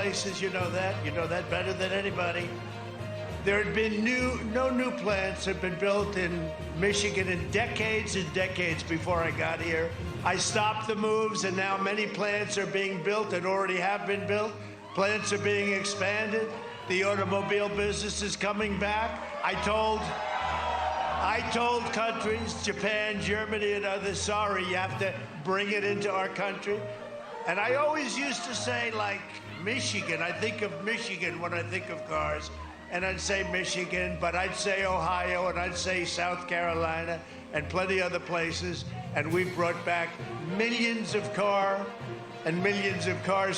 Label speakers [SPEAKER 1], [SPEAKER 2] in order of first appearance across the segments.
[SPEAKER 1] places, you know that. You know that better than anybody. There had been no new plants had been built in Michigan in decades and decades before I got here. I stopped the moves, and now many plants are being built and already have been built. Plants are being expanded. The automobile business is coming back. I told countries, Japan, Germany, and others, sorry, you have to bring it into our country. And I always used to say, like, Michigan. I think of Michigan when I think of cars. And I'd say Michigan, but I'd say Ohio, and I'd say South Carolina, and plenty other places. And we've brought back millions of cars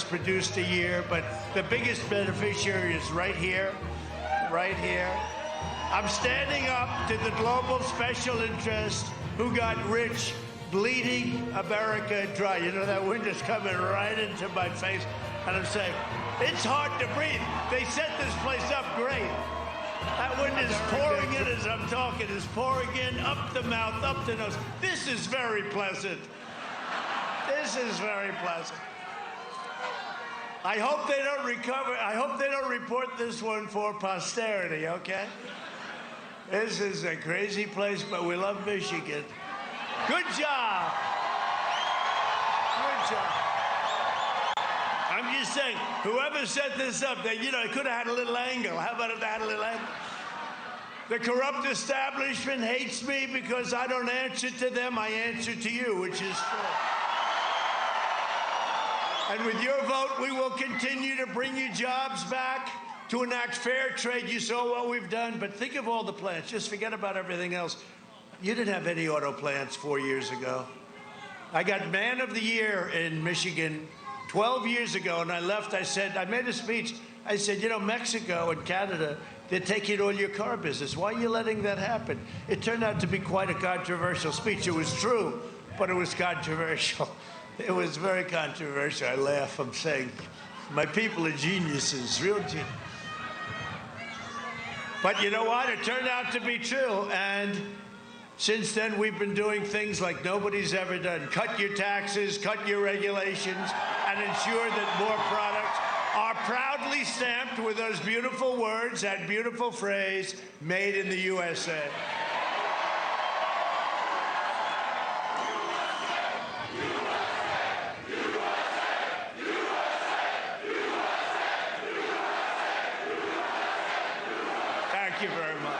[SPEAKER 1] produced a year. But the biggest beneficiary is right here, right here. I'm standing up to the global special interest who got rich, bleeding America dry. You know, that wind is coming right into my face. And I'm saying, it's hard to breathe. They set this place up great. That wind is pouring in as I'm talking. It's pouring in, up the mouth, up the nose. This is very pleasant. This is very pleasant. I hope they don't recover. I hope they don't report this one for posterity, okay? This is a crazy place, but we love Michigan. Good job. Good job. I'm just saying, whoever set this up, they, you know, it could have had a little angle. How about if they had a little angle? The corrupt establishment hates me because I don't answer to them, I answer to you, which is true. And with your vote, we will continue to bring you jobs back, to enact fair trade. You saw what we've done, but think of all the plants. Just forget about everything else. You didn't have any auto plants 4 years ago. I got Man of the Year in Michigan 12 years ago, and I left. I said, I made a speech. I said, you know, Mexico and Canada, they're taking all your car business. Why are you letting that happen? It turned out to be quite a controversial speech. It was true, but it was controversial. It was very controversial. I laugh. I'm saying, my people are geniuses, real geniuses. But you know what? It turned out to be true. And since then, we've been doing things like nobody's ever done. Cut your taxes, cut your regulations, and ensure that more products are proudly stamped with those beautiful words, that beautiful phrase, made in the USA. Thank you very much.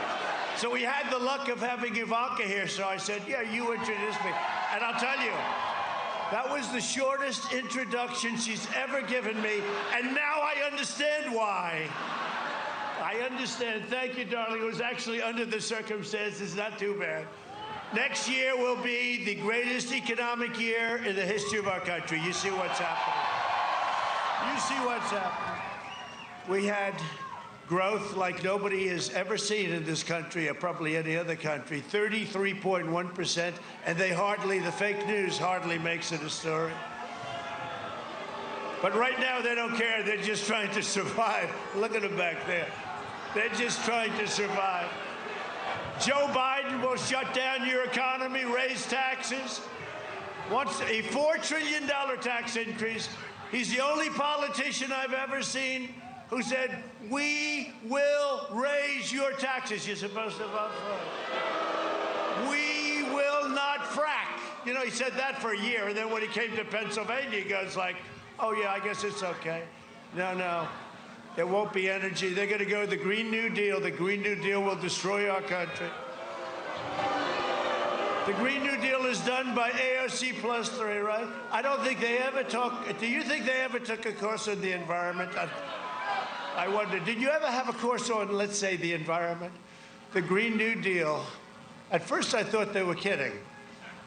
[SPEAKER 1] So we had the luck of having Ivanka here, so I said, yeah, you introduced me. And I'll tell you, that was the shortest introduction she's ever given me, and now I understand why. I understand. Thank you, darling. It was actually under the circumstances, not too bad. Next year will be the greatest economic year in the history of our country. You see what's happening. You see what's happening. We had growth like nobody has ever seen in this country, or probably any other country, 33.1%, and they hardly, the fake news hardly makes it a story. But right now, they don't care. They're just trying to survive. Look at them back there. They're just trying to survive. Joe Biden will shut down your economy, raise taxes, wants a $4 trillion tax increase. He's the only politician I've ever seen who said, we will raise your taxes. You're supposed to vote for it. We will not frack. You know, he said that for a year, and then when he came to Pennsylvania, he goes like, oh, yeah, I guess it's okay. No, there won't be energy. They're going to go the Green New Deal. The Green New Deal will destroy our country. The Green New Deal is done by AOC plus 3, right? I don't think they ever talk. Do you think they ever took a course on the environment? I wonder, did you ever have a course on, let's say, the environment? The Green New Deal. At first, I thought they were kidding.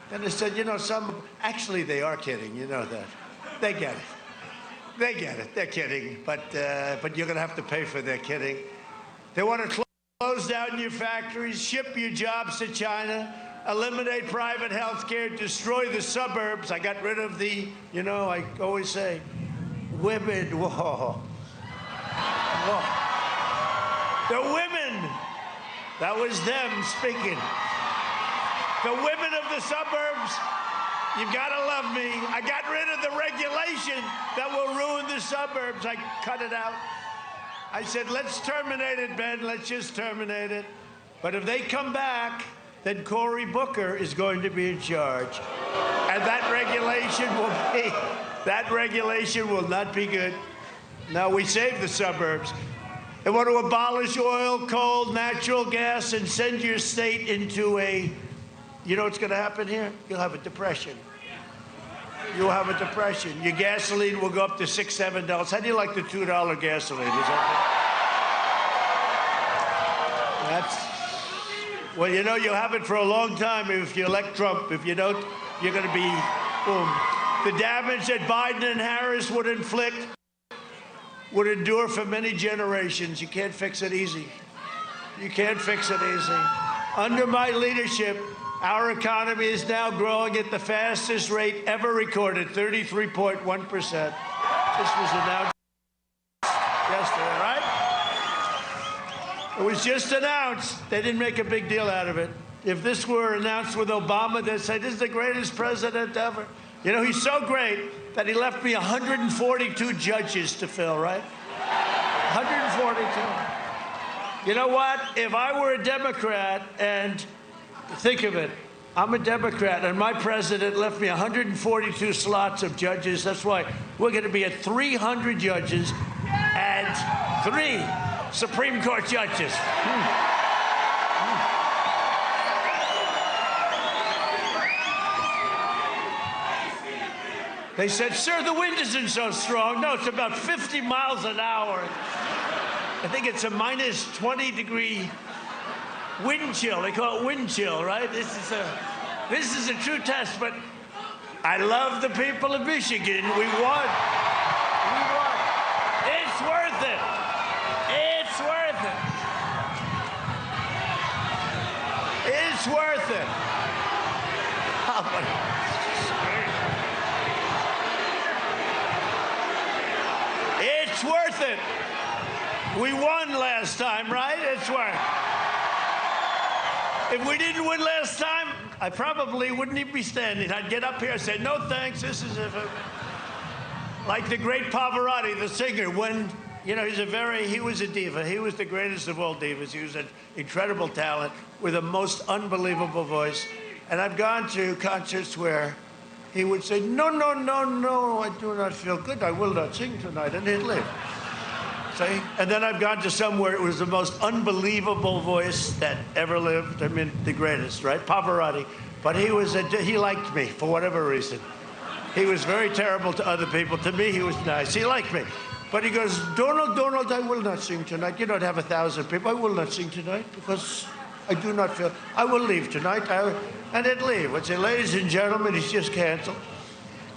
[SPEAKER 1] Then I said, you know, actually, they are kidding. You know that. They get it. They get it. They're kidding. But you're going to have to pay for their kidding. They want to close down your factories, ship your jobs to China, eliminate private health care, destroy the suburbs. I got rid of the, you know, I always say, women, whoa. Whoa. The women, that was them speaking. The women of the suburbs You've got to love me. I got rid of the regulation that will ruin the suburbs. I cut it out. I said, let's terminate it, Ben. Let's just terminate it. But if they come back, then Cory Booker is going to be in charge. And that regulation will not be good. Now, we save the suburbs. They want to abolish oil, coal, natural gas, and send your state into a, you know what's going to happen here? You'll have a depression. You'll have a depression. Your gasoline will go up to $6, $7. How do you like the $2 gasoline? Is that well, you know, you'll have it for a long time if you elect Trump. If you don't, you're going to be, boom. The damage that Biden and Harris would inflict would endure for many generations. You can't fix it easy. You can't fix it easy. Under my leadership, our economy is now growing at the fastest rate ever recorded, 33.1%. This was announced yesterday, right? It was just announced. They didn't make a big deal out of it. If this were announced with Obama, they'd say, this is the greatest president ever. You know, he's so great that he left me 142 judges to fill, right? 142. You know what? If I were a Democrat, and think of it, I'm a Democrat, and my president left me 142 slots of judges. That's why we're going to be at 300 judges and 3 Supreme Court judges. They said, sir, the wind isn't so strong. No, it's about 50 miles an hour. I think it's a minus 20-degree wind chill. They call it wind chill, right? This is a true test, but I love the people of Michigan. We won. We won. It's worth it. It's worth it. It's worth it. It's worth it. We won last time, right? It's worth it. If we didn't win last time, I probably wouldn't even be standing. I'd get up here and say, no thanks, this is like the great Pavarotti, the singer, when, you know, he was a diva. He was the greatest of all divas. He was an incredible talent with a most unbelievable voice. And I've gone to concerts where he would say, no, no, no, no, I do not feel good. I will not sing tonight, and he'd leave. See? And then I've gone to somewhere it was the most unbelievable voice that ever lived. I mean, the greatest, right? Pavarotti. But he liked me for whatever reason. He was very terrible to other people. To me, he was nice. He liked me. But he goes, Donald, I will not sing tonight. You don't have 1,000 people. I will not sing tonight because I do not feel, I will leave tonight. And he'd leave. I'd say, ladies and gentlemen, he's just canceled.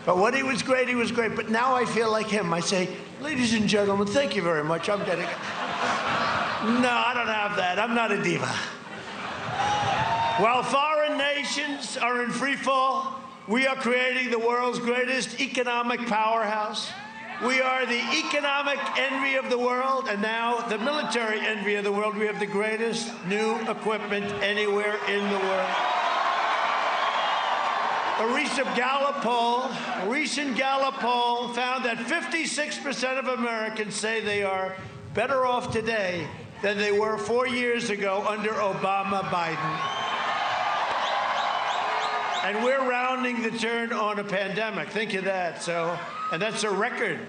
[SPEAKER 1] But when he was great, he was great. But now I feel like him. I say, ladies and gentlemen, thank you very much. I'm getting it. No, I don't have that. I'm not a diva. While foreign nations are in free fall, we are creating the world's greatest economic powerhouse. We are the economic envy of the world, and now the military envy of the world. We have the greatest new equipment anywhere in the world. A recent Gallup poll found that 56% of Americans say they are better off today than they were 4 years ago under Obama-Biden. And we're rounding the turn on a pandemic. Think of that. And that's a record.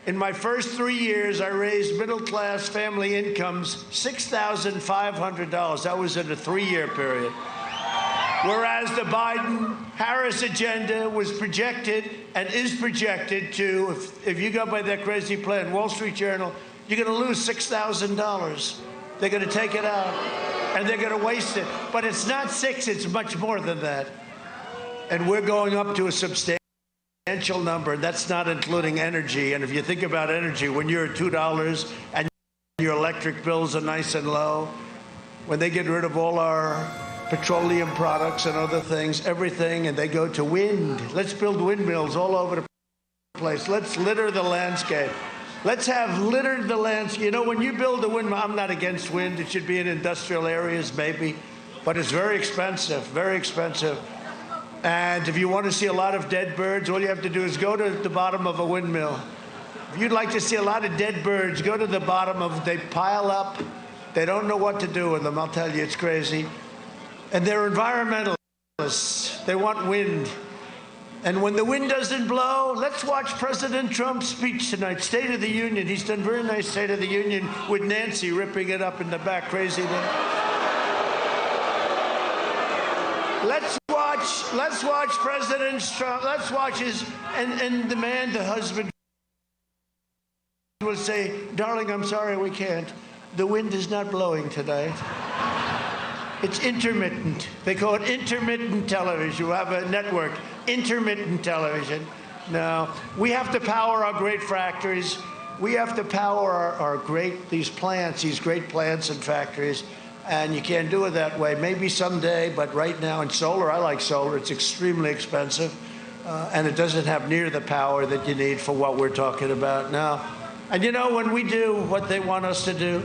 [SPEAKER 1] In my first 3 years, I raised middle-class family incomes $6,500. That was in a 3-year period. Whereas the Biden-Harris agenda was projected and is projected to, if you go by that crazy plan, Wall Street Journal, you're going to lose $6,000. They're going to take it out, and they're going to waste it. But it's not 6, it's much more than that. And we're going up to a substantial number, and that's not including energy. And if you think about energy, when you're at $2 and your electric bills are nice and low, when they get rid of all our petroleum products and other things, everything, and they go to wind. Let's build windmills all over the place. Let's litter the landscape. Let's have littered the landscape. You know, when you build a windmill, I'm not against wind. It should be in industrial areas, maybe, but it's very expensive, very expensive. And if you want to see a lot of dead birds, all you have to do is go to the bottom of a windmill. If you'd like to see a lot of dead birds, go to the bottom of, they pile up. They don't know what to do with them, I'll tell you, it's crazy. And they're environmentalists. They want wind. And when the wind doesn't blow, let's watch President Trump's speech tonight, State of the Union. He's done very nice State of the Union with Nancy ripping it up in the back, crazy thing. Let's watch President Trump, let's watch his, and the man, the husband, will say, darling, I'm sorry, we can't. The wind is not blowing tonight. It's intermittent. They call it intermittent television. You have a network, intermittent television. No, we have to power our great factories. We have to power these great plants and factories. And you can't do it that way. Maybe someday, but right now in solar, I like solar. It's extremely expensive. And it doesn't have near the power that you need for what we're talking about now. And you know, when we do what they want us to do,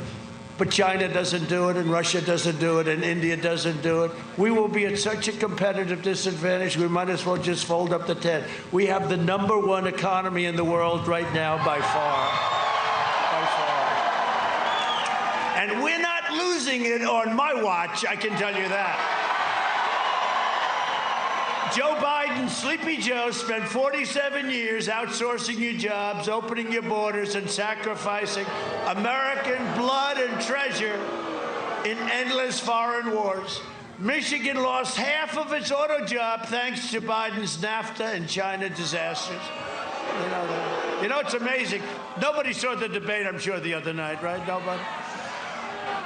[SPEAKER 1] but China doesn't do it, and Russia doesn't do it, and India doesn't do it, we will be at such a competitive disadvantage, we might as well just fold up the tent. We have the #1 economy in the world right now by far. By far. And we're not losing it on my watch, I can tell you that. Joe Biden, Sleepy Joe, spent 47 years outsourcing your jobs, opening your borders, and sacrificing American blood and treasure in endless foreign wars. Michigan lost half of its auto job thanks to Biden's NAFTA and China disasters. You know that. You know, it's amazing. Nobody saw the debate, I'm sure, the other night, right? Nobody?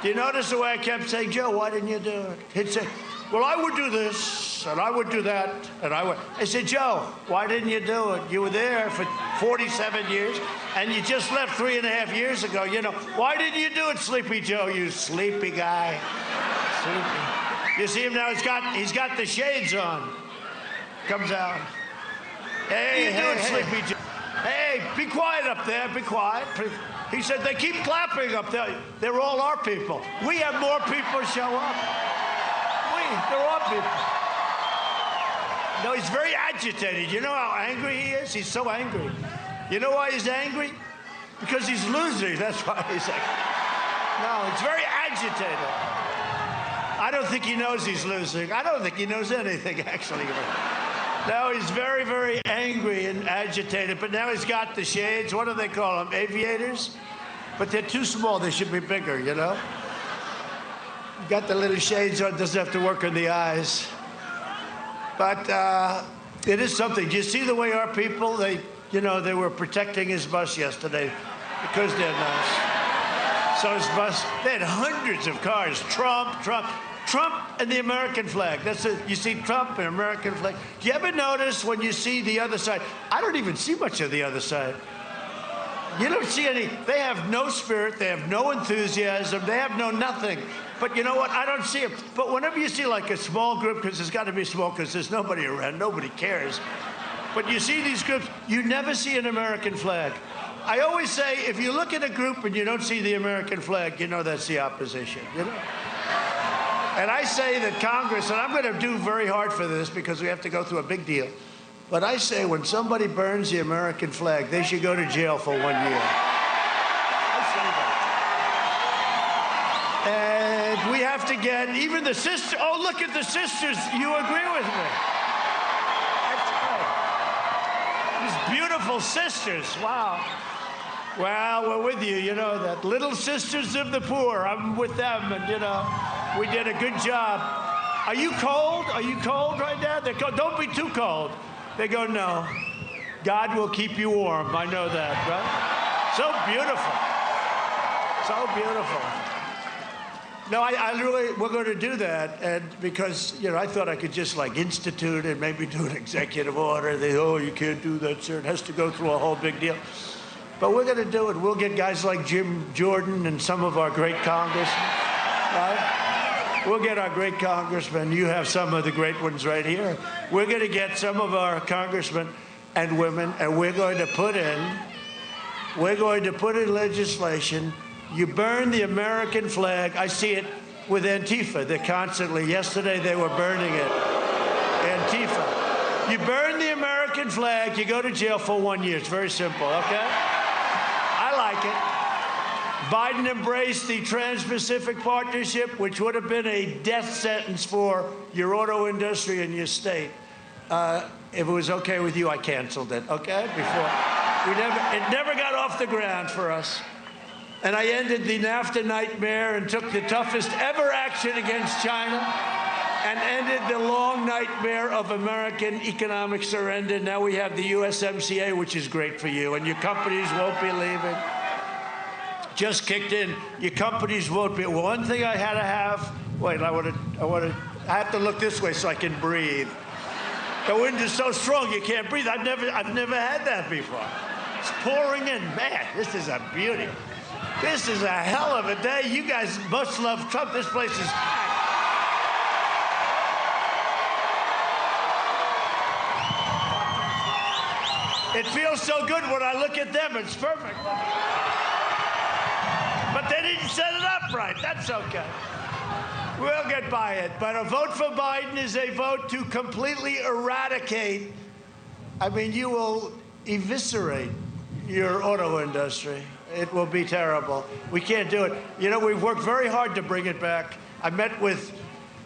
[SPEAKER 1] Do you notice the way I kept saying, Joe, why didn't you do it? He'd say, well, I would do this, and I would do that, and I would. I said, Joe, why didn't you do it? You were there for 47 years, and you just left 3.5 years ago. You know, why didn't you do it, Sleepy Joe, you sleepy guy? Sleepy. You see him now, he's got the shades on. Comes out. Hey, do it, Sleepy Joe. Hey, be quiet up there, be quiet. He said, they keep clapping up there. They're all our people. We have more people show up. They're all people. No, he's very agitated. You know how angry he is? He's so angry. You know why he's angry? Because he's losing. That's why he's angry. No, he's very agitated. I don't think he knows he's losing. I don't think he knows anything, actually. No, he's very, very angry and agitated. But now he's got the shades. What do they call them? Aviators? But they're too small. They should be bigger, you know? Got the little shades on, doesn't have to work on the eyes. But it is something. Do you see the way our people, they were protecting his bus yesterday because they're nice. So his bus, they had hundreds of cars. Trump and the American flag. That's it. You see Trump and American flag. Do you ever notice when you see the other side? I don't even see much of the other side. You don't see any. They have no spirit. They have no enthusiasm. They have no nothing. But you know what? I don't see it. But whenever you see like a small group, because it's got to be small because there's nobody around, nobody cares. But you see these groups, you never see an American flag. I always say, if you look at a group and you don't see the American flag, you know that's the opposition, you know? And I say that Congress, and I'm going to do very hard for this because we have to go through a big deal. But I say when somebody burns the American flag, they should go to jail for 1 year. I say that. And we have to get even the sisters. Oh, look at the sisters. You agree with me? That's great. These beautiful sisters. Wow. Well, we're with you. You know that. Little sisters of the poor. I'm with them. And, you know, we did a good job. Are you cold? Are you cold right now? They're cold. Don't be too cold. They go, no, God will keep you warm. I know that, right? So beautiful. So beautiful. No, I really, we're going to do that. And because, you know, I thought I could just like institute and maybe do an executive order. They, oh, you can't do that, sir. It has to go through a whole big deal. But we're going to do it. We'll get guys like Jim Jordan and some of our great congressmen, right? We'll get our great congressmen. You have some of the great ones right here. We're going to get some of our congressmen and women, and we're going to put in legislation. You burn the American flag. I see it with Antifa. They're constantly, yesterday they were burning it. Antifa. You burn the American flag, you go to jail for 1 year. It's very simple, okay? I like it. Biden embraced the Trans-Pacific Partnership, which would have been a death sentence for your auto industry in your state. If it was okay with you, I canceled it, okay? It never got off the ground for us. And I ended the NAFTA nightmare and took the toughest ever action against China and ended the long nightmare of American economic surrender. Now we have the USMCA, which is great for you, and your companies won't be leaving. Just kicked in. Your companies won't be. One thing I had to have. Wait, I have to look this way so I can breathe. The wind is so strong you can't breathe. I've never had that before. It's pouring in. Man, this is a beauty. This is a hell of a day. You guys must love Trump. This place is packed. It feels so good when I look at them. It's perfect. But they didn't set it up right. That's okay. We'll get by it. But a vote for Biden is a vote to completely eradicate. I mean, you will eviscerate your auto industry. It will be terrible. We can't do it. You know, we've worked very hard to bring it back. I met with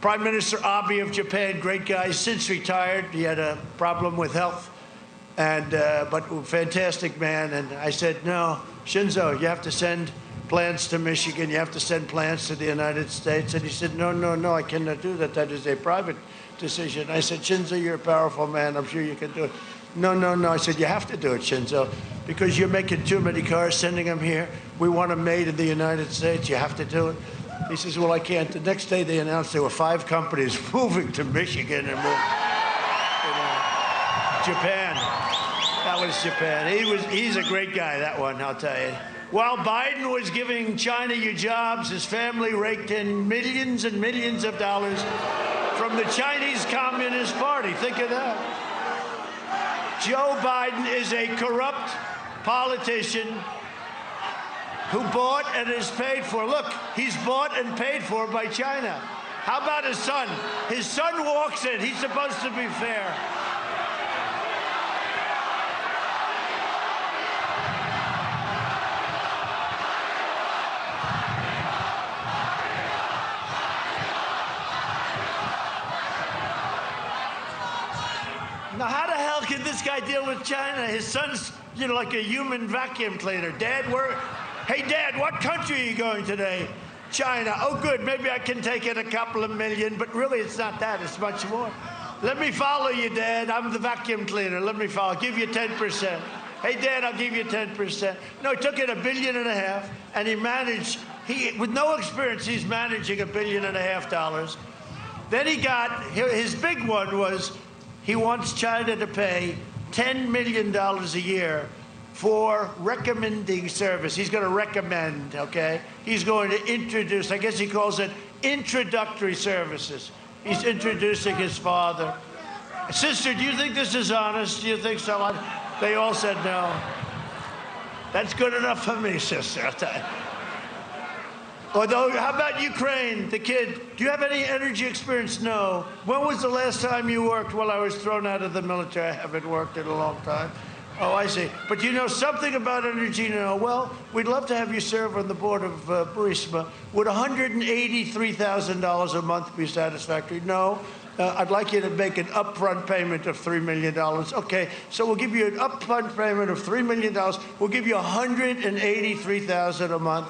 [SPEAKER 1] Prime Minister Abe of Japan, great guy, since retired. He had a problem with health, but fantastic man. And I said, no, Shinzo, you have to send plants to Michigan. You have to send plants to the United States. And he said, no, I cannot do that. That is a private decision. I said, Shinzo, you're a powerful man. I'm sure you can do it. No. I said, you have to do it, Shinzo, because you're making too many cars, sending them here. We want them made in the United States. You have to do it. He says, well, I can't. The next day they announced there were 5 companies moving to Michigan and Japan. That was Japan. He's a great guy, that one, I'll tell you. While Biden was giving China your jobs, his family raked in millions and millions of dollars from the Chinese Communist Party. Think of that. Joe Biden is a corrupt politician who bought and is paid for. Look, he's bought and paid for by China. How about his son? His son walks in. He's supposed to be fair. Now, how the hell can this guy deal with China? His son's, like a human vacuum cleaner. Hey, Dad, what country are you going today? China. Oh, good. Maybe I can take in a couple of million, but really it's not that. It's much more. Let me follow you, Dad. I'm the vacuum cleaner. Let me follow. I'll give you 10%. Hey, Dad, I'll give you 10%. No, he took in $1.5 billion, and he managed, with no experience, he's managing $1.5 billion. Then he got, his big one was, he wants China to pay $10 million a year for recommending service. He's going to recommend, okay? He's going to introduce, I guess he calls it introductory services. He's introducing his father. Sister, do you think this is honest? Do you think so? They all said no. That's good enough for me, sister, I'll tell you. Although, how about Ukraine, the kid? Do you have any energy experience? No. When was the last time you worked? Well, I was thrown out of the military. I haven't worked in a long time. Oh, I see. But you know something about energy? No. Well, we'd love to have you serve on the board of Burisma. Would $183,000 a month be satisfactory? No. I'd like you to make an upfront payment of $3 million. Okay, so we'll give you an upfront payment of $3 million. We'll give you $183,000 a month.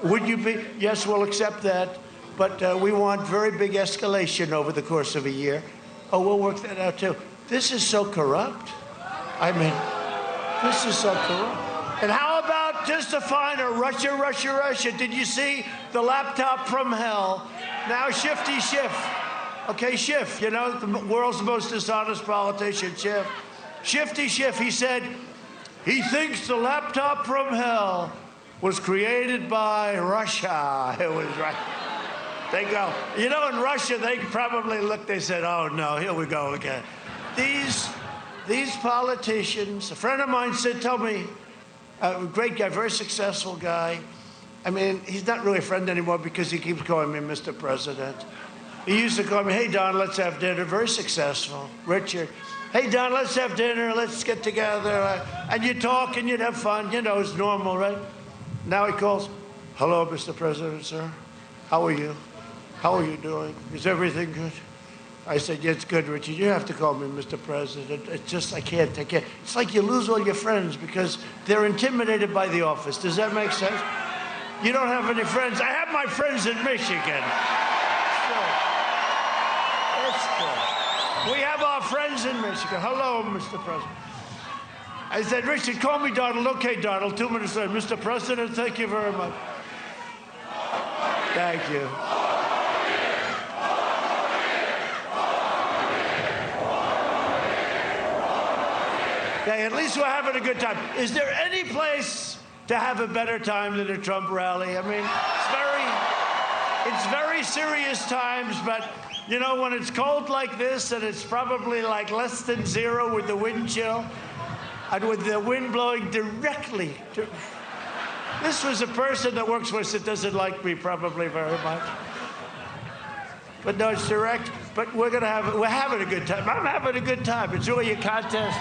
[SPEAKER 1] Would you be? Yes, we'll accept that. But we want very big escalation over the course of a year. Oh, we'll work that out, too. This is so corrupt. I mean, this is so corrupt. And how about just to find a Russia? Did you see the laptop from hell? Now Shifty Schiff. Okay, Schiff, the world's most dishonest politician, Schiff. Shifty Schiff, he said, he thinks the laptop from hell was created by Russia. It was right. They go, in Russia, they probably looked, they said, oh, no, here we go again. These politicians, a friend of mine told me, a great guy, very successful guy. I mean, he's not really a friend anymore because he keeps calling me Mr. President. He used to call me, hey, Don, let's have dinner. Very successful. Richard. Hey, Don, let's have dinner. Let's get together. And you talk and you'd have fun. You know, it's normal, right? Now he calls, hello, Mr. President, sir. How are you? How are you doing? Is everything good? I said, yeah, it's good, Richard. You have to call me Mr. President. It's just, I can't. It's like you lose all your friends because they're intimidated by the office. Does that make sense? You don't have any friends. I have my friends in Michigan. So, that's good. We have our friends in Michigan. Hello, Mr. President. I said, Richard, call me Donald. Okay, Donald. 2 minutes later, Mr. President, thank you very much. Thank you. Okay, at least we're having a good time. Is there any place to have a better time than a Trump rally? I mean, it's very serious times, but you know, when it's cold like this and it's probably like less than 0 with the wind chill and with the wind blowing directly to... This was a person that works for us that doesn't like me probably very much. But no, it's direct. But we're having a good time. I'm having a good time. It's really a contest.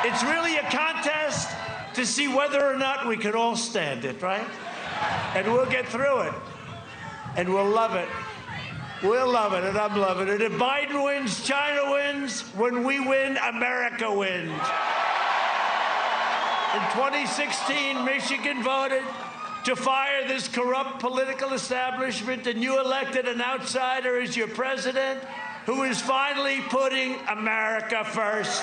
[SPEAKER 1] It's really a contest to see whether or not we can all stand it, right? And we'll get through it. And we'll love it. We'll love it, and I'm loving it. If Biden wins, China wins. When we win, America wins. In 2016, Michigan voted to fire this corrupt political establishment, and you elected an outsider as your president who is finally putting America first.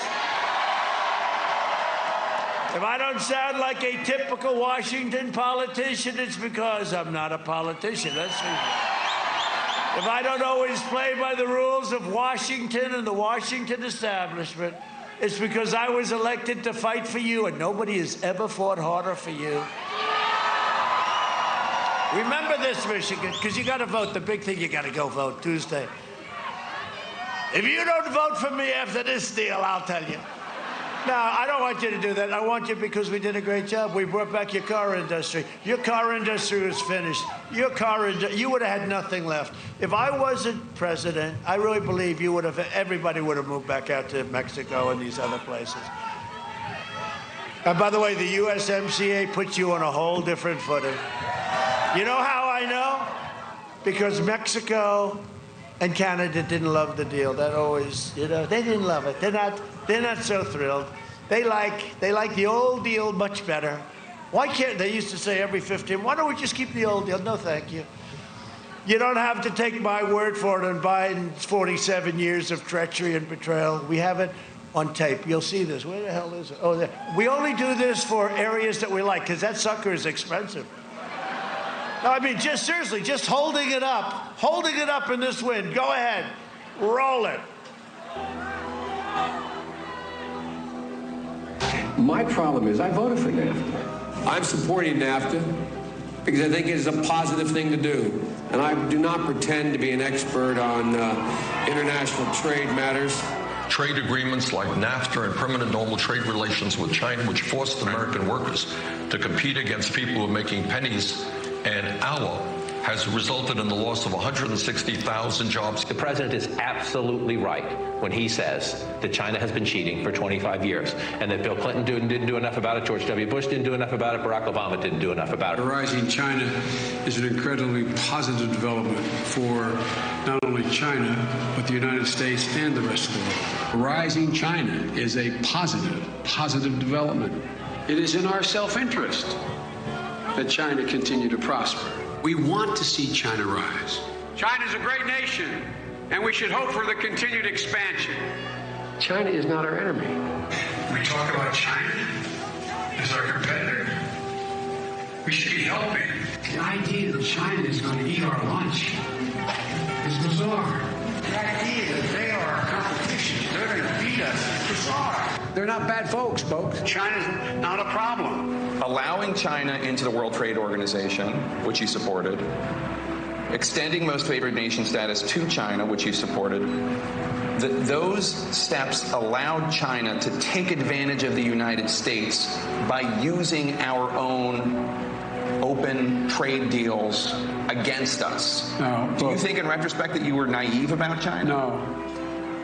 [SPEAKER 1] If I don't sound like a typical Washington politician, it's because I'm not a politician. That's it. If I don't always play by the rules of Washington and the Washington establishment, it's because I was elected to fight for you, and nobody has ever fought harder for you. Remember this, Michigan, because you got to vote. The big thing, you got to go vote Tuesday. If you don't vote for me after this deal, I'll tell you. No, I don't want you to do that. I want you because we did a great job. We brought back your car industry. Your car industry was finished. You would have had nothing left. If I wasn't president, I really believe everybody would have moved back out to Mexico and these other places. And by the way, the USMCA puts you on a whole different footing. You know how I know? Because Mexico and Canada didn't love the deal. That always, they didn't love it. They're not so thrilled. They like the old deal much better. Why can't they used to say every 15? Why don't we just keep the old deal? No, thank you. You don't have to take my word for it on Biden's 47 years of treachery and betrayal. We have it on tape. You'll see this. Where the hell is it? Oh, there. We only do this for areas that we like because that sucker is expensive. No, I mean, just seriously, just holding it up in this wind. Go ahead, roll it.
[SPEAKER 2] My problem is I voted for NAFTA.
[SPEAKER 3] I'm supporting NAFTA because I think it is a positive thing to do. And I do not pretend to be an expert on international trade matters.
[SPEAKER 4] Trade agreements like NAFTA and permanent normal trade relations with China, which forced American workers to compete against people who are making pennies an hour, has resulted in the loss of 160,000 jobs.
[SPEAKER 5] The president is absolutely right when he says that China has been cheating for 25 years and that Bill Clinton didn't do enough about it, George W. Bush didn't do enough about it, Barack Obama didn't do enough about it.
[SPEAKER 6] Rising China is an incredibly positive development for not only China, but the United States and the rest of the world. Rising China is a positive development. It is in our self-interest that China continue to prosper. We want to see China rise. China's a great nation, and we should hope for the continued expansion.
[SPEAKER 2] China is not our enemy.
[SPEAKER 6] We talk about China as our competitor. We should be helping. The idea that China is going to eat our lunch is bizarre. The idea that they are our competition, they're going to beat us, is bizarre. They're not bad folks. China's not a problem.
[SPEAKER 7] Allowing China into the World Trade Organization, which he supported, extending most favored nation status to China, which he supported, those steps allowed China to take advantage of the United States by using our own open trade deals against us.
[SPEAKER 6] No.
[SPEAKER 7] Do you think in retrospect that you were naive about China?
[SPEAKER 6] No.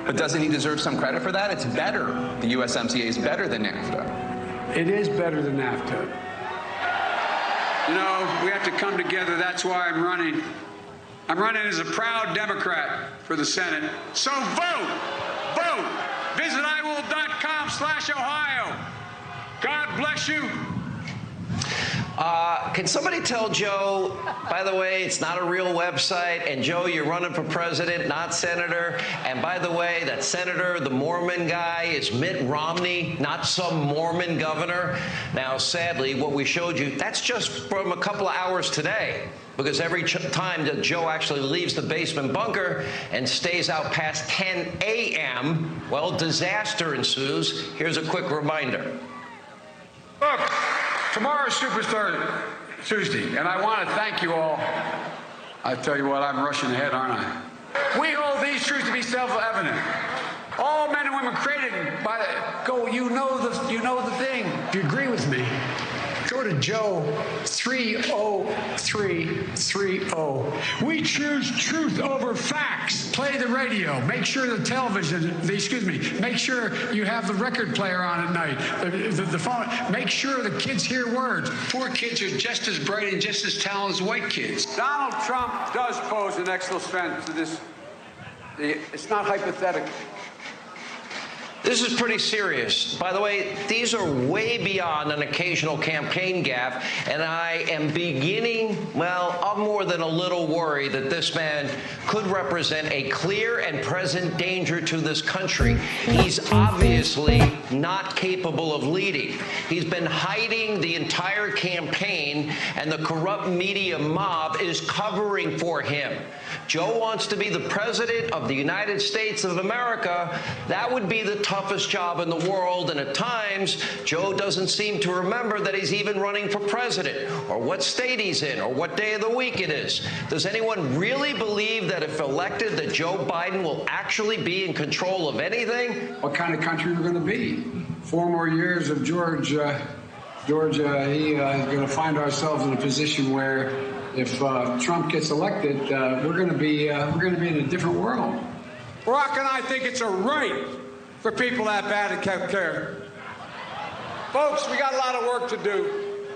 [SPEAKER 7] But doesn't he deserve some credit for that? It's better. The USMCA is better than NAFTA.
[SPEAKER 6] It is better than NAFTA. You know, we have to come together. That's why I'm running. I'm running as a proud Democrat for the Senate. So vote! Vote! Visit iwill.com/Ohio. God bless you.
[SPEAKER 8] Can somebody tell Joe, by the way, it's not a real website, and Joe, you're running for president, not senator, and by the way, that senator, the Mormon guy, is Mitt Romney, not some Mormon governor. Now, sadly, what we showed you, that's just from a couple of hours today, because every time that Joe actually leaves the basement bunker and stays out past 10 a.m., well, disaster ensues. Here's a quick reminder.
[SPEAKER 6] Look, tomorrow's Superstar Tuesday, and I want to thank you all. I tell you what, I'm rushing ahead, aren't I? We hold these truths to be self-evident. All men and women created by you know the thing. If you agree with me, go to Joe 30330. We choose truth over facts. Play the radio. Make sure the television, make sure you have the record player on at night. The phone. Make sure the kids hear words. Poor kids are just as bright and just as talented as white kids. Donald Trump does pose an excellent threat to this. It's not hypothetical.
[SPEAKER 8] This is pretty serious. By the way, these are way beyond an occasional campaign gaffe, and I am beginning, well, I'm more than a little worried that this man could represent a clear and present danger to this country. He's obviously not capable of leading. He's been hiding the entire campaign, and the corrupt media mob is covering for him. Joe wants to be the president of the United States of America. That would be the toughest job in the world, and at times, Joe doesn't seem to remember that he's even running for president, or what state he's in, or what day of the week it is. Does anyone really believe that if elected, that Joe Biden will actually be in control of anything?
[SPEAKER 6] What kind of country we're going to be? 4 more years of George, he is going to find ourselves in a position where if Trump gets elected, we're going to be in a different world. Barack and I think it's a right for people that bad at health care. Folks, we got a lot of work to do.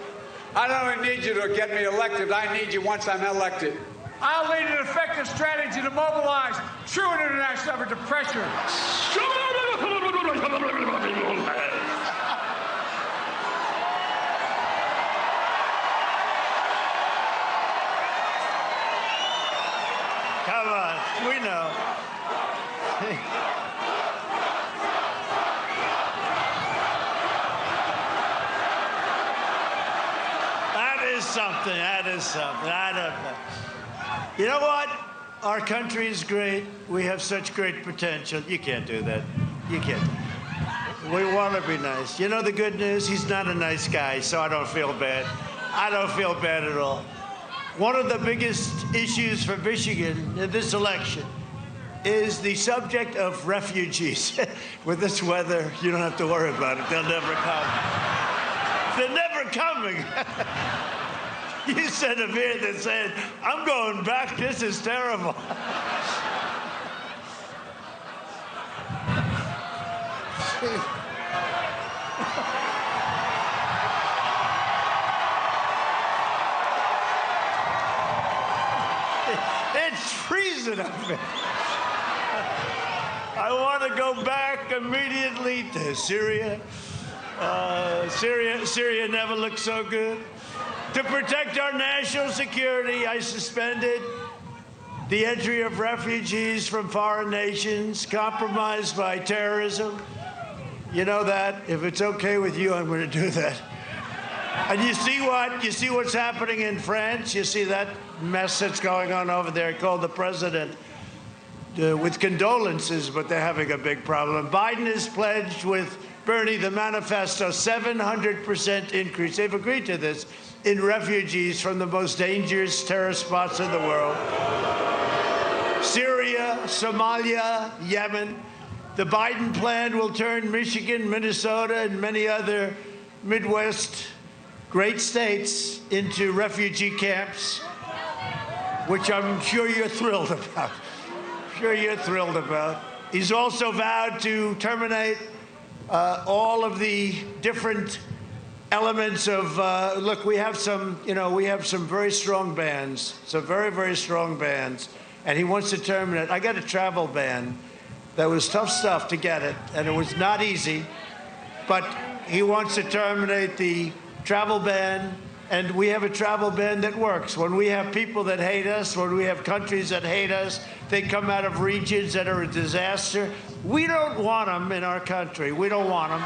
[SPEAKER 6] I don't only need you to get me elected, I need you once I'm elected. I'll lead an effective strategy to mobilize true international effort to pressure.
[SPEAKER 1] Come on, we know. That is something. That is something. I don't know. You know what? Our country is great. We have such great potential. You can't do that. You can't. We want to be nice. You know the good news? He's not a nice guy, so I don't feel bad. I don't feel bad at all. One of the biggest issues for Michigan in this election is the subject of refugees. With this weather, you don't have to worry about it. They'll never come. They're never coming. You sent a here that said, I'm going back. This is terrible. It's freezing up there. I want to go back immediately to Syria. Syria never looked so good. To protect our national security, I suspended the entry of refugees from foreign nations compromised by terrorism. You know that. If it's okay with you, I'm going to do that. And you see what? You see what's happening in France? You see that mess that's going on over there? Called the president with condolences, but they're having a big problem. Biden has pledged with Bernie the manifesto 700% increase. They've agreed to this in refugees from the most dangerous terrorist spots in the world. Syria, Somalia, Yemen. The Biden plan will turn Michigan, Minnesota, and many other Midwest great states into refugee camps. which I'm sure you're thrilled about. He's also vowed to terminate all of the different elements of, look, we have some very strong bans, some very, very strong bans, and he wants to terminate. I got a travel ban that was tough stuff to get it, and it was not easy, but he wants to terminate the travel ban, and we have a travel ban that works. When we have people that hate us, when we have countries that hate us, they come out of regions that are a disaster. We don't want them in our country. We don't want them.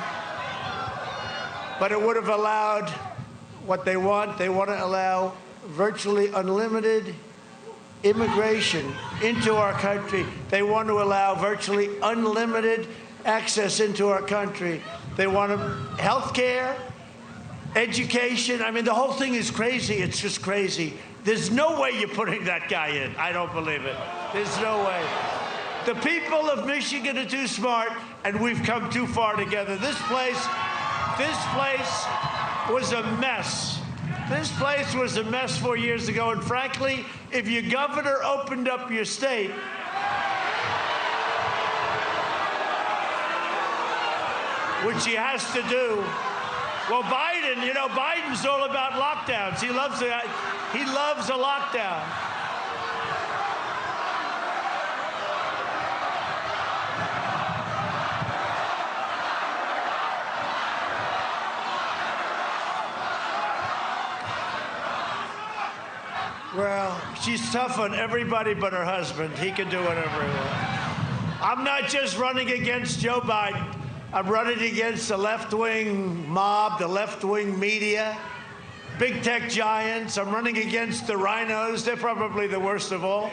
[SPEAKER 1] But it would have allowed what they want. They want to allow virtually unlimited immigration into our country. They want to allow virtually unlimited access into our country. They want health care, education. I mean, the whole thing is crazy. It's just crazy. There's no way you're putting that guy in. I don't believe it. There's no way. The people of Michigan are too smart, and we've come too far together. This place was a mess. This place was a mess 4 years ago, and frankly, if your governor opened up your state, which he has to do. Well, Biden, Biden's all about lockdowns. He loves a lockdown. Well, she's tough on everybody but her husband. He can do whatever he wants. I'm not just running against Joe Biden. I'm running against the left-wing mob, the left-wing media, big tech giants. I'm running against the rhinos. They're probably the worst of all.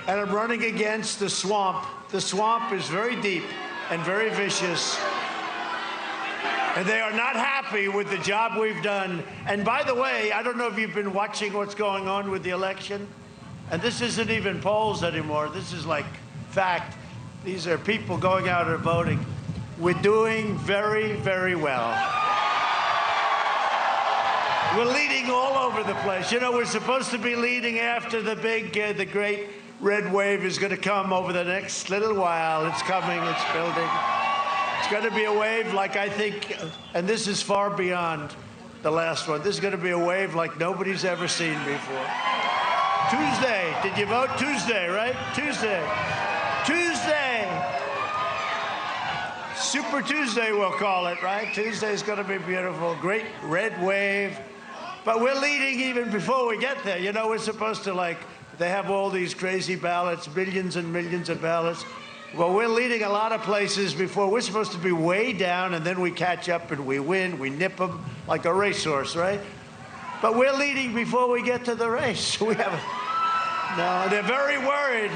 [SPEAKER 1] And I'm running against the swamp. The swamp is very deep and very vicious. And they are not happy with the job we've done. And by the way, I don't know if you've been watching what's going on with the election. And this isn't even polls anymore. This is like fact. These are people going out and voting. We're doing very, very well. We're leading all over the place. We're supposed to be leading after the great red wave is going to come over the next little while. It's coming, it's building. It's going to be a wave like I think, and this is far beyond the last one. This is going to be a wave like nobody's ever seen before. Tuesday, did you vote? Tuesday, right? Tuesday. Super Tuesday, we'll call it, right? Tuesday's going to be beautiful. Great red wave. But we're leading even before we get there. We're supposed to, they have all these crazy ballots, millions and millions of ballots. Well, we're leading a lot of places before. We're supposed to be way down, and then we catch up and we win. We nip them like a racehorse, right? But we're leading before we get to the race. No, they're very worried.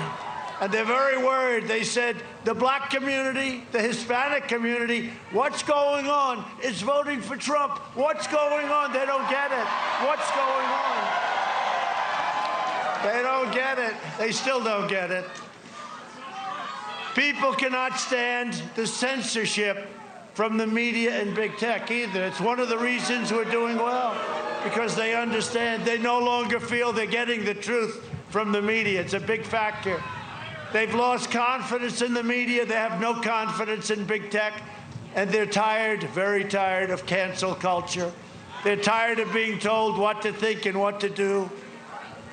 [SPEAKER 1] And they're very worried. They said, the black community, the Hispanic community, what's going on? It's voting for Trump. What's going on? They don't get it. What's going on? They don't get it. They still don't get it. People cannot stand the censorship from the media and big tech either. It's one of the reasons we're doing well, because they understand. They no longer feel they're getting the truth from the media. It's a big factor. They've lost confidence in the media. They have no confidence in big tech. And they're tired, very tired of cancel culture. They're tired of being told what to think and what to do.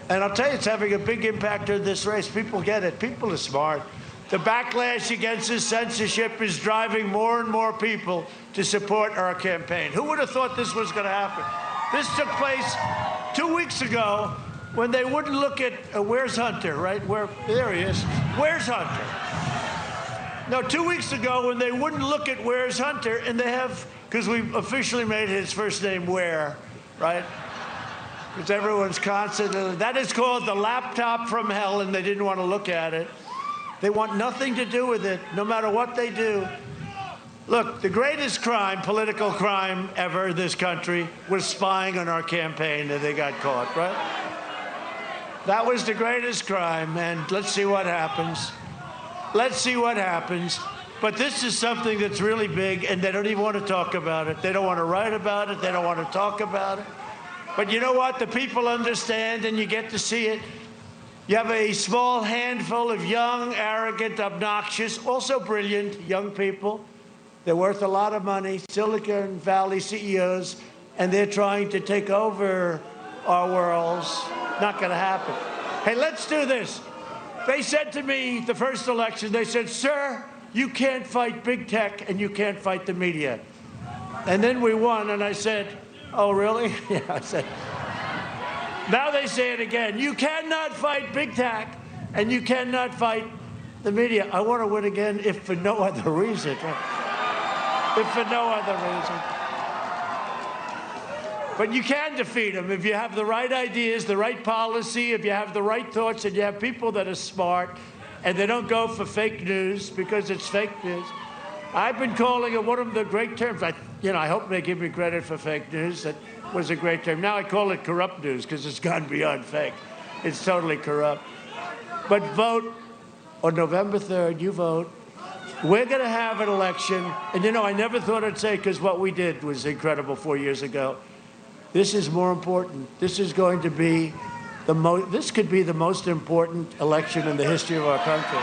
[SPEAKER 1] And I'll tell you, it's having a big impact on this race. People get it. People are smart. The backlash against this censorship is driving more and more people to support our campaign. Who would have thought this was going to happen? This took place 2 weeks ago, when they wouldn't look at, where's Hunter, right? There he is. Where's Hunter? No, 2 weeks ago, when they wouldn't look at where's Hunter, and they have, because we officially made his first name Where, right? Because everyone's constantly, that is called the laptop from hell, and they didn't want to look at it. They want nothing to do with it, no matter what they do. Look, the greatest crime, political crime ever in this country was spying on our campaign, and they got caught, right? That was the greatest crime, and let's see what happens. Let's see what happens. But this is something that's really big, and they don't even want to talk about it. They don't want to write about it. They don't want to talk about it. But you know what? The people understand, and you get to see it. You have a small handful of young, arrogant, obnoxious, also brilliant young people. They're worth a lot of money, Silicon Valley CEOs, and they're trying to take over our worlds. Not going to happen. Hey, let's do this. They said to me the first election, they said, sir, you can't fight big tech and you can't fight the media. And then we won, and I said, oh, really? Yeah, I said. Now they say it again. You cannot fight big tech and you cannot fight the media. I want to win again, if for no other reason. If for no other reason. But you can defeat them if you have the right ideas, the right policy, if you have the right thoughts, and you have people that are smart, and they don't go for fake news because it's fake news. I've been calling it one of the great terms. I hope they give me credit for fake news. That was a great term. Now I call it corrupt news because it's gone beyond fake. It's totally corrupt. But vote on November 3rd. You vote. We're going to have an election. And, I never thought I'd say, because what we did was incredible 4 years ago. This is more important. This is going to be this could be the most important election in the history of our country.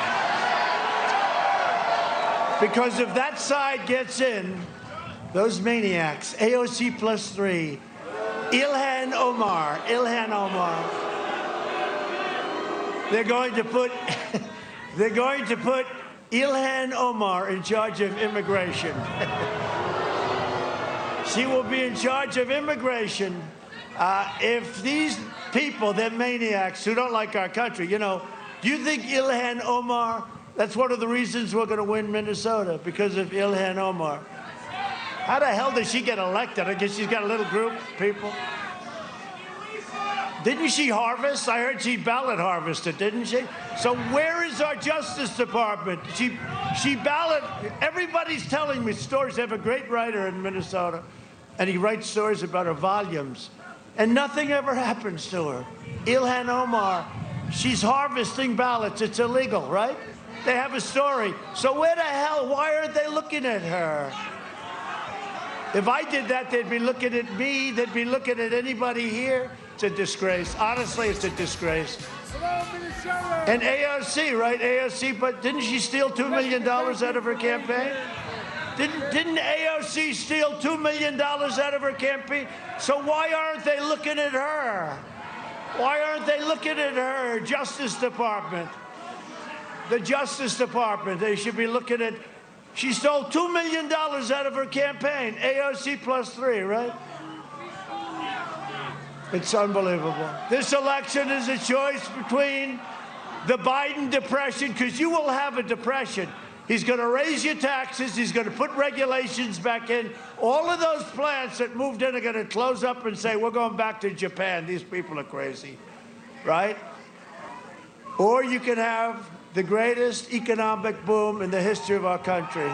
[SPEAKER 1] Because if that side gets in, those maniacs, AOC plus 3, Ilhan Omar, they're going to put Ilhan Omar in charge of immigration. She will be in charge of immigration. If these people, they're maniacs who don't like our country, do you think Ilhan Omar, that's one of the reasons we're going to win Minnesota, because of Ilhan Omar. How the hell did she get elected? I guess she's got a little group of people. Didn't she harvest? I heard she ballot harvested, didn't she? So where is our Justice Department? She ballot. Everybody's telling me stories. They have a great writer in Minnesota, and he writes stories about her volumes, and nothing ever happens to her. Ilhan Omar, she's harvesting ballots. It's illegal, right? They have a story. So where the hell, why aren't they looking at her? If I did that, they'd be looking at me. They'd be looking at anybody here. It's a disgrace. Honestly, it's a disgrace. And AOC, right? AOC, but didn't she steal $2 million out of her campaign? Didn't AOC steal $2 million out of her campaign? So why aren't they looking at her? Why aren't they looking at her? Justice Department. The Justice Department. They should be looking at. She stole $2 million out of her campaign. AOC plus 3, right? It's unbelievable. This election is a choice between the Biden depression, because you will have a depression. He's going to raise your taxes. He's going to put regulations back in. All of those plants that moved in are going to close up and say, we're going back to Japan. These people are crazy, right? Or you can have the greatest economic boom in the history of our country.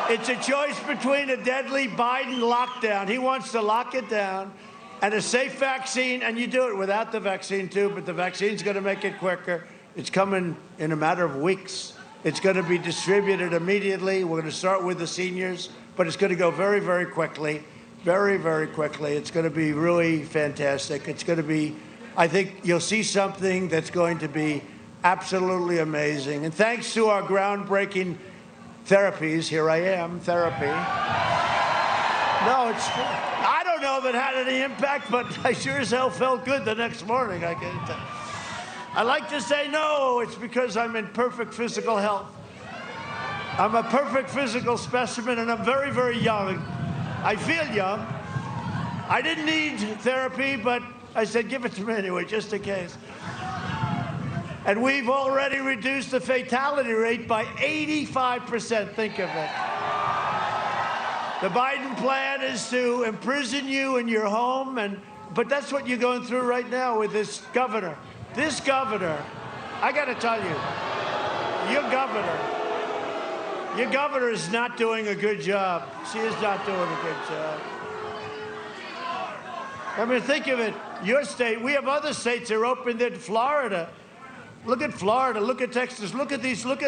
[SPEAKER 1] It's a choice between a deadly Biden lockdown. He wants to lock it down, and a safe vaccine, and you do it without the vaccine too, but the vaccine's going to make it quicker. It's coming in a matter of weeks. It's going to be distributed immediately. We're going to start with the seniors, but it's going to go very, very quickly, very, very quickly. It's going to be really fantastic. It's going to be, I think you'll see something that's going to be absolutely amazing. And thanks to our groundbreaking therapies, here I am, therapy. No, I don't know if it had any impact, but I sure as hell felt good the next morning. I like to say no, it's because I'm in perfect physical health. I'm a perfect physical specimen, and I'm very, very young. I feel young. I didn't need therapy, but I said, give it to me anyway, just in case. And we've already reduced the fatality rate by 85%. Think of it. The Biden plan is to imprison you in your home, but that's what you're going through right now with this governor. This governor, I got to tell you, your governor is not doing a good job. She is not doing a good job. I mean, think of it. Your state, we have other states that are open in Florida. Look at Florida, look at Texas, look at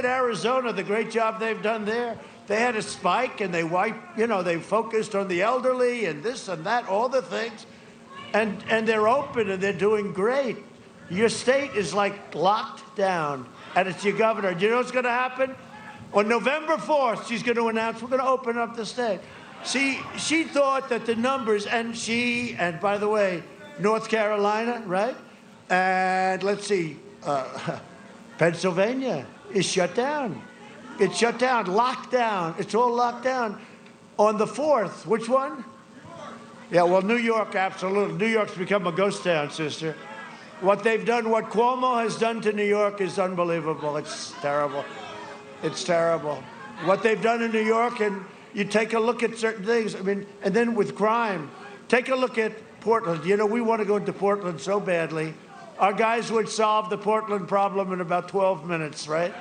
[SPEAKER 1] Arizona, the great job they've done there. They had a spike, and they wiped, they focused on the elderly and this and that, all the things. And they're open, and they're doing great. Your state is like locked down, and it's your governor. Do you know what's going to happen? On November 4th, she's going to announce we're going to open up the state. She thought that the numbers, and by the way, North Carolina, right? And let's see, Pennsylvania is shut down. It's shut down, locked down. It's all locked down. On the 4th, which one? Yeah, well, New York, absolutely. New York's become a ghost town, sister. What they've done, what Cuomo has done to New York is unbelievable. It's terrible. It's terrible. What they've done in New York, and you take a look at certain things. I mean, and then with crime, take a look at Portland. We want to go into Portland so badly. Our guys would solve the Portland problem in about 12 minutes, right?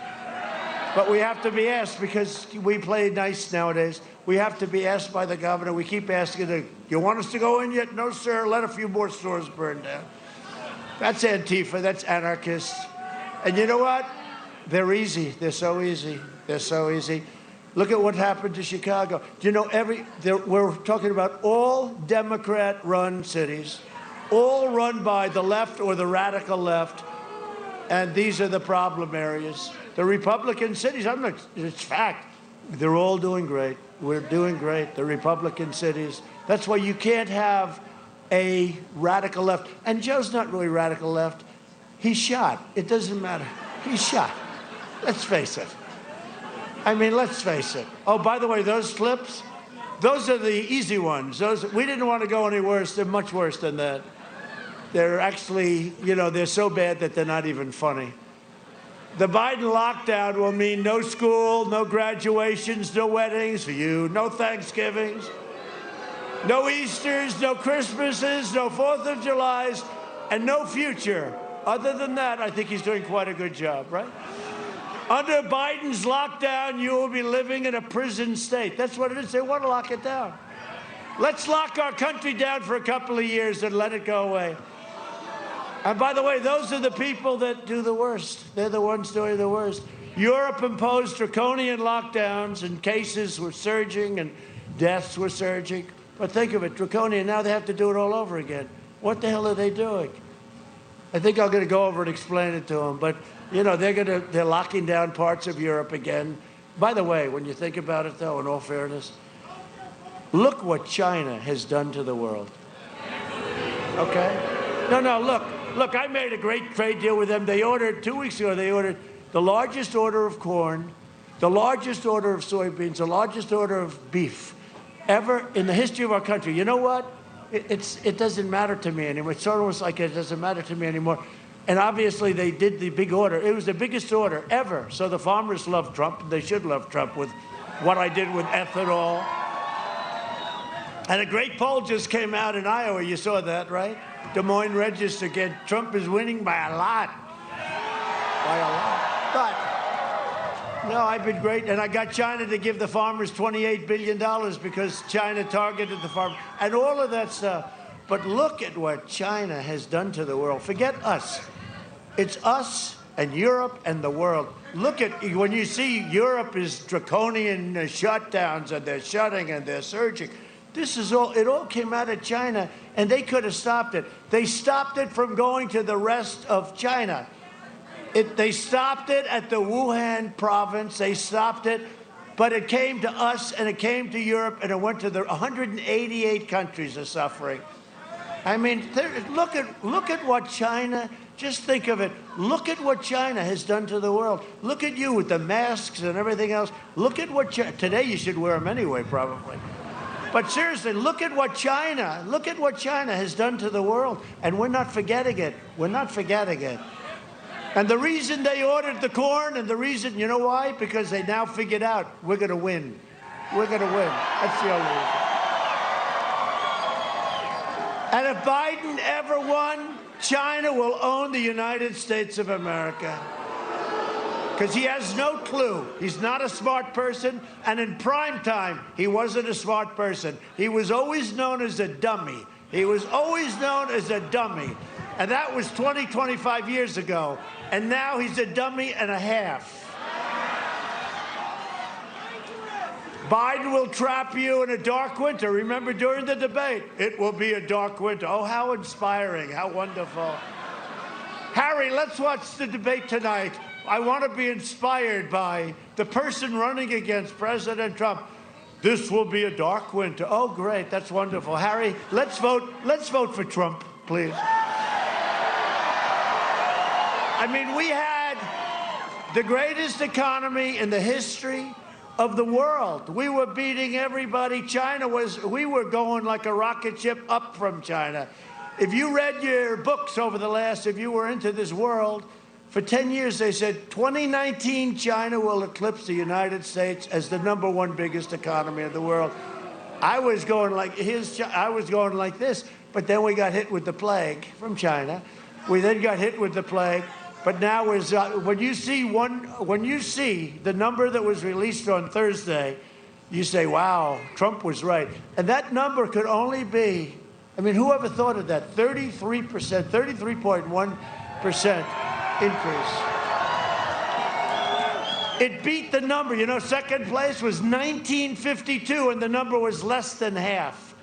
[SPEAKER 1] But we have to be asked, because we play nice nowadays. We have to be asked by the governor. We keep asking, you want us to go in yet? No, sir. Let a few more stores burn down. That's Antifa. That's anarchists. And you know what? They're easy. They're so easy. They're so easy. Look at what happened to Chicago. Do you know we're talking about all Democrat-run cities, all run by the left or the radical left, and these are the problem areas. The Republican cities, it's fact, they're all doing great. We're doing great. The Republican cities. That's why you can't have a radical left. And Joe's not really radical left. He's shot. It doesn't matter. He's shot. Let's face it. I mean, let's face it. Oh, by the way, those clips, those are the easy ones. We didn't want to go any worse. They're much worse than that. They're actually, they're so bad that they're not even funny. The Biden lockdown will mean no school, no graduations, no weddings for you, no Thanksgivings, no Easters, no Christmases, no 4th of Julys, and no future. Other than that, I think he's doing quite a good job, right? Under Biden's lockdown, you will be living in a prison state. That's what it is. They want to lock it down. Let's lock our country down for a couple of years and let it go away. And by the way, those are the people that do the worst. They're the ones doing the worst. Europe imposed draconian lockdowns, and cases were surging and deaths were surging. But think of it, draconian, now they have to do it all over again. What the hell are they doing? I think I'm going to go over and explain it to them. But, they're locking down parts of Europe again. By the way, when you think about it, though, in all fairness, look what China has done to the world. Okay? No, look, I made a great trade deal with them. They ordered, 2 weeks ago, they ordered the largest order of corn, the largest order of soybeans, the largest order of beef ever in the history of our country. You know what? It doesn't matter to me anymore. It's almost like it doesn't matter to me anymore. And obviously, they did the big order. It was the biggest order ever. So the farmers love Trump. They should love Trump with what I did with ethanol. And a great poll just came out in Iowa. You saw that, right? Des Moines Register. Again, Trump is winning by a lot. By a lot. But, no, I've been great. And I got China to give the farmers $28 billion because China targeted the farmers. And all of that stuff. But look at what China has done to the world. Forget us. It's us and Europe and the world. Look at, when you see Europe is draconian shutdowns, and they're shutting and they're surging. This is all, it all came out of China, and they could have stopped it. They stopped it from going to the rest of China. They stopped it at the Wuhan province. They stopped it, but it came to us, and it came to Europe, and it went to the 188 countries are suffering. I mean, look at what China, just think of it. Look at what China has done to the world. Look at you with the masks and everything else. Look at what, today you should wear them anyway, probably. But seriously, look at what China has done to the world. And we're not forgetting it. We're not forgetting it. And the reason they ordered the corn, and the reason, you know why? Because they now figured out we're going to win. We're going to win. That's the only reason. And if Biden ever won, China will own the United States of America. Because he has no clue. He's not a smart person. And in prime time, he wasn't a smart person. He was always known as a dummy. He was always known as a dummy. And that was 25 years ago. And now he's a dummy and a half. Biden will trap you in a dark winter. Remember, during the debate, it will be a dark winter. Oh, how inspiring, how wonderful. Harry, let's watch the debate tonight. I want to be inspired by the person running against President Trump. This will be a dark winter. Oh, great, that's wonderful. Harry, let's vote for Trump, please. I mean, we had the greatest economy in the history of the world. We were beating everybody. We were going like a rocket ship up from China. If you read your books over the last, if you were into this world, for 10 years they said 2019 China will eclipse the United States as the #1 biggest economy in the world. I was going like this, but then we got hit with the plague from China. We then got hit with the plague. But now when you see the number that was released on Thursday, you say, wow, Trump was right. And that number could only be, I mean, whoever thought of that? 33.1% increase. It beat the number. You know, second place was 1952, and the number was less than half.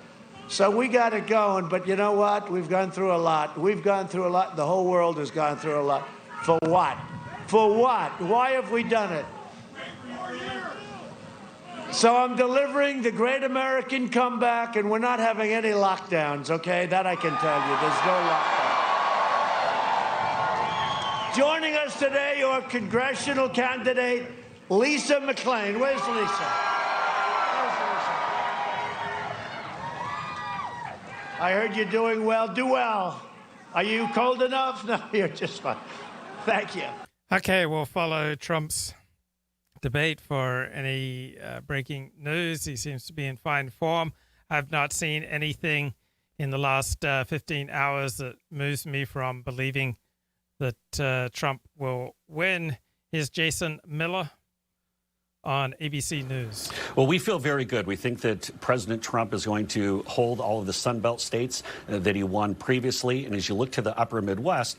[SPEAKER 1] So we got it going. But you know what? We've gone through a lot. The whole world has gone through a lot. For what? For what? Why have we done it? So I'm delivering the great American comeback, and we're not having any lockdowns, okay? That I can tell you. There's no lockdown. Joining us today, your congressional candidate, Lisa McClain. Where's Lisa? I heard you're doing well. Do well. Are you cold enough? No, you're just fine. Thank you.
[SPEAKER 9] Okay, we'll follow Trump's debate for any breaking news. He seems to be in fine form. I've not seen anything in the last 15 hours that moves me from believing that Trump will win. Here's Jason Miller on ABC News.
[SPEAKER 10] Well, we feel very good. We think that President Trump is going to hold all of the Sun Belt states that he won previously. And as you look to the upper Midwest,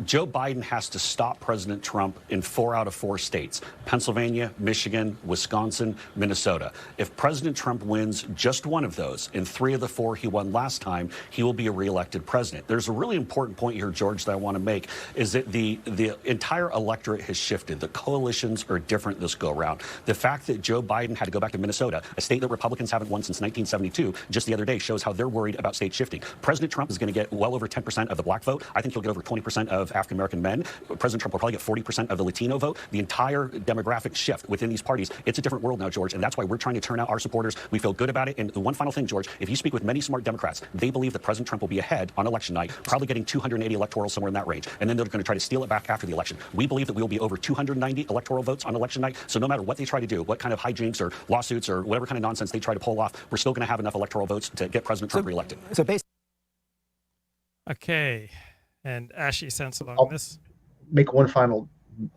[SPEAKER 10] Joe Biden has to stop President Trump in 4 out of 4 states: Pennsylvania, Michigan, Wisconsin, Minnesota. If President Trump wins just one of those in 3 of the 4 he won last time, he will be a reelected president. There's a really important point here, George, that I want to make, is that the entire electorate has shifted. The coalitions are different this go around. The fact that Joe Biden had to go back to Minnesota, a state that Republicans haven't won since 1972, just the other day shows how they're worried about state shifting. President Trump is going to get well over 10% of the black vote. I think he'll get over 20% of African-American men. President Trump will probably get 40% of the Latino vote. The entire demographic shift within these parties, it's a different world now, George, and that's why we're trying to turn out our supporters. We feel good about it. And the one final thing, George, if you speak with many smart Democrats, they believe that President Trump will be ahead on election night, probably getting 280 electoral, somewhere in that range. And then they're going to try to steal it back after the election. We believe that we will be over 290 electoral votes on election night. So no matter what they try to do, what kind of hijinks or lawsuits or whatever kind of nonsense they try to pull off, we're still going to have enough electoral votes to get President Trump reelected.
[SPEAKER 9] So okay. And Ashy Sensible on this.
[SPEAKER 11] Make one final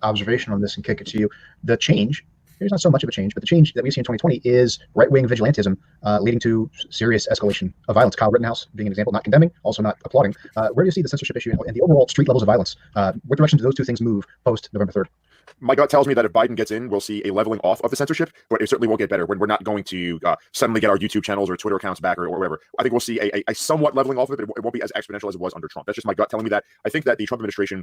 [SPEAKER 11] observation on this and kick it to you. The change, there's not so much of a change, but the change that we see in 2020 is right-wing vigilantism leading to serious escalation of violence. Kyle Rittenhouse being an example, not condemning, also not applauding. Where do you see the censorship issue and the overall street levels of violence? What direction do those two things move post November 3rd?
[SPEAKER 12] My gut tells me that if Biden gets in, we'll see a leveling off of the censorship, but it certainly won't get better. We're not going to suddenly get our YouTube channels or Twitter accounts back or whatever. I think we'll see a somewhat leveling off of it, but it won't be as exponential as it was under Trump. That's just my gut telling me that. I think that the Trump administration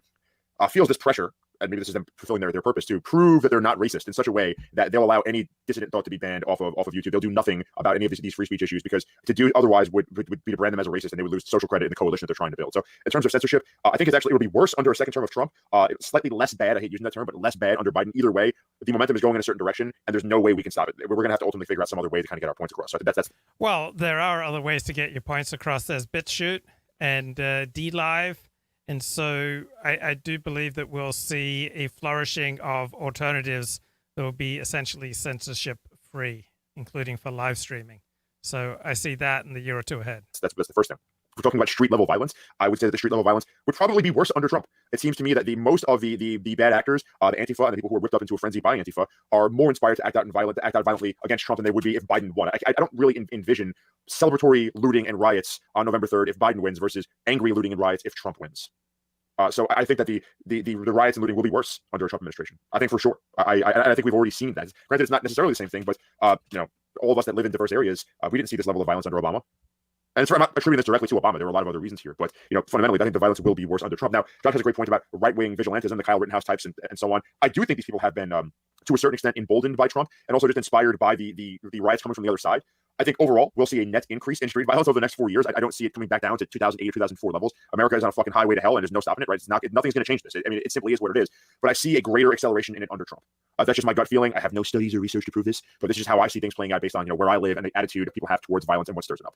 [SPEAKER 12] feels this pressure, and maybe this is them fulfilling their purpose, to prove that they're not racist in such a way that they'll allow any dissident thought to be banned off of YouTube. They'll do nothing about any of these free speech issues, because to do otherwise would be to brand them as a racist, and they would lose social credit in the coalition that they're trying to build. So in terms of censorship, I think it would be worse under a second term of Trump. Slightly less bad, I hate using that term, but less bad under Biden. Either way, the momentum is going in a certain direction, and there's no way we can stop it. We're going to have to ultimately figure out some other way to kind of get our points across. So I think that's
[SPEAKER 9] Well, there are other ways to get your points across. There's BitChute and DLive. And so I do believe that we'll see a flourishing of alternatives that will be essentially censorship-free, including for live streaming. So I see that in the year or two ahead.
[SPEAKER 12] That's the first thing. If we're talking about street-level violence, I would say that the street-level violence would probably be worse under Trump. It seems to me that most of the bad actors, the Antifa and the people who are whipped up into a frenzy by Antifa, are more inspired to act out violently against Trump than they would be if Biden won. I don't really envision celebratory looting and riots on November 3rd if Biden wins versus angry looting and riots if Trump wins. So I think that the riots and looting will be worse under a Trump administration. I think for sure. I think we've already seen that. Granted, it's not necessarily the same thing, but all of us that live in diverse areas, we didn't see this level of violence under Obama. And I'm not attributing this directly to Obama. There are a lot of other reasons here, but fundamentally, I think the violence will be worse under Trump. Now, Josh has a great point about right-wing vigilantism, the Kyle Rittenhouse types, and so on. I do think these people have been, to a certain extent, emboldened by Trump, and also just inspired by the riots coming from the other side. I think overall, we'll see a net increase in street violence over the next 4 years. I don't see it coming back down to 2008 or 2004 levels. America is on a fucking highway to hell, and there's no stopping it. Right? It's not. Nothing's going to change this. It simply is what it is. But I see a greater acceleration in it under Trump. That's just my gut feeling. I have no studies or research to prove this, but this is how I see things playing out based on where I live and the attitude people have towards violence and what stirs it up.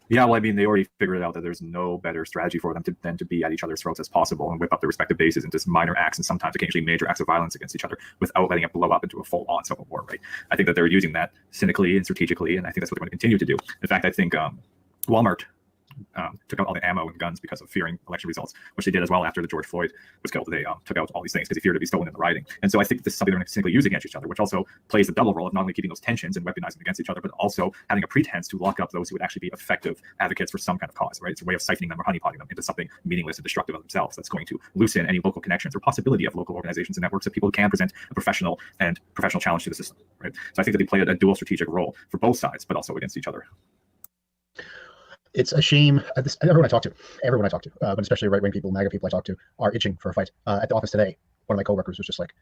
[SPEAKER 13] Yeah, well, I mean, they already figured out that there's no better strategy for them than to be at each other's throats as possible and whip up their respective bases into minor acts and sometimes occasionally major acts of violence against each other without letting it blow up into a full-on civil war, right? I think that they're using that cynically and strategically, and I think that's what they're going to continue to do. In fact, I think Walmart took out all the ammo and guns because of fearing election results, which they did as well after the George Floyd was killed. They took out all these things because they feared to be stolen in the rioting. And so I think this is something they're going to simply use against each other, which also plays the double role of not only keeping those tensions and weaponizing them against each other, but also having a pretense to lock up those who would actually be effective advocates for some kind of cause, right? It's a way of siphoning them or honeypotting them into something meaningless and destructive of themselves that's going to loosen any local connections or possibility of local organizations and networks of people who can present a professional challenge to the system, right? So I think that they play a dual strategic role for both sides, but also against each other.
[SPEAKER 11] It's a shame. Everyone I talk to, but especially right-wing people, MAGA people I talk to, are itching for a fight. At the office today, one of my coworkers was just like,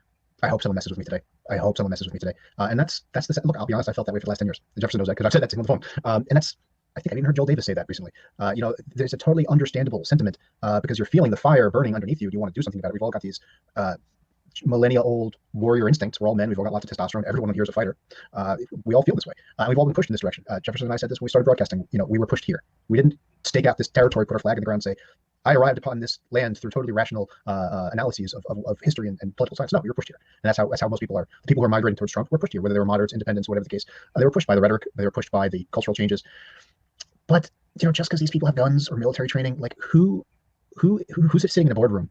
[SPEAKER 11] I hope someone messes with me today. And that's the look, I'll be honest, I felt that way for the last 10 years. Jefferson knows that because I've said that to him on the phone. And that's, I think I even heard Joel Davis say that recently. There's a totally understandable sentiment because you're feeling the fire burning underneath you. You want to do something about it. We've all got these millennia-old warrior instincts. We're all men. We've all got lots of testosterone. Everyone here is a fighter. We all feel this way. And we've all been pushed in this direction. Jefferson and I said this when we started broadcasting. We were pushed here. We didn't stake out this territory, put our flag in the ground, and say, I arrived upon this land through totally rational analyses of history and political science. No, we were pushed here. And that's how most people are. The people who are migrating towards Trump were pushed here, whether they were moderates, independents, whatever the case. They were pushed by the rhetoric. They were pushed by the cultural changes. But just because these people have guns or military training, like who's sitting in a boardroom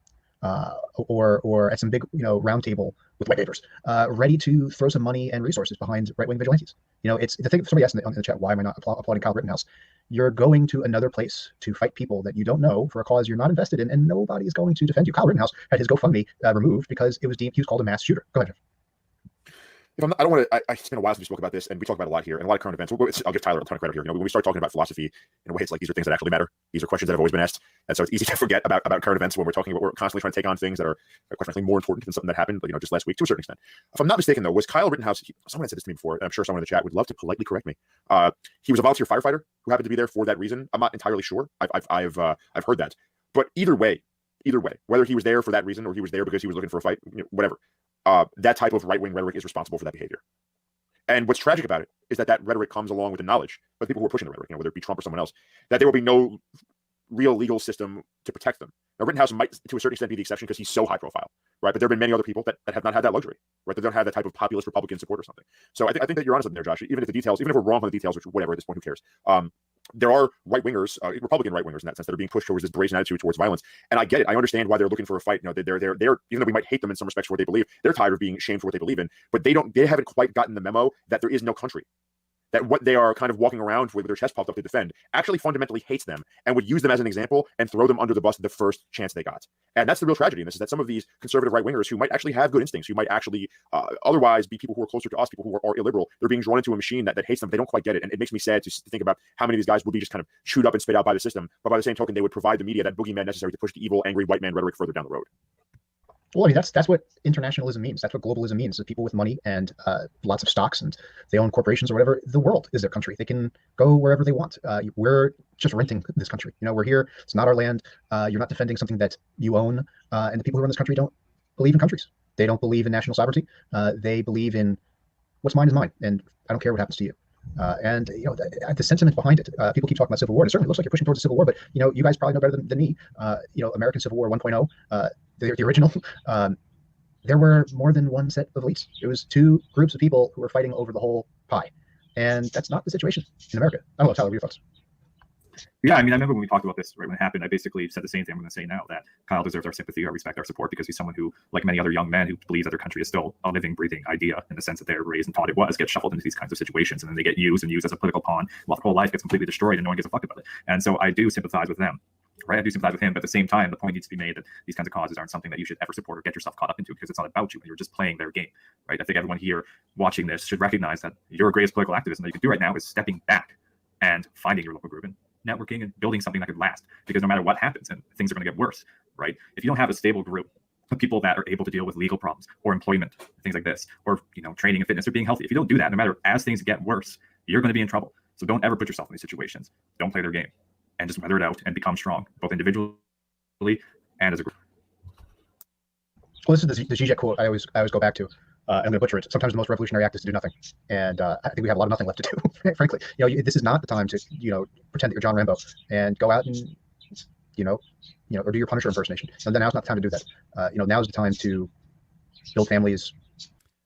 [SPEAKER 11] or at some big round table with white papers, ready to throw some money and resources behind right-wing vigilantes? It's the thing. Somebody asked in the chat, why am I not applauding Kyle Rittenhouse? You're going to another place to fight people that you don't know for a cause you're not invested in, and nobody is going to defend you. Kyle Rittenhouse had his GoFundMe removed because he was called a mass shooter. Go ahead, Jeff.
[SPEAKER 12] I don't want to. It's been a while since we spoke about this, and we talk about it a lot here, and a lot of current events. I'll give Tyler a ton of credit here. When we start talking about philosophy in a way, it's like these are things that actually matter. These are questions that have always been asked, and so it's easy to forget about current events when we're talking about. We're constantly trying to take on things that are quite frankly more important than something that happened, just last week to a certain extent. If I'm not mistaken, though, was Kyle Rittenhouse? Someone had said this to me before, and I'm sure someone in the chat would love to politely correct me. He was a volunteer firefighter who happened to be there for that reason. I'm not entirely sure. I've heard that, but either way, whether he was there for that reason or he was there because he was looking for a fight, whatever, that type of right-wing rhetoric is responsible for that behavior. And what's tragic about it is that rhetoric comes along with the knowledge of the people who are pushing the rhetoric, whether it be Trump or someone else, that there will be no real legal system to protect them. Now, Rittenhouse might, to a certain extent, be the exception because he's so high profile, right? But there have been many other people that have not had that luxury, right? They don't have that type of populist Republican support or something. So I think that you're onto something there, Josh. Even if we're wrong on the details, which whatever at this point, who cares? There are right-wingers, Republican right-wingers in that sense, that are being pushed towards this brazen attitude towards violence. And I get it. I understand why they're looking for a fight. They're even though we might hate them in some respects for what they believe, they're tired of being shamed for what they believe in. But they haven't quite gotten the memo that there is no country. That what they are kind of walking around with their chest puffed up to defend actually fundamentally hates them and would use them as an example and throw them under the bus the first chance they got. And that's the real tragedy in this, is that some of these conservative right-wingers who might actually have good instincts, who might actually otherwise be people who are closer to us, people who are illiberal, they're being drawn into a machine that hates them. They don't quite get it. And it makes me sad to think about how many of these guys would be just kind of chewed up and spit out by the system. But by the same token, they would provide the media that boogeyman necessary to push the evil, angry white man rhetoric further down the road.
[SPEAKER 11] Well, I mean, that's what internationalism means. That's what globalism means. So people with money and lots of stocks, and they own corporations or whatever. The world is their country. They can go wherever they want. We're just renting this country. We're here. It's not our land. You're not defending something that you own. And the people who run this country don't believe in countries. They don't believe in national sovereignty. They believe in what's mine is mine, and I don't care what happens to you. And the sentiment behind it, people keep talking about civil war, and it certainly looks like you're pushing towards a civil war, but you guys probably know better than me. American Civil War 1.0, the original, there were more than one set of elites. It was two groups of people who were fighting over the whole pie, and that's not the situation in America. I don't know, Tyler, what are your thoughts?
[SPEAKER 13] Yeah, I mean, I remember when we talked about this right when it happened, I basically said the same thing I'm going to say now, that Kyle deserves our sympathy, our respect, our support, because he's someone who, like many other young men who believes that their country is still a living, breathing idea in the sense that they're raised and taught it was, get shuffled into these kinds of situations, and then they get used as a political pawn while their whole life gets completely destroyed and no one gives a fuck about it. And so I do sympathize with them. right? I do sympathize with him, but at the same time, the point needs to be made that these kinds of causes aren't something that you should ever support or get yourself caught up into, because it's not about you and you're just playing their game, right? I think everyone here watching this should recognize that your greatest political activism that you can do right now is stepping back and finding your local group and networking and building something that could last, because no matter what happens, and things are going to get worse, right? If you don't have a stable group of people that are able to deal with legal problems or employment, things like this, or, you know, training and fitness or being healthy, if you don't do that, no matter as things get worse, you're going to be in trouble. So don't ever put yourself in these situations. Don't play their game, and just weather it out and become strong, both individually and as a group.
[SPEAKER 11] Well, this is the Zizek quote I always go back to. I'm going to butcher it. Sometimes the most revolutionary act is to do nothing, and I think we have a lot of nothing left to do. Frankly, this is not the time to pretend that you're John Rambo and go out and or do your Punisher impersonation. And then now's not the time to do that. Now's the time to build families.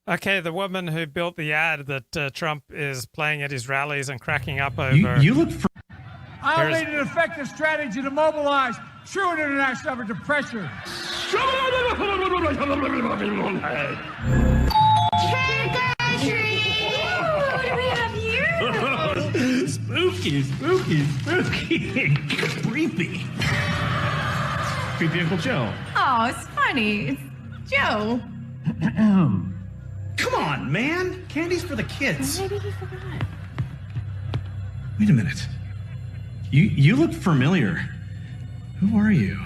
[SPEAKER 9] Okay, the woman who built the ad that Trump is playing at his rallies and cracking up over.
[SPEAKER 14] You look for.
[SPEAKER 15] I'll lead an effective strategy to mobilize true international effort to pressure.
[SPEAKER 14] Spooky, creepy. Creepy Uncle Joe.
[SPEAKER 16] Oh, it's funny. It's Joe.
[SPEAKER 14] Come on, man. Candy's for the kids.
[SPEAKER 16] Maybe he forgot.
[SPEAKER 14] Wait a minute. You look familiar. Who are you?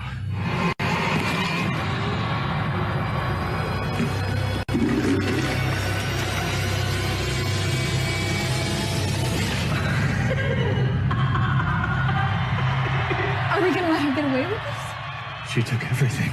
[SPEAKER 16] Are we gonna let her get away with this?
[SPEAKER 14] She took everything.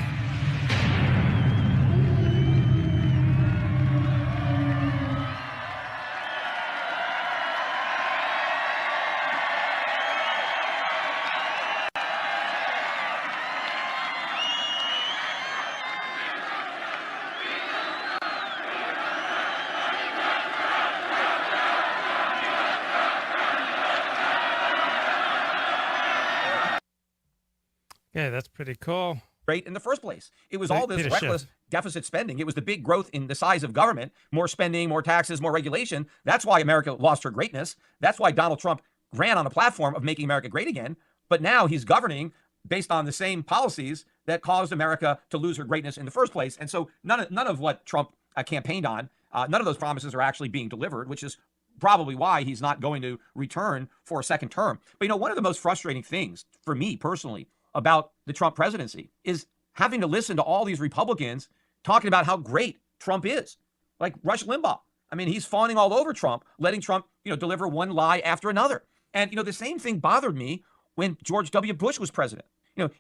[SPEAKER 9] Yeah, that's pretty cool.
[SPEAKER 17] Right in the first place. It was all this reckless deficit spending. It was the big growth in the size of government, more spending, more taxes, more regulation. That's why America lost her greatness. That's why Donald Trump ran on a platform of making America great again. But now he's governing based on the same policies that caused America to lose her greatness in the first place. And so none of what Trump campaigned on, none of those promises are actually being delivered, which is probably why he's not going to return for a second term. But one of the most frustrating things for me personally about the Trump presidency is having to listen to all these Republicans talking about how great Trump is. Like Rush Limbaugh. I mean, he's fawning all over Trump, letting Trump, deliver one lie after another. And, the same thing bothered me when George W. Bush was president.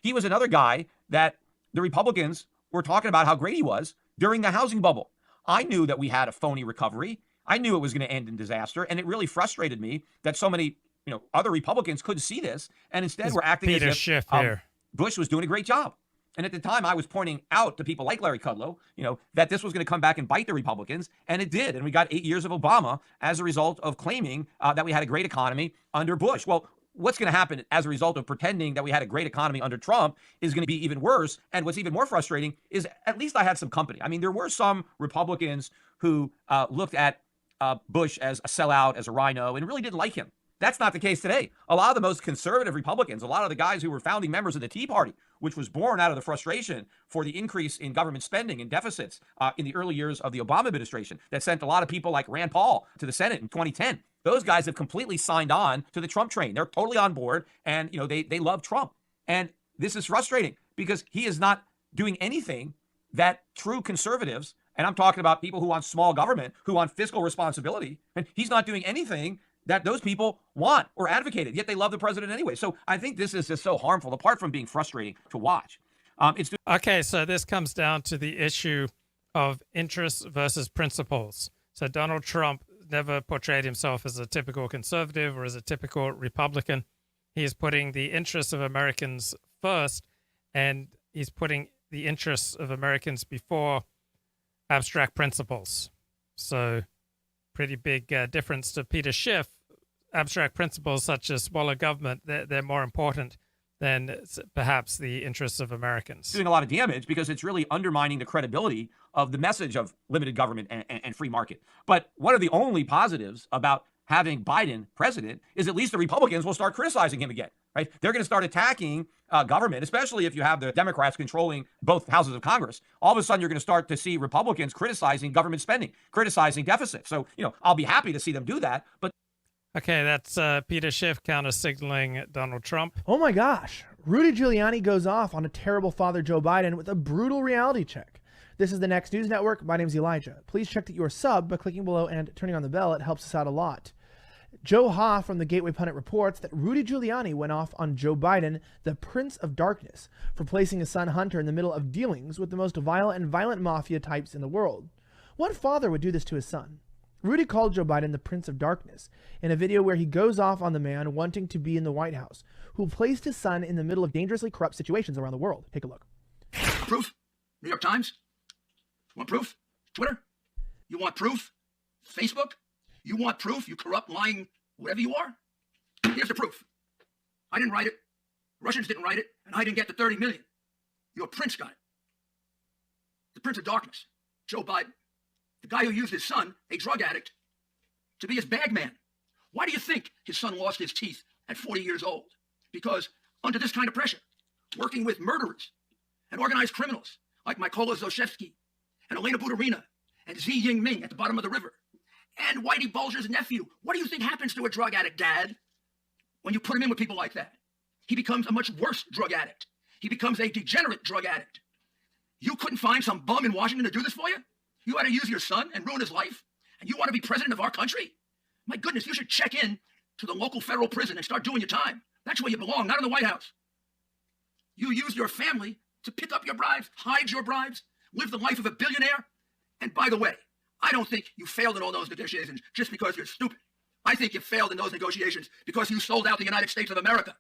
[SPEAKER 17] He was another guy that the Republicans were talking about how great he was during the housing bubble. I knew that we had a phony recovery. I knew it was going to end in disaster. And it really frustrated me that so many other Republicans couldn't see this, and instead were acting as if Bush was doing a great job. And at the time, I was pointing out to people like Larry Kudlow, that this was going to come back and bite the Republicans, and it did. And we got 8 years of Obama as a result of claiming that we had a great economy under Bush. Well, what's going to happen as a result of pretending that we had a great economy under Trump is going to be even worse. And what's even more frustrating is at least I had some company. I mean, there were some Republicans who looked at Bush as a sellout, as a rhino, and really didn't like him. That's not the case today. A lot of the most conservative Republicans, a lot of the guys who were founding members of the Tea Party, which was born out of the frustration for the increase in government spending and deficits in the early years of the Obama administration that sent a lot of people like Rand Paul to the Senate in 2010. Those guys have completely signed on to the Trump train. They're totally on board, and they love Trump. And this is frustrating because he is not doing anything that true conservatives, and I'm talking about people who want small government, who want fiscal responsibility, and he's not doing anything that those people want or advocated, yet they love the president anyway. So I think this is just so harmful, apart from being frustrating to watch.
[SPEAKER 9] Okay, so this comes down to the issue of interests versus principles. So Donald Trump never portrayed himself as a typical conservative or as a typical Republican. He is putting the interests of Americans first, and he's putting the interests of Americans before abstract principles. So pretty big difference to Peter Schiff. Abstract principles such as smaller government, they're more important than perhaps the interests of Americans.
[SPEAKER 17] Doing a lot of damage because it's really undermining the credibility of the message of limited government and free market. But one of the only positives about having Biden president is at least the Republicans will start criticizing him again, right? They're going to start attacking government, especially if you have the Democrats controlling both houses of Congress. All of a sudden, you're going to start to see Republicans criticizing government spending, criticizing deficits. So, I'll be happy to see them do that. But
[SPEAKER 9] okay, that's Peter Schiff counter-signaling Donald Trump.
[SPEAKER 18] Oh my gosh. Rudy Giuliani goes off on a terrible father, Joe Biden, with a brutal reality check. This is the Next News Network. My name's Elijah. Please check that you are sub by clicking below and turning on the bell. It helps us out a lot. Joe Ha from the Gateway Pundit reports that Rudy Giuliani went off on Joe Biden, the Prince of Darkness, for placing his son Hunter in the middle of dealings with the most vile and violent mafia types in the world. What father would do this to his son? Rudy called Joe Biden the Prince of Darkness in a video where he goes off on the man wanting to be in the White House, who placed his son in the middle of dangerously corrupt situations around the world. Take a look.
[SPEAKER 19] Proof? New York Times? You want proof? Twitter? You want proof? Facebook? You want proof, you corrupt, lying, whatever you are? Here's the proof. I didn't write it. Russians didn't write it, and I didn't get the 30 million. Your prince got it. The Prince of Darkness, Joe Biden. The guy who used his son, a drug addict, to be his bag man. Why do you think his son lost his teeth at 40 years old? Because under this kind of pressure, working with murderers and organized criminals like Mykola Zlochevsky and Elena Butarina and Xi Jinping at the bottom of the river, and Whitey Bulger's nephew. What do you think happens to a drug addict, Dad, when you put him in with people like that? He becomes a much worse drug addict. He becomes a degenerate drug addict. You couldn't find some bum in Washington to do this for you? You had to use your son and ruin his life? And you want to be president of our country? My goodness, you should check in to the local federal prison and start doing your time. That's where you belong, not in the White House. You use your family to pick up your bribes, hide your bribes, live the life of a billionaire. And by the way, I don't think you failed in all those negotiations just because you're stupid. I think you failed in those negotiations because you sold out the United States of America.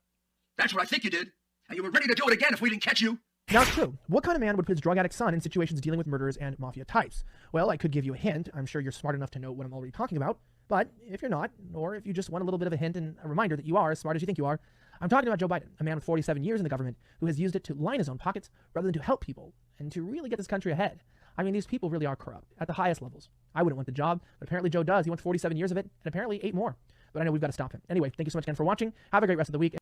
[SPEAKER 19] That's what I think you did. And you were ready to do it again if we didn't catch you.
[SPEAKER 18] Now it's true. What kind of man would put his drug addict son in situations dealing with murderers and mafia types? Well, I could give you a hint. I'm sure you're smart enough to know what I'm already talking about. But if you're not, or if you just want a little bit of a hint and a reminder that you are as smart as you think you are, I'm talking about Joe Biden, a man with 47 years in the government who has used it to line his own pockets rather than to help people and to really get this country ahead. I mean, these people really are corrupt at the highest levels. I wouldn't want the job, but apparently Joe does. He wants 47 years of it, and apparently 8 more. But I know we've got to stop him. Anyway, thank you so much again for watching. Have a great rest of the week.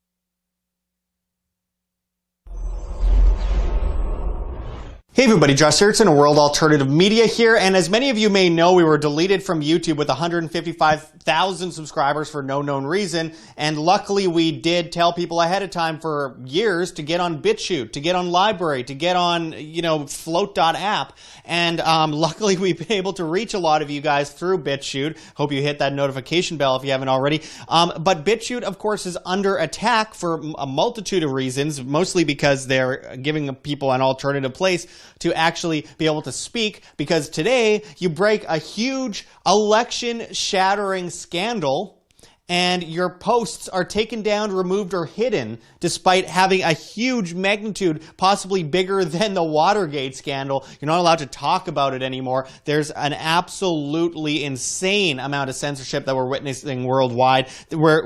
[SPEAKER 20] Hey everybody, Josh Erickson, a World Alternative Media here, and as many of you may know, we were deleted from YouTube with 155,000 subscribers for no known reason, and luckily we did tell people ahead of time for years to get on BitChute, to get on Library, to get on, Float.app, and luckily we've been able to reach a lot of you guys through BitChute. Hope you hit that notification bell if you haven't already. But BitChute, of course, is under attack for a multitude of reasons, mostly because they're giving people an alternative place to actually be able to speak, because today you break a huge election-shattering scandal and your posts are taken down, removed, or hidden despite having a huge magnitude, possibly bigger than the Watergate scandal. You're not allowed to talk about it anymore. There's an absolutely insane amount of censorship that we're witnessing worldwide. Where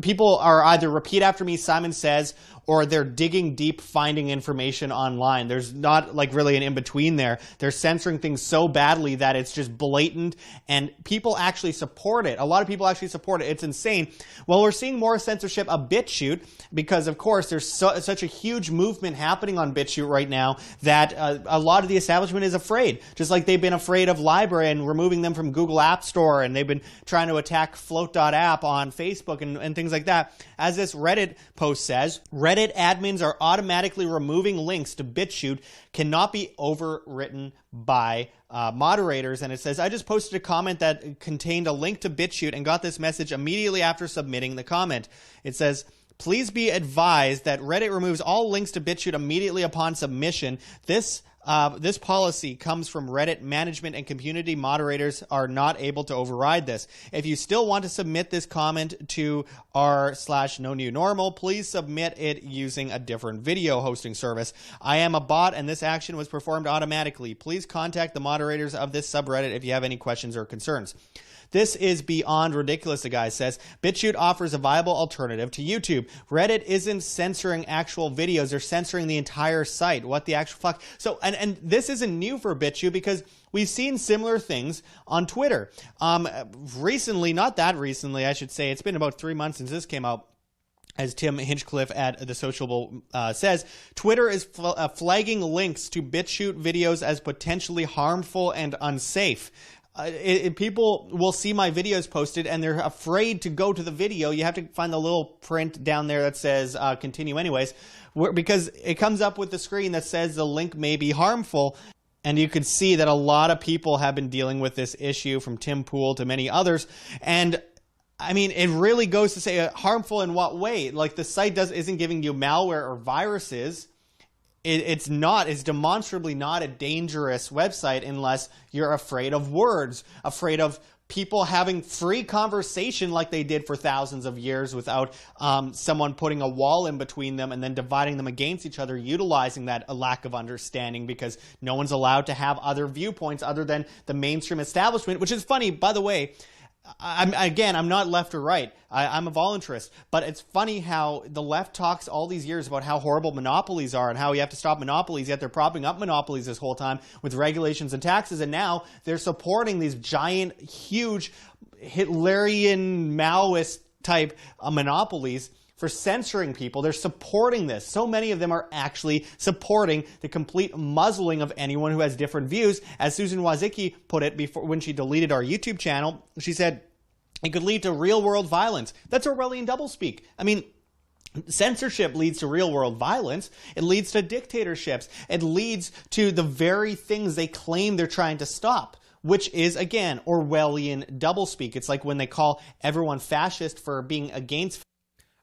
[SPEAKER 20] people are either repeat after me, Simon Says, or they're digging deep, finding information online. There's not really an in-between there. They're censoring things so badly that it's just blatant, and people actually support it. A lot of people actually support it. It's insane. Well, we're seeing more censorship of BitChute because, of course, there's such a huge movement happening on BitChute right now that a lot of the establishment is afraid, just like they've been afraid of Library and removing them from Google App Store, and they've been trying to attack Float.app on Facebook and things like that. As this Reddit post says, Reddit admins are automatically removing links to BitChute cannot be overwritten by moderators. And it says, I just posted a comment that contained a link to BitChute and got this message immediately after submitting the comment. It says, please be advised that Reddit removes all links to BitChute immediately upon submission. This policy comes from Reddit management, and community moderators are not able to override this. If you still want to submit this comment to r/NoNewNormal, please submit it using a different video hosting service. I am a bot, and this action was performed automatically. Please contact the moderators of this subreddit if you have any questions or concerns. This is beyond ridiculous, the guy says. BitChute offers a viable alternative to YouTube. Reddit isn't censoring actual videos. They're censoring the entire site. What the actual fuck? So, and this isn't new for BitChute because we've seen similar things on Twitter. Recently, not that recently, I should say. It's been about 3 months since this came out. As Tim Hinchcliffe at The Sociable says, Twitter is flagging links to BitChute videos as potentially harmful and unsafe. People will see my videos posted and they're afraid to go to the video. You have to find the little print down there that says continue anyways, because it comes up with the screen that says the link may be harmful. And you can see that a lot of people have been dealing with this issue, from Tim Pool to many others. And I mean, it really goes to say harmful in what way? Like, the site isn't giving you malware or viruses. It's demonstrably not a dangerous website unless you're afraid of words, afraid of people having free conversation like they did for thousands of years without someone putting a wall in between them and then dividing them against each other, utilizing that lack of understanding because no one's allowed to have other viewpoints other than the mainstream establishment, which is funny, by the way. I'm not left or right. I'm a voluntarist. But it's funny how the left talks all these years about how horrible monopolies are and how you have to stop monopolies, yet they're propping up monopolies this whole time with regulations and taxes. And now they're supporting these giant, huge, Hitlerian, Maoist type monopolies for censoring people. They're supporting this. So many of them are actually supporting the complete muzzling of anyone who has different views. As Susan Woznicki put it before, when she deleted our YouTube channel, she said it could lead to real-world violence. That's Orwellian doublespeak. I mean, censorship leads to real-world violence. It leads to dictatorships. It leads to the very things they claim they're trying to stop, which is, again, Orwellian doublespeak. It's like when they call everyone fascist for being against.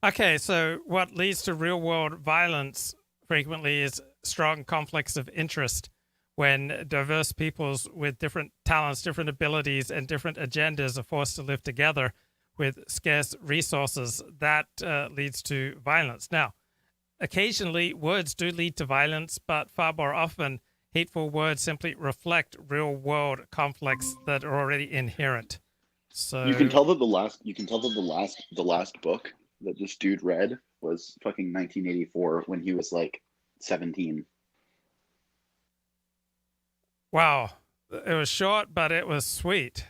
[SPEAKER 9] Okay, so what leads to real-world violence frequently is strong conflicts of interest when diverse peoples with different talents, different abilities, and different agendas are forced to live together with scarce resources. That leads to violence. Now, occasionally words do lead to violence, but far more often hateful words simply reflect real-world conflicts that are already inherent. So
[SPEAKER 21] you can tell that the last book that this dude read was fucking 1984 when he was like 17.
[SPEAKER 9] Wow. It was short, but it was sweet.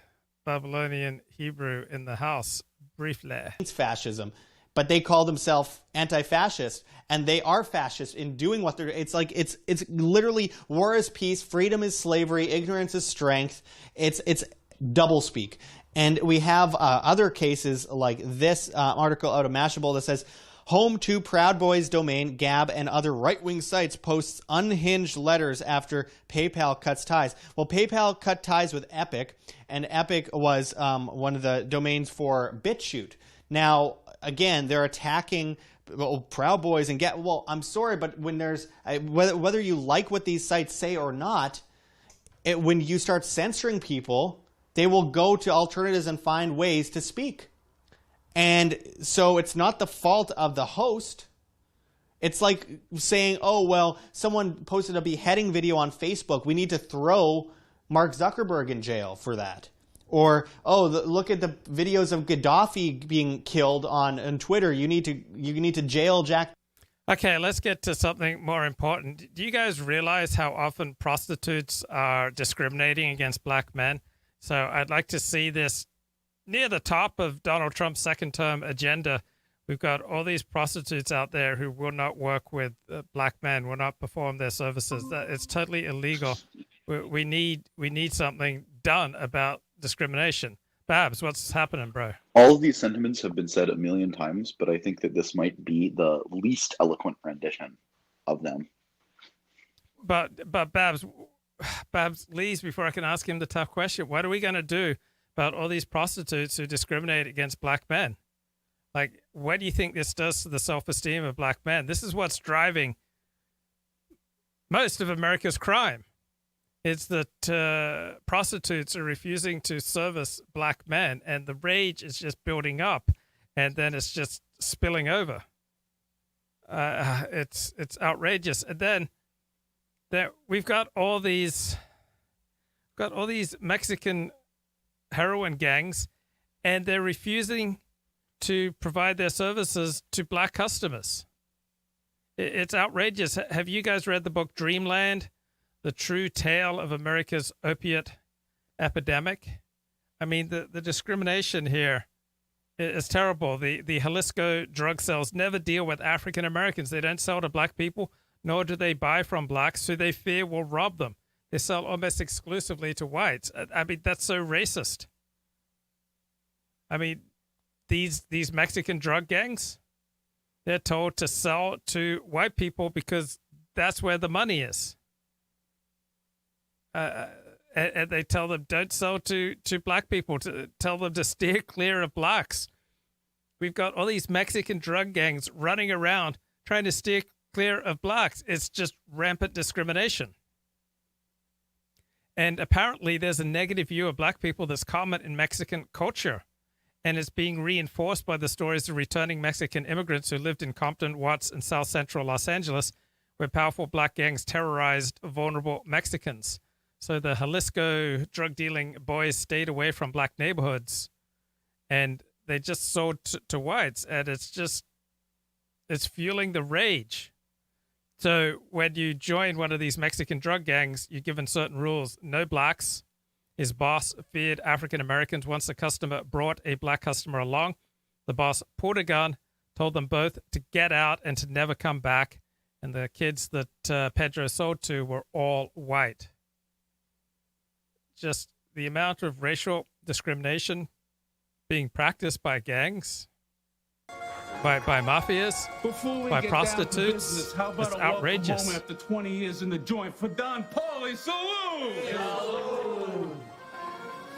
[SPEAKER 9] Babylonian Hebrew in the house, briefly.
[SPEAKER 20] It's fascism, but they call themselves anti-fascist, and they are fascist in doing what they're. It's like it's literally war is peace, freedom is slavery, ignorance is strength. It's doublespeak. And we have other cases like this article out of Mashable that says, home to Proud Boys domain, Gab, and other right-wing sites posts unhinged letters after PayPal cuts ties. Well, PayPal cut ties with Epic, and Epic was one of the domains for BitChute. Now, again, they're attacking Proud Boys and Gab. Well, I'm sorry, but when there's whether you like what these sites say or not, when you start censoring people, they will go to alternatives and find ways to speak. And so it's not the fault of the host. It's like saying, oh, well, someone posted a beheading video on Facebook. We need to throw Mark Zuckerberg in jail for that. Or, oh, look at the videos of Gaddafi being killed on Twitter. You need to jail Jack.
[SPEAKER 9] Okay, let's get to something more important. Do you guys realize how often prostitutes are discriminating against black men? So I'd like to see this near the top of Donald Trump's second-term agenda. We've got all these prostitutes out there who will not work with black men, will not perform their services. It's totally illegal. We need something done about discrimination. Babs, what's happening, bro?
[SPEAKER 21] All of these sentiments have been said a million times, but I think that this might be the least eloquent rendition of them.
[SPEAKER 9] But Babs leaves before I can ask him the tough question. What are we going to do about all these prostitutes who discriminate against black men? Like, what do you think this does to the self-esteem of black men? This is what's driving most of America's crime. It's that prostitutes are refusing to service black men, and the rage is just building up, and then it's just spilling over. It's outrageous. And then we've got all these Mexican heroin gangs, and they're refusing to provide their services to black customers. It's outrageous. Have you guys read the book Dreamland, The True Tale of America's Opiate Epidemic? I mean, the discrimination here is terrible. The Jalisco drug cells never deal with African Americans. They don't sell to black people, nor do they buy from blacks who they fear will rob them. They sell almost exclusively to whites. I mean, that's so racist. I mean, these Mexican drug gangs, they're told to sell to white people because that's where the money is. And they tell them, don't sell to black people, to tell them to steer clear of blacks. We've got all these Mexican drug gangs running around trying to steer clear of blacks. It's just rampant discrimination. And apparently there's a negative view of black people that's common in Mexican culture. And it's being reinforced by the stories of returning Mexican immigrants who lived in Compton, Watts, and South Central Los Angeles, where powerful black gangs terrorized vulnerable Mexicans. So the Jalisco drug-dealing boys stayed away from black neighborhoods, and they just sold to whites, and it's fueling the rage. So when you join one of these Mexican drug gangs, you're given certain rules. No blacks. His boss feared African Americans. Once the customer brought a black customer along, the boss pulled a gun, told them both to get out and to never come back. And the kids that Pedro sold to were all white. Just the amount of racial discrimination being practiced by gangs, by mafias, by prostitutes, it's outrageous.
[SPEAKER 3] Home after 20 years in the joint for Don Pauly. Salute!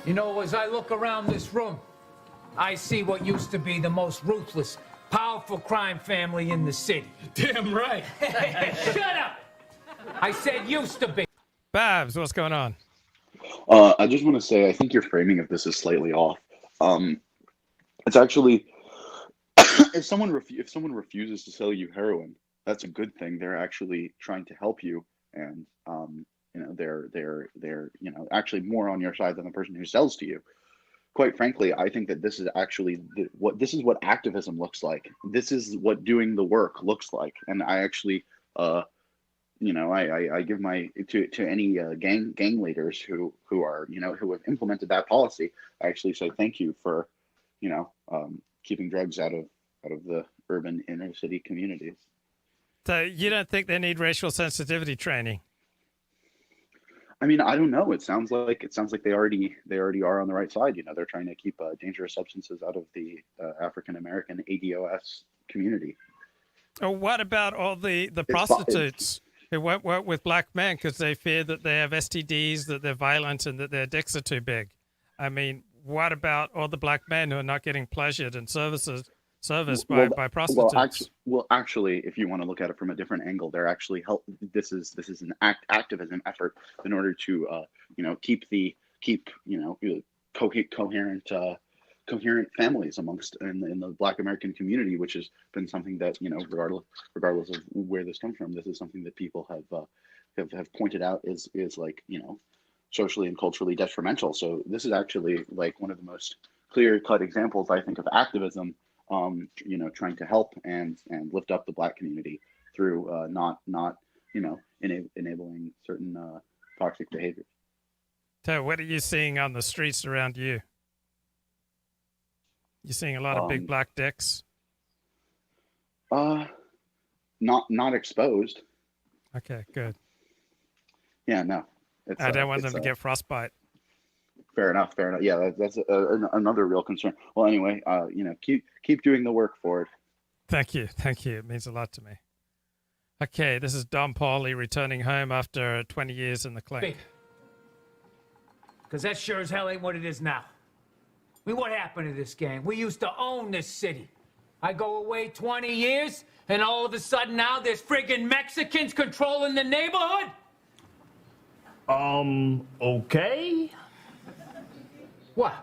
[SPEAKER 22] You know, as I look around this room, I see what used to be the most ruthless, powerful crime family in the city.
[SPEAKER 3] Damn right.
[SPEAKER 22] Shut up! I said used to be.
[SPEAKER 9] Babs, what's going on?
[SPEAKER 21] I just want to say, I think your framing of this is slightly off. It's actually, if someone refuses to sell you heroin, that's a good thing. They're actually trying to help you, and they're actually more on your side than the person who sells to you. Quite frankly, I think that this is actually what activism looks like. This is what doing the work looks like, and I actually. I give my to any gang leaders who have implemented that policy. I actually say thank you for, keeping drugs out of the urban inner city communities.
[SPEAKER 9] So you don't think they need racial sensitivity training?
[SPEAKER 21] I mean, I don't know. It sounds like they already are on the right side. They're trying to keep dangerous substances out of the African American ADOS community.
[SPEAKER 9] Oh, what about all the prostitutes who won't work with black men because they fear that they have STDs, that they're violent, and that their dicks are too big? I mean, what about all the black men who are not getting pleasured and serviced by prostitutes?
[SPEAKER 21] Well, actually, if you want to look at it from a different angle, they're actually this is an activism effort in order to keep coherent families in the Black American community, which has been something that regardless of where this comes from, this is something that people have pointed out is socially and culturally detrimental. So this is actually like one of the most clear-cut examples, I think, of activism, trying to help and lift up the Black community through not enabling certain toxic behaviors.
[SPEAKER 9] So what are you seeing on the streets around you? You seeing a lot of big black dicks?
[SPEAKER 21] Not exposed.
[SPEAKER 9] Okay, good.
[SPEAKER 21] Yeah, no.
[SPEAKER 9] I don't want them to get frostbite.
[SPEAKER 21] Fair enough. Yeah, that's another real concern. Well, anyway, keep doing the work, Ford.
[SPEAKER 9] Thank you. It means a lot to me. Okay, this is Don Pauly returning home after 20 years in the clink.
[SPEAKER 22] Because that sure as hell ain't what it is now. I mean, what happened to this gang? We used to own this city. I go away 20 years, and all of a sudden now there's friggin' Mexicans controlling the neighborhood?
[SPEAKER 23] Okay.
[SPEAKER 22] What?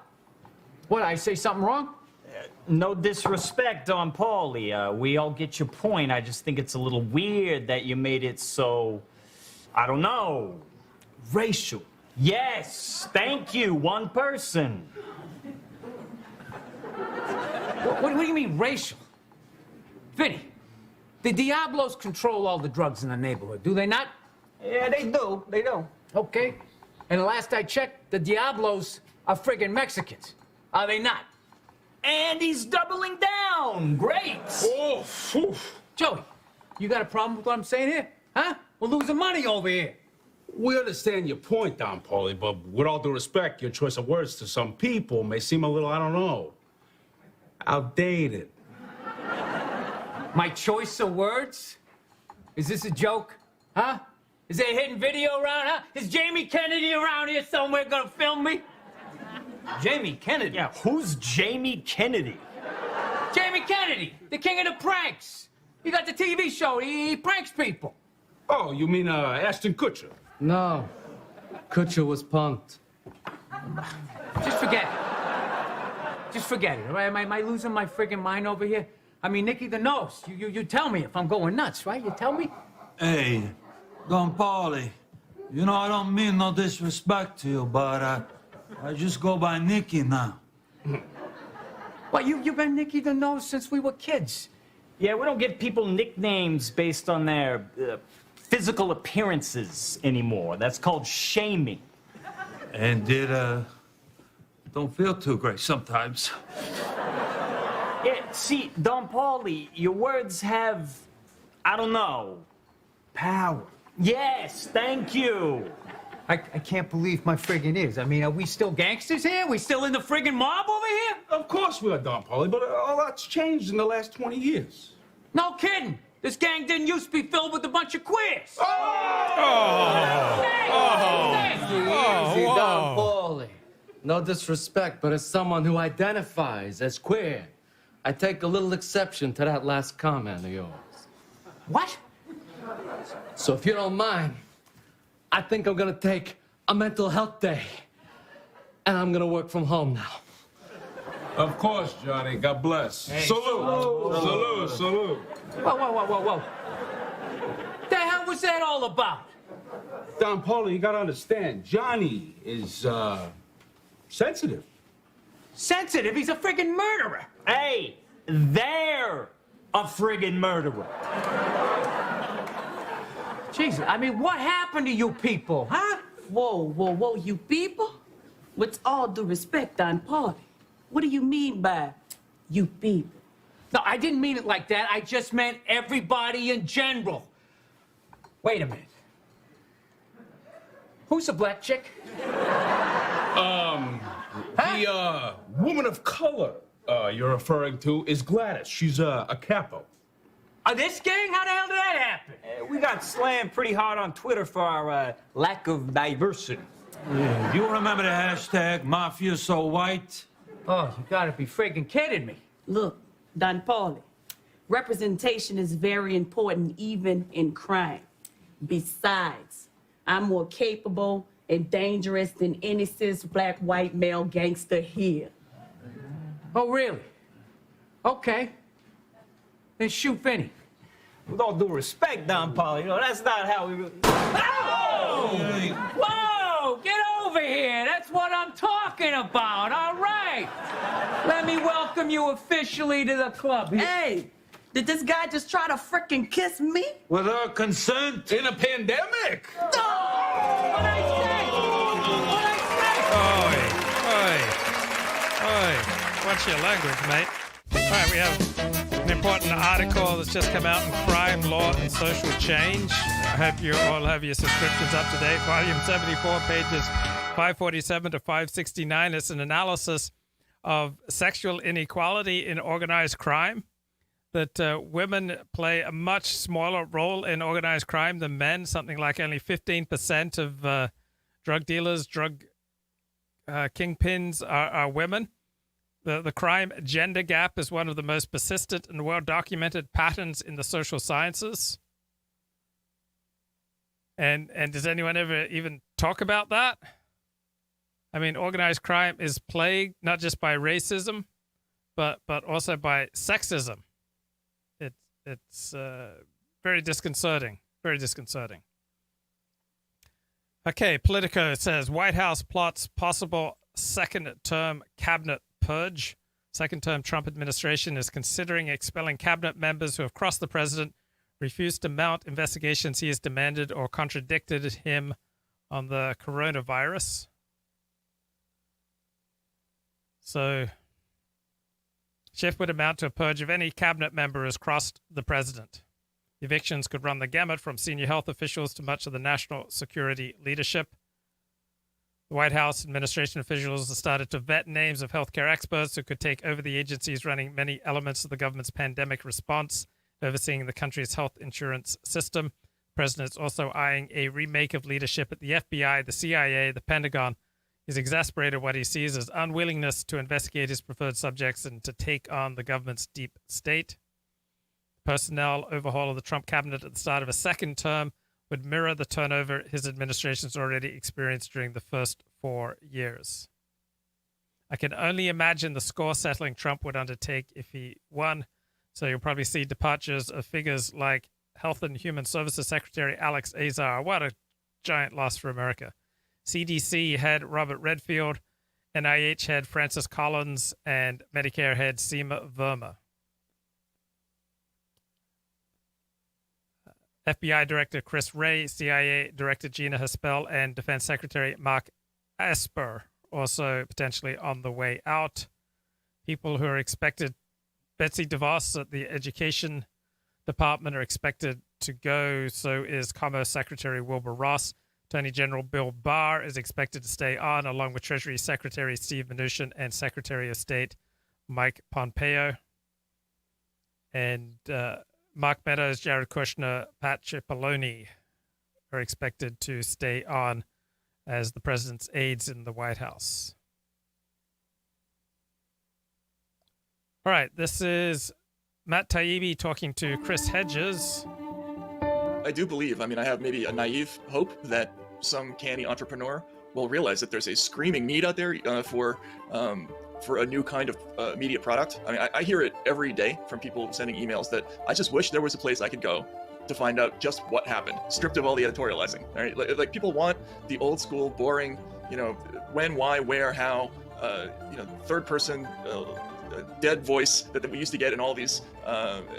[SPEAKER 22] What, I say something wrong?
[SPEAKER 23] No disrespect, Don Pauly. We all get your point. I just think it's a little weird that you made it so, I don't know, racial. Yes, thank you, one person.
[SPEAKER 22] What do you mean racial? Vinny, the Diablos control all the drugs in the neighborhood, do they not?
[SPEAKER 23] Yeah, they do. They do.
[SPEAKER 22] Okay. And the last I checked, the Diablos are friggin' Mexicans. Are they not?
[SPEAKER 23] And he's doubling down. Great.
[SPEAKER 22] Oh, phew. Joey, you got a problem with what I'm saying here? Huh? We're losing money over here.
[SPEAKER 3] We understand your point, Don Paulie, but with all due respect, your choice of words to some people may seem a little, I don't know, outdated.
[SPEAKER 22] My choice of words? Is this a joke? Huh? Is there a hidden video around, huh? Is Jamie Kennedy around here somewhere gonna film me?
[SPEAKER 23] Jamie Kennedy? Yeah, who's Jamie Kennedy?
[SPEAKER 22] Jamie Kennedy, the king of the pranks. He got the TV show, he pranks people.
[SPEAKER 3] Oh, you mean Ashton Kutcher?
[SPEAKER 2] No, Kutcher was punked.
[SPEAKER 22] Just forget it. Just forget it, all right? Am I losing my friggin' mind over here? I mean, Nikki the Nose, you tell me if I'm going nuts, right? You tell me?
[SPEAKER 4] Hey, Don Paulie, you know I don't mean no disrespect to you, but I just go by Nikki now.
[SPEAKER 22] Well, you've been Nikki the Nose since we were kids.
[SPEAKER 23] Yeah, we don't give people nicknames based on their physical appearances anymore. That's called shaming.
[SPEAKER 4] And don't feel too great sometimes.
[SPEAKER 23] Yeah, see, Don Paulie, your words have, I don't know, power. Yes, thank you.
[SPEAKER 22] I can't believe my friggin' ears. I mean, are we still gangsters here? We still in the friggin' mob over here?
[SPEAKER 3] Of course we are, Don Paulie, but a lot's changed in the last 20 years.
[SPEAKER 22] No kidding. This gang didn't used to be filled with a bunch of queers.
[SPEAKER 2] Easy, Don Paulie. No disrespect, but as someone who identifies as queer, I take a little exception to that last comment of yours.
[SPEAKER 22] What?
[SPEAKER 2] So if you don't mind, I think I'm gonna take a mental health day, and I'm gonna work from home now.
[SPEAKER 3] Of course, Johnny. God bless.
[SPEAKER 22] Hey,
[SPEAKER 3] salute. Salute.
[SPEAKER 22] Whoa. The hell was that all about?
[SPEAKER 3] Don Paulie, you gotta understand, Johnny is, sensitive.
[SPEAKER 22] Sensitive? He's a friggin' murderer.
[SPEAKER 23] Hey, they're a friggin' murderer.
[SPEAKER 22] Jesus, I mean, what happened to you people, huh?
[SPEAKER 5] Whoa, you people? With all due respect, Don Paulie, what do you mean by you people?
[SPEAKER 22] No, I didn't mean it like that. I just meant everybody in general. Wait a minute. Who's the black chick?
[SPEAKER 3] The woman of color you're referring to is Gladys. She's a capo.
[SPEAKER 22] This gang? How the hell did that happen?
[SPEAKER 23] We got slammed pretty hard on Twitter for our lack of diversity.
[SPEAKER 4] Yeah, you remember the hashtag Mafia So White?
[SPEAKER 22] Oh, you gotta be friggin' kidding me.
[SPEAKER 5] Look, Don Paulie, representation is very important even in crime. Besides, I'm more capable and dangerous than any cis black white male gangster here.
[SPEAKER 22] Oh, really? Okay. Then shoot Vinny.
[SPEAKER 23] With all due respect, Don Paulie, that's not how we...
[SPEAKER 22] Oh! Whoa! Get over here! That's what I'm talking about, all right! Let me welcome you officially to the club.
[SPEAKER 5] Hey! Did this guy just try to frickin' kiss me?
[SPEAKER 4] With her consent?
[SPEAKER 3] In a pandemic!
[SPEAKER 5] No!
[SPEAKER 22] What I say?
[SPEAKER 9] Oi. Watch your language, mate. All right, we have an important article that's just come out in Crime, Law, and Social Change. I hope you all have your subscriptions up to date. Volume 74, pages 547 to 569. It's an analysis of sexual inequality in organized crime, that women play a much smaller role in organized crime than men. Something like only 15% of drug dealers, drug kingpins are women. The crime gender gap is one of the most persistent and well-documented patterns in the social sciences. And does anyone ever even talk about that? I mean, organized crime is plagued not just by racism, but also by sexism. It's very disconcerting. Very disconcerting. Okay, Politico says White House plots possible second-term cabinet purge. Second-term Trump administration is considering expelling cabinet members who have crossed the president, refused to mount investigations he has demanded, or contradicted him on the coronavirus. So, shift would amount to a purge of any cabinet member who has crossed the president. Evictions could run the gamut from senior health officials to much of the national security leadership. The White House administration officials have started to vet names of healthcare experts who could take over the agencies running many elements of the government's pandemic response, overseeing the country's health insurance system. The president is also eyeing a remake of leadership at the FBI, the CIA, the Pentagon. He's exasperated at what he sees as unwillingness to investigate his preferred subjects and to take on the government's deep state. Personnel overhaul of the Trump cabinet at the start of a second term would mirror the turnover his administration's already experienced during the first 4 years. I can only imagine the score settling Trump would undertake if he won. So you'll probably see departures of figures like Health and Human Services Secretary Alex Azar. What a giant loss for America. CDC head Robert Redfield, NIH head Francis Collins, and Medicare head Seema Verma. FBI Director Chris Wray, CIA Director Gina Haspel, and Defense Secretary Mark Esper also potentially on the way out. People who are expected, Betsy DeVos at the Education Department are expected to go. So is Commerce Secretary Wilbur Ross. Attorney General Bill Barr is expected to stay on, along with Treasury Secretary Steve Mnuchin and Secretary of State Mike Pompeo. And Mark Meadows, Jared Kushner, Pat Cipollone are expected to stay on as the president's aides in the White House. All right, this is Matt Taibbi talking to Chris Hedges.
[SPEAKER 6] I do believe, I have maybe a naive hope that some canny entrepreneur will realize that there's a screaming need out there for a new kind of media product. I hear it every day from people sending emails that I just wish there was a place I could go to find out just what happened, stripped of all the editorializing. All right? Like people want the old school, boring, when, why, where, how, third person, dead voice that we used to get in all these,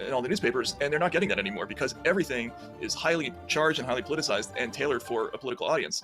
[SPEAKER 6] in all the newspapers, and they're not getting that anymore because everything is highly charged and highly politicized and tailored for a political audience.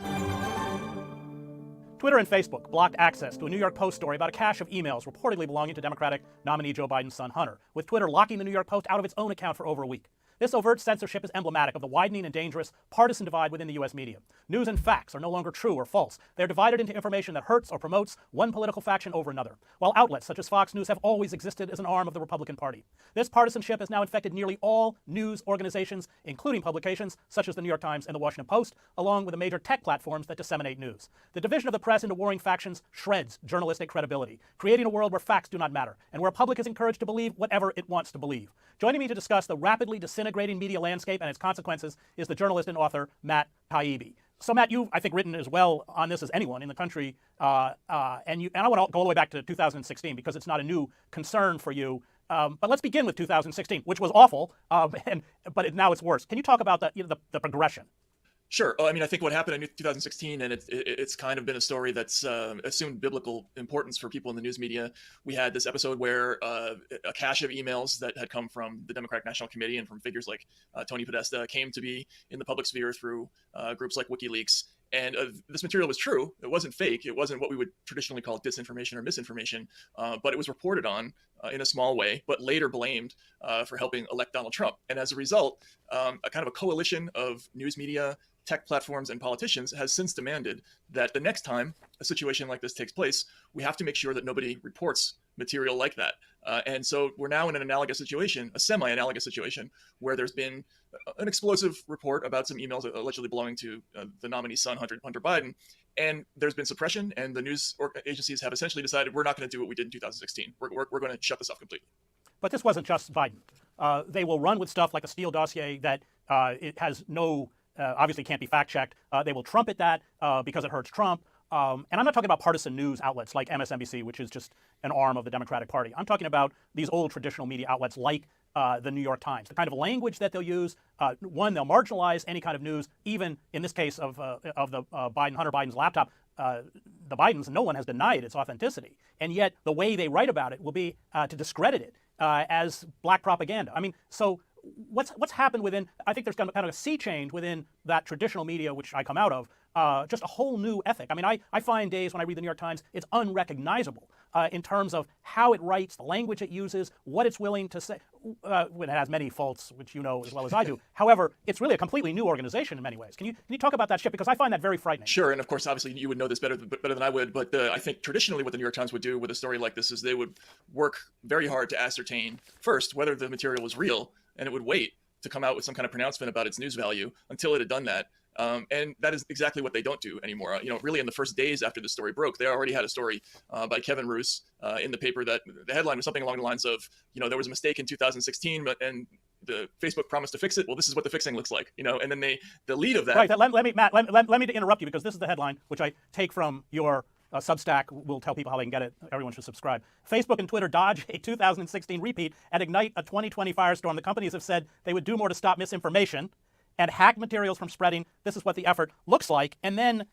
[SPEAKER 7] Twitter and Facebook blocked access to a New York Post story about a cache of emails reportedly belonging to Democratic nominee Joe Biden's son Hunter, with Twitter locking the New York Post out of its own account for over a week. This overt censorship is emblematic of the widening and dangerous partisan divide within the U.S. media. News and facts are no longer true or false. They are divided into information that hurts or promotes one political faction over another, while outlets such as Fox News have always existed as an arm of the Republican Party. This partisanship has now infected nearly all news organizations, including publications such as the New York Times and the Washington Post, along with the major tech platforms that disseminate news. The division of the press into warring factions shreds journalistic credibility, creating a world where facts do not matter, and where a public is encouraged to believe whatever it wants to believe. Joining me to discuss the rapidly disintegrating media landscape and its consequences is the journalist and author Matt Taibbi. So Matt, you've, I think, written as well on this as anyone in the country, and I want to go all the way back to 2016 because it's not a new concern for you. But let's begin with 2016, which was awful, but now it's worse. Can you talk about the progression?
[SPEAKER 6] Sure. I think what happened in 2016, and it's kind of been a story that's assumed biblical importance for people in the news media. We had this episode where a cache of emails that had come from the Democratic National Committee and from figures like Tony Podesta came to be in the public sphere through groups like WikiLeaks. And this material was true. It wasn't fake. It wasn't what we would traditionally call disinformation or misinformation, but it was reported on in a small way, but later blamed for helping elect Donald Trump. And as a result, a kind of a coalition of news media, tech platforms, and politicians has since demanded that the next time a situation like this takes place, we have to make sure that nobody reports material like that. And so we're now in an analogous situation, a semi-analogous situation, where there's been an explosive report about some emails allegedly belonging to the nominee's son, Hunter Biden. And there's been suppression, and the news agencies have essentially decided we're not going to do what we did in 2016. We're going to shut this off completely.
[SPEAKER 7] But this wasn't just Biden. They will run with stuff like a Steele dossier that it has no, obviously can't be fact-checked. They will trumpet that because it hurts Trump. And I'm not talking about partisan news outlets like MSNBC, which is just an arm of the Democratic Party. I'm talking about these old traditional media outlets like the New York Times. The kind of language that they'll use, one, they'll marginalize any kind of news, even in this case of the Hunter Biden's laptop. The Bidens, no one has denied its authenticity, and yet the way they write about it will be to discredit it as black propaganda. I mean, so what's happened within? I think there's kind of a sea change within that traditional media, which I come out of. Just a whole new ethic. I mean, I find days when I read the New York Times, it's unrecognizable in terms of how it writes, the language it uses, what it's willing to say. It has many faults, which you know as well as I do. However, it's really a completely new organization in many ways. Can you talk about that shift? Because I find that very frightening.
[SPEAKER 6] Sure, and of course, obviously, you would know this better than I would. But I think traditionally, what the New York Times would do with a story like this is they would work very hard to ascertain first whether the material was real, and it would wait to come out with some kind of pronouncement about its news value until it had done that. And that is exactly what they don't do anymore. Really in the first days after the story broke, they already had a story by Kevin Roose in the paper that the headline was something along the lines of, there was a mistake in 2016, and the Facebook promised to fix it. Well, this is what the fixing looks like, and then the lead of that.
[SPEAKER 7] Right. Let me interrupt you, because this is the headline, which I take from your Substack. Will tell people how they can get it. Everyone should subscribe. Facebook and Twitter dodge a 2016 repeat and ignite a 2020 firestorm. The companies have said they would do more to stop misinformation and hack materials from spreading. This is what the effort looks like. And then,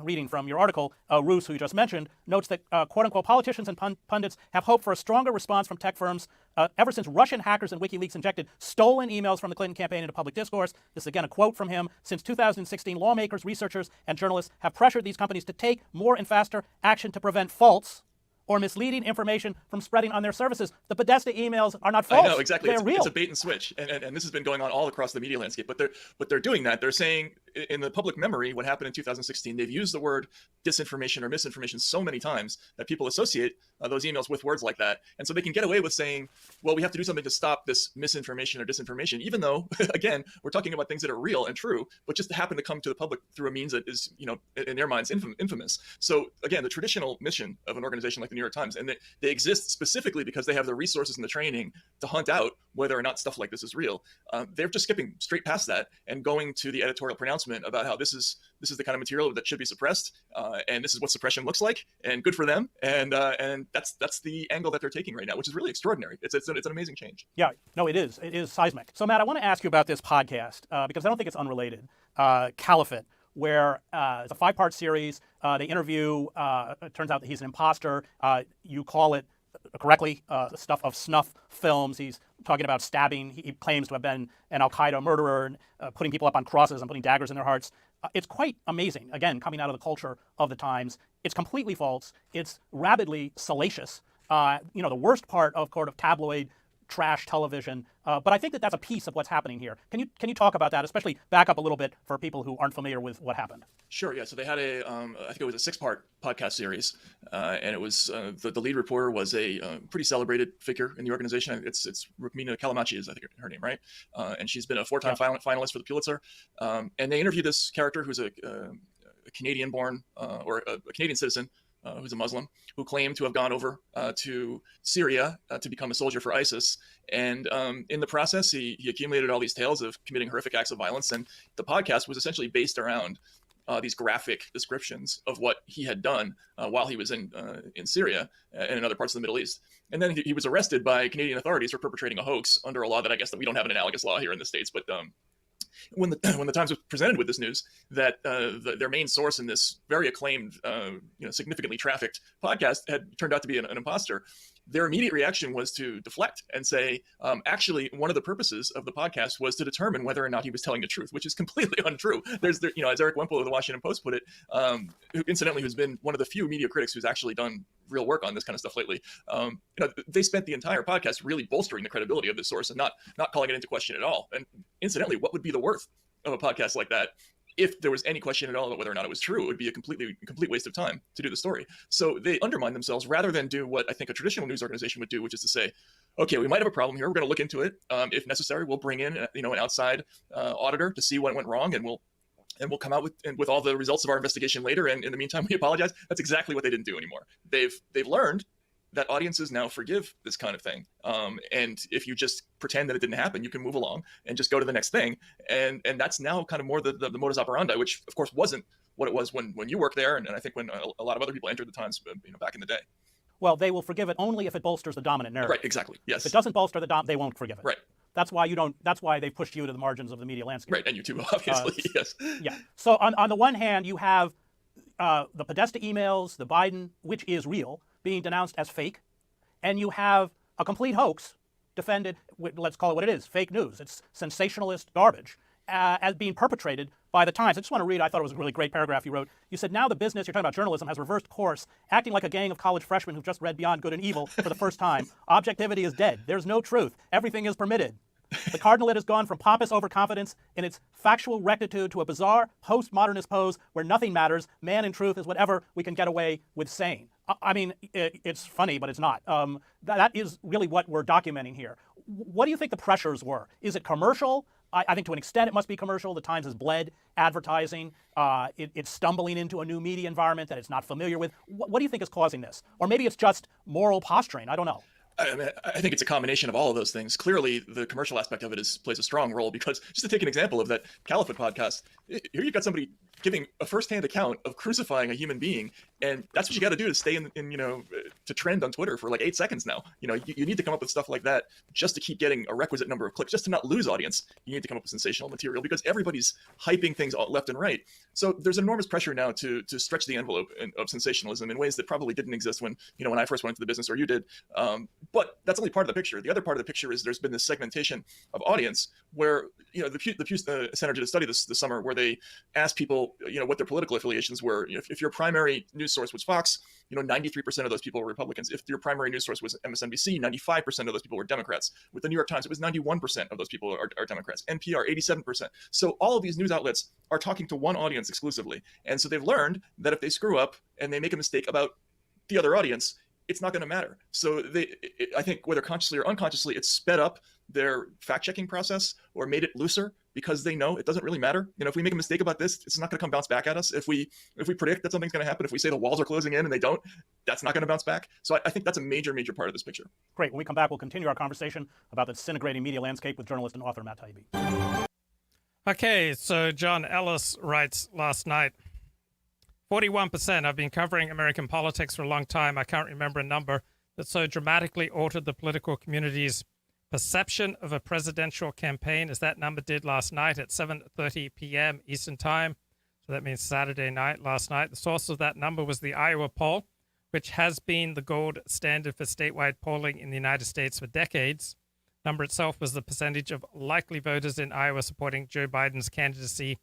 [SPEAKER 7] reading from your article, Roose, who you just mentioned, notes that, quote-unquote, politicians and pundits have hoped for a stronger response from tech firms ever since Russian hackers and WikiLeaks injected stolen emails from the Clinton campaign into public discourse. This is, again, a quote from him. Since 2016, lawmakers, researchers, and journalists have pressured these companies to take more and faster action to prevent false or misleading information from spreading on their services. The Podesta emails are not false.
[SPEAKER 6] I know, exactly.
[SPEAKER 7] They're real.
[SPEAKER 6] It's a bait and switch, and this has been going on all across the media landscape. But they're doing that. They're saying in the public memory what happened in 2016. They've used the word disinformation or misinformation so many times that people associate those emails with words like that, and so they can get away with saying, "Well, we have to do something to stop this misinformation or disinformation," even though, again, we're talking about things that are real and true, but just happen to come to the public through a means that is, in their minds, infamous. So again, the traditional mission of an organization like the New York Times, and they exist specifically because they have the resources and the training to hunt out whether or not stuff like this is real. They're just skipping straight past that and going to the editorial pronouncement about how this is the kind of material that should be suppressed, and this is what suppression looks like, and good for them. And that's the angle that they're taking right now, which is really extraordinary. It's an amazing change.
[SPEAKER 7] Yeah, no, it is. It is seismic. So, Matt, I want to ask you about this podcast because I don't think it's unrelated. Caliphate, where it's a 5-part series. They interview, it turns out that he's an imposter. You call it correctly stuff of snuff films. He's talking about stabbing. He claims to have been an Al-Qaeda murderer and putting people up on crosses and putting daggers in their hearts. It's quite amazing, again, coming out of the culture of the times. It's completely false. It's rabidly salacious. The worst part of tabloid trash television. But I think that that's a piece of what's happening here. Can you talk about that, especially back up a little bit for people who aren't familiar with what happened?
[SPEAKER 6] Sure, yeah. So they had I think it was a 6-part podcast series, and it was the lead reporter was a pretty celebrated figure in the organization. It's Rukmina Callimachi is, I think, her name, right? And she's been a 4-time finalist for the Pulitzer. And they interviewed this character who's a Canadian-born or a Canadian citizen who's a Muslim, who claimed to have gone over to Syria to become a soldier for ISIS. And in the process, he accumulated all these tales of committing horrific acts of violence. And the podcast was essentially based around these graphic descriptions of what he had done while he was in Syria and in other parts of the Middle East. And then he was arrested by Canadian authorities for perpetrating a hoax under a law that I guess that we don't have an analogous law here in the States, but when the Times was presented with this news that their main source in this very acclaimed, significantly trafficked podcast had turned out to be an imposter, their immediate reaction was to deflect and say, actually, one of the purposes of the podcast was to determine whether or not he was telling the truth, which is completely untrue. As Eric Wemple of the Washington Post put it, who incidentally who's been one of the few media critics who's actually done real work on this kind of stuff lately. They spent the entire podcast really bolstering the credibility of this source and not calling it into question at all. And incidentally, what would be the worth of a podcast like that? If there was any question at all about whether or not it was true, it would be a complete waste of time to do the story. So they undermine themselves rather than do what I think a traditional news organization would do, which is to say, okay, we might have a problem here. We're going to look into it. If necessary, we'll bring in an outside auditor to see what went wrong, and we'll come out with all the results of our investigation later. And in the meantime, we apologize. That's exactly what they didn't do anymore. They've learned that audiences now forgive this kind of thing. And if you just pretend that it didn't happen, you can move along and just go to the next thing. And that's now kind of more the modus operandi, which of course wasn't what it was when you worked there. And I think when a lot of other people entered the Times, back in the day.
[SPEAKER 7] Well, they will forgive it only if it bolsters the dominant narrative.
[SPEAKER 6] Right, exactly. Yes.
[SPEAKER 7] If it doesn't bolster the they won't forgive it.
[SPEAKER 6] Right.
[SPEAKER 7] That's why you don't. That's why they pushed you to the margins of the media landscape.
[SPEAKER 6] Right, and you too, obviously. Yes.
[SPEAKER 7] Yeah. So on the one hand, you have the Podesta emails, the Biden, which is real, being denounced as fake, and you have a complete hoax defended. Let's call it what it is: fake news. It's sensationalist garbage as being perpetrated by the Times. I just want to read. I thought it was a really great paragraph you wrote. You said, "Now the business, you're talking about journalism, has reversed course, acting like a gang of college freshmen who've just read Beyond Good and Evil for the first time. Objectivity is dead. There's no truth. Everything is permitted. The cardinalate has gone from pompous overconfidence in its factual rectitude to a bizarre postmodernist pose where nothing matters. Man in truth is whatever we can get away with saying." I mean, it's funny, but it's not. That is really what we're documenting here. What do you think the pressures were? Is it commercial? I think to an extent it must be commercial. The Times has bled advertising. It's stumbling into a new media environment that it's not familiar with. What do you think is causing this? Or maybe it's just moral posturing. I don't know.
[SPEAKER 6] I mean, I think it's a combination of all of those things. Clearly, the commercial aspect of it plays a strong role because, just to take an example of that Caliphate podcast, here you've got somebody giving a firsthand account of crucifying a human being, and that's what you got to do to stay in to trend on Twitter for like 8 seconds now. You need to come up with stuff like that just to keep getting a requisite number of clicks, just to not lose audience. You need to come up with sensational material because everybody's hyping things left and right. So there's enormous pressure now to stretch the envelope of sensationalism in ways that probably didn't exist when I first went into the business, or you did. But that's only part of the picture. The other part of the picture is there's been this segmentation of audience where the Pew Center did a study this summer where they asked people what their political affiliations were. If your primary news source was Fox, 93% of those people were Republicans. If your primary news source was MSNBC, 95% of those people were Democrats. With the New York Times, it was 91% of those people are Democrats. NPR, 87%. So all of these news outlets are talking to one audience exclusively. And so they've learned that if they screw up and they make a mistake about the other audience, it's not going to matter. So I think whether consciously or unconsciously, it's sped up their fact-checking process or made it looser because they know it doesn't really matter. If we make a mistake about this, it's not going to come bounce back at us. If we predict that something's going to happen, if we say the walls are closing in and they don't, that's not going to bounce back. So I think that's a major, major part of this picture.
[SPEAKER 7] Great. When we come back, we'll continue our conversation about the disintegrating media landscape with journalist and author Matt Taibbi.
[SPEAKER 9] Okay, so John Ellis writes last night, 41%. I've been covering American politics for a long time. I can't remember a number that so dramatically altered the political community's perception of a presidential campaign as that number did last night at 7:30 p.m. Eastern Time. So that means Saturday night, last night. The source of that number was the Iowa poll, which has been the gold standard for statewide polling in the United States for decades. Number itself was the percentage of likely voters in Iowa supporting Joe Biden's candidacy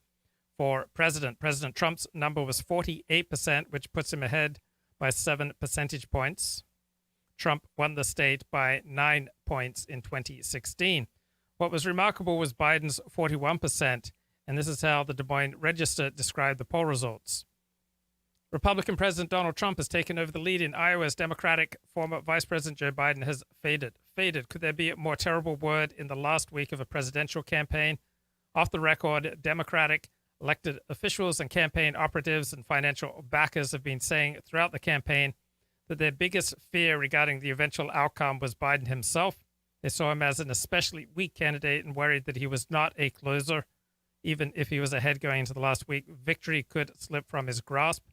[SPEAKER 9] for president. President Trump's number was 48%, which puts him ahead by 7 percentage points. Trump won the state by 9 points in 2016. What was remarkable was Biden's 41%, and this is how the Des Moines Register described the poll results. Republican President Donald Trump has taken over the lead in Iowa as Democratic former Vice President Joe Biden has faded. Faded. Could there be a more terrible word in the last week of a presidential campaign? Off the record, Democratic elected officials and campaign operatives and financial backers have been saying throughout the campaign that their biggest fear regarding the eventual outcome was Biden himself. They saw him as an especially weak candidate and worried that he was not a closer. Even if he was ahead going into the last week, victory could slip from his grasp.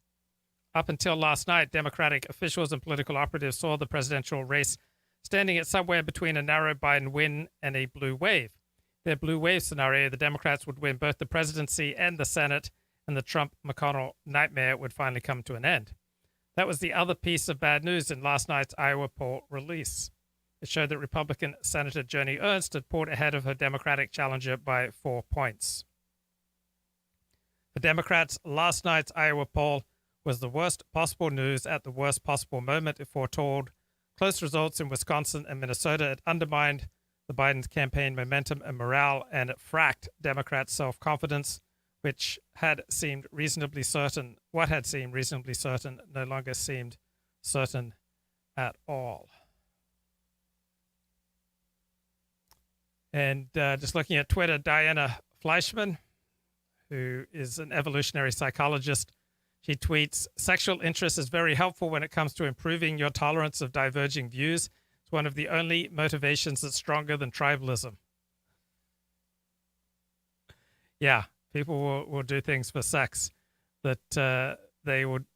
[SPEAKER 9] Up until last night, Democratic officials and political operatives saw the presidential race standing at somewhere between a narrow Biden win and a blue wave. Their blue wave scenario, the Democrats would win both the presidency and the Senate, and the Trump-McConnell nightmare would finally come to an end. That was the other piece of bad news in last night's Iowa poll release. It showed that Republican Senator Joni Ernst had pulled ahead of her Democratic challenger by 4 points. For Democrats, last night's Iowa poll was the worst possible news at the worst possible moment, it foretold close results in Wisconsin and Minnesota. It undermined the Biden's campaign momentum and morale, and it fracked Democrats' self-confidence, which had seemed reasonably certain. What had seemed reasonably certain no longer seemed certain at all. And just looking at Twitter, Diana Fleischman, who is an evolutionary psychologist, she tweets, "Sexual interest is very helpful when it comes to improving your tolerance of diverging views. It's one of the only motivations that's stronger than tribalism." Yeah, people will do things for sex that they would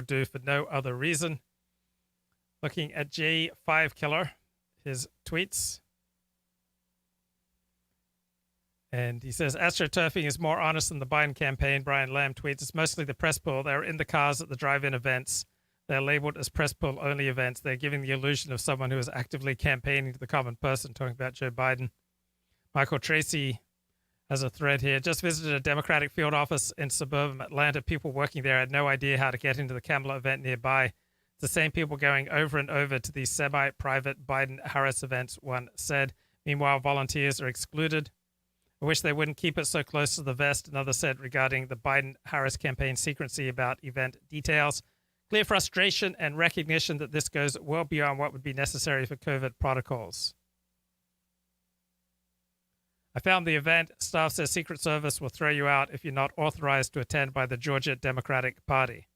[SPEAKER 9] do for no other reason. looking at G5 Killer, his tweets. And he says, astroturfing is more honest than the Biden campaign. Brian Lamb tweets, it's mostly the press pool. They're in the cars at the drive-in events. They're labeled as press pool only events. They're giving the illusion of someone who is actively campaigning to the common person, talking about Joe Biden. Michael Tracy has a thread here. Just visited a Democratic field office in suburban Atlanta. People working there had no idea how to get into the Kamala event nearby. It's the same people going over and over to these semi-private Biden-Harris events, one said. Meanwhile, volunteers are excluded. I wish they wouldn't keep it so close to the vest, another said regarding the Biden-Harris campaign secrecy about event details. Clear frustration and recognition that this goes well beyond what would be necessary for COVID protocols. I found the event. Staff says Secret Service will throw you out if you're not authorized to attend by the Georgia Democratic Party.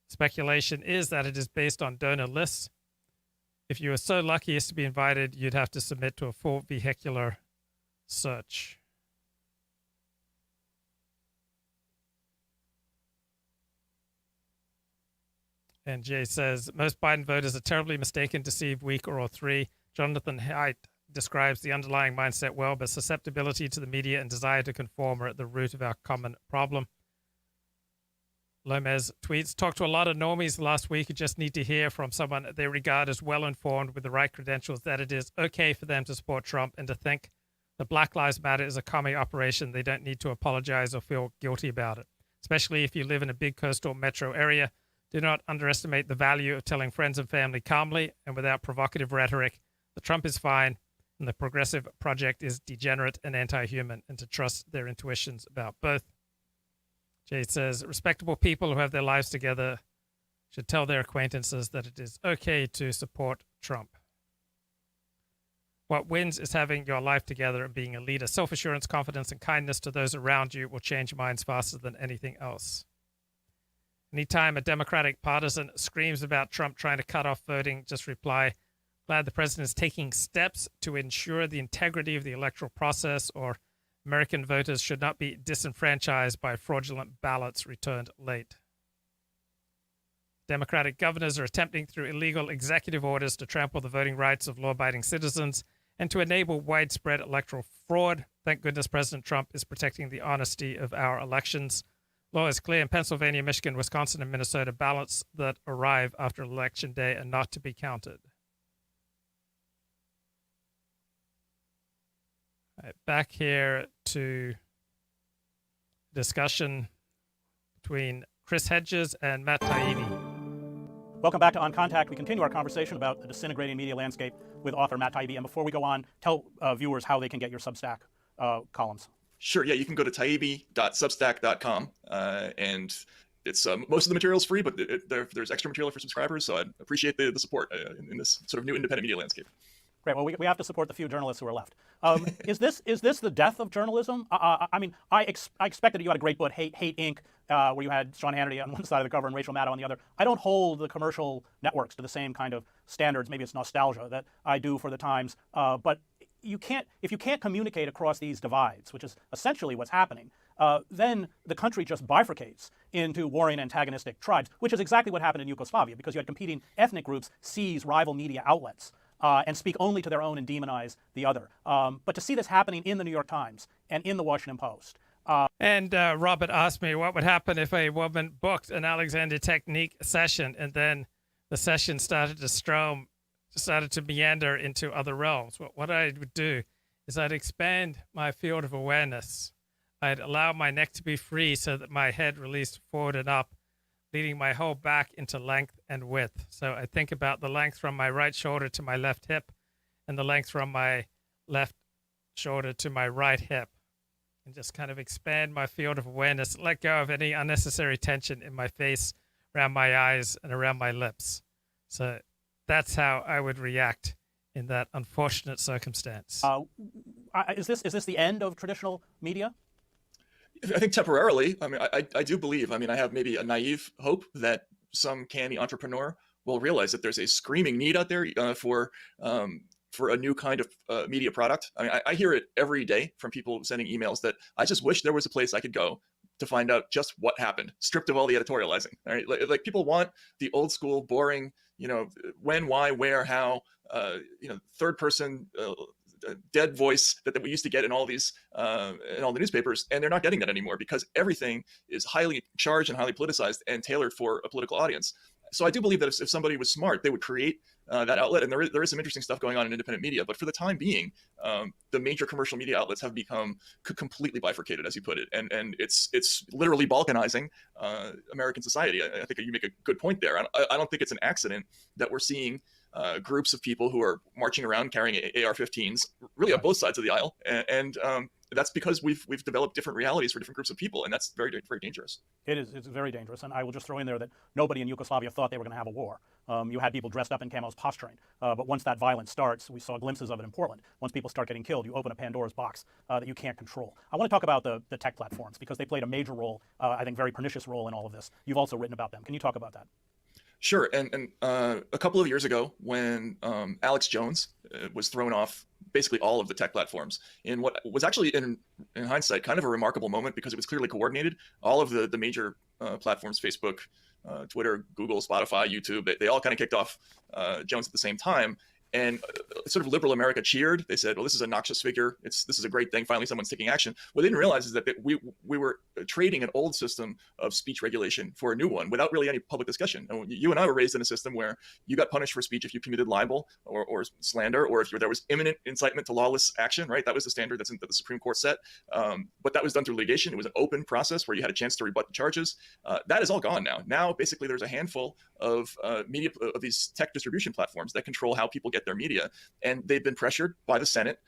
[SPEAKER 9] Speculation is that it is based on donor lists. If you were so lucky as to be invited, you'd have to submit to a full vehicular search. And Jay says, most Biden voters are terribly mistaken, deceived, weak, or all three. Jonathan Haidt describes the underlying mindset well, but susceptibility to the media and desire to conform are at the root of our common problem. Lomez tweets, talked to a lot of normies last week who just need to hear from someone they regard as well-informed with the right credentials that it is okay for them to support Trump and to think that Black Lives Matter is a commie operation. They don't need to apologize or feel guilty about it, especially if you live in a big coastal metro area. Do not underestimate the value of telling friends and family calmly and without provocative rhetoric that Trump is fine and the Progressive Project is degenerate and anti-human, and to trust their intuitions about both. Jay says, respectable people who have their lives together should tell their acquaintances that it is okay to support Trump. What wins is having your life together and being a leader. Self-assurance, confidence, and kindness to those around you will change minds faster than anything else. Anytime a Democratic partisan screams about Trump trying to cut off voting, just reply, glad the president is taking steps to ensure the integrity of the electoral process, or American voters should not be disenfranchised by fraudulent ballots returned late. Democratic governors are attempting through illegal executive orders to trample the voting rights of law-abiding citizens and to enable widespread electoral fraud. Thank goodness President Trump is protecting the honesty of our elections. Law is clear in Pennsylvania, Michigan, Wisconsin, and Minnesota. Ballots that arrive after Election Day are not to be counted. All right, back here to discussion between Chris Hedges and Matt Taibbi.
[SPEAKER 7] Welcome back to On Contact. We continue our conversation about the disintegrating media landscape with author Matt Taibbi. And before we go on, tell viewers how they can get your Substack columns.
[SPEAKER 6] Sure. Yeah, you can go to taibbi.substack.com, and it's most of the material is free, but there's extra material for subscribers. So I appreciate the support in this sort of new independent media landscape.
[SPEAKER 7] Great. Well, we have to support the few journalists who are left. Is this the death of journalism? I mean, I expected you had a great book, Hate Inc., where you had Sean Hannity on one side of the cover and Rachel Maddow on the other. I don't hold the commercial networks to the same kind of standards. Maybe it's nostalgia that I do for the Times. But if you can't communicate across these divides, which is essentially what's happening, then the country just bifurcates into warring antagonistic tribes, which is exactly what happened in Yugoslavia, because you had competing ethnic groups seize rival media outlets and speak only to their own and demonize the other. But to see this happening in the New York Times and in the Washington Post.
[SPEAKER 9] And Robert asked me what would happen if a woman booked an Alexander Technique session and then the session started to meander into other realms. What I would do is I'd expand my field of awareness. I'd allow my neck to be free so that my head released forward and up, leading my whole back into length and width. So I think about the length from my right shoulder to my left hip and the length from my left shoulder to my right hip, and just kind of expand my field of awareness, let go of any unnecessary tension in my face, around my eyes, and around my lips. So that's how I would react in that unfortunate circumstance.
[SPEAKER 7] Is this the end of traditional media?
[SPEAKER 6] I think temporarily. I mean, I do believe. I mean, I have maybe a naive hope that some canny entrepreneur will realize that there's a screaming need out there for a new kind of media product. I mean, I hear it every day from people sending emails that I just wish there was a place I could go to find out just what happened, stripped of all the editorializing. All right, like people want the old school, boring, when, why, where, how, third person. Dead voice that we used to get in all these in all the newspapers, and they're not getting that anymore because everything is highly charged and highly politicized and tailored for a political audience. So I do believe that if somebody was smart, they would create that outlet. And there is some interesting stuff going on in independent media. But for the time being, the major commercial media outlets have become completely bifurcated, as you put it. And it's literally balkanizing American society. I think you make a good point there. I don't think it's an accident that we're seeing groups of people who are marching around carrying AR-15s, really on both sides of the aisle. And that's because we've developed different realities for different groups of people, and that's very, very dangerous.
[SPEAKER 7] It's very dangerous, and I will just throw in there that nobody in Yugoslavia thought they were going to have a war. You had people dressed up in camos posturing, but once that violence starts, we saw glimpses of it in Portland. Once people start getting killed, you open a Pandora's box that you can't control. I want to talk about the tech platforms because they played a major role, I think very pernicious role in all of this. You've also written about them. Can you talk about that?
[SPEAKER 6] Sure. And a couple of years ago, when Alex Jones was thrown off basically all of the tech platforms in what was actually, in hindsight, kind of a remarkable moment because it was clearly coordinated. All of the major platforms, Facebook, Twitter, Google, Spotify, YouTube, they all kind of kicked off Jones at the same time. And sort of liberal America cheered. They said, well, this is a noxious figure. This is a great thing. Finally, someone's taking action. What they didn't realize is that we were trading an old system of speech regulation for a new one without really any public discussion. And you and I were raised in a system where you got punished for speech if you committed libel or slander, or if there was imminent incitement to lawless action, right? That was the standard that the Supreme Court set. But that was done through litigation. It was an open process where you had a chance to rebut the charges. That is all gone now. Now, basically, there's a handful of media of these tech distribution platforms that control how people get their media, and they've been pressured by the Senate,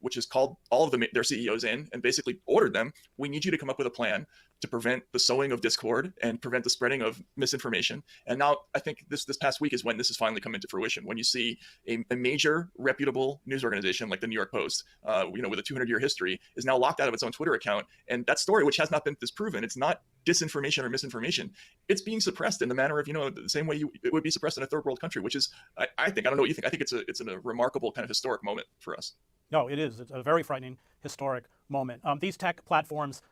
[SPEAKER 6] which has called all of their CEOs in and basically ordered them, we need you to come up with a plan to prevent the sowing of discord and prevent the spreading of misinformation. And now I think this past week is when this has finally come into fruition, when you see a major reputable news organization like the New York Post, with a 200-year history, is now locked out of its own Twitter account. And that story, which has not been disproven, it's not disinformation or misinformation, it's being suppressed in the manner of, the same way it would be suppressed in a third world country, which is, I think, I don't know what you think, I think it's a remarkable kind of historic moment for us.
[SPEAKER 7] No, it is. It's a very frightening historic moment. These tech platforms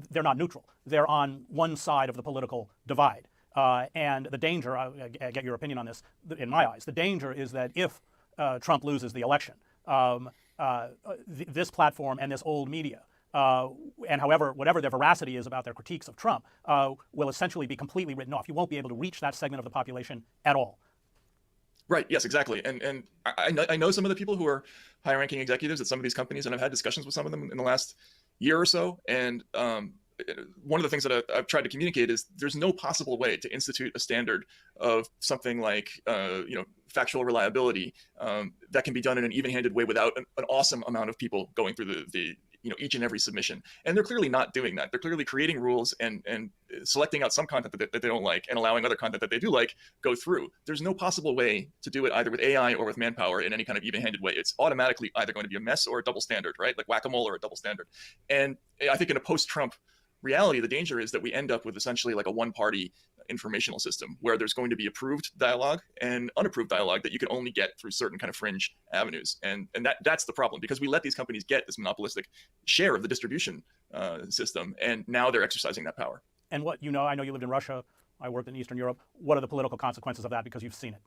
[SPEAKER 7] they're not neutral. They're on one side of the political divide. And the danger, I get your opinion on this, in my eyes, the danger is that if Trump loses the election, this platform and this old media, and whatever their veracity is about their critiques of Trump, will essentially be completely written off. You won't be able to reach that segment of the population at all.
[SPEAKER 6] Right. Yes, exactly. And I know some of the people who are high-ranking executives at some of these companies, and I've had discussions with some of them in the last year or so. And one of the things that I've tried to communicate is there's no possible way to institute a standard of something like, factual reliability that can be done in an even-handed way without an awesome amount of people going through the each and every submission. And they're clearly not doing that. They're clearly creating rules and selecting out some content that they don't like and allowing other content that they do like go through. There's no possible way to do it either with AI or with manpower in any kind of even-handed way. It's automatically either going to be a mess or a double standard, right? Like whack-a-mole or a double standard. And I think in a post-Trump reality, the danger is that we end up with essentially like a one-party informational system where there's going to be approved dialogue and unapproved dialogue that you can only get through certain kind of fringe avenues. And that's the problem, because we let these companies get this monopolistic share of the distribution system, and now they're exercising that power.
[SPEAKER 7] And I know you lived in Russia, I worked in Eastern Europe. What are the political consequences of that, because you've seen it?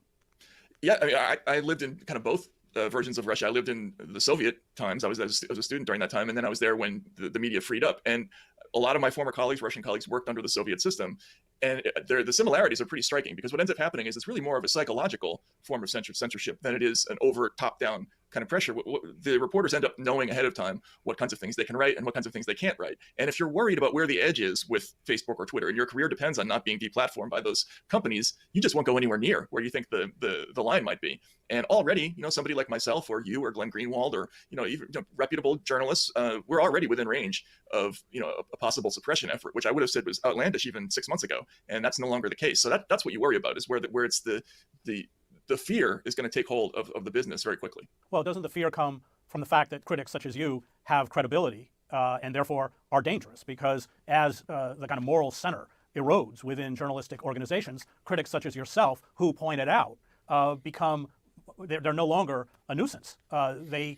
[SPEAKER 6] Yeah, I mean, I lived in kind of both versions of Russia. I lived in the Soviet times. I was a student during that time, and then I was there when the media freed up. And a lot of my former colleagues, Russian colleagues, worked under the Soviet system. And the similarities are pretty striking, because what ends up happening is it's really more of a psychological form of censorship than it is an overt top-down kind of pressure. The reporters end up knowing ahead of time what kinds of things they can write and what kinds of things they can't write. And if you're worried about where the edge is with Facebook or Twitter, and your career depends on not being deplatformed by those companies, you just won't go anywhere near where you think the line might be. And already, somebody like myself or you or Glenn Greenwald or even reputable journalists, we're already within range of a possible suppression effort, which I would have said was outlandish even 6 months ago, and that's no longer the case. So that's what you worry about, is where it's the fear is going to take hold of the business very quickly.
[SPEAKER 7] Well, doesn't the fear come from the fact that critics such as you have credibility and therefore are dangerous? Because as the kind of moral center erodes within journalistic organizations, critics such as yourself, who point it out, they're no longer a nuisance. They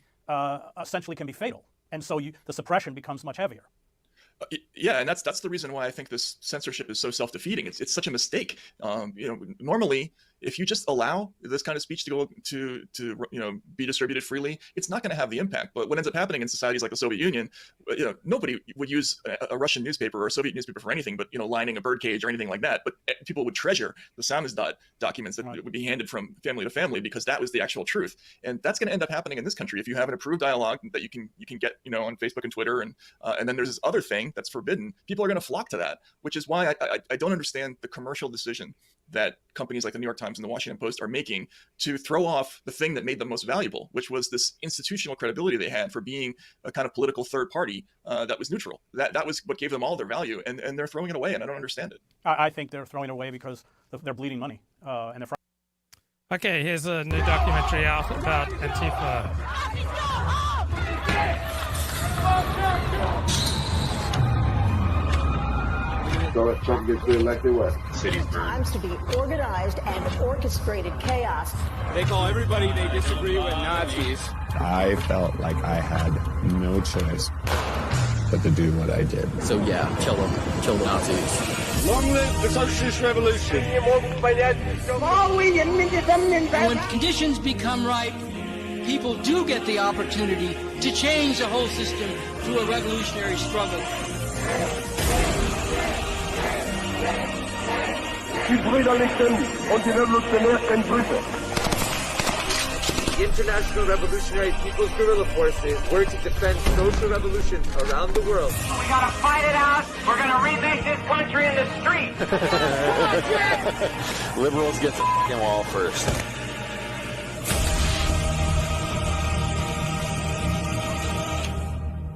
[SPEAKER 7] essentially can be fatal. And so the suppression becomes much heavier.
[SPEAKER 6] Yeah, and that's the reason why I think this censorship is so self-defeating. It's such a mistake. Normally, if you just allow this kind of speech to go to be distributed freely, it's not going to have the impact. But what ends up happening in societies like the Soviet Union, nobody would use a Russian newspaper or a Soviet newspaper for anything but lining a birdcage or anything like that. But people would treasure the samizdat documents that would be handed from family to family because that was the actual truth. And that's going to end up happening in this country if you have an approved dialogue that you can get on Facebook and Twitter, and then there's this other thing that's forbidden. People are going to flock to that, which is why I don't understand the commercial decision that companies like the New York Times and the Washington Post are making to throw off the thing that made them most valuable, which was this institutional credibility they had for being a kind of political third party that was neutral. That was what gave them all their value, and they're throwing it away, and I don't understand it.
[SPEAKER 7] I think they're throwing it away because they're bleeding money, and they're.
[SPEAKER 9] Okay, here's a new documentary out about Antifa.
[SPEAKER 1] So if Trump gets reelected, what? City's burned.
[SPEAKER 8] Times to be organized and orchestrated chaos.
[SPEAKER 10] They call everybody they disagree with Nazis.
[SPEAKER 24] I felt like I had no choice but to do what I did.
[SPEAKER 10] So yeah, kill them. Kill the Nazis. Long live the socialist revolution.
[SPEAKER 25] When conditions become ripe, people do get the opportunity to change the whole system through a revolutionary struggle.
[SPEAKER 1] Die Brüderlichen und die revolutionären Grüße.
[SPEAKER 10] The International Revolutionary People's Guerrilla Forces work to defend social revolutions around the world.
[SPEAKER 26] We gotta fight it out. We're gonna remake this country in the street.
[SPEAKER 10] Liberals get the f***ing wall first.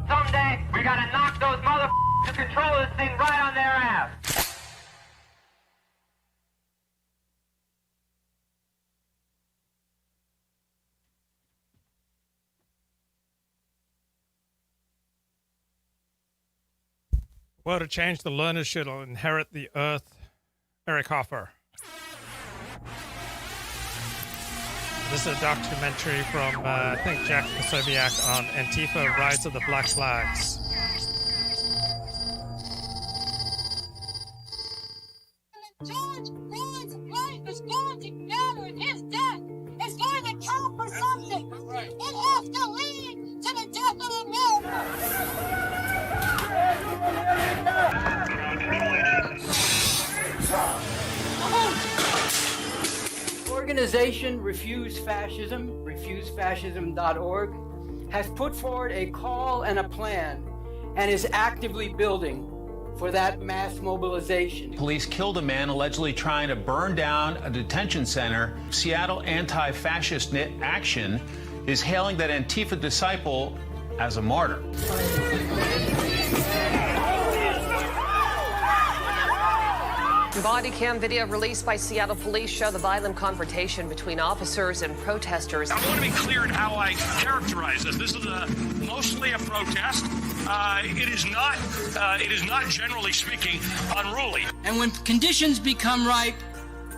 [SPEAKER 26] Someday, we gotta knock those motherfuckers who control this thing right on their ass.
[SPEAKER 9] Well, to change the learners should inherit the earth. Eric Hoffer. This is a documentary from, I think, Jack Posobiec on Antifa, Rise of the Black Flags.
[SPEAKER 27] George Floyd's life is going to matter, and his death is going to count for something. It has to lead to the death of America.
[SPEAKER 25] Organization Refuse Fascism, refusefascism.org, has put forward a call and a plan and is actively building for that mass mobilization.
[SPEAKER 28] Police killed a man allegedly trying to burn down a detention center. Seattle Anti-Fascist Action is hailing that Antifa disciple as a martyr.
[SPEAKER 29] Body cam video released by Seattle police show the violent confrontation between officers and protesters.
[SPEAKER 30] I want to be clear in how I characterize this. This is mostly a protest. It is not, generally speaking, unruly.
[SPEAKER 25] And when conditions become ripe,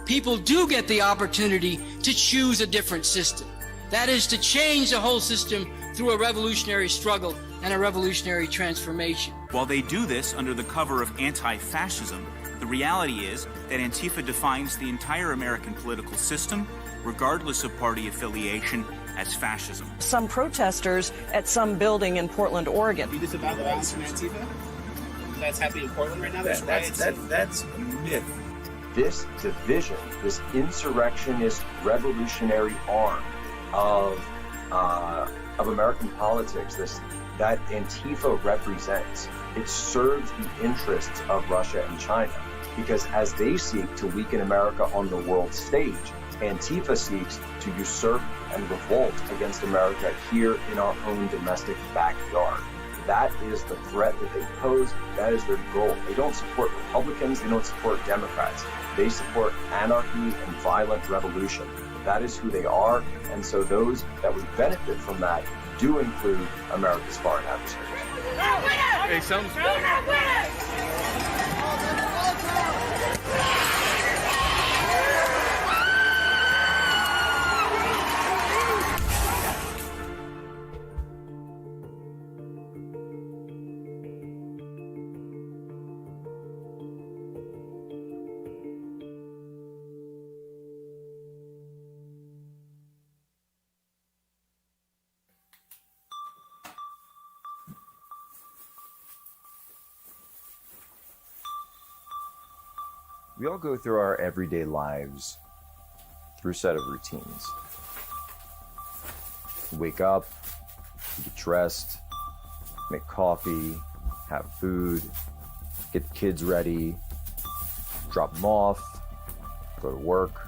[SPEAKER 25] people do get the opportunity to choose a different system. That is to change the whole system through a revolutionary struggle and a revolutionary transformation.
[SPEAKER 31] While they do this under the cover of anti-fascism, the reality is that Antifa defines the entire American political system, regardless of party affiliation, as fascism.
[SPEAKER 29] Some protesters at some building in Portland, Oregon.
[SPEAKER 32] You disavow the violence from Antifa? That's happening in Portland right now? That's a myth.
[SPEAKER 33] This division, this insurrectionist revolutionary arm of American politics, that Antifa represents, it serves the interests of Russia and China, because as they seek to weaken America on the world stage, Antifa seeks to usurp and revolt against America here in our own domestic backyard. That is the threat that they pose. That is their goal. They don't support Republicans. They don't support Democrats. They support anarchy and violent revolution. That is who they are. And so those that would benefit from that do include America's foreign adversaries.
[SPEAKER 10] Hey, sounds
[SPEAKER 33] We all go through our everyday lives through a set of routines. We wake up, we get dressed, make coffee, have food, get the kids ready, drop them off, go to work.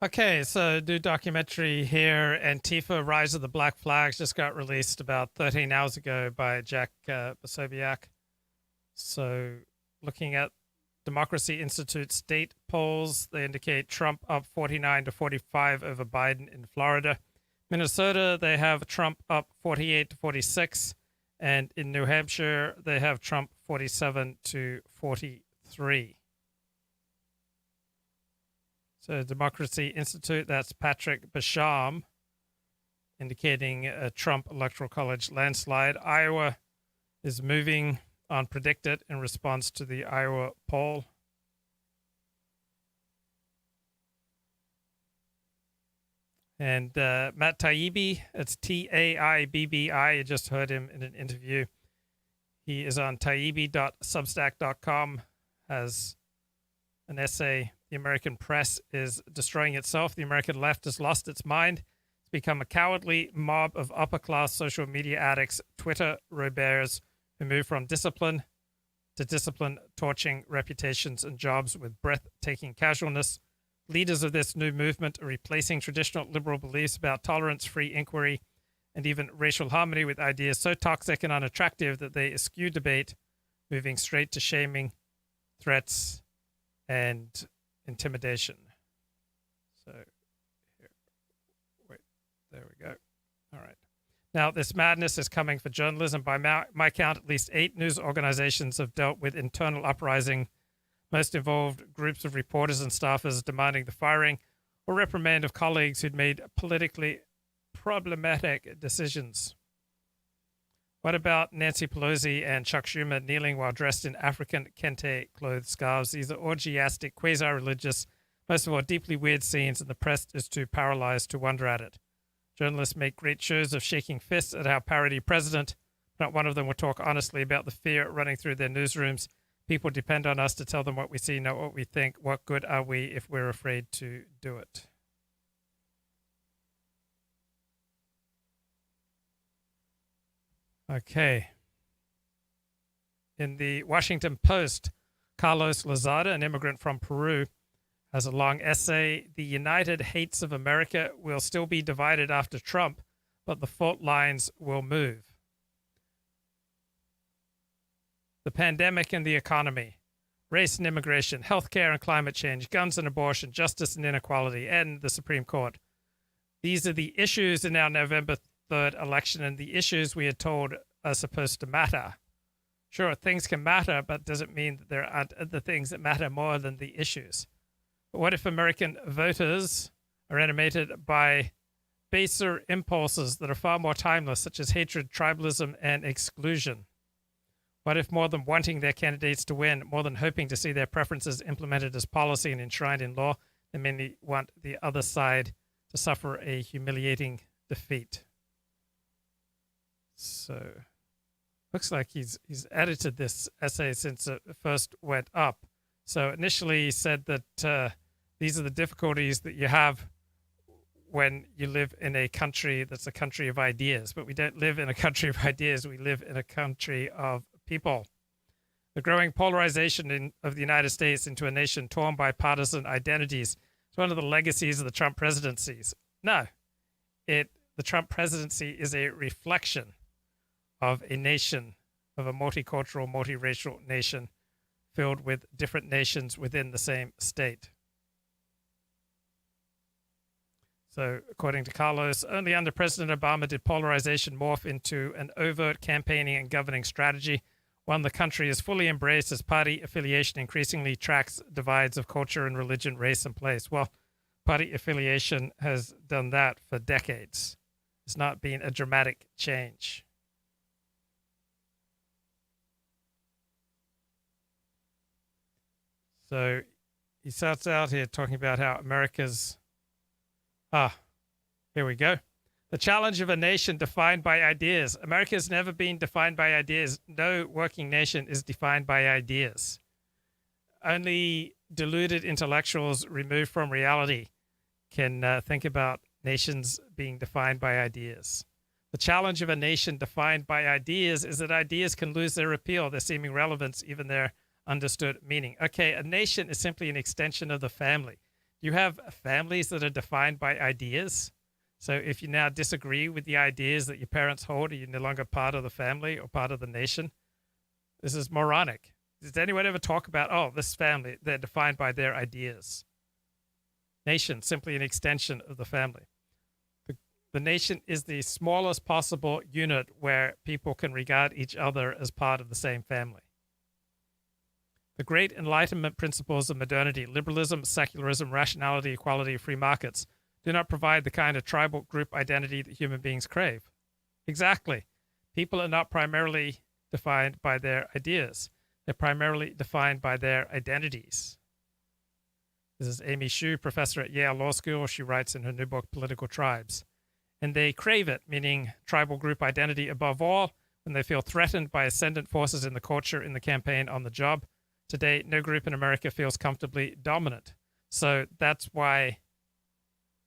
[SPEAKER 9] Okay, so new documentary here. Antifa, Rise of the Black Flags just got released about 13 hours ago by Jack Posobiec. So looking at Democracy Institute state polls, they indicate Trump up 49 to 45 over Biden in Florida. Minnesota, they have Trump up 48 to 46. And in New Hampshire, they have Trump 47 to 43. So Democracy Institute, that's Patrick Basham, indicating a Trump Electoral College landslide. Iowa is moving on predicted in response to the Iowa poll. And Matt Taibbi, it's Taibbi. I just heard him in an interview. He is on taibbi.substack.com, has an essay, The American Press is Destroying Itself. The American Left has lost its mind. It's become a cowardly mob of upper-class social media addicts, Twitter robears, who move from discipline to discipline, torching reputations and jobs with breathtaking casualness. Leaders of this new movement are replacing traditional liberal beliefs about tolerance, free inquiry, and even racial harmony with ideas so toxic and unattractive that they eschew debate, moving straight to shaming, threats, and intimidation. So, here, wait, there we go. All right. Now, this madness is coming for journalism. By my count, at least 8 news organizations have dealt with internal uprising. Most involved groups of reporters and staffers demanding the firing or reprimand of colleagues who'd made politically problematic decisions. What about Nancy Pelosi and Chuck Schumer kneeling while dressed in African kente-clothed scarves? These are orgiastic, quasi-religious, most of all deeply weird scenes, and the press is too paralyzed to wonder at it. Journalists make great shows of shaking fists at our parody president. Not one of them will talk honestly about the fear running through their newsrooms. People depend on us to tell them what we see, not what we think. What good are we if we're afraid to do it? Okay. In the Washington Post, Carlos Lozada, an immigrant from Peru, has a long essay. The United Hates of America will still be divided after Trump, but the fault lines will move. The pandemic and the economy, race and immigration, healthcare and climate change, guns and abortion, justice and inequality, and the Supreme Court. These are the issues in our November 3rd election, and the issues we are told are supposed to matter. Sure, things can matter, but doesn't mean that there aren't other things that matter more than the issues. But what if American voters are animated by baser impulses that are far more timeless, such as hatred, tribalism, and exclusion? What if more than wanting their candidates to win, more than hoping to see their preferences implemented as policy and enshrined in law, they mainly want the other side to suffer a humiliating defeat? So, looks like he's edited this essay since it first went up. So initially he said that these are the difficulties that you have when you live in a country that's a country of ideas. But we don't live in a country of ideas. We live in a country of people. The growing polarization of the United States into a nation torn by partisan identities is one of the legacies of the Trump presidencies. No, the Trump presidency is a reflection of a nation, of a multicultural, multiracial nation filled with different nations within the same state. So, according to Carlos, only under President Obama did polarization morph into an overt campaigning and governing strategy, one the country is fully embraced as party affiliation increasingly tracks divides of culture and religion, race, and place. Well, party affiliation has done that for decades. It's not been a dramatic change. So he starts out here talking about how America's... here we go. The challenge of a nation defined by ideas. America has never been defined by ideas. No working nation is defined by ideas. only deluded intellectuals removed from reality can think about nations being defined by ideas. The challenge of a nation defined by ideas is that ideas can lose their appeal, their seeming relevance, even their understood meaning. Okay, a nation is simply an extension of the family. You have families that are defined by ideas. So if you now disagree with the ideas that your parents hold, are you no longer part of the family or part of the nation? This is moronic. Does anyone ever talk about, oh, this family, they're defined by their ideas? Nation, simply an extension of the family. The nation is the smallest possible unit where people can regard each other as part of the same family. The great Enlightenment principles of modernity, liberalism, secularism, rationality, equality, free markets, do not provide the kind of tribal group identity that human beings crave. Exactly. People are not primarily defined by their ideas. They're primarily defined by their identities. This is Amy Hsu, professor at Yale Law School. She writes in her new book, Political Tribes. And they crave it, meaning tribal group identity above all, when they feel threatened by ascendant forces in the culture, in the campaign, on the job. Today, no group in America feels comfortably dominant. So that's why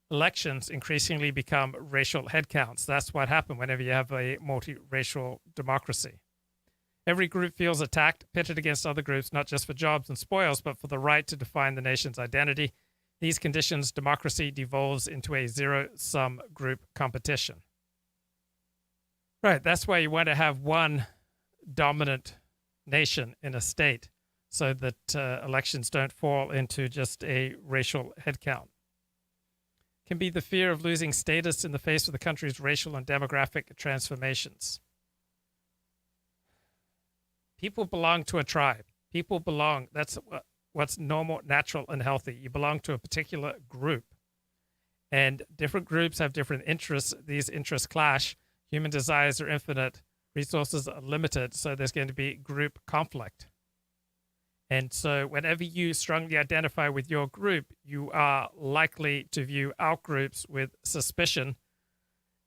[SPEAKER 9] elections increasingly become racial headcounts. That's what happens whenever you have a multiracial democracy. Every group feels attacked, pitted against other groups, not just for jobs and spoils, but for the right to define the nation's identity. These conditions, democracy devolves into a zero-sum group competition. Right, that's why you want to have one dominant nation in a state so that elections don't fall into just a racial headcount. Can be the fear of losing status in the face of the country's racial and demographic transformations. People belong to a tribe. People belong, that's what's normal, natural, and healthy. You belong to a particular group. And different groups have different interests. These interests clash. Human desires are infinite. Resources are limited. So there's going to be group conflict. And so whenever you strongly identify with your group, you are likely to view outgroups with suspicion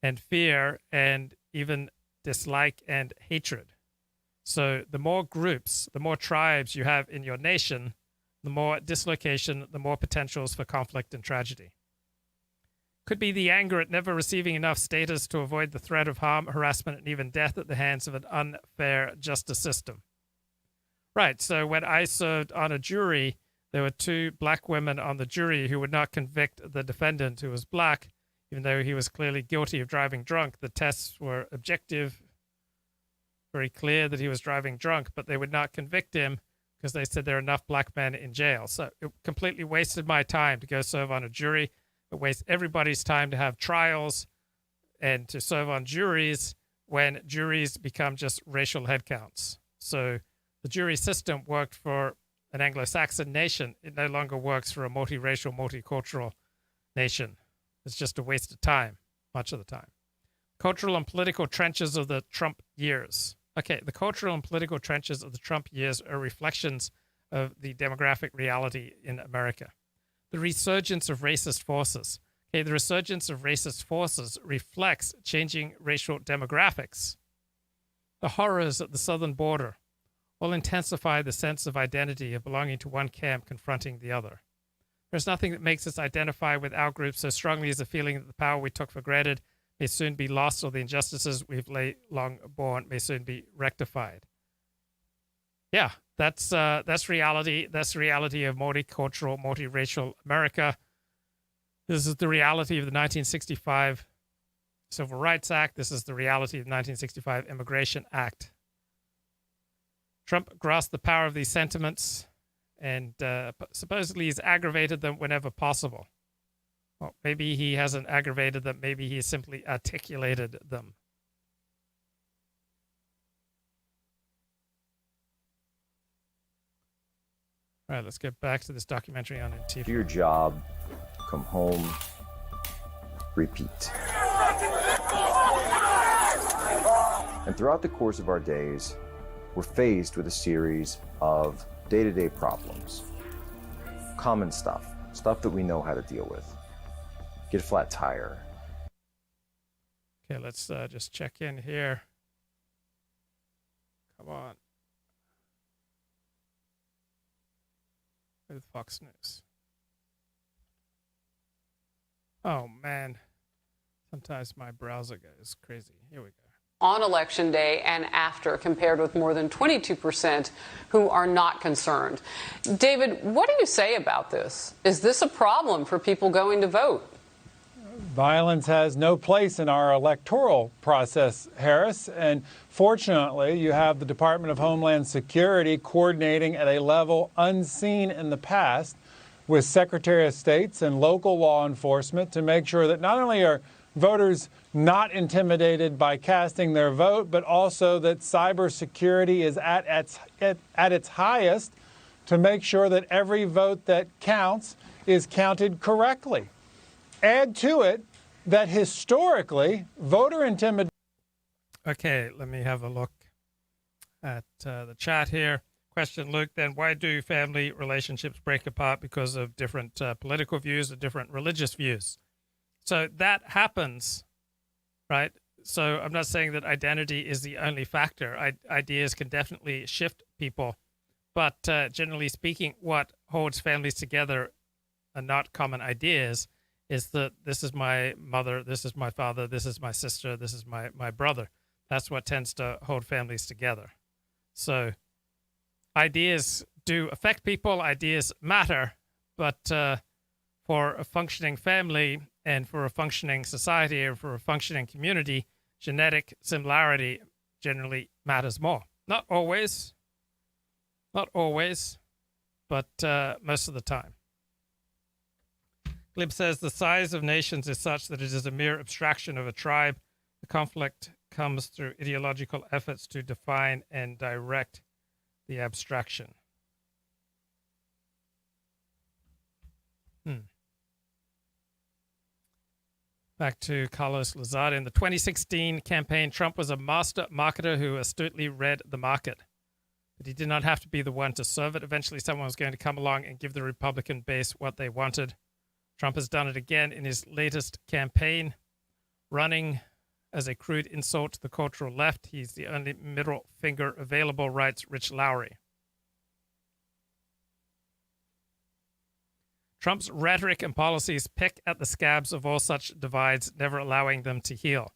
[SPEAKER 9] and fear and even dislike and hatred. So the more groups, the more tribes you have in your nation, the more dislocation, the more potentials for conflict and tragedy. Could be the anger at never receiving enough status to avoid the threat of harm, harassment, and even death at the hands of an unfair justice system. Right, so when I served on a jury, there were 2 black women on the jury who would not convict the defendant who was black, even though he was clearly guilty of driving drunk. The tests were objective, very clear that he was driving drunk, but they would not convict him because they said there are enough black men in jail. So it completely wasted my time to go serve on a jury. It wastes everybody's time to have trials and to serve on juries when juries become just racial headcounts. So the jury system worked for an Anglo-Saxon nation. It no longer works for a multiracial, multicultural nation. It's just a waste of time, much of the time. Cultural and political trenches of the Trump years. Okay, the cultural and political trenches of the Trump years are reflections of the demographic reality in America. The resurgence of racist forces. Okay, the resurgence of racist forces reflects changing racial demographics. The horrors at the southern border will intensify the sense of identity of belonging to one camp confronting the other. There's nothing that makes us identify with our group so strongly as the feeling that the power we took for granted may soon be lost, or the injustices we've long borne may soon be rectified. Yeah, that's reality. That's the reality of multicultural, multiracial America. This is the reality of the 1965 Civil Rights Act. This is the reality of the 1965 Immigration Act. Trump grasped the power of these sentiments and supposedly he's aggravated them whenever possible. Well, maybe he hasn't aggravated them. Maybe he simply articulated them. All right, let's get back to this documentary on Antifa.
[SPEAKER 33] Do your job, come home, repeat. And throughout the course of our days, we're faced with a series of day-to-day problems. Common stuff that we know how to deal with. Get a flat tire.
[SPEAKER 9] Okay, let's just check in here. Come on. with Fox News. Oh, man. Sometimes my browser goes crazy. Here we go.
[SPEAKER 2] On Election Day and after, compared with more than 22% who are not concerned. David, what do you say about this? Is this a problem for people going to vote?
[SPEAKER 11] Violence has no place in our electoral process, Harris, and fortunately, you have the Department of Homeland Security coordinating at a level unseen in the past with Secretary of States and local law enforcement to make sure that not only are voters not intimidated by casting their vote, but also that cybersecurity is at its highest to make sure that every vote that counts is counted correctly. Add to it that historically, voter intimidation.
[SPEAKER 9] Okay, let me have a look at the chat here. Question, Luke, then why do family relationships break apart? Because of different political views or different religious views. So that happens, right? So I'm not saying that identity is the only factor. Ideas can definitely shift people. But generally speaking, what holds families together are not common ideas. Is that this is my mother, this is my father, this is my sister, this is my brother. That's what tends to hold families together. So ideas do affect people, ideas matter, but for a functioning family and for a functioning society or for a functioning community, genetic similarity generally matters more. Not always, but most of the time. Glib says the size of nations is such that it is a mere abstraction of a tribe. The conflict comes through ideological efforts to define and direct the abstraction. Back to Carlos Lozada. In the 2016 campaign, Trump was a master marketer who astutely read the market. But he did not have to be the one to serve it. Eventually, someone was going to come along and give the Republican base what they wanted. Trump has done it again in his latest campaign, running as a crude insult to the cultural left. He's the only middle finger available, writes Rich Lowry. Trump's rhetoric and policies pick at the scabs of all such divides, never allowing them to heal.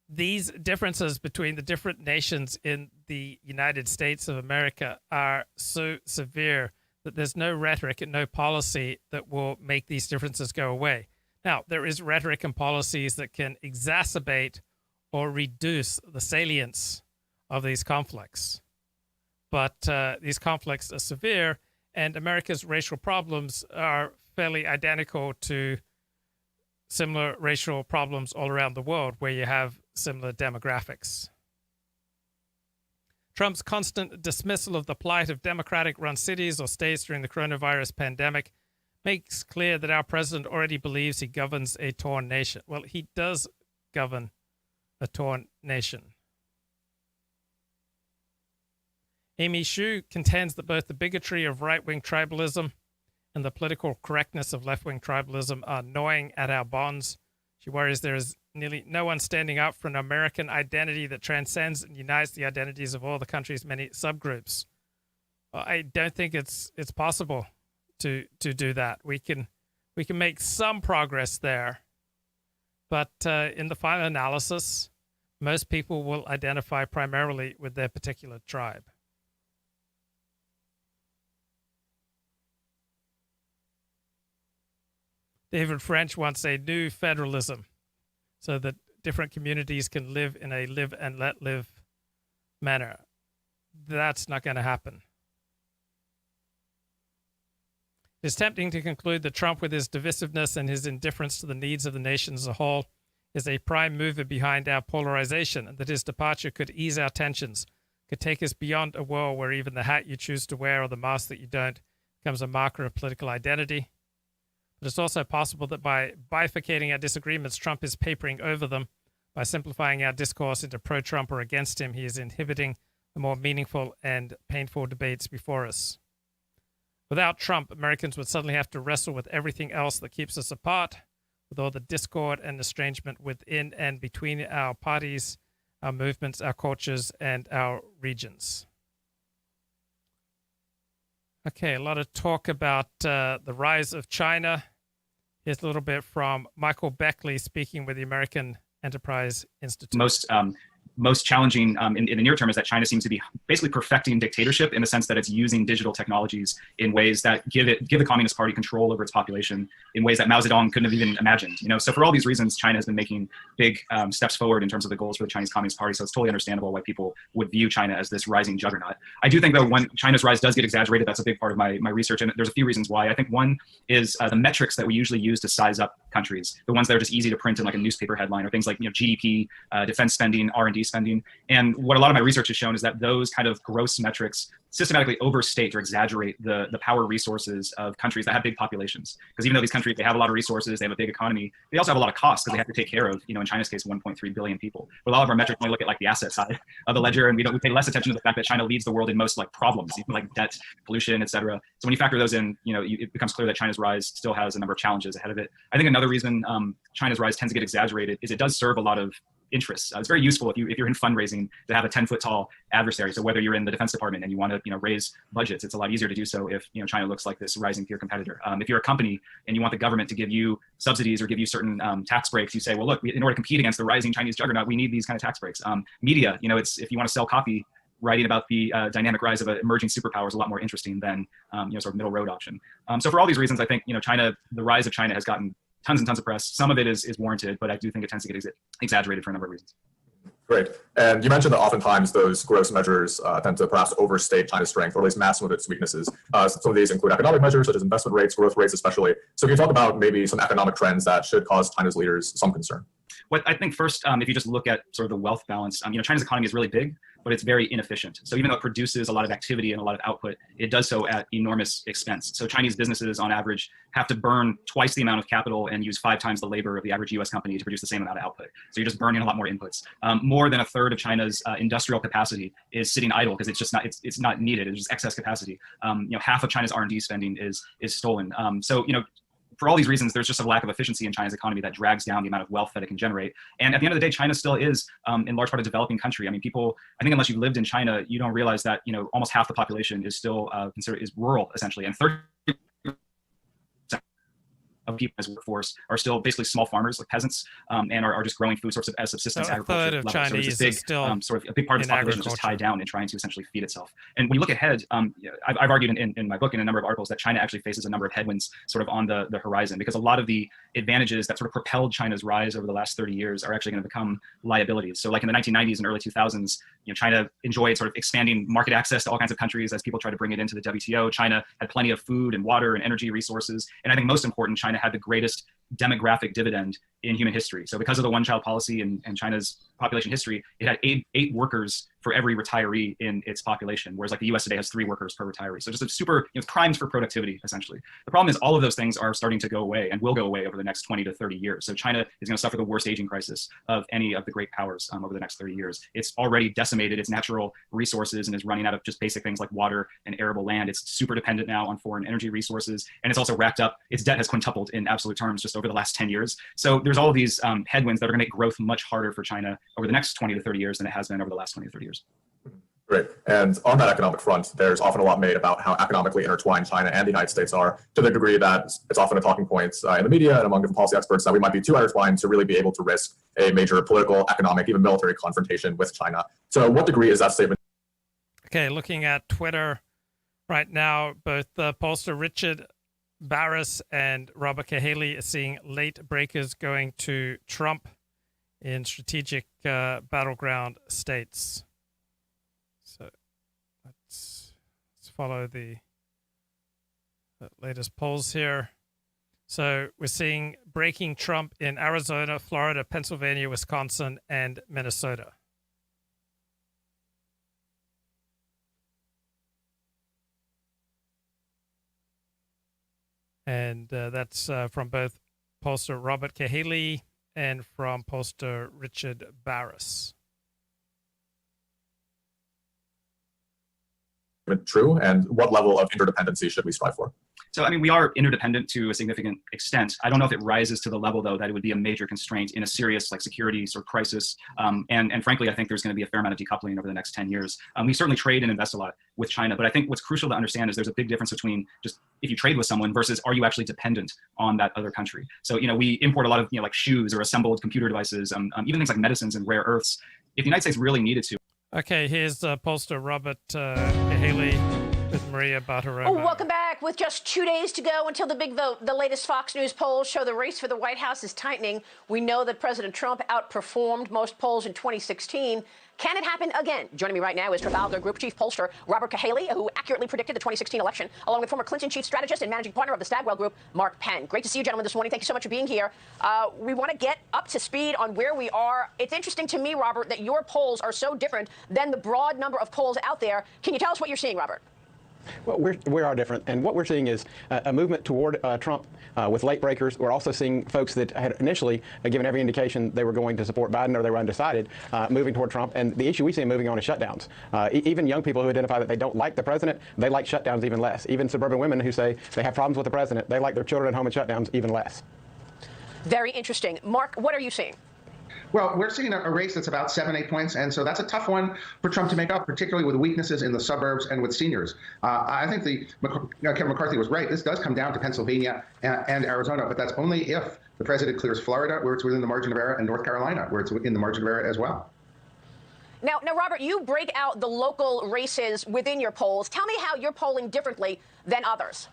[SPEAKER 9] These differences between the different nations in the United States of America are so severe that there's no rhetoric and no policy that will make these differences go away. Now, there is rhetoric and policies that can exacerbate or reduce the salience of these conflicts. But these conflicts are severe, and America's racial problems are fairly identical to similar racial problems all around the world where you have similar demographics. Trump's constant dismissal of the plight of Democratic-run cities or states during the coronavirus pandemic makes clear that our president already believes he governs a torn nation. Well, he does govern a torn nation. Amy Hsu contends that both the bigotry of right-wing tribalism and the political correctness of left-wing tribalism are gnawing at our bonds. She worries there is nearly no one standing up for an American identity that transcends and unites the identities of all the country's many subgroups. I don't think it's possible to do that. We can make some progress there, but in the final analysis, most people will identify primarily with their particular tribe. David French wants a new federalism so that different communities can live in a live and let live manner. That's not going to happen. It's tempting to conclude that Trump, with his divisiveness and his indifference to the needs of the nation as a whole, is a prime mover behind our polarization, and that his departure could ease our tensions, could take us beyond a world where even the hat you choose to wear or the mask that you don't becomes a marker of political identity. But it's also possible that by bifurcating our disagreements, Trump is papering over them. By simplifying our discourse into pro-Trump or against him, he is inhibiting the more meaningful and painful debates before us. Without Trump, Americans would suddenly have to wrestle with everything else that keeps us apart, with all the discord and estrangement within and between our parties, our movements, our cultures, and our regions. Okay, a lot of talk about the rise of China. Here's a little bit from Michael Beckley speaking with the American Enterprise Institute.
[SPEAKER 3] Most challenging in the near term is that China seems to be basically perfecting dictatorship in the sense that it's using digital technologies in ways that give the Communist Party control over its population in ways that Mao Zedong couldn't have even imagined. So for all these reasons, China has been making big steps forward in terms of the goals for the Chinese Communist Party. So it's totally understandable why people would view China as this rising juggernaut. I do think though, when China's rise does get exaggerated, that's a big part of my research, and there's a few reasons why. I think one is the metrics that we usually use to size up countries, the ones that are just easy to print in like a newspaper headline, or things like GDP, defense spending, R&D spending. And what a lot of my research has shown is that those kind of gross metrics systematically overstate or exaggerate the power resources of countries that have big populations. Because even though these countries, they have a lot of resources, they have a big economy, they also have a lot of costs because they have to take care of, in China's case, 1.3 billion people. But a lot of our metrics only look at like the asset side of the ledger, and we pay less attention to the fact that China leads the world in most like problems, even like debt, pollution, et cetera. So when you factor those in, it becomes clear that China's rise still has a number of challenges ahead of it. I think another reason China's rise tends to get exaggerated is it does serve a lot of interests. It's very useful if you're in fundraising to have a 10-foot tall adversary. So whether you're in the Defense Department and you want to raise budgets, it's a lot easier to do so if China looks like this rising peer competitor. If you're a company and you want the government to give you subsidies or give you certain tax breaks, you say, well, look, in order to compete against the rising Chinese juggernaut, we need these kind of tax breaks. Media, it's if you want to sell copy, writing about the dynamic rise of an emerging superpower is a lot more interesting than sort of middle road option. So for all these reasons, I think the rise of China has gotten tons and tons of press. Some of it is warranted, but I do think it tends to get exaggerated for a number of reasons.
[SPEAKER 4] Great. And you mentioned that oftentimes those gross measures tend to perhaps overstate China's strength, or at least mask some of its weaknesses. Some of these include economic measures, such as investment rates, growth rates especially. So can you talk about maybe some economic trends that should cause China's leaders some concern?
[SPEAKER 3] What I think first, if you just look at sort of the wealth balance, China's economy is really big, but it's very inefficient. So even though it produces a lot of activity and a lot of output, it does so at enormous expense. So Chinese businesses on average have to burn twice the amount of capital and use 5 times the labor of the average US company to produce the same amount of output. So you're just burning a lot more inputs. More than a third of China's industrial capacity is sitting idle because it's just not, it's not needed. It's just excess capacity. Half of China's R&D spending is stolen. For all these reasons, there's just a lack of efficiency in China's economy that drags down the amount of wealth that it can generate. And at the end of the day, China still is, in large part, a developing country. I think unless you've lived in China, you don't realize that, almost half the population is still considered rural, essentially. And 30% of people as workforce are still basically small farmers, like peasants, and are just growing food sources as subsistence agriculture.
[SPEAKER 9] So Chinese
[SPEAKER 3] big, sort of a big part of the population is just tied down in trying to essentially feed itself. And when you look ahead, I've argued in my book in a number of articles that China actually faces a number of headwinds sort of on the horizon, because a lot of the advantages that sort of propelled China's rise over the last 30 years are actually going to become liabilities. So like in the 1990s and early 2000s, China enjoyed sort of expanding market access to all kinds of countries as people tried to bring it into the WTO. China had plenty of food and water and energy resources. And I think most important, China had the greatest demographic dividend in human history. So because of the one-child policy and China's population history, it had eight workers for every retiree in its population, whereas like the US today has 3 workers per retiree. So just a super, it's primed for productivity, essentially. The problem is all of those things are starting to go away and will go away over the next 20 to 30 years. So China is going to suffer the worst aging crisis of any of the great powers over the next 30 years. It's already decimated its natural resources and is running out of just basic things like water and arable land. It's super dependent now on foreign energy resources, and it's also racked up, its debt has quintupled in absolute terms just over the last 10 years. So there's all of these headwinds that are going to make growth much harder for China over the next 20 to 30 years than it has been over the last 20 to 30 years.
[SPEAKER 4] Great. And on that economic front, there's often a lot made about how economically intertwined China and the United States are, to the degree that it's often a talking point in the media and among different policy experts that we might be too intertwined to really be able to risk a major political, economic, even military confrontation with China. So what degree is that statement?
[SPEAKER 9] Okay, looking at Twitter right now, both pollster Richard Barris and Robert Cahaley are seeing late breakers going to Trump in strategic battleground states. So let's follow the latest polls here. So we're seeing breaking Trump in Arizona, Florida, Pennsylvania, Wisconsin, and Minnesota. And that's from both pollster Robert Cahaley and from pollster Richard Barris.
[SPEAKER 4] True, and what level of interdependency should we strive for?
[SPEAKER 3] So, I mean, we are interdependent to a significant extent. I don't know if it rises to the level, though, that it would be a major constraint in a serious security sort of crisis. And frankly, I think there's going to be a fair amount of decoupling over the next 10 years. We certainly trade and invest a lot with China, but I think what's crucial to understand is there's a big difference between just if you trade with someone versus are you actually dependent on that other country. So, we import a lot of, like shoes or assembled computer devices, even things like medicines and rare earths. If the United States really needed to.
[SPEAKER 9] Okay, here's pollster Robert Haley with Maria Bartiromo.
[SPEAKER 5] Oh, welcome back. With just 2 days to go until the big vote, the latest Fox News polls show the race for the White House is tightening. We know that President Trump outperformed most polls in 2016. Can it happen again? Joining me right now is Trafalgar Group Chief Pollster Robert Haley, who accurately predicted the 2016 election, along with former Clinton Chief Strategist and Managing Partner of the Stagwell Group, Mark Penn. Great to see you, gentlemen, this morning. Thank you so much for being here. We want to get up to speed on where we are. It's interesting to me, Robert, that your polls are so different than the broad number of polls out there. Can you tell us what you're seeing, Robert?
[SPEAKER 12] Well, we are different, and what we're seeing is a movement toward Trump with late breakers. We're also seeing folks that had initially given every indication they were going to support Biden or they were undecided, moving toward Trump. And the issue we see moving on is shutdowns. Even young people who identify that they don't like the president, they like shutdowns even less. Even suburban women who say they have problems with the president, they like their children at home and shutdowns even less.
[SPEAKER 5] Very interesting. Mark, what are you seeing?
[SPEAKER 13] Well, we're seeing a race that's about 7-8 points, and so that's a tough one for Trump to make up, particularly with weaknesses in the suburbs and with seniors. I think Kevin McCarthy was right. This does come down to Pennsylvania and Arizona, but that's only if the president clears Florida, where it's within the margin of error, and North Carolina, where it's within the margin of error as well.
[SPEAKER 5] Now, Robert, you break out the local races within your polls. Tell me how you're polling differently than others.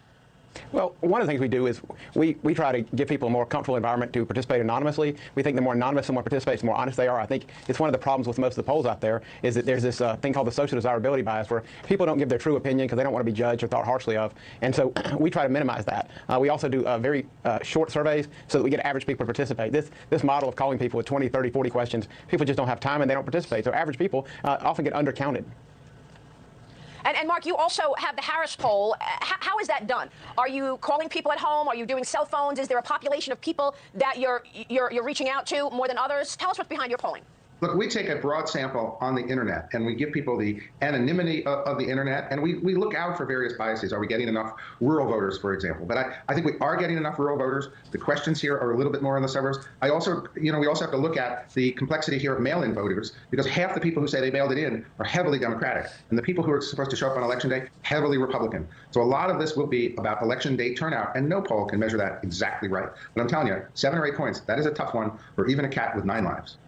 [SPEAKER 12] Well, one of the things we do is we try to give people a more comfortable environment to participate anonymously. We think the more anonymous someone participates, the more honest they are. I think it's one of the problems with most of the polls out there is that there's this thing called the social desirability bias where people don't give their true opinion because they don't want to be judged or thought harshly of. And so we try to minimize that. We also do very short surveys so that we get average people to participate. This model of calling people with 20, 30, 40 questions, people just don't have time and they don't participate. So average people often get undercounted.
[SPEAKER 5] And Mark, you also have the Harris poll. How is that done? Are you calling people at home? Are you doing cell phones? Is there a population of people that you're reaching out to more than others? Tell us what's behind your polling.
[SPEAKER 13] Look, we take a broad sample on the internet, and we give people the anonymity of the internet, and we look out for various biases. Are we getting enough rural voters, for example? But I think we are getting enough rural voters. The questions here are a little bit more in the suburbs. We also have to look at the complexity here of mail-in voters, because half the people who say they mailed it in are heavily Democratic, and the people who are supposed to show up on Election Day, heavily Republican. So a lot of this will be about Election Day turnout, and no poll can measure that exactly right. But I'm telling you, 7 or 8 points, that is a tough one for even a cat with 9 lives.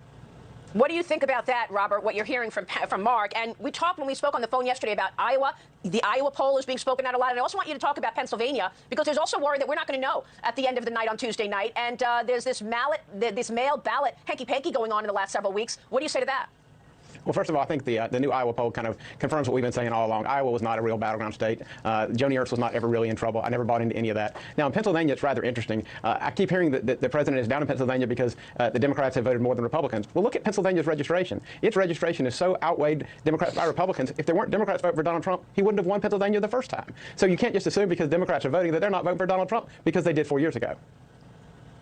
[SPEAKER 5] What do you think about that, Robert, what you're hearing from Mark? And we talked when we spoke on the phone yesterday about Iowa. The Iowa poll is being spoken out a lot. And I also want you to talk about Pennsylvania, because there's also worry that we're not going to know at the end of the night on Tuesday night. And there's this mail ballot hanky-panky going on in the last several weeks. What do you say to that?
[SPEAKER 12] Well, first of all, I think the new Iowa poll kind of confirms what we've been saying all along. Iowa was not a real battleground state. Joni Ernst was not ever really in trouble. I never bought into any of that. Now, in Pennsylvania, it's rather interesting. I keep hearing that the president is down in Pennsylvania because the Democrats have voted more than Republicans. Well, look at Pennsylvania's registration. Its registration is so outweighed Democrats by Republicans. If there weren't Democrats voting for Donald Trump, he wouldn't have won Pennsylvania the first time. So you can't just assume because Democrats are voting that they're not voting for Donald Trump because they did 4 years ago.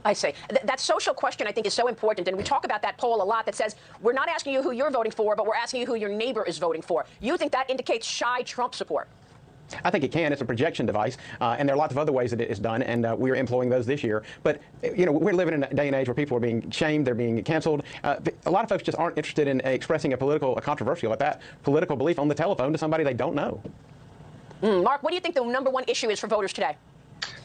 [SPEAKER 5] I see. That social question, I think, is so important. And we talk about that poll a lot that says we're not asking you who you're voting for, but we're asking you who your neighbor is voting for. You think that indicates shy Trump support?
[SPEAKER 12] I think it can. It's a projection device, and there are lots of other ways that it is done, and we're employing those this year. But, we're living in a day and age where people are being shamed, they're being canceled. A lot of folks just aren't interested in expressing a controversial like that, political belief on the telephone to somebody they don't know.
[SPEAKER 5] Mark, what do you think the number one issue is for voters today?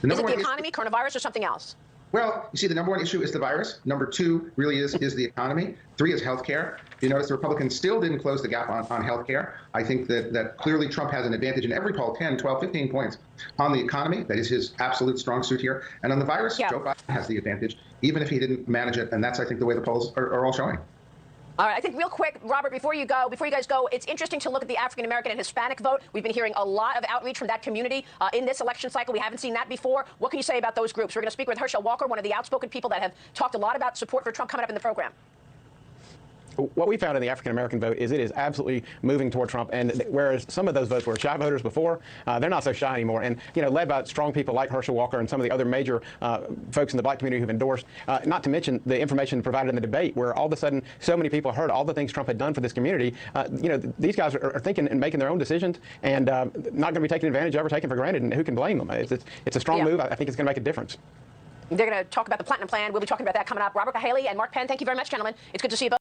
[SPEAKER 5] Is it the economy, coronavirus, or something else?
[SPEAKER 13] Well, you see, the number one issue is the virus. Number 2 really is the economy. 3 is health care. You notice the Republicans still didn't close the gap on health care. I think that clearly Trump has an advantage in every poll, 10, 12, 15 points on the economy. That is his absolute strong suit here. And on the virus, Joe Biden has the advantage, even if he didn't manage it. And that's, I think, the way the polls are all showing.
[SPEAKER 5] All right, I think real quick, Robert, before you guys go, it's interesting to look at the African-American and Hispanic vote. We've been hearing a lot of outreach from that community in this election cycle. We haven't seen that before. What can you say about those groups? We're going to speak with Herschel Walker, one of the outspoken people that have talked a lot about support for Trump coming up in the program.
[SPEAKER 12] what we found in the African-American vote is it is absolutely moving toward Trump. And whereas some of those votes were shy voters before, they're not so shy anymore. And, you know, led by strong people like Herschel Walker and some of the other major folks in the black community who've endorsed, not to mention the information provided in the debate, where all of a sudden so many people heard all the things Trump had done for this community. You know, these guys are thinking and making their own decisions and not going to be taken advantage of or taken for granted. And who can blame them? It's a strong move. I think it's going to make a difference.
[SPEAKER 5] They're going to talk about the Platinum Plan. We'll be talking about that coming up. Robert Cahaly and Mark Penn, thank you very much, gentlemen. It's good to see you both.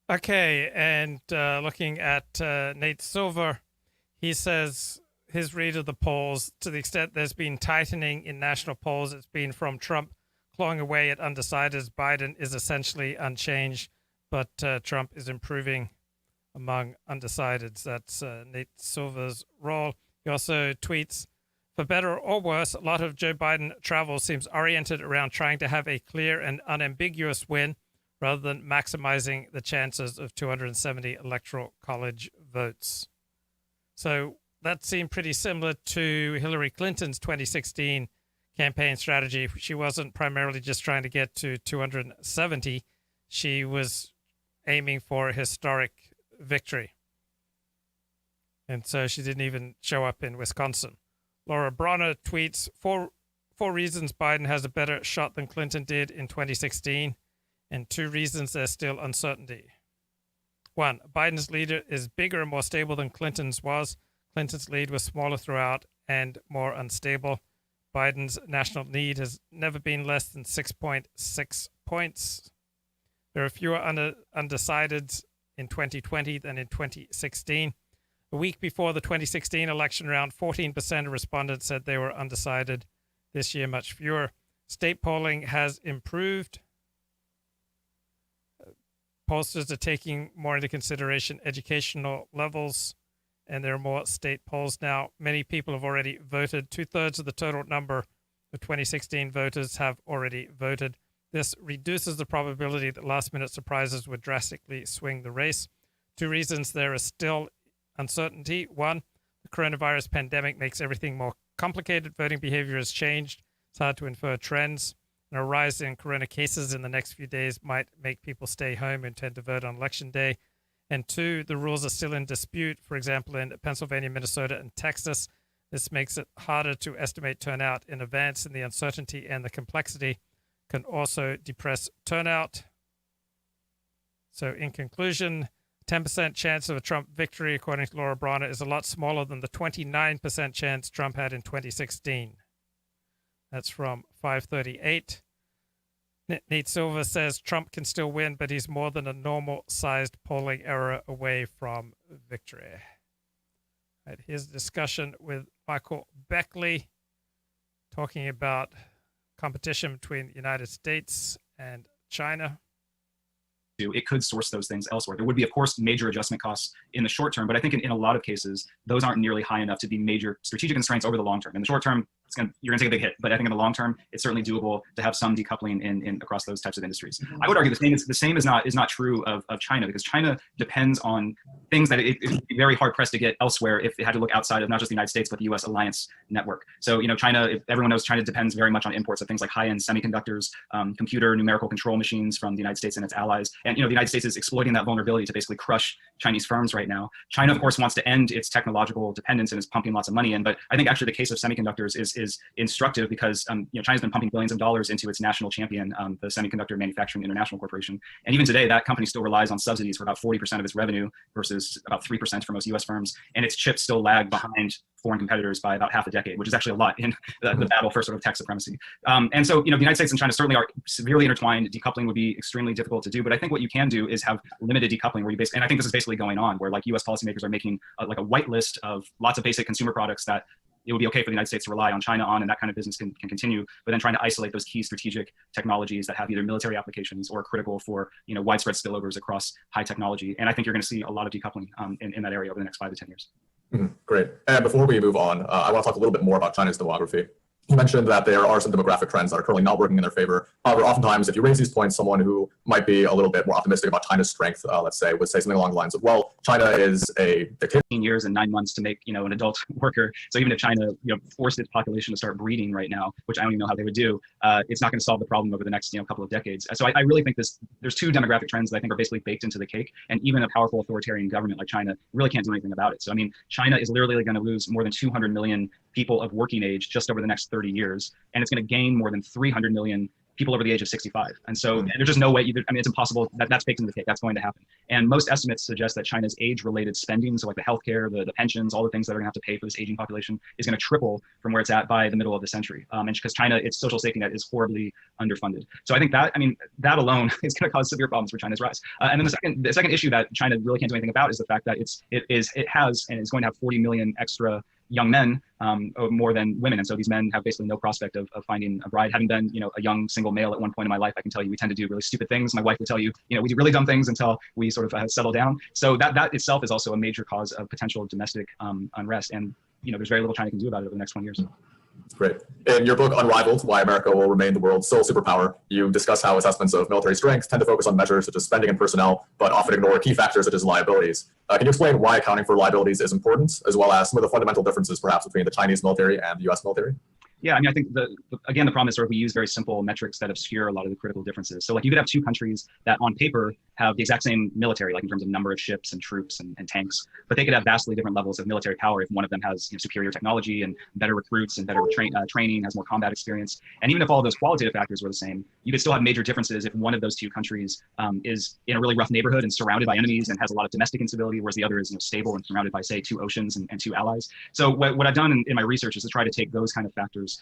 [SPEAKER 9] Okay, and looking at Nate Silver, he says his read of the polls, to the extent there's been tightening in national polls, it's been from Trump clawing away at undecideds. Biden is essentially unchanged, but Trump is improving among undecideds. That's Nate Silver's role. He also tweets, for better or worse, a lot of Joe Biden travel seems oriented around trying to have a clear and unambiguous win rather than maximizing the chances of 270 electoral college votes. So that seemed pretty similar to Hillary Clinton's 2016 campaign strategy. She wasn't primarily just trying to get to 270. She was aiming for a historic victory. And so she didn't even show up in Wisconsin. Laura Bronner tweets, four reasons Biden has a better shot than Clinton did in 2016, and 2 reasons there's still uncertainty. 1, Biden's lead is bigger and more stable than Clinton's was. Clinton's lead was smaller throughout and more unstable. Biden's national lead has never been less than 6.6 points. There are fewer undecideds in 2020 than in 2016. A week before the 2016 election round, 14% of respondents said they were undecided. This year, much fewer. State polling has improved. Pollsters are taking more into consideration educational levels, and there are more state polls now. Many people have already voted. 2/3 of the total number of 2016 voters have already voted. This reduces the probability that last-minute surprises would drastically swing the race. 2 reasons there is still uncertainty. 1, the coronavirus pandemic makes everything more complicated. Voting behavior has changed. It's hard to infer trends. A rise in corona cases in the next few days might make people stay home and tend to vote on Election Day. And 2, the rules are still in dispute. For example, in Pennsylvania, Minnesota, and Texas, this makes it harder to estimate turnout in advance, and the uncertainty and the complexity can also depress turnout. So in conclusion, 10% chance of a Trump victory, according to Laura Bronner, is a lot smaller than the 29% chance Trump had in 2016. That's from 538. Nate Silver says Trump can still win, but he's more than a normal-sized polling error away from victory. Right, here's a discussion with Michael Beckley talking about competition between the United States and China.
[SPEAKER 3] It could source those things elsewhere. There would be, of course, major adjustment costs in the short term, but I think in a lot of cases, those aren't nearly high enough to be major strategic constraints over the long term. In the short term, you're going to take a big hit, but I think in the long term, it's certainly doable to have some decoupling in across those types of industries. I would argue the same is not true of China, because China depends on things that it would be very hard pressed to get elsewhere if it had to look outside of not just the United States, but the U.S. alliance network. So, China, everyone knows China depends very much on imports of things like high-end semiconductors, computer numerical control machines from the United States and its allies. And, the United States is exploiting that vulnerability to basically crush Chinese firms right now. China, of course, wants to end its technological dependence and is pumping lots of money in. But I think actually the case of semiconductors is instructive because, China's been pumping billions of dollars into its national champion, the Semiconductor Manufacturing International Corporation. And even today, that company still relies on subsidies for about 40% of its revenue versus about 3% for most US firms. And its chips still lag behind foreign competitors by about half a decade, which is actually a lot in the battle for sort of tech supremacy. And so, the United States and China certainly are severely intertwined. Decoupling would be extremely difficult to do, but I think what you can do is have limited decoupling where you basically, and I think this is basically going on, where like US policymakers are making like a white list of lots of basic consumer products that it would be okay for the United States to rely on China on, and that kind of business can continue, but then trying to isolate those key strategic technologies that have either military applications or are critical for, widespread spillovers across high technology. And I think you're going to see a lot of decoupling in that area over the next 5 to 10 years.
[SPEAKER 4] Great. And before we move on, I want to talk a little bit more about China's demography. You mentioned that there are some demographic trends that are currently not working in their favor. However, oftentimes, if you raise these points, someone who might be a little bit more optimistic about China's strength, let's say, would say something along the lines of, well, China is a dictator.
[SPEAKER 3] 15 years and 9 months to make, an adult worker. So even if China, forced its population to start breeding right now, which I don't even know how they would do, it's not going to solve the problem over the next, couple of decades. So I really think there's two demographic trends that I think are basically baked into the cake, and even a powerful authoritarian government like China really can't do anything about it. So I mean, China is literally going to lose more than 200 million people of working age just over the next 30 years, and it's going to gain more than 300 million people over the age of 65. And so there's just no way either. I mean, it's impossible. That's baked into the cake. That's going to happen. And most estimates suggest that China's age-related spending, so like the healthcare, the pensions, all the things that are going to have to pay for this aging population, is going to triple from where it's at by the middle of the century. And because China, its social safety net is horribly underfunded. So I think that alone is going to cause severe problems for China's rise. And then the second issue that China really can't do anything about is the fact that it has and is going to have 40 million extra young men, more than women. And so these men have basically no prospect of finding a bride. Having been, a young single male at one point in my life, I can tell you we tend to do really stupid things. My wife would tell you, we do really dumb things until we sort of settle down. So that itself is also a major cause of potential domestic unrest. And, there's very little China can do about it over the next 20 years.
[SPEAKER 4] Great. In your book, Unrivaled, Why America Will Remain the World's Sole Superpower, you discuss how assessments of military strength tend to focus on measures such as spending and personnel, but often ignore key factors such as liabilities. Can you explain why accounting for liabilities is important, as well as some of the fundamental differences perhaps between the Chinese military and the US military?
[SPEAKER 3] Yeah, I think the problem is we use very simple metrics that obscure a lot of the critical differences. So you could have two countries that on paper have the exact same military, like in terms of number of ships and troops and tanks, but they could have vastly different levels of military power if one of them has superior technology and better recruits and better training, has more combat experience. And even if all of those qualitative factors were the same, you could still have major differences if one of those two countries is in a really rough neighborhood and surrounded by enemies and has a lot of domestic instability, whereas the other is stable and surrounded by, say, two oceans and two allies. So what I've done in my research is to try to take those kind of factors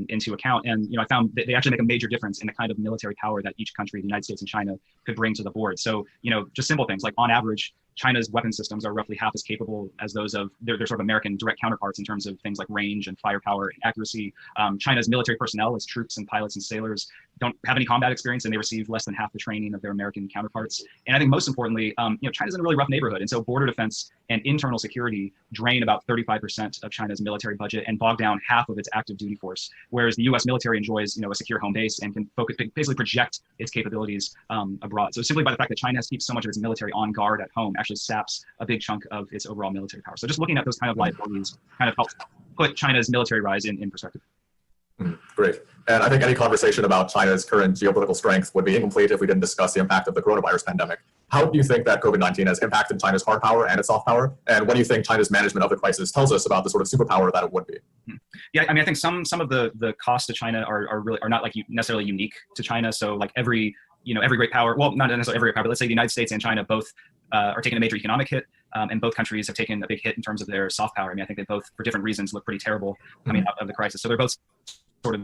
[SPEAKER 3] into account. And I found that they actually make a major difference in the kind of military power that each country, the United States and China, could bring to the board. So just simple things like on average, China's weapon systems are roughly half as capable as those of their sort of American direct counterparts in terms of things like range and firepower and accuracy. China's military personnel, as troops and pilots and sailors, don't have any combat experience, and they receive less than half the training of their American counterparts. And I think most importantly, China's in a really rough neighborhood, and so border defense and internal security drain about 35% of China's military budget and bog down half of its active duty force, whereas the U.S. military enjoys a secure home base and can basically project its capabilities abroad. So simply by the fact that China has to keep so much of its military on guard at home actually saps a big chunk of its overall military power. So just looking at those kind of liabilities kind of helps put China's military rise in perspective.
[SPEAKER 4] Great. And I think any conversation about China's current geopolitical strength would be incomplete if we didn't discuss the impact of the coronavirus pandemic. How do you think that COVID-19 has impacted China's hard power and its soft power? And what do you think China's management of the crisis tells us about the sort of superpower that it would be?
[SPEAKER 3] Yeah, I think some of the costs to China are not necessarily unique to China. So like every great power, well, not necessarily every great power, but let's say the United States and China both are taking a major economic hit, and both countries have taken a big hit in terms of their soft power. I think they both, for different reasons, look pretty terrible coming out of the crisis. So they're both sort of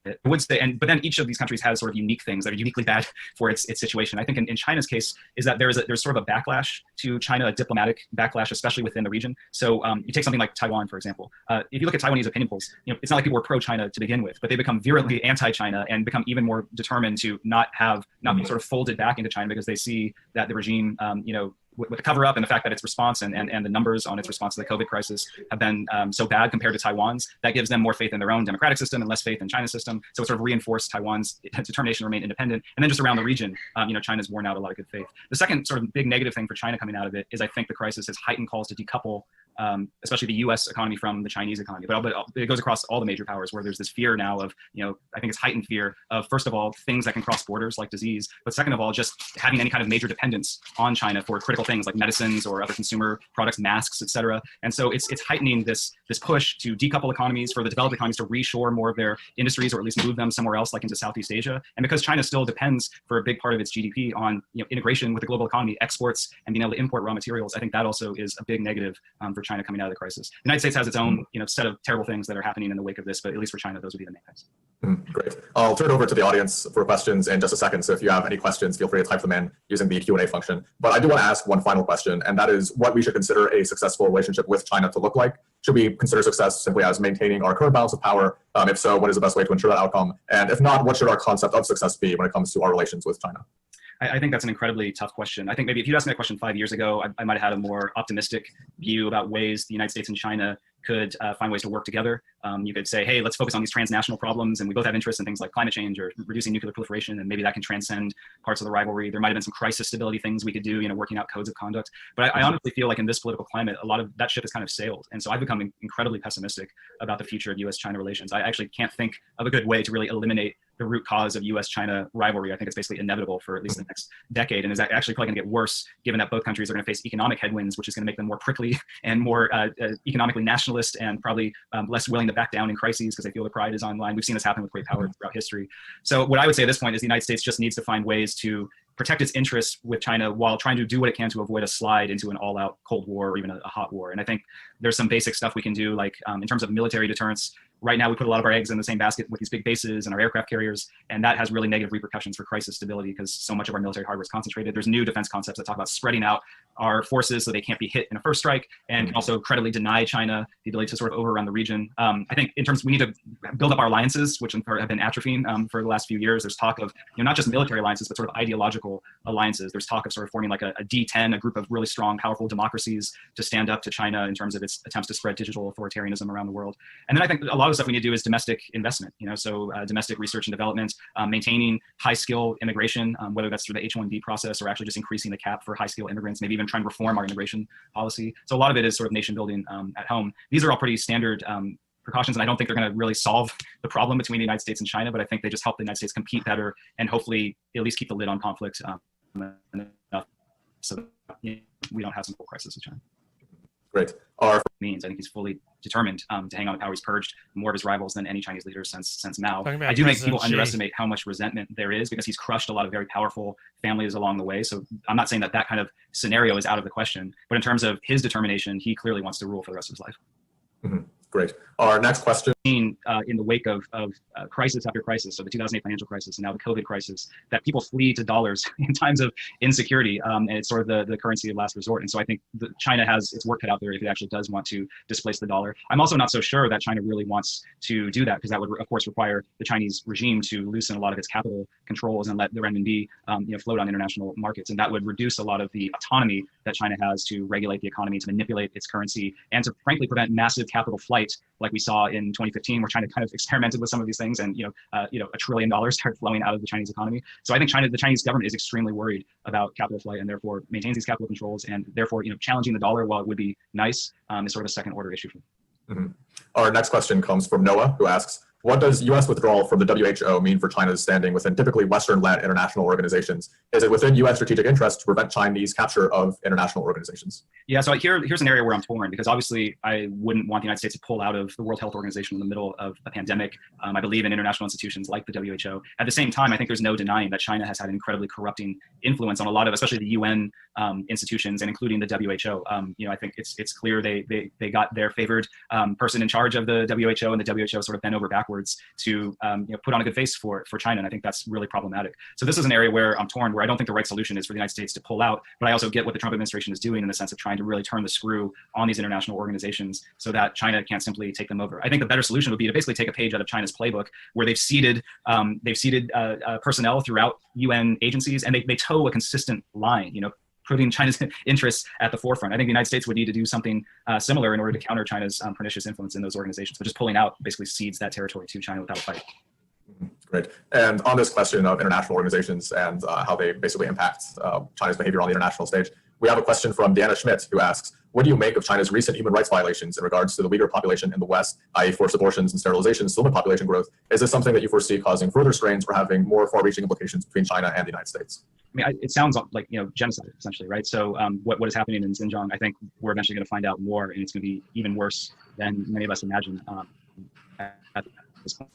[SPEAKER 3] I would say, but then each of these countries has sort of unique things that are uniquely bad for its situation. I think in China's case is that there's sort of a backlash to China, a diplomatic backlash, especially within the region. So you take something like Taiwan, for example. If you look at Taiwanese opinion polls, it's not like people were pro-China to begin with, but they become virulently anti-China and become even more determined to not be sort of folded back into China because they see that the regime, with the cover up and the fact that its response and the numbers on its response to the COVID crisis have been so bad compared to Taiwan's, that gives them more faith in their own democratic system and less faith in China's system. So it sort of reinforced Taiwan's determination to remain independent. And then just around the region, China's worn out a lot of good faith. The second sort of big negative thing for China coming out of it is I think the crisis has heightened calls to decouple especially the U.S. economy from the Chinese economy. But it goes across all the major powers where there's this fear now of, I think it's heightened fear of, first of all, things that can cross borders like disease, but second of all, just having any kind of major dependence on China for critical things like medicines or other consumer products, masks, et cetera. And so it's heightening this push to decouple economies, for the developed economies to reshore more of their industries or at least move them somewhere else, like into Southeast Asia. And because China still depends for a big part of its GDP on integration with the global economy, exports, and being able to import raw materials, I think that also is a big negative for China coming out of the crisis. The United States has its own set of terrible things that are happening in the wake of this, but at least for China, those would be the main things.
[SPEAKER 4] Great. I'll turn it over to the audience for questions in just a second. So if you have any questions, feel free to type them in using the Q&A function. But I do want to ask one final question, and that is what we should consider a successful relationship with China to look like. Should we consider success simply as maintaining our current balance of power? If so, what is the best way to ensure that outcome? And if not, what should our concept of success be when it comes to our relations with China?
[SPEAKER 3] I think that's an incredibly tough question. I think maybe if you'd asked me that question 5 years ago, I might have had a more optimistic view about ways the United States and China could find ways to work together. You could say, hey, let's focus on these transnational problems, and we both have interests in things like climate change or reducing nuclear proliferation, and maybe that can transcend parts of the rivalry. There might have been some crisis stability things we could do, working out codes of conduct. But I honestly feel like in this political climate, a lot of that ship has kind of sailed. And so I've become incredibly pessimistic about the future of US-China relations. I actually can't think of a good way to really eliminate the root cause of US-China rivalry. I think it's basically inevitable for at least the next decade, and is actually probably going to get worse given that both countries are going to face economic headwinds, which is going to make them more prickly and more economically nationalist, and probably less willing to back down in crises because they feel the pride is online. We've seen this happen with great power throughout history. So what I would say at this point is the United States just needs to find ways to protect its interests with China while trying to do what it can to avoid a slide into an all-out Cold War or even a hot war. And I think there's some basic stuff we can do, like in terms of military deterrence. Right now, we put a lot of our eggs in the same basket with these big bases and our aircraft carriers, and that has really negative repercussions for crisis stability because so much of our military hardware is concentrated. There's new defense concepts that talk about spreading out our forces so they can't be hit in a first strike, and can also credibly deny China the ability to sort of overrun the region. I think in terms, we need to build up our alliances, which have been atrophying for the last few years. There's talk of not just military alliances, but sort of ideological alliances. There's talk of sort of forming like a D10, a group of really strong, powerful democracies to stand up to China in terms of its attempts to spread digital authoritarianism around the world. And then I think a lot of the stuff we need to do is domestic investment, so domestic research and development, maintaining high skill immigration, whether that's through the H-1B process or actually just increasing the cap for high skill immigrants, maybe even trying to reform our immigration policy. So a lot of it is sort of nation building at home. These are all pretty standard precautions, and I don't think they're going to really solve the problem between the United States and China, but I think they just help the United States compete better and hopefully at least keep the lid on conflict enough so that we don't have some full crisis with China.
[SPEAKER 4] Great.
[SPEAKER 3] I think he's fully determined to hang on to power. He's purged more of his rivals than any Chinese leader since Mao. I do think people underestimate how much resentment there is because he's crushed a lot of very powerful families along the way. So I'm not saying that kind of scenario is out of the question, but in terms of his determination, he clearly wants to rule for the rest of his life.
[SPEAKER 4] Mm-hmm. Great. Our next question.
[SPEAKER 3] In the wake of crisis after crisis, so the 2008 financial crisis and now the COVID crisis, that people flee to dollars in times of insecurity, and it's sort of the currency of last resort. And so I think China has its work cut out there if it actually does want to displace the dollar. I'm also not so sure that China really wants to do that because that would, of course, require the Chinese regime to loosen a lot of its capital controls and let the renminbi float on international markets. And that would reduce a lot of the autonomy that China has to regulate the economy, to manipulate its currency, and to frankly prevent massive capital flight like we saw in 2015, where China kind of experimented with some of these things, and $1 trillion started flowing out of the Chinese economy. So I think the Chinese government is extremely worried about capital flight, and therefore maintains these capital controls, and therefore challenging the dollar, while it would be nice, is sort of a second order issue for them.
[SPEAKER 4] Mm-hmm. Our next question comes from Noah, who asks, what does U.S. withdrawal from the WHO mean for China's standing within typically Western-led international organizations? Is it within U.S. strategic interest to prevent Chinese capture of international organizations?
[SPEAKER 3] Yeah, so here's an area where I'm torn, because obviously I wouldn't want the United States to pull out of the World Health Organization in the middle of a pandemic. I believe in international institutions like the WHO. At the same time, I think there's no denying that China has had an incredibly corrupting influence on a lot of, especially the UN institutions, and including the WHO. I think it's clear they got their favored person in charge of the WHO, and the WHO sort of bent over backwards to put on a good face for China, and I think that's really problematic. So this is an area where I'm torn, where I don't think the right solution is for the United States to pull out, but I also get what the Trump administration is doing in the sense of trying to really turn the screw on these international organizations so that China can't simply take them over. I think the better solution would be to basically take a page out of China's playbook, where they've seeded personnel throughout UN agencies, and they toe a consistent line, putting China's interests at the forefront. I think the United States would need to do something similar in order to counter China's pernicious influence in those organizations, but just pulling out basically cedes that territory to China without a fight.
[SPEAKER 4] Great. And on this question of international organizations and how they basically impact China's behavior on the international stage, we have a question from Deanna Schmidt, who asks, what do you make of China's recent human rights violations in regards to the Uyghur population in the West, i.e. forced abortions and sterilizations to limit population growth? Is this something that you foresee causing further strains or having more far-reaching implications between China and the United States?
[SPEAKER 3] I mean, it sounds like, genocide, essentially, right? So what is happening in Xinjiang, I think we're eventually going to find out more, and it's going to be even worse than many of us imagine at this point.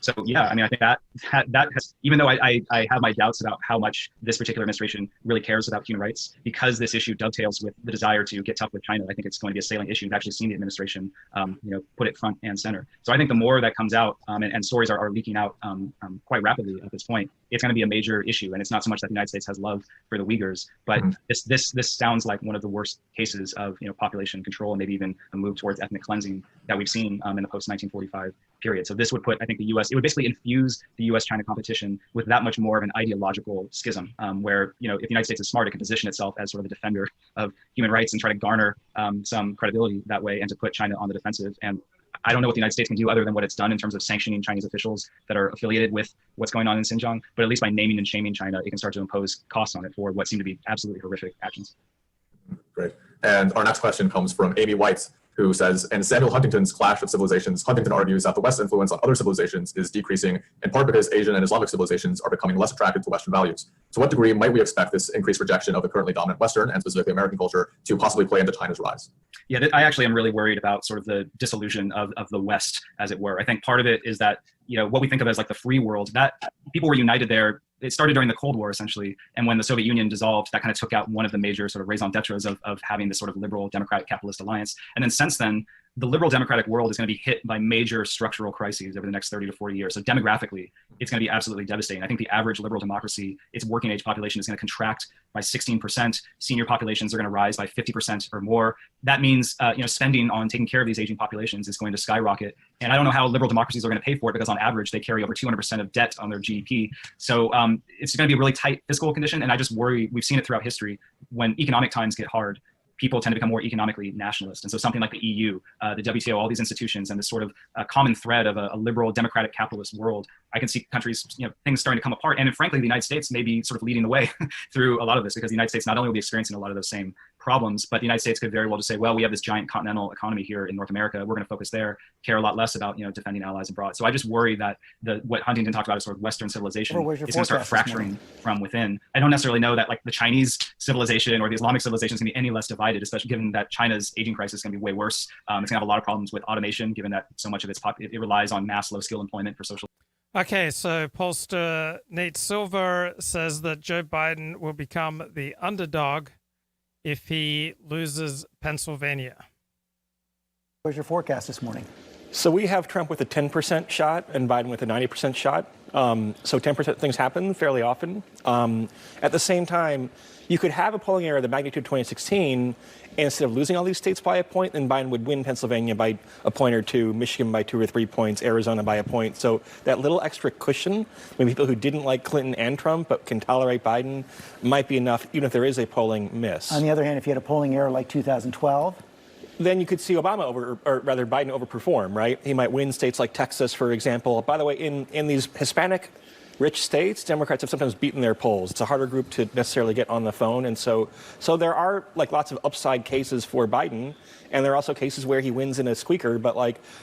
[SPEAKER 3] So yeah, I mean, I think that has, even though I have my doubts about how much this particular administration really cares about human rights, because this issue dovetails with the desire to get tough with China, I think it's going to be a salient issue. We've actually seen the administration, put it front and center. So I think the more that comes out, and stories are leaking out quite rapidly at this point, it's going to be a major issue. And it's not so much that the United States has love for the Uyghurs, but this sounds like one of the worst cases of population control, and maybe even a move towards ethnic cleansing that we've seen in the post-1945 period. So this would put, I think, the U.S., it would basically infuse the U.S.-China competition with that much more of an ideological schism, where, you know, if the United States is smart, it can position itself as sort of a defender of human rights and try to garner some credibility that way and to put China on the defensive. And I don't know what the United States can do other than what it's done in terms of sanctioning Chinese officials that are affiliated with what's going on in Xinjiang. But at least by naming and shaming China, it can start to impose costs on it for what seem to be absolutely horrific actions.
[SPEAKER 4] Great. And our next question comes from Amy White, who says, in Samuel Huntington's Clash of Civilizations, Huntington argues that the West's influence on other civilizations is decreasing, in part because Asian and Islamic civilizations are becoming less attracted to Western values. To what degree might we expect this increased rejection of the currently dominant Western, and specifically American culture, to possibly play into China's rise?
[SPEAKER 3] Yeah, I actually am really worried about sort of the dissolution of the West, as it were. I think part of it is that, you know, what we think of as like the free world, that people were united there. It started during the Cold War, essentially. And when the Soviet Union dissolved, that kind of took out one of the major sort of raison d'etres of having this sort of liberal democratic capitalist alliance. And then since then, the liberal democratic world is going to be hit by major structural crises over the next 30 to 40 years. So demographically, it's going to be absolutely devastating. I think the average liberal democracy, its working age population is going to contract by 16%. Senior populations are going to rise by 50% or more. That means, you know, spending on taking care of these aging populations is going to skyrocket. And I don't know how liberal democracies are going to pay for it, because on average, they carry over 200% of debt on their GDP. So it's going to be a really tight fiscal condition. And I just worry, we've seen it throughout history, when economic times get hard, people tend to become more economically nationalist. And so something like the EU, the WTO, all these institutions, and this sort of common thread of a liberal democratic capitalist world, I can see countries, you know, things starting to come apart. And frankly, the United States may be sort of leading the way through a lot of this, because the United States not only will be experiencing a lot of those same problems, but the United States could very well just say, well, we have this giant continental economy here in North America. We're going to focus there, care a lot less about, you know, defending allies abroad. So I just worry that what Huntington talked about is sort of Western civilization is going to start fracturing from within. I don't necessarily know that like the Chinese civilization or the Islamic civilization is going to be any less divided, especially given that China's aging crisis is going to be way worse. It's going to have a lot of problems with automation, given that so much of it relies on mass low skill employment for social.
[SPEAKER 9] Okay, so pollster Nate Silver says that Joe Biden will become the underdog if he loses Pennsylvania.
[SPEAKER 6] Where's your forecast this morning?
[SPEAKER 7] So we have Trump with a 10% shot and Biden with a 90% shot. So 10% things happen fairly often. At the same time, you could have a polling error of the magnitude of 2016, and instead of losing all these states by a point, then Biden would win Pennsylvania by a point or two, Michigan by 2 or 3 points, Arizona by a point. So that little extra cushion, maybe people who didn't like Clinton and Trump but can tolerate Biden, might be enough, even if there is a polling miss.
[SPEAKER 6] On the other hand, if you had a polling error like 2012,
[SPEAKER 7] then you could see Biden overperform, right? He might win states like Texas, for example. By the way, in these Hispanic rich states, Democrats have sometimes beaten their polls. It's a harder group to necessarily get on the phone. And so there are like lots of upside cases for Biden. And there are also cases where he wins in a squeaker. But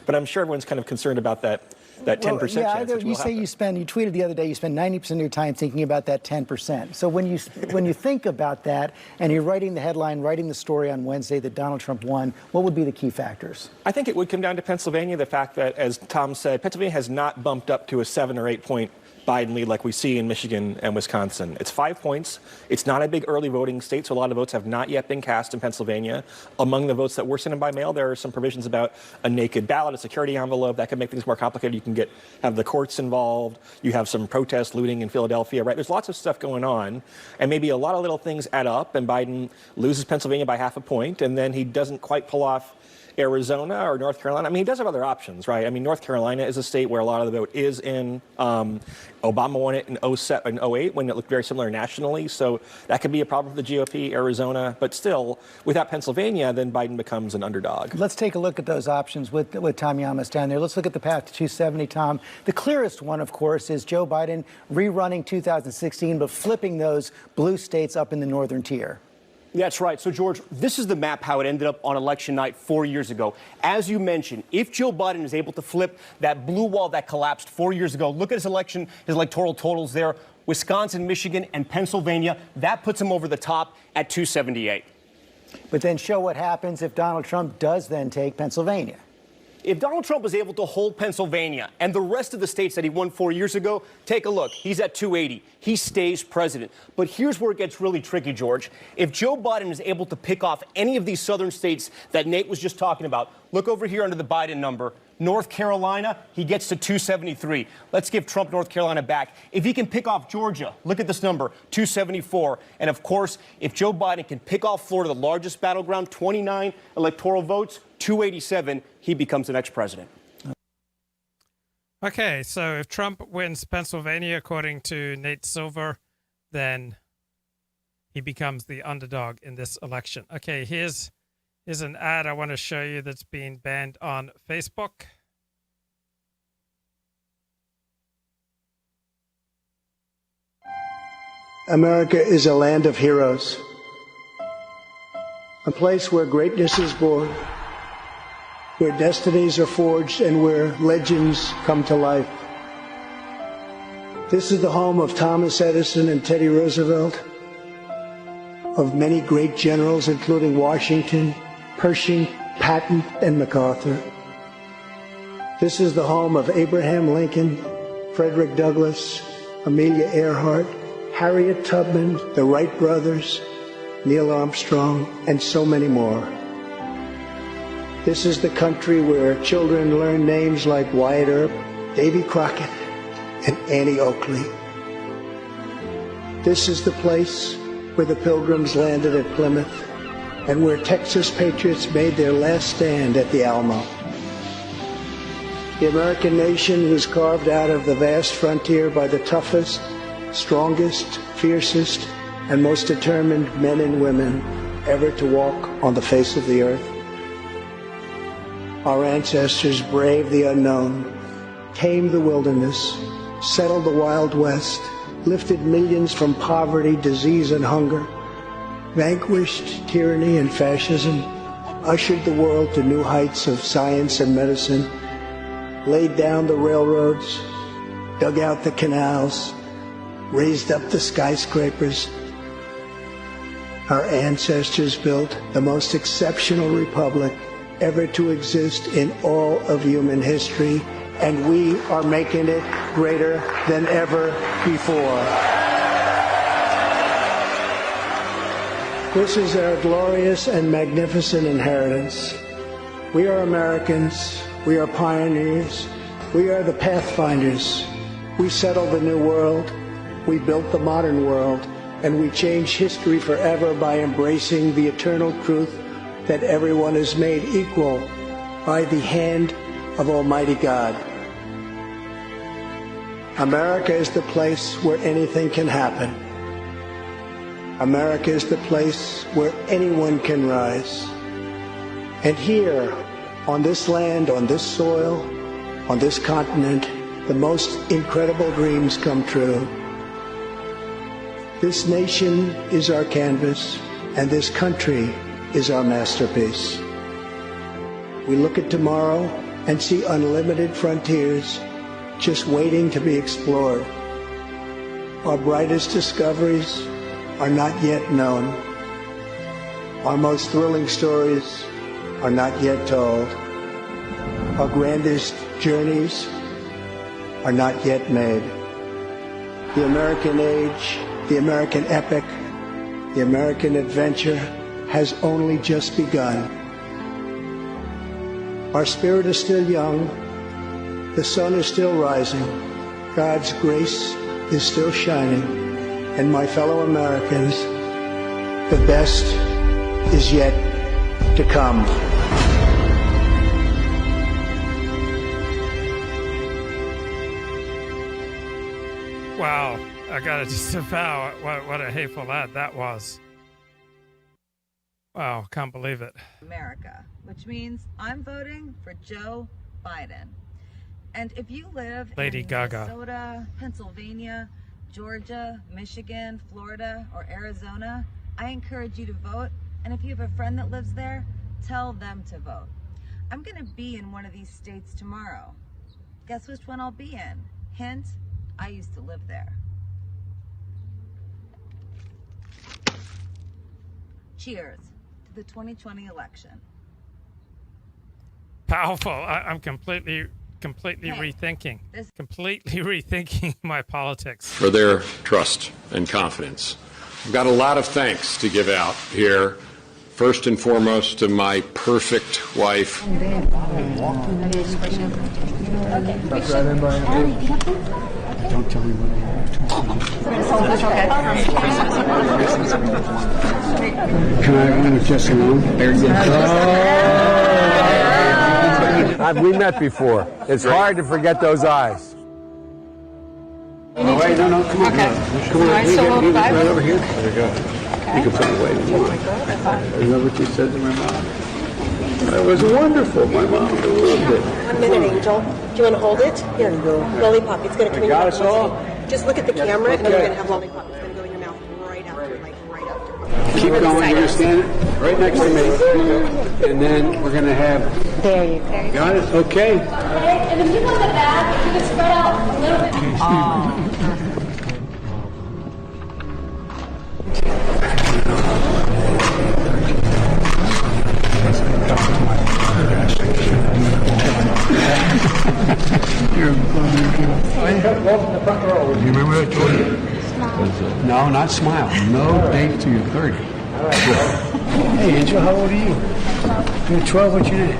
[SPEAKER 7] I'm sure everyone's kind of concerned about that 10% chance.
[SPEAKER 6] You say you tweeted the other day, you spend 90% of your time thinking about that 10%. So when you think about that and you're writing the headline, writing the story on Wednesday that Donald Trump won, what would be the key factors?
[SPEAKER 7] I think it would come down to Pennsylvania. The fact that, as Tom said, Pennsylvania has not bumped up to a 7 or 8 point Biden lead like we see in Michigan and Wisconsin. It's 5 points. It's not a big early voting state, so a lot of votes have not yet been cast in Pennsylvania. Among the votes that were sent in by mail, there are some provisions about a naked ballot, a security envelope. That could make things more complicated. You can have the courts involved. You have some protest looting in Philadelphia, right? There's lots of stuff going on, and maybe a lot of little things add up, and Biden loses Pennsylvania by 0.5 point, and then he doesn't quite pull off Arizona or North Carolina. I mean, he does have other options, right? I mean, North Carolina is a state where a lot of the vote is in. Obama won it in 08 when it looked very similar nationally. So that could be a problem for the GOP, Arizona. But still, without Pennsylvania, then Biden becomes an underdog.
[SPEAKER 6] Let's take a look at those options with Tom Llamas down there. Let's look at the path to 270, Tom. The clearest one, of course, is Joe Biden rerunning 2016, but flipping those blue states up in the northern tier.
[SPEAKER 8] That's right. So, George, this is the map how it ended up on election night 4 years ago. As you mentioned, if Joe Biden is able to flip that blue wall that collapsed 4 years ago, look at his electoral totals there, Wisconsin, Michigan, and Pennsylvania, that puts him over the top at 278.
[SPEAKER 6] But then show what happens if Donald Trump does then take Pennsylvania.
[SPEAKER 8] If Donald Trump is able to hold Pennsylvania and the rest of the states that he won 4 years ago, take a look. He's at 280. He stays president. But here's where it gets really tricky, George. If Joe Biden is able to pick off any of these southern states that Nate was just talking about, look over here under the Biden number. North Carolina, he gets to 273. Let's give Trump North Carolina back. If he can pick off Georgia, look at this number, 274. And of course, if Joe Biden can pick off Florida, the largest battleground, 29 electoral votes, 287, he becomes the next president.
[SPEAKER 9] Okay, so if Trump wins Pennsylvania, according to Nate Silver, then he becomes the underdog in this election. Okay, here's an ad I want to show you that's being banned on Facebook.
[SPEAKER 1] America is a land of heroes, a place where greatness is born, where destinies are forged, and where legends come to life. This is the home of Thomas Edison and Teddy Roosevelt, of many great generals, including Washington, Pershing, Patton, and MacArthur. This is the home of Abraham Lincoln, Frederick Douglass, Amelia Earhart, Harriet Tubman, the Wright brothers, Neil Armstrong, and so many more. This is the country where children learn names like Wyatt Earp, Davy Crockett, and Annie Oakley. This is the place where the Pilgrims landed at Plymouth and where Texas patriots made their last stand at the Alamo. The American nation was carved out of the vast frontier by the toughest, strongest, fiercest, and most determined men and women ever to walk on the face of the earth. Our ancestors braved the unknown, tamed the wilderness, settled the Wild West, lifted millions from poverty, disease, and hunger, vanquished tyranny and fascism, ushered the world to new heights of science and medicine, laid down the railroads, dug out the canals, raised up the skyscrapers. Our ancestors built the most exceptional republic ever to exist in all of human history, and we are making it greater than ever before. This is our glorious and magnificent inheritance. We are Americans. We are pioneers. We are the pathfinders. We settled the new world. We built the modern world, and we changed history forever by embracing the eternal truth that everyone is made equal by the hand of Almighty God. America is the place where anything can happen. America is the place where anyone can rise. And here, on this land, on this soil, on this continent, the most incredible dreams come true. This nation is our canvas, and this country is our masterpiece. We look at tomorrow and see unlimited frontiers just waiting to be explored. Our brightest discoveries are not yet known. Our most thrilling stories are not yet told. Our grandest journeys are not yet made. The American age, the American epic, the American adventure has only just begun. Our spirit is still young. The sun is still rising. God's grace is still shining. And my fellow Americans, the best is yet to come.
[SPEAKER 9] Wow, I gotta disavow what a hateful ad that was. Wow, can't believe it.
[SPEAKER 14] America, which means I'm voting for Joe Biden. And if you live
[SPEAKER 9] Lady
[SPEAKER 14] in
[SPEAKER 9] Gaga.
[SPEAKER 14] Minnesota, Pennsylvania, Georgia, Michigan, Florida, or Arizona, I encourage you to vote. And if you have a friend that lives there, tell them to vote. I'm going to be in one of these states tomorrow. Guess which one I'll be in? Hint, I used to live there. Cheers to the 2020 election.
[SPEAKER 9] Powerful. I'm completely rethinking my politics.
[SPEAKER 15] For their trust and confidence. I've got a lot of thanks to give out here. First and foremost to my perfect wife.
[SPEAKER 1] Don't tell me what Can I just alone?
[SPEAKER 16] We met before. It's hard to forget those eyes.
[SPEAKER 17] Oh, wait, no, come on. Okay. Come on, right over here. There you go. Okay. You can put it away. Come on. Is that what you said to my mom? That was wonderful. My mom loved it.
[SPEAKER 18] 1 minute, Angel. Do you want to hold it? Here, lollipop. It's going to come in your mouth. Just look at the camera, and then you're going to have lollipop. It's going to go in your mouth right after, like right after.
[SPEAKER 17] Keep going. You're going to stand right next to me. And then we're going to have...
[SPEAKER 18] There you go.
[SPEAKER 17] Got it? Okay.
[SPEAKER 18] And if you want the back, you can spread out a little bit.
[SPEAKER 17] Welcome to the front row. You remember what I told you? No, not smile. No date till you're 30. Hey, Angel, how old are you? You're 12. What's your name?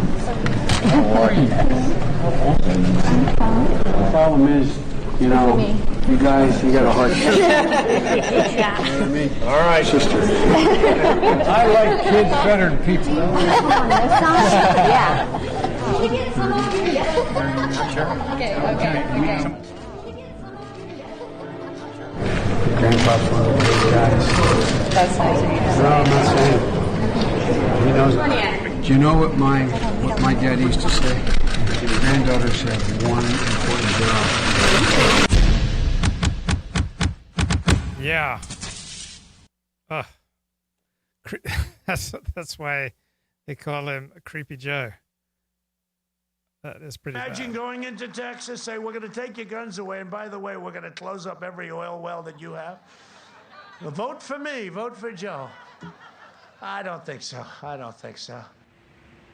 [SPEAKER 17] How are you? The problem is, you know, you guys, you got a hard time. All right, sister. I like kids better than people.
[SPEAKER 18] Yeah.
[SPEAKER 17] Okay. Grandpa's one of the big guys.
[SPEAKER 18] That's nice.
[SPEAKER 17] No, I'm not saying. He knows. Do you know what my dad used to say? Granddaughters have one important job.
[SPEAKER 9] Yeah. That's why they call him Creepy Joe. That is pretty
[SPEAKER 19] Imagine
[SPEAKER 9] bad.
[SPEAKER 19] going into Texas, say, we're going to take your guns away, and by the way, we're going to close up every oil well that you have. Well, vote for me. Vote for Joe. I don't think so.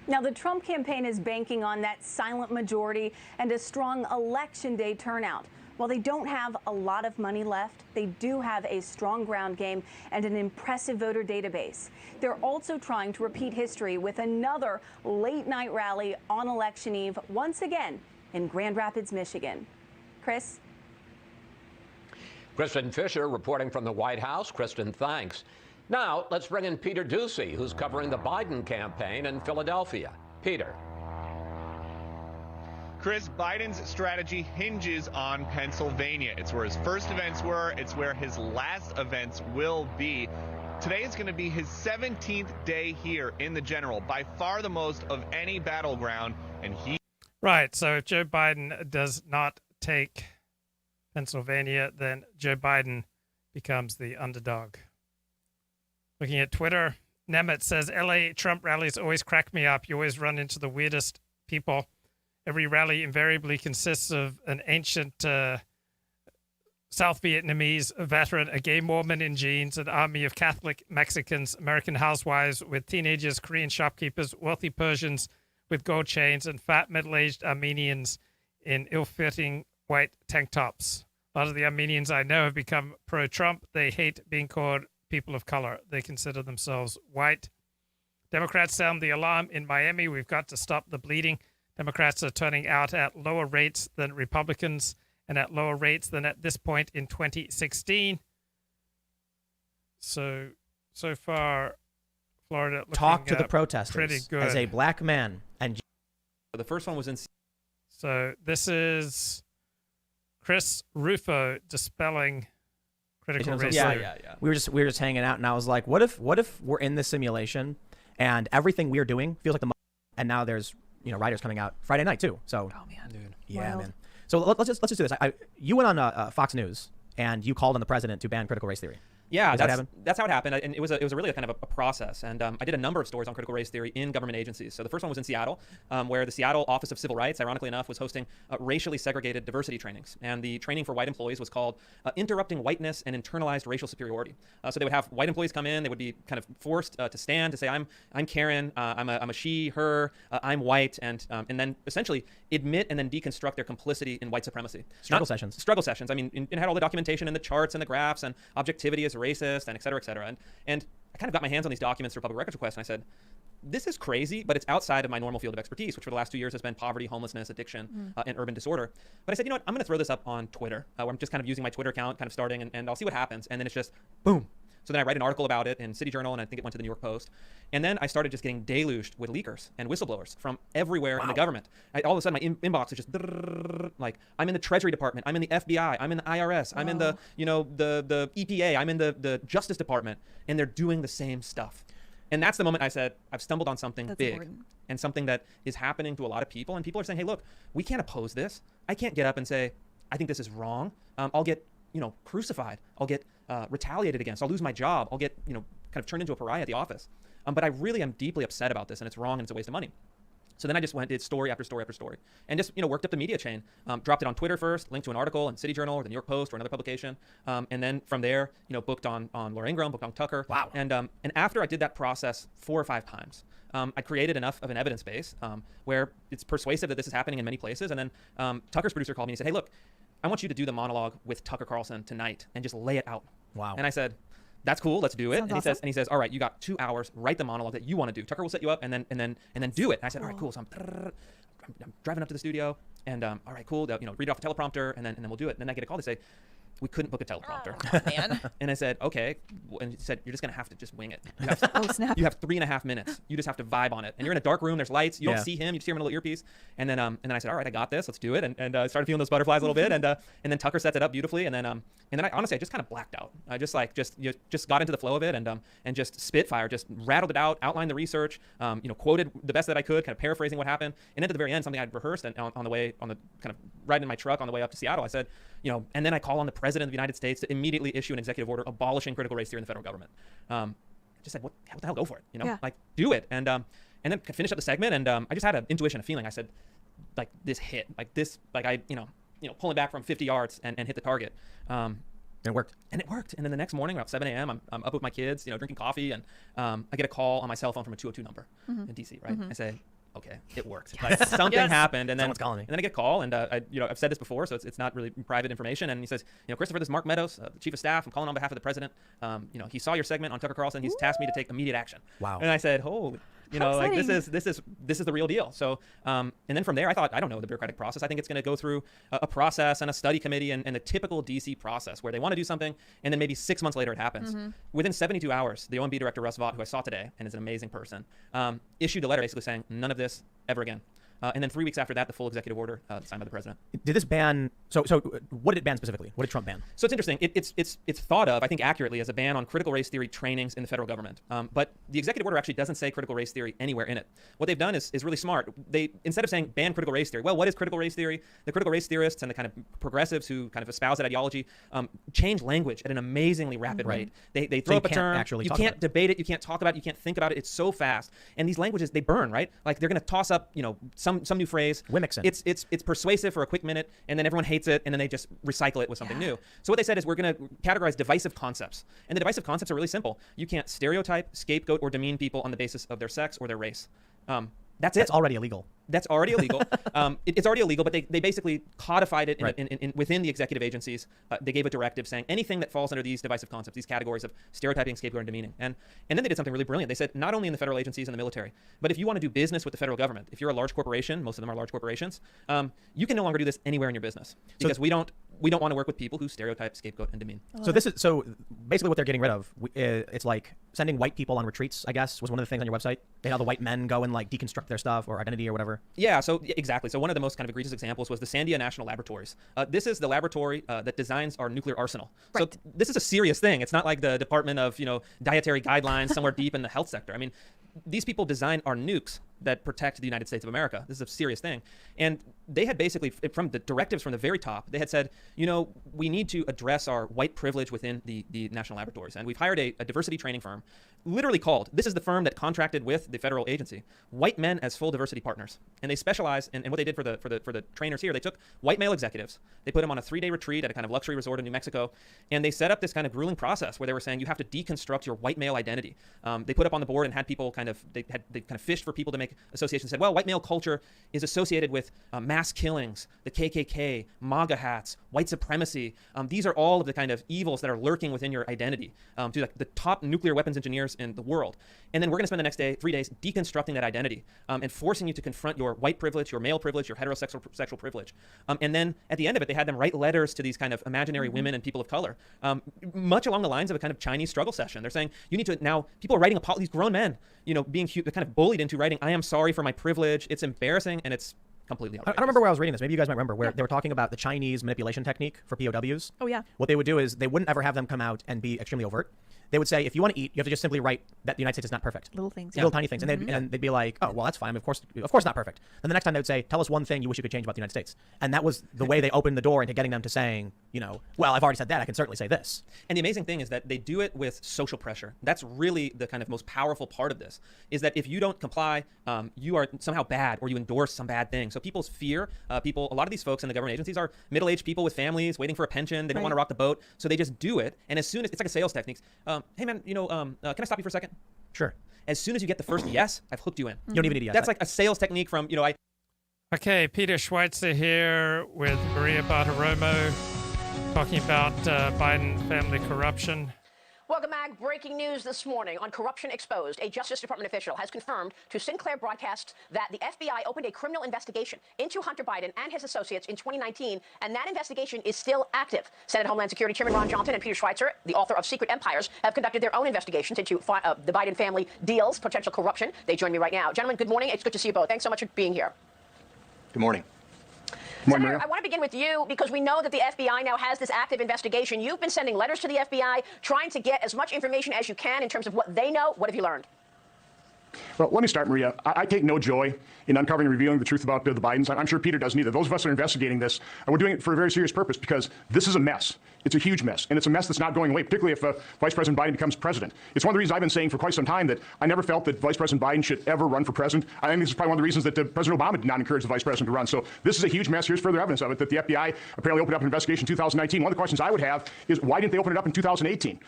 [SPEAKER 20] Now, the Trump campaign is banking on that silent majority and a strong Election Day turnout. While they don't have a lot of money left, they do have a strong ground game and an impressive voter database. They're also trying to repeat history with another late-night rally on Election Eve, once again in Grand Rapids, Michigan. Chris?
[SPEAKER 21] Kristen Fisher reporting from the White House. Kristen, thanks. Now, let's bring in Peter Ducey, who's covering the Biden campaign in Philadelphia. Peter.
[SPEAKER 22] Chris, Biden's strategy hinges on Pennsylvania. It's where his first events were. It's where his last events will be. Today is going to be his 17th day here in the general, by far the most of any battleground. And he.
[SPEAKER 9] Right. So if Joe Biden does not take Pennsylvania, then Joe Biden becomes the underdog. Looking at Twitter, Nemeth says, LA Trump rallies always crack me up. You always run into the weirdest people. Every rally invariably consists of an ancient South Vietnamese veteran, a gay Mormon in jeans, an army of Catholic Mexicans, American housewives with teenagers, Korean shopkeepers, wealthy Persians with gold chains, and fat middle-aged Armenians in ill-fitting white tank tops. A lot of the Armenians I know have become pro-Trump. They hate being called people of color. They consider themselves white. Democrats sound the alarm in Miami. We've got to stop the bleeding. Democrats are turning out at lower rates than Republicans and at lower rates than at this point in 2016. So far, Florida looking
[SPEAKER 23] talk to the protesters
[SPEAKER 9] pretty good.
[SPEAKER 23] As a black man. And
[SPEAKER 24] the first one was in.
[SPEAKER 9] So this is Chris Rufo dispelling critical race theory.
[SPEAKER 23] Yeah. We were just hanging out, and I was like, what if we're in this simulation and everything we are doing feels like the and now there's writers coming out Friday night too. So
[SPEAKER 24] oh man, dude,
[SPEAKER 23] yeah, man. So let's just do this. You went on Fox News and you called on the president to ban critical race theory.
[SPEAKER 24] Yeah, that's how it happened, and it was a really kind of a process. And I did a number of stories on critical race theory in government agencies. So the first one was in Seattle, where the Seattle Office of Civil Rights, ironically enough, was hosting racially segregated diversity trainings. And the training for white employees was called Interrupting Whiteness and Internalized Racial Superiority. So they would have white employees come in. They would be kind of forced to stand to say, I'm Karen, I'm a she, her, I'm white, and then essentially admit and then deconstruct their complicity in white supremacy. Struggle sessions. I mean, it had all the documentation and the charts and the graphs and objectivity as racist and et cetera, et cetera. And I kind of got my hands on these documents through public records request, and I said, this is crazy, but it's outside of my normal field of expertise, which for the last 2 years has been poverty, homelessness, addiction, and urban disorder. But I said, you know what, I'm going to throw this up on Twitter, where I'm just kind of using my Twitter account, kind of starting, and I'll see what happens. And then it's just, boom. So then I write an article about it in City Journal, and I think it went to the New York Post. And then I started just getting deluged with leakers and whistleblowers from everywhere in the government. All of a sudden, my inbox is just like, I'm in the Treasury Department, I'm in the FBI, I'm in the IRS, I'm in the, the EPA, I'm in the Justice Department, and they're doing the same stuff. And that's the moment I said, I've stumbled on something big important. And something that is happening to a lot of people. And people are saying, hey, look, we can't oppose this. I can't get up and say, I think this is wrong. I'll get, crucified. I'll get retaliated against. I'll lose my job. I'll get, kind of turned into a pariah at the office. But I really am deeply upset about this, and it's wrong, and it's a waste of money. So then I just did story after story after story, and just worked up the media chain. Dropped it on Twitter first, linked to an article in City Journal or the New York Post or another publication, and then from there, booked on Laura Ingraham, booked on Tucker. Wow. And after I did that process 4 or 5 times, I created enough of an evidence base where it's persuasive that this is happening in many places. And then Tucker's producer called me and he said, hey, look, I want you to do the monologue with Tucker Carlson tonight and just lay it out. Wow. And I said, that's cool. Let's do it. And awesome. He says, all right, you got 2 hours. Write the monologue that you want to do. Tucker will set you up, and then do it. And I said, all right, cool. So I'm driving up to the studio, and all right, cool. Read it off a teleprompter, and then we'll do it. And then I get a call. They say, we couldn't book a teleprompter.
[SPEAKER 2] Oh, man.
[SPEAKER 24] And I said, okay. And he said, you're just going to have to just wing it. You have,
[SPEAKER 2] snap.
[SPEAKER 24] You have 3.5 minutes. You just have to vibe on it. And you're in a dark room. There's lights. You don't see him. You just hear him in a little earpiece. And then I said, all right, I got this. Let's do it. And I started feeling those butterflies a little bit. And then Tucker sets it up beautifully. And then I honestly, I just kind of blacked out. I just got into the flow of it and just spitfire, just rattled it out, outlined the research, quoted the best that I could, kind of paraphrasing what happened. And then at the very end, something I'd rehearsed on the kind of riding in my truck on the way up to Seattle, I said, and then I call on the President of the United States to immediately issue an executive order abolishing critical race theory in the federal government. I just said, what the hell, go for it, like do it. And then finish up the segment. And I just had an intuition, a feeling. I said, like this hit, like this, like I, pulling back from 50 yards and hit the target. And it worked. And it worked. And then the next morning, about 7 a.m., I'm up with my kids, drinking coffee, and I get a call on my cell phone from a 202 number in DC, right? I say, okay, it worked. Like, something happened, and then
[SPEAKER 23] calling me.
[SPEAKER 24] And then I get a call, and I've said this before, so it's not really private information. And he says, Christopher, this is Mark Meadows, the chief of staff. I'm calling on behalf of the president. He saw your segment on Tucker Carlson. He's tasked me to take immediate action. Wow. And I said, holy. Like this is the real deal. So, and then from there, I thought, I don't know the bureaucratic process. I think it's going to go through a process and a study committee and the typical DC process where they want to do something, and then maybe 6 months later it happens. Within 72 hours, the OMB director, Russ Vought, who I saw today and is an amazing person, issued a letter basically saying none of this ever again. And then 3 weeks after that, the full executive order signed by the president. Did this ban? So what did it ban specifically? What did Trump ban? So it's interesting. It's thought of, I think, accurately as a ban on critical race theory trainings in the federal government. But the executive order actually doesn't say critical race theory anywhere in it. What they've done is really smart. They, instead of saying ban critical race theory, well, what is critical race theory? The critical race theorists and the kind of progressives who kind of espouse that ideology change language at an amazingly rapid rate. They throw up a term. You can't debate it. You can't talk about it. You can't think about it. It's so fast. And these languages, they burn, right? Like they're going to toss up, some new phrase. Wimixon. It's persuasive for a quick minute, and then everyone hates it, and then they just recycle it with something new. So what they said is we're going to categorize divisive concepts, and the divisive concepts are really simple. You can't stereotype, scapegoat, or demean people on the basis of their sex or their race. That's it. That's already illegal. That's already illegal. It's already illegal, but they basically codified it within the executive agencies. They gave a directive saying anything that falls under these divisive concepts, these categories of stereotyping, scapegoat, and demeaning. And then they did something really brilliant. They said not only in the federal agencies and the military, but if you want to do business with the federal government, if you're a large corporation, most of them are large corporations, you can no longer do this anywhere in your business because we don't want to work with people who stereotype, scapegoat, and demean. So basically what they're getting rid of. It's like sending white people on retreats, I guess, was one of the things on your website. They had all the white men go and like deconstruct their stuff or identity or whatever. Yeah, so exactly. So one of the most kind of egregious examples was the Sandia National Laboratories. This is the laboratory that designs our nuclear arsenal. Right. So this is a serious thing. It's not like the Department of Dietary Guidelines somewhere deep in the health sector. I mean, these people design our nukes that protect the United States of America. This is a serious thing. And they had basically, from the directives from the very top, they had said, we need to address our white privilege within the national laboratories. And we've hired a diversity training firm, literally called, this is the firm that contracted with the federal agency, White Men as Full Diversity Partners. And they specialize in what they did for the trainers here. They took white male executives, they put them on a 3-day retreat at a kind of luxury resort in New Mexico, and they set up this kind of grueling process where they were saying you have to deconstruct your white male identity. They put up on the board and had people they kind of fished for people to make associations, said, well, white male culture is associated with mass killings, the KKK, MAGA hats, white supremacy. These are all of the kind of evils that are lurking within your identity. To the top nuclear weapons engineers in the world. And then we're going to spend the next 3 days deconstructing that identity and forcing you to confront your white privilege, your male privilege, your heterosexual privilege. And then at the end of it, they had them write letters to these kind of imaginary women and people of color, much along the lines of a kind of Chinese struggle session. They're saying, you need to now, people are writing, these grown men, being kind of bullied into writing, I am sorry for my privilege. It's embarrassing and it's completely outrageous.
[SPEAKER 23] I don't remember where I was reading this. Maybe you guys might remember where they were talking about the Chinese manipulation technique for POWs.
[SPEAKER 2] Oh, yeah.
[SPEAKER 23] What they would do is they wouldn't ever have them come out and be extremely overt. They would say, if you want to eat, you have to just simply write that the United States is not perfect.
[SPEAKER 2] Little things.
[SPEAKER 23] Little tiny things. And they'd be like, oh, well, that's fine. Of course not perfect. Then the next time they would say, tell us one thing you wish you could change about the United States. And that was the way they opened the door into getting them to saying, well, I've already said that. I can certainly say this.
[SPEAKER 24] And the amazing thing is that they do it with social pressure. That's really the kind of most powerful part of this, is that if you don't comply, you are somehow bad or you endorse some bad thing. So people's fear, a lot of these folks in the government agencies are middle-aged people with families waiting for a pension. They don't want to rock the boat. So they just do it. And as soon as, it's like a sales technique. Hey, man, can I stop you for a second?
[SPEAKER 23] Sure.
[SPEAKER 24] As soon as you get the first yes, I've hooked you in.
[SPEAKER 23] You don't even need a yes.
[SPEAKER 24] That's like a sales technique from,
[SPEAKER 9] Okay, Peter Schweitzer here with Maria Bartiromo talking about Biden family corruption.
[SPEAKER 5] Welcome back. Breaking news this morning on Corruption Exposed. A Justice Department official has confirmed to Sinclair Broadcasts that the FBI opened a criminal investigation into Hunter Biden and his associates in 2019, and that investigation is still active. Senate Homeland Security Chairman Ron Johnson and Peter Schweitzer, the author of Secret Empires, have conducted their own investigations into the Biden family deals, potential corruption. They join me right now. Gentlemen, good morning. It's good to see you both. Thanks so much for being here.
[SPEAKER 10] Good morning.
[SPEAKER 5] Senator, I want to begin with you because we know that the FBI now has this active investigation. You've been sending letters to the FBI, trying to get as much information as you can in terms of what they know. What have you learned?
[SPEAKER 11] Well, let me start, Maria. I take no joy in uncovering and revealing the truth about the Bidens. I'm sure Peter doesn't either. Those of us that are investigating this, we're doing it for a very serious purpose because this is a mess. It's a huge mess, and it's a mess that's not going away, particularly if Vice President Biden becomes president. It's one of the reasons I've been saying for quite some time that I never felt that Vice President Biden should ever run for president. I think this is probably one of the reasons that President Obama did not encourage the Vice President to run. So this is a huge mess. Here's further evidence of it, that the FBI apparently opened up an investigation in 2019. One of the questions I would have is, why didn't they open it up in 2018?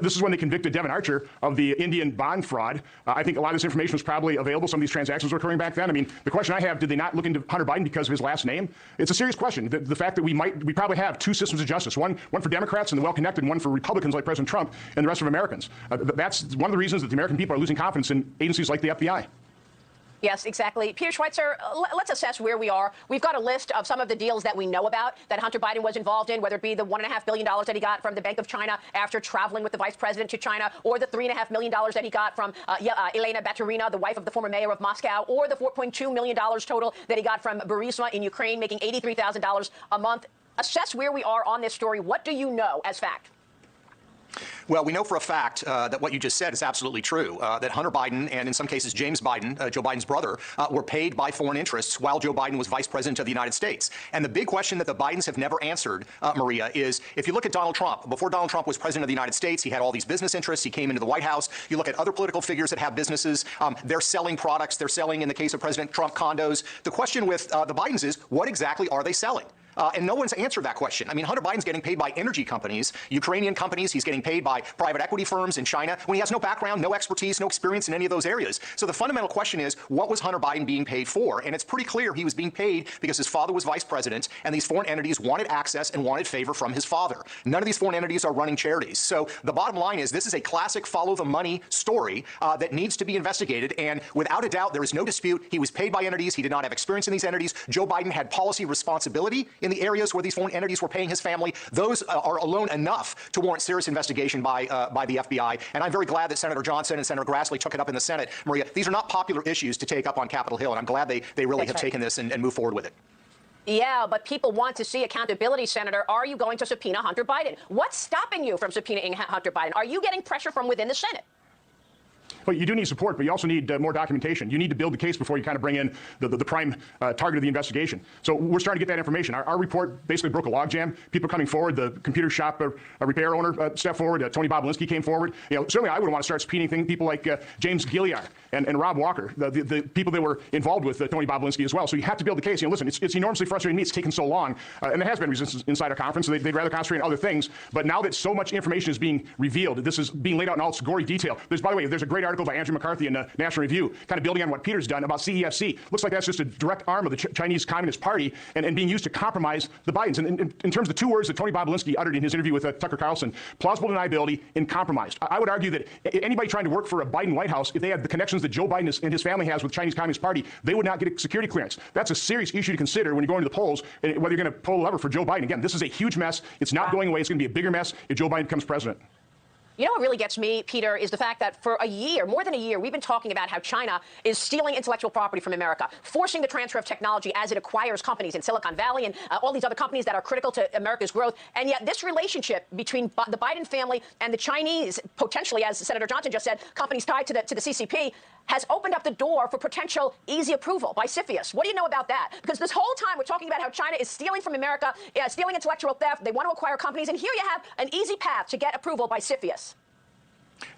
[SPEAKER 11] This is when they convicted Devin Archer of the Indian bond fraud. I think a lot of this information was probably available. Some of these transactions were occurring back then. I mean, the question I have, did they not look into Hunter Biden because of his last name? It's a serious question. The fact that we probably have two systems of justice, one for Democrats and the well-connected, and one for Republicans like President Trump and the rest of Americans. That's one of the reasons that the American people are losing confidence in agencies like the FBI.
[SPEAKER 5] Yes, exactly. Peter Schweitzer, let's assess where we are. We've got a list of some of the deals that we know about that Hunter Biden was involved in, whether it be the $1.5 billion that he got from the Bank of China after traveling with the vice president to China, or the $3.5 million that he got from Elena Baturina, the wife of the former mayor of Moscow, or the $4.2 million total that he got from Burisma in Ukraine, making $83,000 a month. Assess where we are on this story. What do you know as fact?
[SPEAKER 10] Well, we know for a fact that what you just said is absolutely true, that Hunter Biden and in some cases James Biden, Joe Biden's brother, were paid by foreign interests while Joe Biden was vice president of the United States. And the big question that the Bidens have never answered, Maria, is if you look at Donald Trump, before Donald Trump was president of the United States, he had all these business interests. He came into the White House. You look at other political figures that have businesses. They're selling products. They're selling, in the case of President Trump, condos. The question with the Bidens is, what exactly are they selling? And no one's answered that question. I mean, Hunter Biden's getting paid by energy companies, Ukrainian companies. He's getting paid by private equity firms in China when he has no background, no expertise, no experience in any of those areas. So the fundamental question is, what was Hunter Biden being paid for? And it's pretty clear he was being paid because his father was vice president, and these foreign entities wanted access and wanted favor from his father. None of these foreign entities are running charities. So the bottom line is, this is a classic follow the money story that needs to be investigated. And without a doubt, there is no dispute. He was paid by entities. He did not have experience in these entities. Joe Biden had policy responsibility in the areas where these foreign entities were paying his family. Those are alone enough to warrant serious investigation by the FBI. And I'm very glad that Senator Johnson and Senator Grassley took it up in the Senate. Maria, these are not popular issues to take up on Capitol Hill, and I'm glad they really have taken this and moved forward with it.
[SPEAKER 5] Yeah, but people want to see accountability, Senator. Are you going to subpoena Hunter Biden? What's stopping you from subpoenaing Hunter Biden? Are you getting pressure from within the Senate?
[SPEAKER 11] Well, you do need support, but you also need more documentation. You need to build the case before you kind of bring in the prime target of the investigation. So we're starting to get that information. Our report basically broke a logjam. People coming forward. The computer shop repair owner stepped forward. Tony Bobulinski came forward. Certainly I would want to start subpoenaing people like James GUILIANI and Rob Walker, the people that were involved with Tony Bobulinski as well. So you have to build the case. Listen, it's enormously frustrating to me. It's taken so long, and there has been resistance inside our conference. So they'd rather concentrate on other things. But now that so much information is being revealed, this is being laid out in all its gory detail. By the way, there's a great article article by Andrew McCarthy in the National Review, kind of building on what Peter's done about CEFC. Looks like that's just a direct arm of the Chinese Communist Party and being used to compromise the Bidens. And in terms of the two words that Tony Bobulinski uttered in his interview with Tucker Carlson, plausible deniability and compromised. I would argue that anybody trying to work for a Biden White House, if they had the connections that Joe Biden and his family has with the Chinese Communist Party, they would not get a security clearance. That's a serious issue to consider when you're going to the polls, whether you're going to pull a lever for Joe Biden. Again, this is a huge mess. It's not going away. It's going to be a bigger mess if Joe Biden becomes president.
[SPEAKER 5] You know what really gets me, Peter, is the fact that for a year, more than a year, we've been talking about how China is stealing intellectual property from America, forcing the transfer of technology as it acquires companies in Silicon Valley and all these other companies that are critical to America's growth. And yet this relationship between the Biden family and the Chinese, potentially, as Senator Johnson just said, companies tied to the CCP, has opened up the door for potential easy approval by CFIUS. What do you know about that? Because this whole time we're talking about how China is stealing from America, stealing intellectual theft. They want to acquire companies. And here you have an easy path to get approval by CFIUS.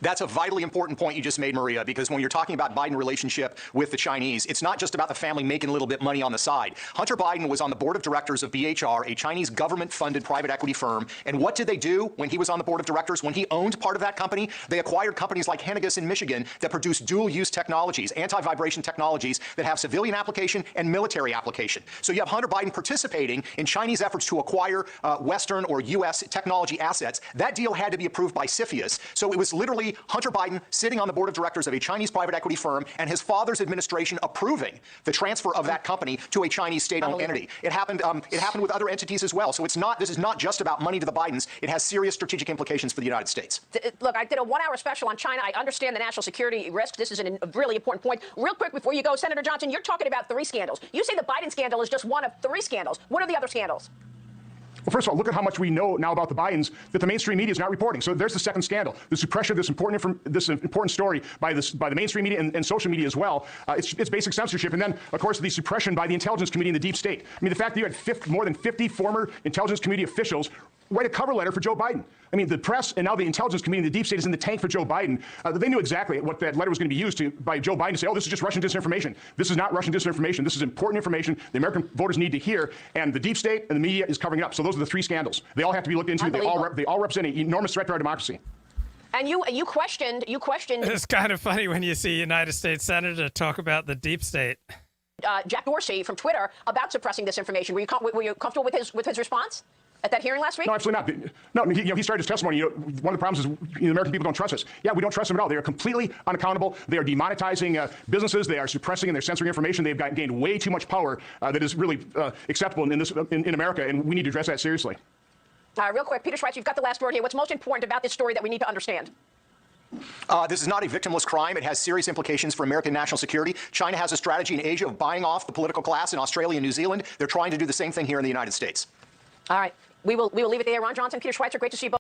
[SPEAKER 10] That's a vitally important point you just made, Maria, because when you're talking about Biden relationship with the Chinese, it's not just about the family making a little bit money on the side. Hunter Biden was on the board of directors of BHR, a Chinese government-funded private equity firm. And what did they do when he was on the board of directors? When he owned part of that company, they acquired companies like Hedges in Michigan that produce dual-use technologies, anti-vibration technologies that have civilian application and military application. So you have Hunter Biden participating in Chinese efforts to acquire Western or U.S. technology assets. That deal had to be approved by CFIUS. So it was literally Hunter Biden sitting on the board of directors of a Chinese private equity firm and his father's administration approving the transfer of that company to a Chinese state-owned entity. It happened with other entities as well. So this is not just about money to the Bidens. It has serious strategic implications for the United States.
[SPEAKER 5] Look, I did a 1-hour special on China. I understand the national security risk. This is a really important point. Real quick before you go, Senator Johnson, you're talking about 3 scandals. You say the Biden scandal is just one of 3 scandals. What are the other scandals?
[SPEAKER 11] Well, first of all, look at how much we know now about the Bidens that the mainstream media is not reporting. So there's the second scandal, the suppression of this important story by the mainstream media and social media as well. It's basic censorship. And then, of course, the suppression by the intelligence community and the deep state. I mean, the fact that you had more than 50 former intelligence community officials write a cover letter for Joe Biden. I mean, the press and now the intelligence community and the deep state is in the tank for Joe Biden. They knew exactly what that letter was going to be used by Joe Biden to say, oh, this is just Russian disinformation. This is not Russian disinformation. This is important information the American voters need to hear. And the deep state and the media is covering it up. So those are the 3 scandals. They all have to be looked into. They all represent an enormous threat to our democracy.
[SPEAKER 5] And you questioned.
[SPEAKER 9] It's kind of funny when you see a United States Senator talk about the deep state.
[SPEAKER 5] Jack Dorsey from Twitter about suppressing this information. Were you comfortable with his response at that hearing last week?
[SPEAKER 11] No, absolutely not. No, he started his testimony. One of the problems is the American people don't trust us. Yeah, we don't trust them at all. They are completely unaccountable. They are demonetizing businesses. They are suppressing and they're censoring information. They've gained way too much power that is really acceptable in America, and we need to address that seriously.
[SPEAKER 5] Real quick, Peter Schweitzer, you've got the last word here. What's most important about this story that we need to understand?
[SPEAKER 10] This is not a victimless crime. It has serious implications for American national security. China has a strategy in Asia of buying off the political class in Australia and New Zealand. They're trying to do the same thing here in the United States.
[SPEAKER 5] All right. We will leave it there. Ron Johnson, Peter Schweitzer, great to see you both.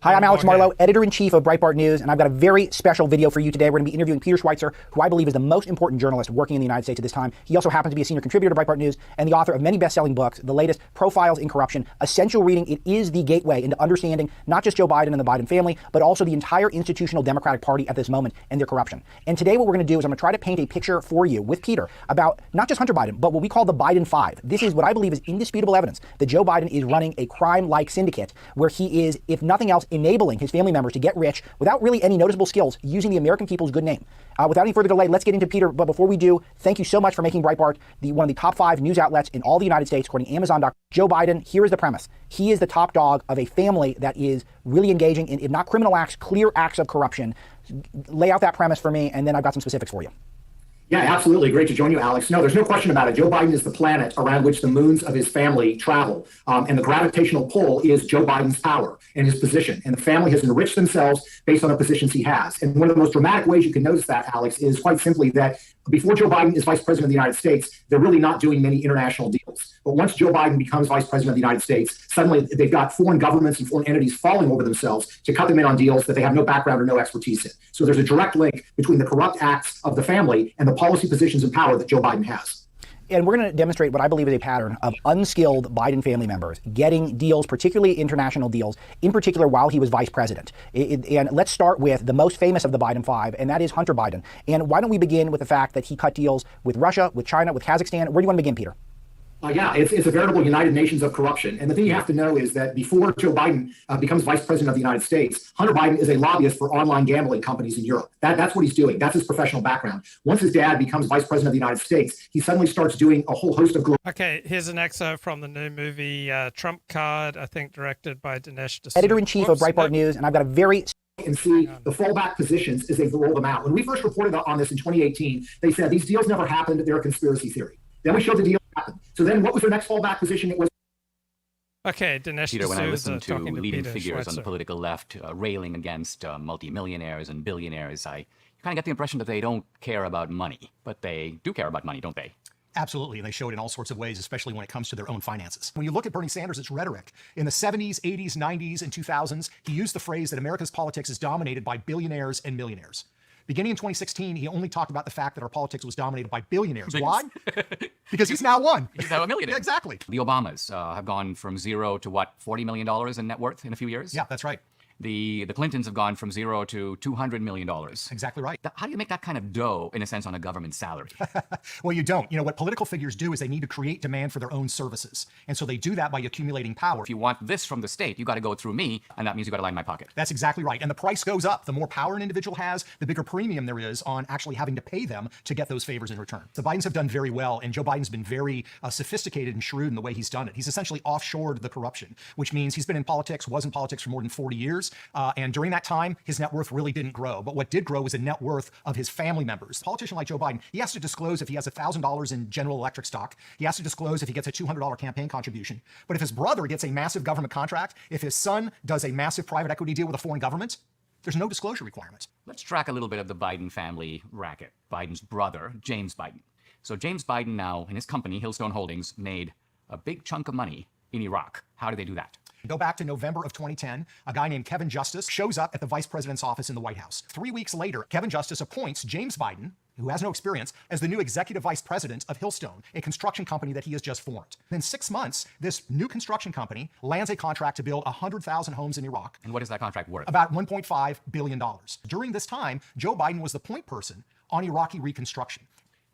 [SPEAKER 2] Hi, I'm Alex Marlow, editor-in-chief of Breitbart News, and I've got a very special video for you today. We're going to be interviewing Peter Schweitzer, who I believe is the most important journalist working in the United States at this time. He also happens to be a senior contributor to Breitbart News and the author of many best-selling books, the latest, Profiles in Corruption, essential reading. It is the gateway into understanding not just Joe Biden and the Biden family, but also the entire institutional Democratic Party at this moment and their corruption. And today what we're going to do is I'm going to try to paint a picture for you with Peter about not just Hunter Biden, but what we call the Biden Five. This is what I believe is indisputable evidence that Joe Biden is running a crime-like syndicate where he is, if nothing else, enabling his family members to get rich without really any noticeable skills using the American people's good name. Without any further delay, let's get into Peter. But before we do, thank you so much for making Breitbart one of the top 5 news outlets in all the United States, according to Amazon.com. Joe Biden, here is the premise. He is the top dog of a family that is really engaging in, if not criminal acts, clear acts of corruption. Lay out that premise for me, and then I've got some specifics for you.
[SPEAKER 4] Yeah, absolutely. Great to join you, Alex. No, there's no question about it. Joe Biden is the planet around which the moons of his family travel. And the gravitational pull is Joe Biden's power and his position. And the family has enriched themselves based on the positions he has. And one of the most dramatic ways you can notice that, Alex, is quite simply that before Joe Biden is vice president of the United States, they're really not doing many international deals. But once Joe Biden becomes vice president of the United States, suddenly they've got foreign governments and foreign entities falling over themselves to cut them in on deals that they have no background or no expertise in. So there's a direct link between the corrupt acts of the family and the policy positions and power that Joe Biden has.
[SPEAKER 2] And we're going to demonstrate what I believe is a pattern of unskilled Biden family members getting deals, particularly international deals, in particular while he was vice president. And let's start with the most famous of the Biden Five, and that is Hunter Biden. And why don't we begin with the fact that he cut deals with Russia, with China, with Kazakhstan? Where do you want to begin, Peter?
[SPEAKER 4] Yeah, it's a veritable United Nations of corruption. And the thing you have to know is that before Joe Biden becomes vice president of the United States, Hunter Biden is a lobbyist for online gambling companies in Europe. That's what he's doing. That's his professional background. Once his dad becomes vice president of the United States, he suddenly starts doing a whole host of...
[SPEAKER 9] Okay, here's an excerpt from the new movie Trumpcard, I think directed by Dinesh D'Souza.
[SPEAKER 2] Editor-in-chief of Breitbart News, and I've got a very...
[SPEAKER 4] And see the fallback positions as they roll them out. When we first reported on this in 2018, they said these deals never happened. They're a conspiracy theory. Then we showed the deal happened. So then what was their next fallback position? It was...
[SPEAKER 9] Okay, Dinesh
[SPEAKER 3] Peter, when I listen to
[SPEAKER 9] talking to
[SPEAKER 3] leading
[SPEAKER 9] Peter
[SPEAKER 3] figures
[SPEAKER 9] Schweitzer
[SPEAKER 3] on the political left railing against multimillionaires and billionaires, I kind of get the impression that they don't care about money. But they do care about money, don't they?
[SPEAKER 4] Absolutely, and they show it in all sorts of ways, especially when it comes to their own finances. When you look at Bernie Sanders' rhetoric, in the 70s, 80s, 90s, and 2000s, he used the phrase that America's politics is dominated by billionaires and millionaires. Beginning in 2016, he only talked about the fact that our politics was dominated by billionaires. Why? Because he's now one.
[SPEAKER 3] He's now a millionaire.
[SPEAKER 4] Yeah, exactly.
[SPEAKER 3] The Obamas have gone from zero to what, $40 million in net worth in a few years?
[SPEAKER 4] Yeah, that's right.
[SPEAKER 3] The Clintons have gone from zero to $200 million.
[SPEAKER 4] Exactly right.
[SPEAKER 3] How do you make that kind of dough, in a sense, on a government salary?
[SPEAKER 4] Well, you don't. You know, what political figures do is they need to create demand for their own services. And so they do that by accumulating power.
[SPEAKER 3] If you want this from the state, you got to go through me, and that means you got to line my pocket.
[SPEAKER 4] That's exactly right. And the price goes up. The more power an individual has, the bigger premium there is on actually having to pay them to get those favors in return. The Bidens have done very well, and Joe Biden's been very sophisticated and shrewd in the way he's done it. He's essentially offshored the corruption, which means he's been in politics, was in politics for more than 40 years, and during that time, his net worth really didn't grow. But what did grow was the net worth of his family members. A politician like Joe Biden, he has to disclose if he has $1,000 in General Electric stock. He has to disclose if he gets a $200 campaign contribution. But if his brother gets a massive government contract, if his son does a massive private equity deal with a foreign government, there's no disclosure requirement.
[SPEAKER 3] Let's track a little bit of the Biden family racket. Biden's brother, James Biden. So James Biden now, and his company, Hillstone Holdings, made a big chunk of money in Iraq. How did they do that?
[SPEAKER 4] Go back to November of 2010, a guy named Kevin Justice shows up at the vice president's office in the White House. 3 weeks later, Kevin Justice appoints James Biden, who has no experience, as the new executive vice president of Hillstone, a construction company that he has just formed. Then 6 months, this new construction company lands a contract to build 100,000 homes in Iraq.
[SPEAKER 3] And what is that contract worth?
[SPEAKER 4] About $1.5 billion. During this time, Joe Biden was the point person on Iraqi reconstruction.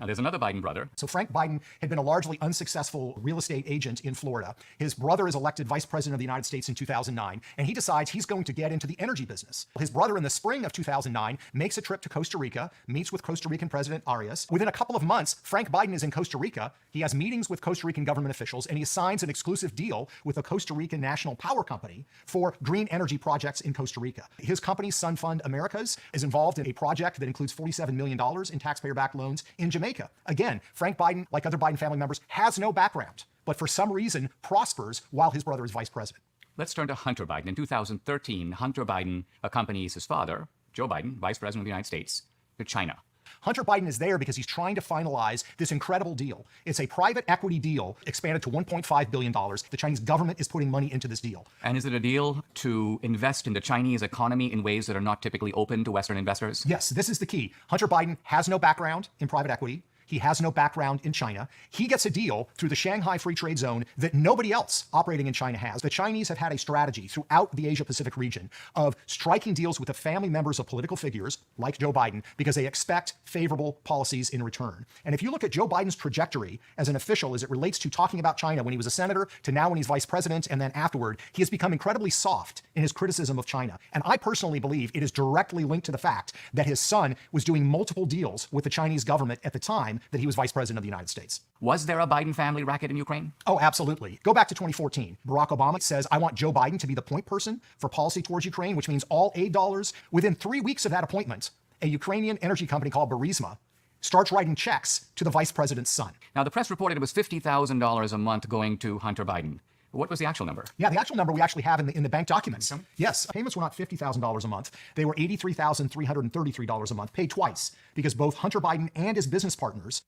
[SPEAKER 3] Now, there's another Biden brother.
[SPEAKER 4] So Frank Biden had been a largely unsuccessful real estate agent in Florida. His brother is elected vice president of the United States in 2009, and he decides he's going to get into the energy business. His brother, in the spring of 2009, makes a trip to Costa Rica, meets with Costa Rican President Arias. Within a couple of months, Frank Biden is in Costa Rica. He has meetings with Costa Rican government officials, and he signs an exclusive deal with the Costa Rican National Power Company for green energy projects in Costa Rica. His company, Sun Fund Americas, is involved in a project that includes $47 million in taxpayer-backed loans in Jamaica. Again, Frank Biden, like other Biden family members, has no background, but for some reason prospers while his brother is vice president.
[SPEAKER 3] Let's turn to Hunter Biden. In 2013, Hunter Biden accompanies his father, Joe Biden, vice president of the United States, to China.
[SPEAKER 4] Hunter Biden is there because he's trying to finalize this incredible deal. It's a private equity deal expanded to $1.5 billion. The Chinese government is putting money into this deal.
[SPEAKER 3] And is it a deal to invest in the Chinese economy in ways that are not typically open to Western investors?
[SPEAKER 4] Yes, this is the key. Hunter Biden has no background in private equity. He has no background in China. He gets a deal through the Shanghai Free Trade Zone that nobody else operating in China has. The Chinese have had a strategy throughout the Asia-Pacific region of striking deals with the family members of political figures like Joe Biden because they expect favorable policies in return. And if you look at Joe Biden's trajectory as an official as it relates to talking about China when he was a senator to now when he's vice president and then afterward, he has become incredibly soft in his criticism of China. And I personally believe it is directly linked to the fact that his son was doing multiple deals with the Chinese government at the time that he was vice president of the United States.
[SPEAKER 3] Was there a Biden family racket in Ukraine?
[SPEAKER 4] Oh, absolutely. Go back to 2014. Barack Obama says, I want Joe Biden to be the point person for policy towards Ukraine, which means all aid dollars. Within 3 weeks of that appointment, a Ukrainian energy company called Burisma starts writing checks to the vice president's son.
[SPEAKER 3] Now, the press reported it was $50,000 a month going to Hunter Biden. What was the actual number?
[SPEAKER 4] Yeah, the actual number we actually have in the bank documents. Yes, payments were not $50,000 a month. They were $83,333 a month, paid twice, because both Hunter Biden and his business partners.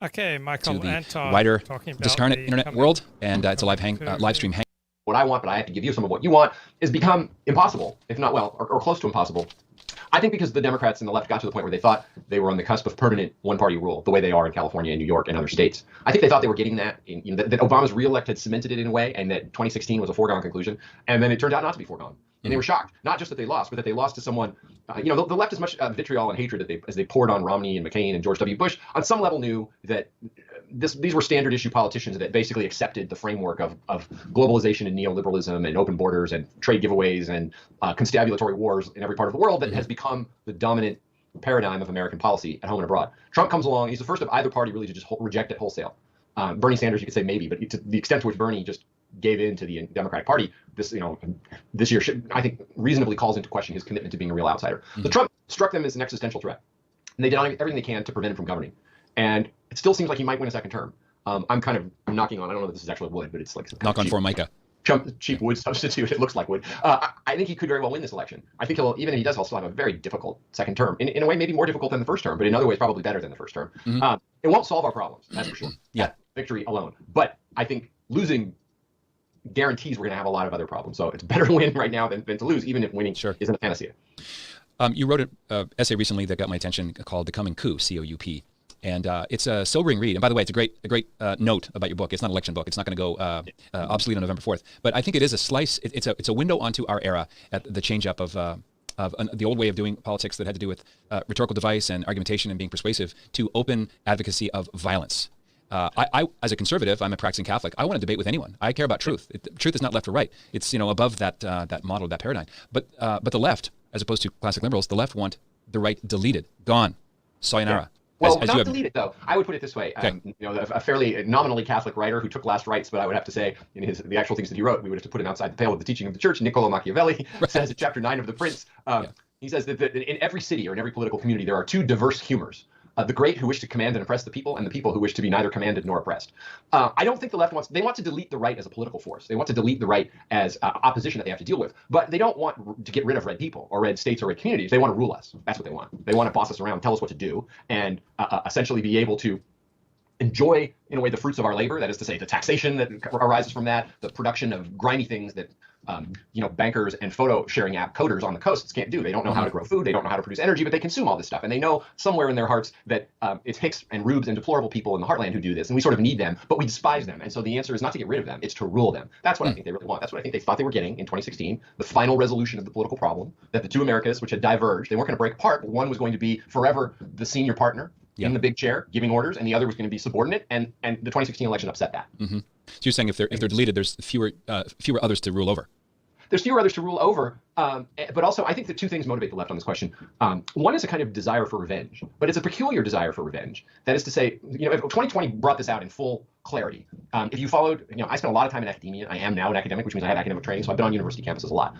[SPEAKER 9] Okay, Michael,
[SPEAKER 7] to the
[SPEAKER 9] Anton,
[SPEAKER 7] wider
[SPEAKER 9] talking about
[SPEAKER 7] discarnate
[SPEAKER 9] the
[SPEAKER 7] internet world, and it's a live stream hang.
[SPEAKER 12] What I want, but I have to give you some of what you want, is become impossible, if not or close to impossible. I think because the Democrats and the left got to the point where they thought they were on the cusp of permanent one-party rule, the way they are in California and New York and other states. I think they thought they were getting that, that Obama's reelect had cemented it in a way, and that 2016 was a foregone conclusion, and then it turned out not to be foregone. And they were shocked, not just that they lost, but that they lost to someone, the left as much vitriol and hatred as they poured on Romney and McCain and George W. Bush, on some level knew that these were standard issue politicians that basically accepted the framework of globalization and neoliberalism and open borders and trade giveaways and constabulatory wars in every part of the world that has become the dominant paradigm of American policy at home and abroad. Trump comes along. He's the first of either party really to just reject it wholesale. Bernie Sanders, you could say maybe, but to the extent to which Bernie just gave in to the Democratic Party, this year I think reasonably calls into question his commitment to being a real outsider. So Trump struck them as an existential threat, and they did everything they can to prevent him from governing. And it still seems like he might win a second term. I'm kind of knocking on. I don't know if this is actually wood, but it's like some
[SPEAKER 7] knock on Formica.
[SPEAKER 12] Cheap wood substitute. It looks like wood. I think he could very well win this election. I think even if he does, he'll still have a very difficult second term. In a way, maybe more difficult than the first term, but in other ways, probably better than the first term. It won't solve our problems, that's for sure. Yeah, victory alone. But I think losing guarantees we're going to have a lot of other problems. So it's better to win right now than to lose, even if winning isn't a panacea.
[SPEAKER 7] You wrote an essay recently that got my attention called "The Coming Coup," C-O-U-P. And it's a sobering read. And by the way, it's a great note about your book. It's not an election book. It's not going to go obsolete on November 4th. But I think it is a slice. It's a window onto our era at the change up of the old way of doing politics that had to do with rhetorical device and argumentation and being persuasive to open advocacy of violence. I, as a conservative, I'm a practicing Catholic. I want to debate with anyone. I care about truth. Truth is not left or right. It's above that model, that paradigm. But the left, as opposed to classic liberals, the left want the right deleted, gone, sayonara.
[SPEAKER 12] Yeah. Well, not deleted, though. I would put it this way. Okay. A fairly nominally Catholic writer who took last rites, but I would have to say in the actual things that he wrote, we would have to put him outside the pale with the teaching of the church. Niccolo Machiavelli says in chapter 9 of The Prince, he says that in every city or in every political community, there are two diverse humors. The great who wish to command and oppress the people, and the people who wish to be neither commanded nor oppressed. I don't think the left they want to delete the right as a political force. They want to delete the right as opposition that they have to deal with. But they don't want to get rid of red people or red states or red communities. They want to rule us. That's what they want. They want to boss us around, tell us what to do, and essentially be able to enjoy, in a way, the fruits of our labor. That is to say, the taxation that arises from that, the production of grimy things that bankers and photo sharing app coders on the coasts can't do. They don't know how to grow food. They don't know how to produce energy, but they consume all this stuff. And they know somewhere in their hearts that it's Hicks and Rubes and deplorable people in the heartland who do this. And we sort of need them, but we despise them. And so the answer is not to get rid of them. It's to rule them. That's what I think they really want. That's what I think they thought they were getting in 2016, the final resolution of the political problem, that the two Americas, which had diverged, they weren't going to break apart, but one was going to be forever the senior partner in the big chair giving orders, and the other was going to be subordinate. And the 2016 election upset that. So
[SPEAKER 7] you're saying if they're deleted, there's fewer others to rule over.
[SPEAKER 12] There's fewer others to rule over, but also I think that two things motivate the left on this question. One is a kind of desire for revenge, but it's a peculiar desire for revenge. That is to say, if 2020 brought this out in full clarity. If you followed, I spent a lot of time in academia. I am now an academic, which means I have academic training, so I've been on university campuses a lot.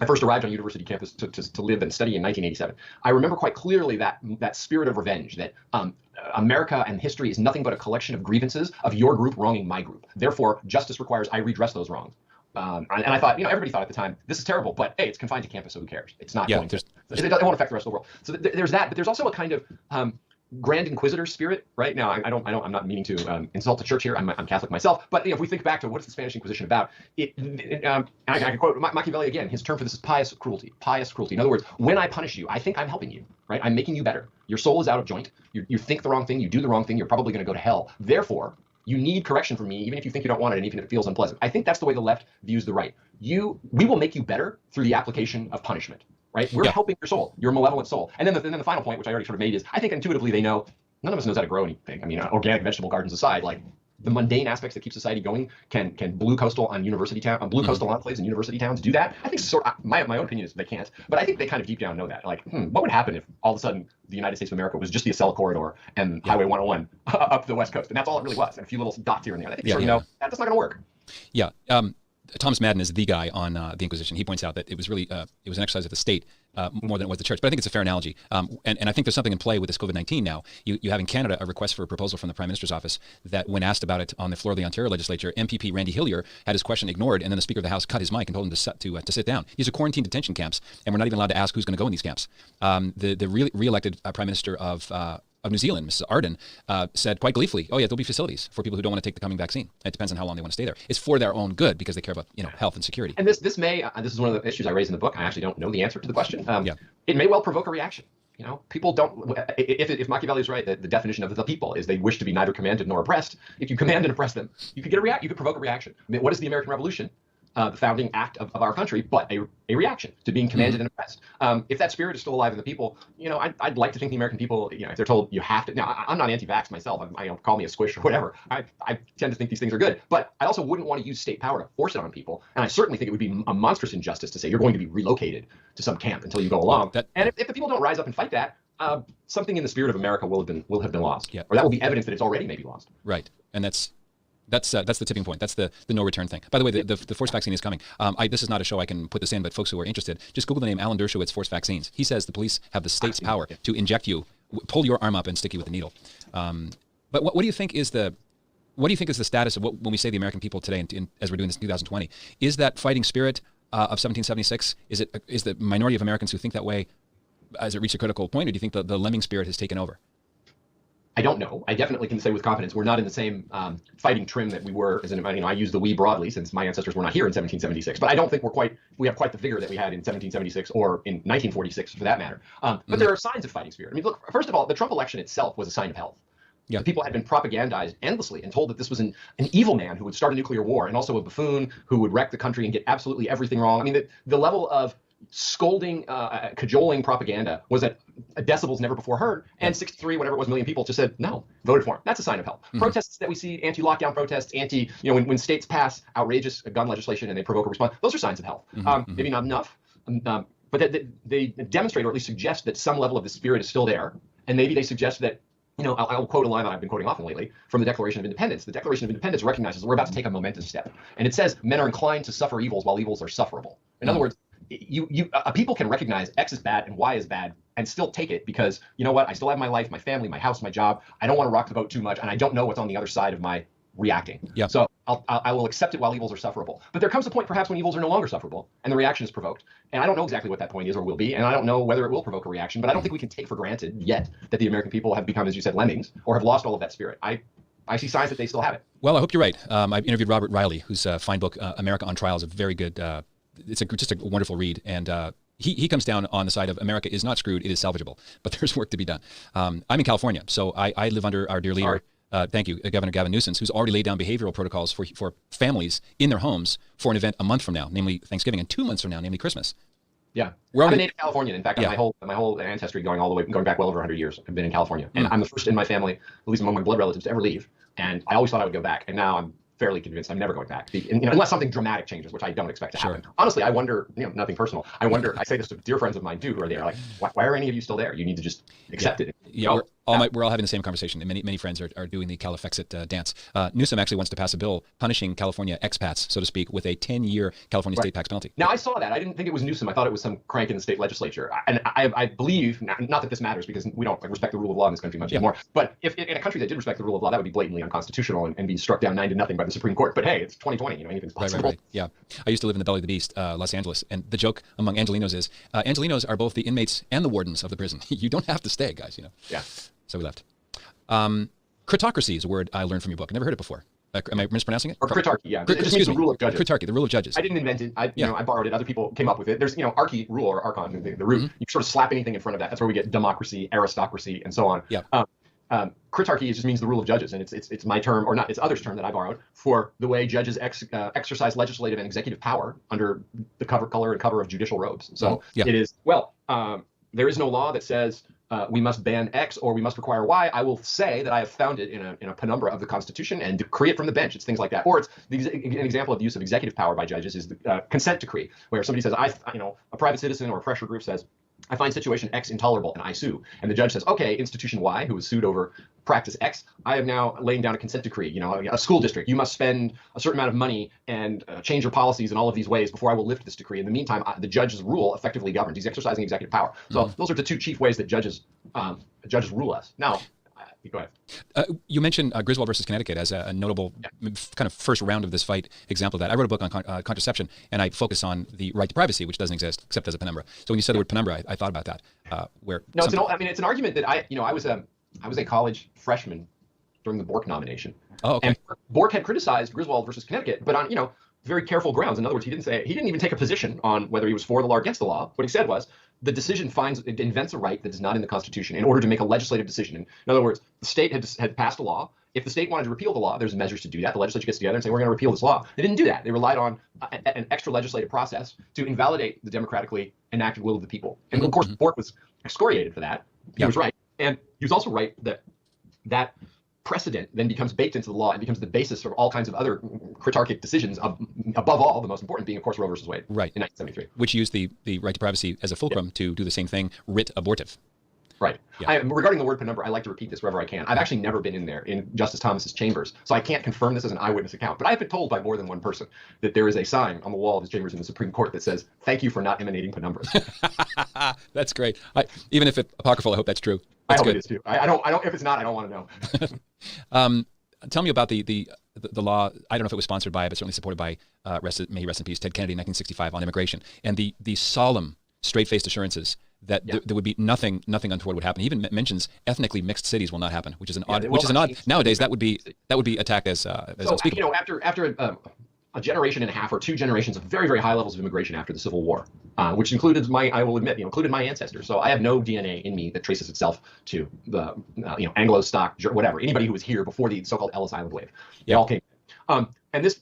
[SPEAKER 12] I first arrived on university campus to live and study in 1987. I remember quite clearly that spirit of revenge, that America and history is nothing but a collection of grievances of your group wronging my group. Therefore, justice requires I redress those wrongs. And I thought, everybody thought at the time, this is terrible, but hey, it's confined to campus, so who cares? It's not going to. It won't affect the rest of the world. So there's that, but there's also a kind of Grand Inquisitor spirit, right? Now, I'm not meaning to insult the church here. I'm Catholic myself, but if we think back to what's the Spanish Inquisition about, I can quote Machiavelli again. His term for this is pious cruelty. Pious cruelty. In other words, when I punish you, I think I'm helping you, right? I'm making you better. Your soul is out of joint. You think the wrong thing. You do the wrong thing. You're probably going to go to hell. Therefore, you need correction from me, even if you think you don't want it, and even if it feels unpleasant. I think that's the way the left views the right. We will make you better through the application of punishment. Right? We're helping your soul, your malevolent soul. And then the final point, which I already sort of made, is I think intuitively they know none of us knows how to grow anything. I mean, organic vegetable gardens aside, like the mundane aspects that keep society going, can blue coastal on university town, blue coastal enclaves in university towns do that? I think my own opinion is they can't, but I think they kind of deep down know that. Like, what would happen if all of a sudden the United States of America was just the Acela corridor and Highway 101 up the West Coast, and that's all it really was, and a few little dots here and there. I think that's not going to work.
[SPEAKER 7] Yeah. Thomas Madden is the guy on the Inquisition. He points out that it was really it was an exercise of the state more than it was the church. But I think it's a fair analogy. And I think there's something in play with this COVID-19 now. You have in Canada a request for a proposal from the Prime Minister's office that when asked about it on the floor of the Ontario legislature, MPP Randy Hillier had his question ignored, and then the Speaker of the House cut his mic and told him to sit down. These are quarantine detention camps, and we're not even allowed to ask who's going to go in these camps. The re-elected Prime Minister of New Zealand, Mrs. Ardern, said quite gleefully, "Oh yeah, there'll be facilities for people who don't want to take the coming vaccine. It depends on how long they want to stay there. It's for their own good because they care about health and security."
[SPEAKER 12] And this is one of the issues I raise in the book. I actually don't know the answer to the question. It may well provoke a reaction. People don't. If Machiavelli is right, the definition of the people is they wish to be neither commanded nor oppressed. If you command and oppress them, you could get you could provoke a reaction. I mean, what is the American Revolution? the founding act of our country, but a reaction to being commanded and oppressed. If that spirit is still alive in the people, I'd like to think the American people, if they're told you have to. Now, I'm not anti-vax myself. Call me a squish or whatever. I tend to think these things are good, but I also wouldn't want to use state power to force it on people. And I certainly think it would be a monstrous injustice to say you're going to be relocated to some camp until you go along. And if the people don't rise up and fight that, something in the spirit of America will have been lost, or that will be evidence that it's already maybe lost.
[SPEAKER 7] Right, and that's the tipping point. That's the no return thing. By the way, the forced vaccine is coming. This is not a show I can put this in, but folks who are interested, just Google the name Alan Dershowitz forced vaccines. He says the police have the state's power to inject you, pull your arm up, and stick you with a needle. But what do you think is the status of when we say the American people today, as we're doing this in 2020, is that fighting spirit of 1776? Is the minority of Americans who think that way? Has it reached a critical point, or do you think the lemming spirit has taken over?
[SPEAKER 12] I don't know. I definitely can say with confidence we're not in the same fighting trim that we were. I use the we broadly since my ancestors were not here in 1776, but I don't think we have quite the vigor that we had in 1776 or in 1946 for that matter. But there are signs of fighting spirit. I mean, look, first of all, the Trump election itself was a sign of health. Yeah. The people had been propagandized endlessly and told that this was an evil man who would start a nuclear war and also a buffoon who would wreck the country and get absolutely everything wrong. I mean, the level of scolding, cajoling propaganda was at decibels never before heard, and 63, whatever it was, million people just said no, voted for him. That's a sign of health. Protests that we see, anti-lockdown protests, when states pass outrageous gun legislation and they provoke a response, those are signs of health. Maybe not enough, but they demonstrate or at least suggest that some level of the spirit is still there, and maybe they suggest that. I'll quote a line that I've been quoting often lately from the Declaration of Independence. The Declaration of Independence recognizes that we're about to take a momentous step, and it says men are inclined to suffer evils while evils are sufferable. In other words, a people can recognize X is bad and Y is bad and still take it because, you know what, I still have my life, my family, my house, my job. I don't want to rock the boat too much, and I don't know what's on the other side of my reacting. Yeah. So I will accept it while evils are sufferable. But there comes a point perhaps when evils are no longer sufferable and the reaction is provoked. And I don't know exactly what that point is or will be, and I don't know whether it will provoke a reaction, but I don't think we can take for granted yet that the American people have become, as you said, lemmings or have lost all of that spirit. I see signs that they still have it.
[SPEAKER 7] Well, I hope you're right. I've interviewed Robert Riley, whose fine book, America on Trial, is a very good, it's just a wonderful read. And he comes down on the side of America is not screwed, it is salvageable. But there's work to be done. I'm in California, so I live under our dear leader, thank you, Governor Gavin Newsom, who's already laid down behavioral protocols for families in their homes for an event a month from now, namely Thanksgiving, and 2 months from now, namely Christmas.
[SPEAKER 12] Yeah, I'm a native Californian. In fact, my whole ancestry going back well over 100 years. I've been in California, and I'm the first in my family, at least among my blood relatives, to ever leave. And I always thought I would go back, and now I'm fairly convinced I'm never going back, unless something dramatic changes, which I don't expect to happen. Honestly, I wonder, nothing personal. I wonder. I say this to dear friends of mine too, who are there, like, why are any of you still there? You need to just accept it.
[SPEAKER 7] Yeah, we're all having the same conversation, and many friends are doing the Califexit dance. Newsom actually wants to pass a bill punishing California expats, so to speak, with a 10-year California state tax penalty.
[SPEAKER 12] Now, I saw that. I didn't think it was Newsom. I thought it was some crank in the state legislature. And I believe, not that this matters because we don't respect the rule of law in this country much anymore, but if in a country that did respect the rule of law, that would be blatantly unconstitutional and be struck down 9-0 by the Supreme Court. But hey, it's 2020. Anything's possible.
[SPEAKER 7] Right. Yeah. I used to live in the belly of the beast, Los Angeles, and the joke among Angelinos is Angelinos are both the inmates and the wardens of the prison. You don't have to stay, guys.
[SPEAKER 12] Yeah.
[SPEAKER 7] So we left. Critocracy is a word I learned from your book. I never heard it before. Am I mispronouncing it?
[SPEAKER 12] Or critarchy, yeah.
[SPEAKER 7] Excuse me.
[SPEAKER 12] The rule of judges.
[SPEAKER 7] Critarchy, the rule of judges.
[SPEAKER 12] I didn't invent it. I borrowed it. Other people came up with it. There's, archy rule or archon, the root. You sort of slap anything in front of that. That's where we get democracy, aristocracy, and so on. Yeah. Critarchy just means the rule of judges, and it's my term, or not, it's others' term that I borrowed for the way judges exercise legislative and executive power under the color and cover of judicial robes. So it is, there is no law that says we must ban X or we must require Y. I will say that I have found it in a penumbra of the Constitution and decree it from the bench. It's things like that. Or it's an example of the use of executive power by judges is the consent decree, where somebody says, a private citizen or a pressure group says, I find situation X intolerable and I sue. And the judge says, okay, institution Y, who was sued over practice X, I have now laying down a consent decree. A school district, you must spend a certain amount of money and change your policies in all of these ways before I will lift this decree. In the meantime, the judge's rule effectively governs. He's exercising executive power. So those are the two chief ways that judges rule us. Now, go ahead.
[SPEAKER 7] You mentioned Griswold versus Connecticut as a notable kind of first round of this fight example of that. I wrote a book on contraception, and I focus on the right to privacy, which doesn't exist except as a penumbra. So when you said the word penumbra, I thought about that.
[SPEAKER 12] It's an argument that I was a college freshman during the Bork nomination.
[SPEAKER 7] Oh, okay.
[SPEAKER 12] And Bork had criticized Griswold versus Connecticut, but on very careful grounds. In other words, he didn't even take a position on whether he was for the law or against the law. What he said was, the decision invents a right that is not in the Constitution in order to make a legislative decision. In other words, the state had passed a law, if the state wanted to repeal the law, there's measures to do that. The legislature gets together and say, we're going to repeal this law. They didn't do that. They relied on an extra legislative process to invalidate the democratically enacted will of the people. And of course, Bork was excoriated for that. He was right. And he was also right that that precedent then becomes baked into the law and becomes the basis for all kinds of other critarchic decisions, above all, the most important being, of course, Roe versus Wade in 1973.
[SPEAKER 7] Which used the right to privacy as a fulcrum to do the same thing, writ abortive.
[SPEAKER 12] Right. Regarding the word penumbra, I like to repeat this wherever I can. I've actually never been in there, in Justice Thomas's chambers, so I can't confirm this as an eyewitness account. But I've been told by more than one person that there is a sign on the wall of his chambers in the Supreme Court that says, "Thank you for not emanating penumbras."
[SPEAKER 7] That's great. Even if it's apocryphal, I hope that's true. That's
[SPEAKER 12] I hope
[SPEAKER 7] good.
[SPEAKER 12] it is too. I don't. If it's not, I don't want to know.
[SPEAKER 7] Tell me about the law. I don't know if it was sponsored by, but certainly supported by, may he rest in peace, Ted Kennedy in 1965 on immigration, and the solemn, straight-faced assurances that there would be nothing untoward would happen. He even mentions ethnically mixed cities will not happen, which is an odd. Nowadays that would be attacked as unspeakable.
[SPEAKER 12] After a generation and a half or 2 generations of very, very high levels of immigration after the Civil War, which included I will admit, included my ancestors. So I have no DNA in me that traces itself to the Anglo stock, whatever, anybody who was here before the so-called Ellis Island wave. They all came. And this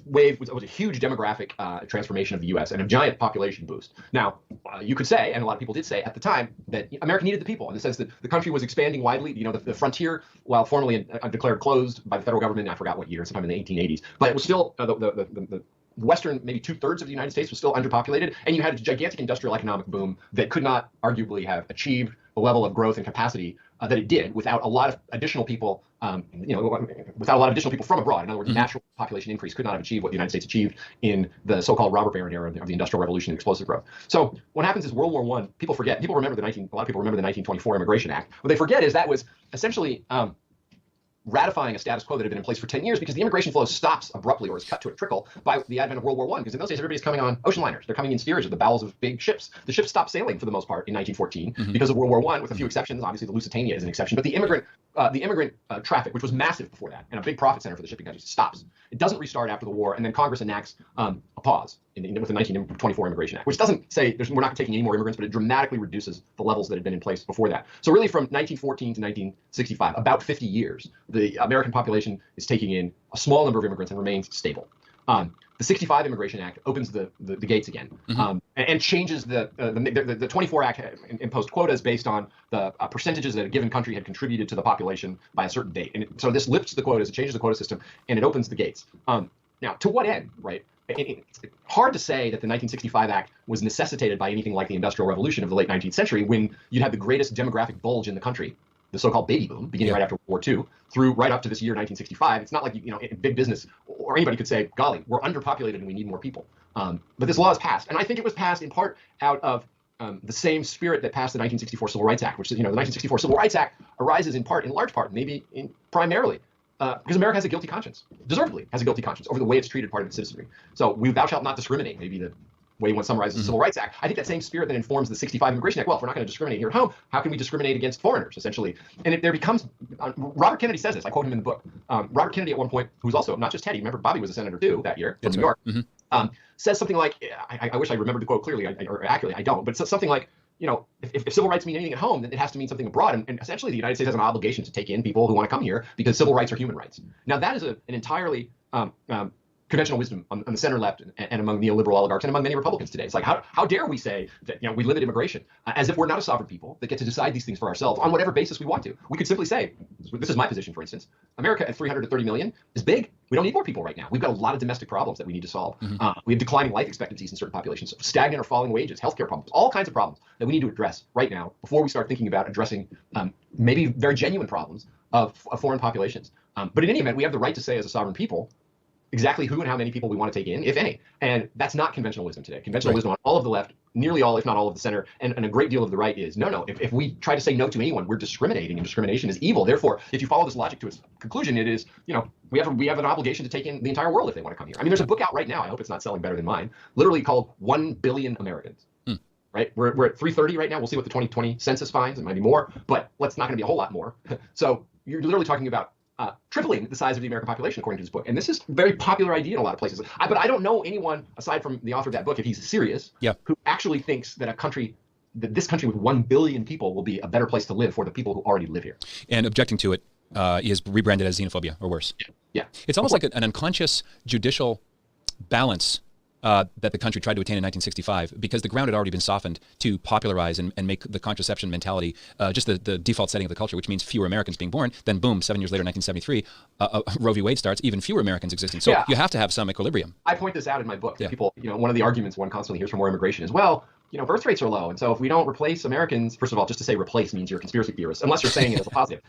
[SPEAKER 12] wave was a huge demographic transformation of the U.S. and a giant population boost. Now, you could say, and a lot of people did say at the time, that America needed the people in the sense that the country was expanding widely. The frontier, while formally declared closed by the federal government, I forgot what year, sometime in the 1880s, but it was still the western, maybe 2/3 of the United States was still underpopulated, and you had a gigantic industrial economic boom that could not arguably have achieved the level of growth and capacity that it did without a lot of additional people, without a lot of additional people from abroad. In other words, natural population increase could not have achieved what the United States achieved in the so-called robber baron era of the Industrial Revolution and explosive growth. So what happens is World War I, people forget, a lot of people remember the 1924 Immigration Act. What they forget is that was essentially ratifying a status quo that had been in place for 10 years because the immigration flow stops abruptly or is cut to a trickle by the advent of World War I. Because in those days, everybody's coming on ocean liners. They're coming in steerage of the bowels of big ships. The ships stopped sailing for the most part in 1914 because of World War I, with a few exceptions. Obviously, the Lusitania is an exception. But the immigrant traffic, which was massive before that and a big profit center for the shipping countries, stops. It doesn't restart after the war. And then Congress enacts a pause with the 1924 Immigration Act, which doesn't say we're not taking any more immigrants, but it dramatically reduces the levels that had been in place before that. So really from 1914 to 1965, about 50 years, the American population is taking in a small number of immigrants and remains stable. The 65 Immigration Act opens the gates again and changes the 24 Act imposed quotas based on the percentages that a given country had contributed to the population by a certain date. And so this lifts the quotas, it changes the quota system, and it opens the gates. Now, to what end, right? It's hard to say that the 1965 Act was necessitated by anything like the Industrial Revolution of the late 19th century when you'd had the greatest demographic bulge in the country, the so-called baby boom, beginning right after World War II, through right up to this year, 1965. It's not like, big business or anybody could say, golly, we're underpopulated and we need more people. But this law is passed. And I think it was passed in part out of the same spirit that passed the 1964 Civil Rights Act, which is, the 1964 Civil Rights Act arises in large part, maybe primarily, because America has a guilty conscience, deservedly has a guilty conscience over the way it's treated part of its citizenry. So thou shalt not discriminate, maybe the way one summarizes the Civil Rights Act. I think that same spirit that informs the 65 Immigration Act. Well, if we're not going to discriminate here at home, how can we discriminate against foreigners, essentially? And there becomes, Robert Kennedy says this, I quote him in the book. Robert Kennedy at one point, who's also not just Teddy, remember Bobby was a senator too that year from New York, says something like, I wish I remembered the quote clearly or accurately, I don't, but it's something like, if civil rights mean anything at home, then it has to mean something abroad. And essentially the United States has an obligation to take in people who want to come here because civil rights are human rights. Now that is an entirely conventional wisdom on the center left and among neoliberal oligarchs and among many Republicans today. It's like, how dare we say that we limit immigration as if we're not a sovereign people that get to decide these things for ourselves on whatever basis we want to. We could simply say, this is my position, for instance, America at 330 million is big. We don't need more people right now. We've got a lot of domestic problems that we need to solve. We have declining life expectancies in certain populations, stagnant or falling wages, healthcare problems, all kinds of problems that we need to address right now before we start thinking about addressing maybe very genuine problems of foreign populations. But in any event, we have the right to say as a sovereign people exactly who and how many people we want to take in, if any. And that's not conventional wisdom today. Conventional wisdom on all of the left, nearly all, if not all of the center, and a great deal of the right is, no, if we try to say no to anyone, we're discriminating, and discrimination is evil. Therefore, if you follow this logic to its conclusion, it is, we have an obligation to take in the entire world if they want to come here. I mean, there's a book out right now, I hope it's not selling better than mine, literally called 1 Billion Americans. Right? We're at 330 right now. We'll see what the 2020 census finds. It might be more, but it's not going to be a whole lot more. So you're literally talking about tripling the size of the American population, according to this book. And this is a very popular idea in a lot of places. But I don't know anyone, aside from the author of that book, if he's serious, who actually thinks that this country with 1 billion people will be a better place to live for the people who already live here.
[SPEAKER 7] And objecting to it is rebranded as xenophobia or worse.
[SPEAKER 12] Yeah.
[SPEAKER 7] It's almost like an unconscious judicial balance that the country tried to attain in 1965, because the ground had already been softened to popularize and make the contraception mentality just the default setting of the culture, which means fewer Americans being born. Then boom, 7 years later, 1973, Roe v. Wade starts, even fewer Americans existing. So you have to have some equilibrium.
[SPEAKER 12] I point this out in my book. People, one of the arguments one constantly hears for more immigration is, well, birth rates are low. And so if we don't replace Americans, first of all, just to say replace means you're a conspiracy theorist, unless you're saying it as a positive.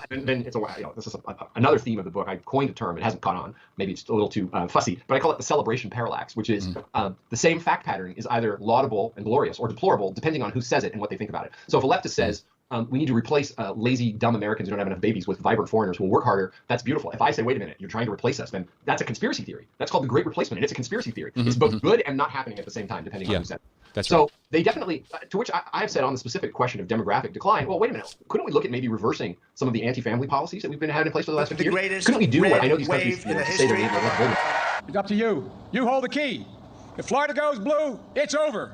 [SPEAKER 12] And then it's this is another theme of the book. I coined a term. It hasn't caught on. Maybe it's a little too fussy, but I call it the celebration parallax, which is the same fact pattern is either laudable and glorious or deplorable, depending on who says it and what they think about it. So if a leftist says, we need to replace lazy, dumb Americans who don't have enough babies with vibrant foreigners who will work harder, that's beautiful. If I say, wait a minute, you're trying to replace us, then that's a conspiracy theory. That's called the Great Replacement, and it's a conspiracy theory. It's both good and not happening at the same time, depending on who says it. So they definitely, to which I have said on the specific question of demographic decline, well, wait a minute, couldn't we look at maybe reversing some of the anti-family policies that we've been having in place for the last 50 years? Couldn't we do what I know these countries say they're able to?
[SPEAKER 16] It's up to you. You hold the key. If Florida goes blue, it's over.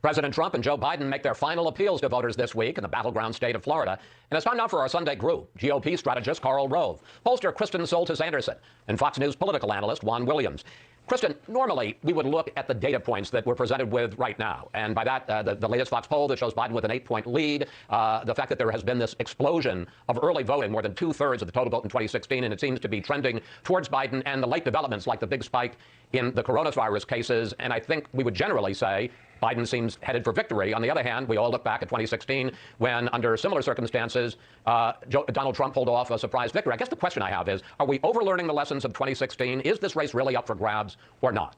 [SPEAKER 21] President Trump and Joe Biden make their final appeals to voters this week in the battleground state of Florida. And it's time now for our Sunday group: GOP strategist Karl Rove, pollster Kristen Soltis Anderson, and Fox News political analyst Juan Williams. Kristen, normally we would look at the data points that we're presented with right now. And by that, the latest Fox poll that shows Biden with an 8-point lead, the fact that there has been this explosion of early voting, more than 2/3 of the total vote in 2016, and it seems to be trending towards Biden, and the late developments like the big spike in the coronavirus cases. And I think we would generally say Biden seems headed for victory. On the other hand, we all look back at 2016 when, under similar circumstances, Donald Trump pulled off a surprise victory. I guess the question I have is, are we overlearning the lessons of 2016? Is this race really up for grabs or not?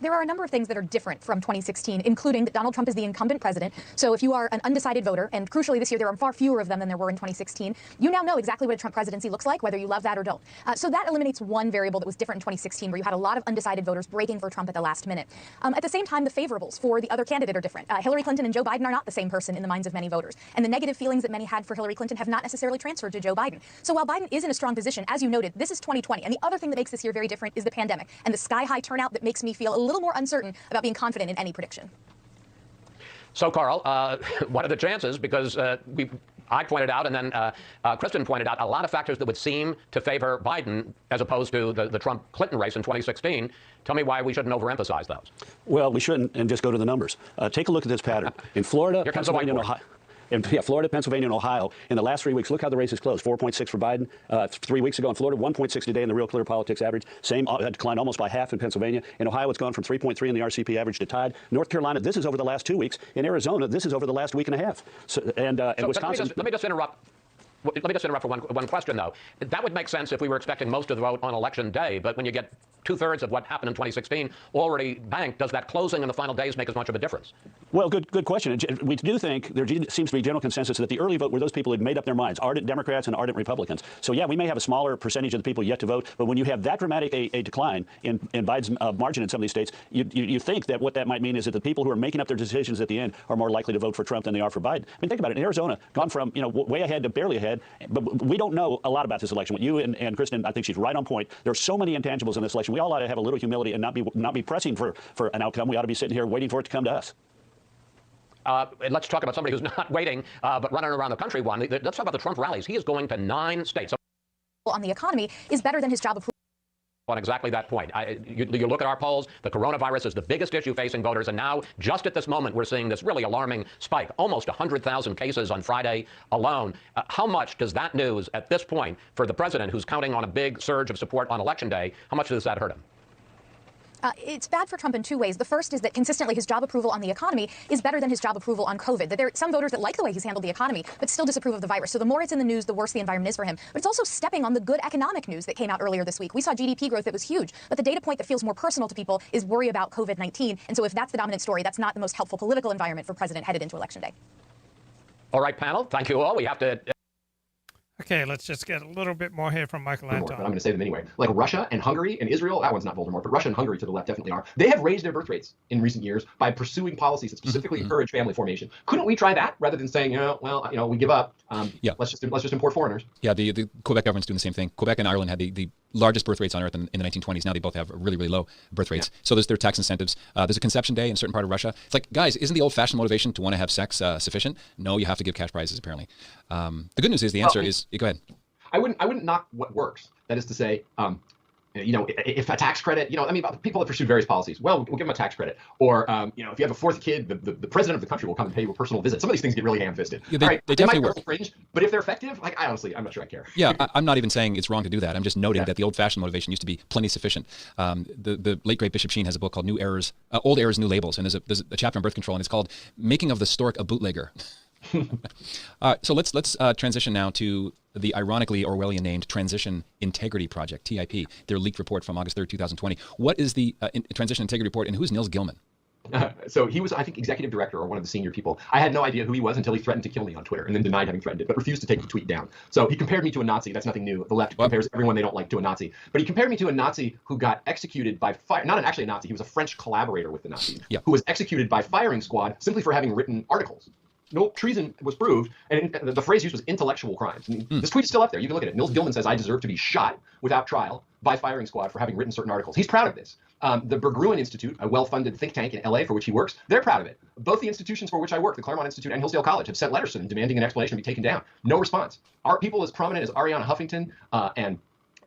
[SPEAKER 6] There are a number of things that are different from 2016, including that Donald Trump is the incumbent president. So if you are an undecided voter, and crucially this year there are far fewer of them than there were in 2016, you now know exactly what a Trump presidency looks like, whether you love that or don't. So that eliminates one variable that was different in 2016, where you had a lot of undecided voters breaking for Trump at the last minute. At the same time, the favorables for the other candidate are different. Hillary Clinton and Joe Biden are not the same person in the minds of many voters. And the negative feelings that many had for Hillary Clinton have not necessarily transferred to Joe Biden. So while Biden is in a strong position, as you noted, this is 2020. And the other thing that makes this year very different is the pandemic and the sky-high turnout that makes me feel a little more uncertain about being confident in any prediction.
[SPEAKER 21] So, Karl, what are the chances? Because I pointed out, and then Kristen pointed out, a lot of factors that would seem to favor Biden as opposed to the Trump-Clinton race in 2016. Tell me why we shouldn't overemphasize those.
[SPEAKER 8] Well, we shouldn't, and just go to the numbers. Take a look at this pattern. In Florida, Pennsylvania, and Ohio. Florida, Pennsylvania, and Ohio, in the last 3 weeks, look how the race is closed. 4.6 for Biden 3 weeks ago in Florida, 1.6 today in the Real Clear Politics average. Same, declined almost by half in Pennsylvania. In Ohio, it's gone from 3.3 in the RCP average to tied. North Carolina, this is over the last 2 weeks. In Arizona, this is over the last week and a half. So, Wisconsin.
[SPEAKER 21] Let me just interrupt. Let me just interrupt for one question, though. That would make sense if we were expecting most of the vote on Election Day, but when you get 2/3 of what happened in 2016 already banked, does that closing in the final days make as much of a difference?
[SPEAKER 8] Well, good question. We do think there seems to be general consensus that the early vote were those people who had made up their minds, ardent Democrats and ardent Republicans. So, yeah, we may have a smaller percentage of the people yet to vote, but when you have that dramatic a decline in Biden's margin in some of these states, you think that what that might mean is that the people who are making up their decisions at the end are more likely to vote for Trump than they are for Biden. I mean, think about it. In Arizona, gone from way ahead to barely ahead, but we don't know a lot about this election. What you and Kristen, I think she's right on point. There are so many intangibles in this election. We all ought to have a little humility and not be pressing for an outcome. We ought to be sitting here waiting for it to come to us.
[SPEAKER 21] And let's talk about somebody who's not waiting, but running around the country. Let's talk about the Trump rallies. He is going to 9 states.
[SPEAKER 6] On the economy is better than his job approval.
[SPEAKER 21] On exactly that point. You look at our polls, the coronavirus is the biggest issue facing voters, and now, just at this moment, we're seeing this really alarming spike, almost 100,000 cases on Friday alone. How much does that news at this point, for the president who's counting on a big surge of support on Election Day, how much does that hurt him?
[SPEAKER 6] It's bad for Trump in 2 ways. The first is that consistently his job approval on the economy is better than his job approval on COVID. That there are some voters that like the way he's handled the economy, but still disapprove of the virus. So the more it's in the news, the worse the environment is for him. But it's also stepping on the good economic news that came out earlier this week. We saw GDP growth that was huge, but the data point that feels more personal to people is worry about COVID-19. And so if that's the dominant story, that's not the most helpful political environment for president headed into Election Day.
[SPEAKER 21] All right, panel. Thank you all. We have to...
[SPEAKER 9] Okay, let's just get a little bit more here from Michael Anton.
[SPEAKER 12] But I'm going to say them anyway. Like Russia and Hungary and Israel, that one's not Voldemort, but Russia and Hungary to the left definitely are. They have raised their birth rates in recent years by pursuing policies that specifically encourage family formation. Couldn't we try that rather than saying, we give up
[SPEAKER 7] Yeah.
[SPEAKER 12] Let's just import foreigners.
[SPEAKER 7] Yeah, the Quebec government's doing the same thing. Quebec and Ireland had the largest birth rates on earth in the 1920s. Now they both have really, really low birth rates. So there's their tax incentives. There's a conception day in a certain part of Russia. It's like, guys, isn't the old-fashioned motivation to want to have sex sufficient? No, you have to give cash prizes, apparently. The good news is the answer is, go ahead.
[SPEAKER 12] I wouldn't knock what works. That is to say, if a tax credit, people have pursued various policies. Well, we'll give them a tax credit. Or, if you have a fourth kid, the president of the country will come and pay you a personal visit. Some of these things get really ham-fisted.
[SPEAKER 7] Yeah,
[SPEAKER 12] they
[SPEAKER 7] definitely
[SPEAKER 12] might
[SPEAKER 7] work.
[SPEAKER 12] Fringe, but if they're effective, I'm not sure I care.
[SPEAKER 7] Yeah, I'm not even saying it's wrong to do that. I'm just noting that the old-fashioned motivation used to be plenty sufficient. The late great Bishop Sheen has a book called Old Errors, New Labels, and there's a chapter on birth control, and it's called "Making of the Stork a Bootlegger." So let's transition now to the ironically Orwellian named Transition Integrity Project, TIP, their leaked report from August 3rd, 2020. What is the Transition Integrity Report, and who's Nils Gilman?
[SPEAKER 12] So he was, I think, executive director or one of the senior people. I had no idea who he was until he threatened to kill me on Twitter and then denied having threatened it, but refused to take the tweet down. So he compared me to a Nazi. That's nothing new. The left compares everyone they don't like to a Nazi. But he compared me to a Nazi who got executed by fire. Not actually a Nazi. He was a French collaborator with the Nazis who was executed by firing squad simply for having written articles. No treason was proved, and the phrase used was intellectual crimes. I mean, this tweet is still up there. You can look at it. Nils Gilman says, I deserve to be shot without trial by firing squad for having written certain articles. He's proud of this. The Berggruen Institute, a well-funded think tank in LA for which he works, they're proud of it. Both the institutions for which I work, the Claremont Institute and Hillsdale College, have sent letters to them demanding an explanation be taken down. No response. Our people as prominent as Ariana Huffington and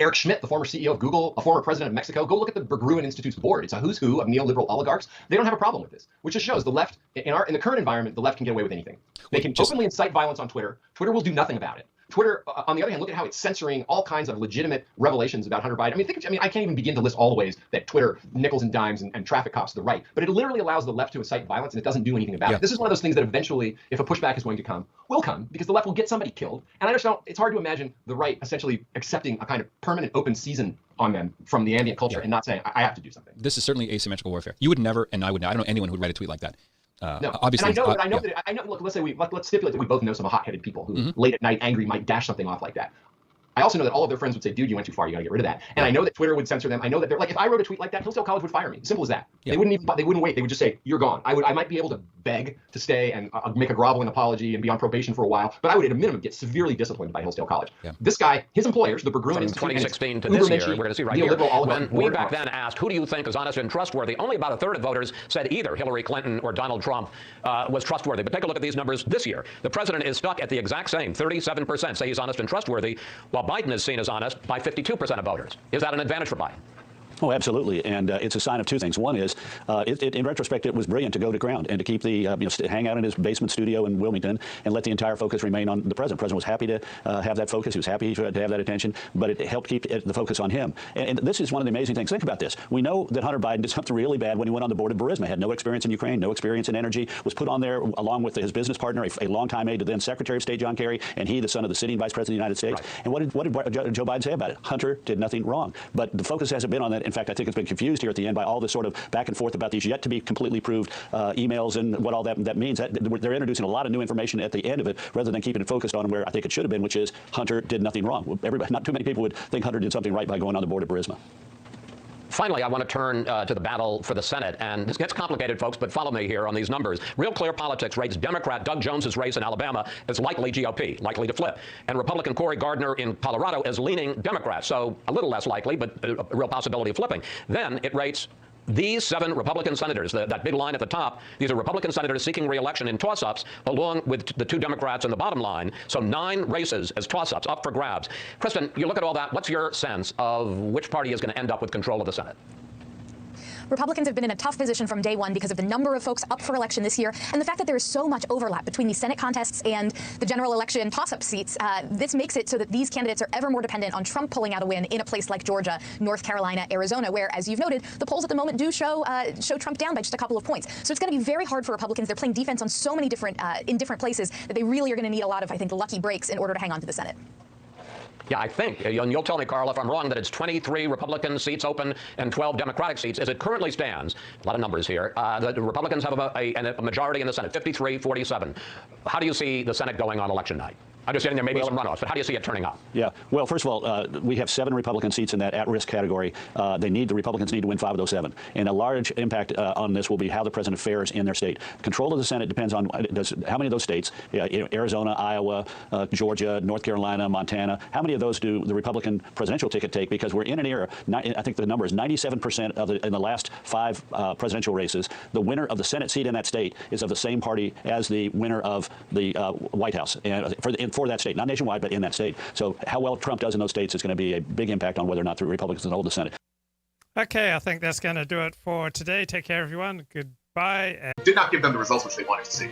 [SPEAKER 12] Eric Schmidt, the former CEO of Google, a former president of Mexico, go look at the Berggruen Institute's board. It's a who's who of neoliberal oligarchs. They don't have a problem with this, which just shows the left, in the current environment, the left can get away with anything. They can openly incite violence on Twitter. Twitter will do nothing about it. Twitter, on the other hand, look at how it's censoring all kinds of legitimate revelations about Hunter Biden. I can't even begin to list all the ways that Twitter nickels and dimes and traffic cops to the right. But it literally allows the left to incite violence, and it doesn't do anything about it. This is one of those things that eventually, if a pushback is going to come, will come, because the left will get somebody killed. And I just don't, it's hard to imagine the right essentially accepting a kind of permanent open season on them from the ambient culture and not saying, I have to do something.
[SPEAKER 7] This is certainly asymmetrical warfare. You would never, and I would not. I don't know anyone who would write a tweet like that.
[SPEAKER 12] No,
[SPEAKER 7] obviously,
[SPEAKER 12] and I know. Look, let's stipulate that we both know some hot-headed people who, late at night, angry, might dash something off like that. I also know that all of their friends would say, "Dude, you went too far. You got to get rid of that." And I know that Twitter would censor them. I know that they're like, if I wrote a tweet like that, Hillsdale College would fire me. Simple as that. They wouldn't wait. They would just say, "You're gone." I might be able to beg to stay and make a groveling apology and be on probation for a while, but I would at a minimum get severely disciplined by Hillsdale College. This guy, his employers, the Berggruen Institute,
[SPEAKER 21] 2016 to this year, we're going to see right here. When we back then asked, who do you think is honest and trustworthy? Only about a third of voters said either Hillary Clinton or Donald Trump was trustworthy. But take a look at these numbers this year. The president is stuck at the exact same 37% say he's honest and trustworthy, while Biden is seen as honest by 52% of voters. Is that an advantage for Biden?
[SPEAKER 8] Oh, absolutely, and it's a sign of two things. One is, in retrospect, it was brilliant to go to ground and to keep the, hang out in his basement studio in Wilmington and let the entire focus remain on the president. The president was happy to have that focus. He was happy to have that attention, but it helped keep the focus on him. And this is one of the amazing things. Think about this. We know that Hunter Biden did something really bad when he went on the board of Burisma. Had no experience in Ukraine, no experience in energy, was put on there along with his business partner, a longtime aide to then Secretary of State John Kerry, and he, the son of the sitting Vice President of the United States. Right. And what did Joe Biden say about it? Hunter did nothing wrong. But the focus hasn't been on that. In fact, I think it's been confused here at the end by all this sort of back and forth about these yet to be completely proved emails and what all that means. They're introducing a lot of new information at the end of it rather than keeping it focused on where I think it should have been, which is Hunter did nothing wrong. Not too many people would think Hunter did something right by going on the board of Burisma.
[SPEAKER 21] Finally, I want to turn to the battle for the Senate. And this gets complicated, folks, but follow me here on these numbers. Real Clear Politics rates Democrat Doug Jones's race in Alabama as likely GOP, likely to flip. And Republican Cory Gardner in Colorado as leaning Democrat, so a little less likely, but a real possibility of flipping. Then it rates these 7 Republican senators, that big line at the top, these are Republican senators seeking re-election in toss-ups, along with the 2 Democrats in the bottom line. So 9 races as toss-ups, up for grabs. Kristen, you look at all that. What's your sense of which party is going to end up with control of the Senate?
[SPEAKER 6] Republicans have been in a tough position from day one because of the number of folks up for election this year and the fact that there is so much overlap between the Senate contests and the general election toss-up seats. This makes it so that these candidates are ever more dependent on Trump pulling out a win in a place like Georgia, North Carolina, Arizona, where, as you've noted, the polls at the moment do show Trump down by just a couple of points. So it's going to be very hard for Republicans. They're playing defense on so many different in different places that they really are going to need a lot of, I think, lucky breaks in order to hang on to the Senate.
[SPEAKER 21] Yeah, I think, and you'll tell me, Carl, if I'm wrong, that it's 23 Republican seats open and 12 Democratic seats. As it currently stands, a lot of numbers here, the Republicans have a majority in the Senate, 53-47. How do you see the Senate going on election night? Understanding there may be some runoffs, but how do you see it turning out?
[SPEAKER 8] Yeah. Well, first of all, we have 7 Republican seats in that at-risk category. The Republicans need to win 5 of those 7. And a large impact on this will be how the president fares in their state. Control of the Senate depends on how many of those states, Arizona, Iowa, Georgia, North Carolina, Montana, how many of those do the Republican presidential ticket take? Because we're in an era, I think the number is 97% in the last 5 presidential races, the winner of the Senate seat in that state is of the same party as the winner of the White House. And for that state, not nationwide, but in that state. So how well Trump does in those states is going to be a big impact on whether or not the Republicans can hold the Senate.
[SPEAKER 9] Okay, I think that's going to do it for today. Take care, everyone. Goodbye. And
[SPEAKER 10] did not give them the results which they wanted to see.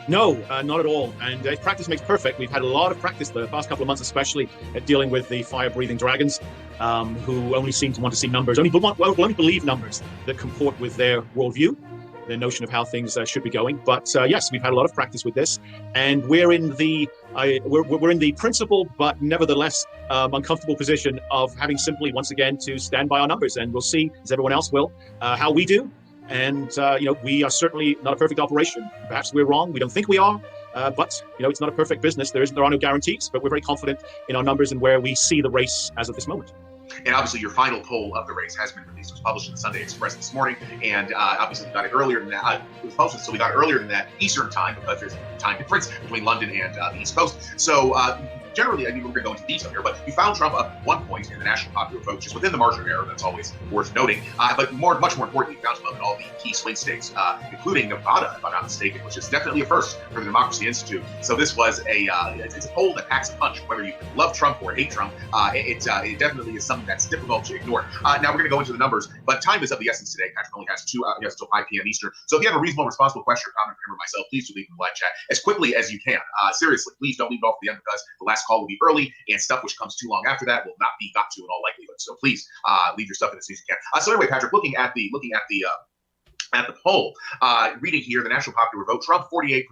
[SPEAKER 1] No, not at all. And practice makes perfect. We've had a lot of practice the past couple of months, especially at dealing with the fire-breathing dragons, who only seem to want to see numbers, only believe numbers that comport with their worldview, their notion of how things should be going. But yes, we've had a lot of practice with this, and we're in the principled but nevertheless uncomfortable position of having simply once again to stand by our numbers, and we'll see, as everyone else will, how we do. And we are certainly not a perfect operation. Perhaps we're wrong. We don't think we are, but it's not a perfect business. There are no guarantees, but we're very confident in our numbers and where we see the race as of this moment.
[SPEAKER 10] And obviously, your final poll of the race has been released. It was published in the Sunday Express this morning, and obviously we got it earlier than that. It was posted, so we got it earlier than that Eastern time because there's a time difference between London and the East Coast. So generally, I mean, we're going to go into detail here, but you found Trump up 1 point in the national popular vote, just within the margin of error. That's always worth noting. But much more importantly, you found him up in all the key swing states, including Nevada, if I'm not mistaken, which is definitely a first for the Democracy Institute. So this was it's a poll that packs a punch, whether you love Trump or hate Trump. It definitely is something that's difficult to ignore. Now we're going to go into the numbers, but time is of the essence today. Patrick only has 2 hours until 5 p.m. Eastern. So if you have a reasonable, responsible question or comment for him or myself, please do leave in the live chat as quickly as you can. Seriously, please don't leave it off at the end because the last call will be early, and stuff which comes too long after that will not be got to in all likelihood. So please leave your stuff in as soon as you can. So anyway, Patrick, looking at the poll, reading here, the national popular vote, Trump 48%,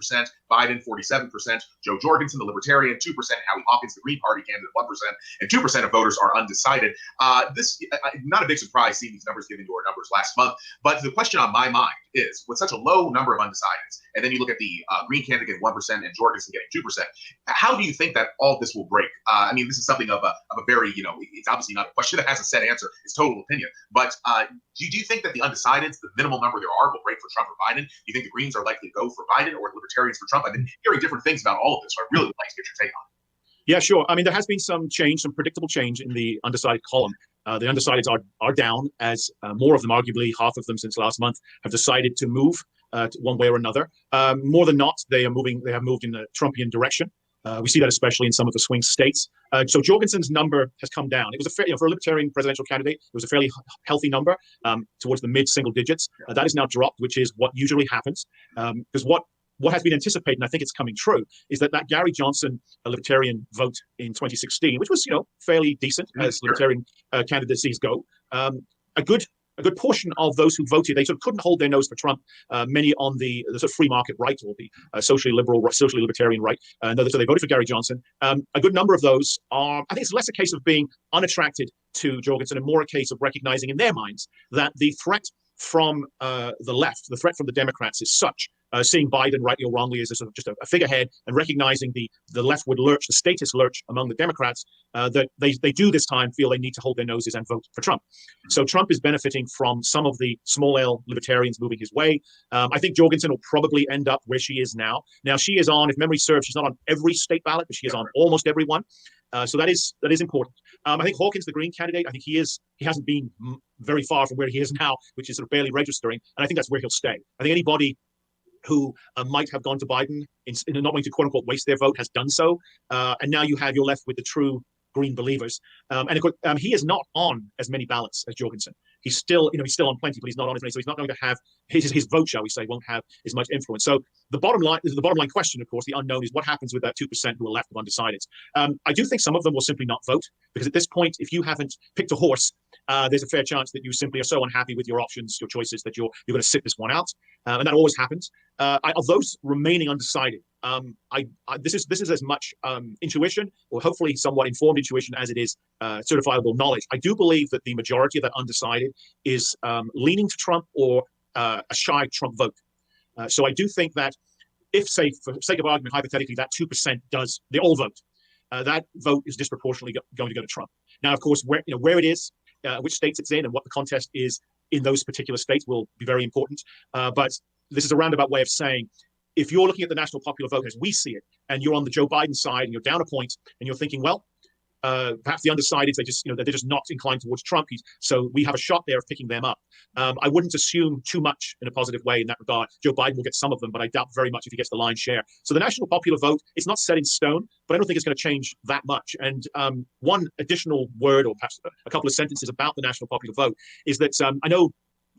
[SPEAKER 10] Biden 47%, Joe Jorgensen, the Libertarian, 2%, Howie Hawkins, the Green Party candidate, 1%, and 2% of voters are undecided. This not a big surprise seeing these numbers given your numbers last month, but the question on my mind is, with such a low number of undecideds, and then you look at the Green candidate getting 1% and Jorgensen getting 2%, how do you think that all this will break? I mean, this is something of a very, it's obviously not a question that has a set answer. It's total opinion. But do you think that the undecideds, the minimal number there are, will break for Trump or Biden? Do you think the Greens are likely to go for Biden or Libertarians for Trump? I've been hearing different things about all of this, so I really would like to get your take on it.
[SPEAKER 1] Yeah, sure. I mean, there has been some change, some predictable change in the undecided column. The undecideds are down, as more of them, arguably half of them since last month, have decided to move one way or another. More than not, they have moved in the Trumpian direction. We see that especially in some of the swing states. So Jorgensen's number has come down. It was for a Libertarian presidential candidate, it was a fairly healthy number towards the mid-single digits. That is now dropped, which is what usually happens. Because what has been anticipated, and I think it's coming true, is that Gary Johnson, a Libertarian vote in 2016, which was fairly decent as Libertarian candidacies go, a good portion of those who voted, they sort of couldn't hold their nose for Trump. Many on the sort of free market right or the socially liberal, socially libertarian right, so they voted for Gary Johnson. A good number of those are, I think it's less a case of being unattracted to Jorgensen and more a case of recognizing in their minds that the threat from the left, the threat from the Democrats is such, seeing Biden rightly or wrongly as just a figurehead and recognizing the leftward lurch, the statist lurch among the Democrats, that they do this time feel they need to hold their noses and vote for Trump. So Trump is benefiting from some of the small L libertarians moving his way. I think Jorgensen will probably end up where she is now. Now she is on, if memory serves, she's not on every state ballot, but she is on almost every one. So that is important. I think Hawkins, the Green candidate, I think he hasn't been very far from where he is now, which is sort of barely registering, and I think that's where he'll stay. I think anybody who might have gone to Biden in not wanting to quote unquote waste their vote has done so, and now you're left with the true Green believers. And of course, he is not on as many ballots as Jorgensen. He's still, he's still on plenty, but he's not on as many. So he's not going to have his vote, shall we say, won't have as much influence. So the bottom line question, of course, the unknown is what happens with that 2% who are left of undecideds. I do think some of them will simply not vote because at this point, if you haven't picked a horse, there's a fair chance that you simply are so unhappy with your options, your choices, that you're going to sit this one out, and that always happens. Of those remaining undecided, this is as much intuition, or hopefully somewhat informed intuition, as it is certifiable knowledge. I do believe that the majority of that undecided is leaning to Trump or a shy Trump vote. So I do think that if, say, for sake of argument, hypothetically, that 2% does, they all vote, that vote is disproportionately going to go to Trump. Now, of course, where it is, which states it's in, and what the contest is in those particular states will be very important. But this is a roundabout way of saying, if you're looking at the national popular vote as we see it, and you're on the Joe Biden side, and you're down a point, and you're thinking, well, perhaps the undecideds, they're just not inclined towards Trump, so we have a shot there of picking them up. I wouldn't assume too much in a positive way in that regard. Joe Biden will get some of them, but I doubt very much if he gets the lion's share. So the national popular vote, it's not set in stone, but I don't think it's going to change that much. And one additional word, or perhaps a couple of sentences about the national popular vote, is that I know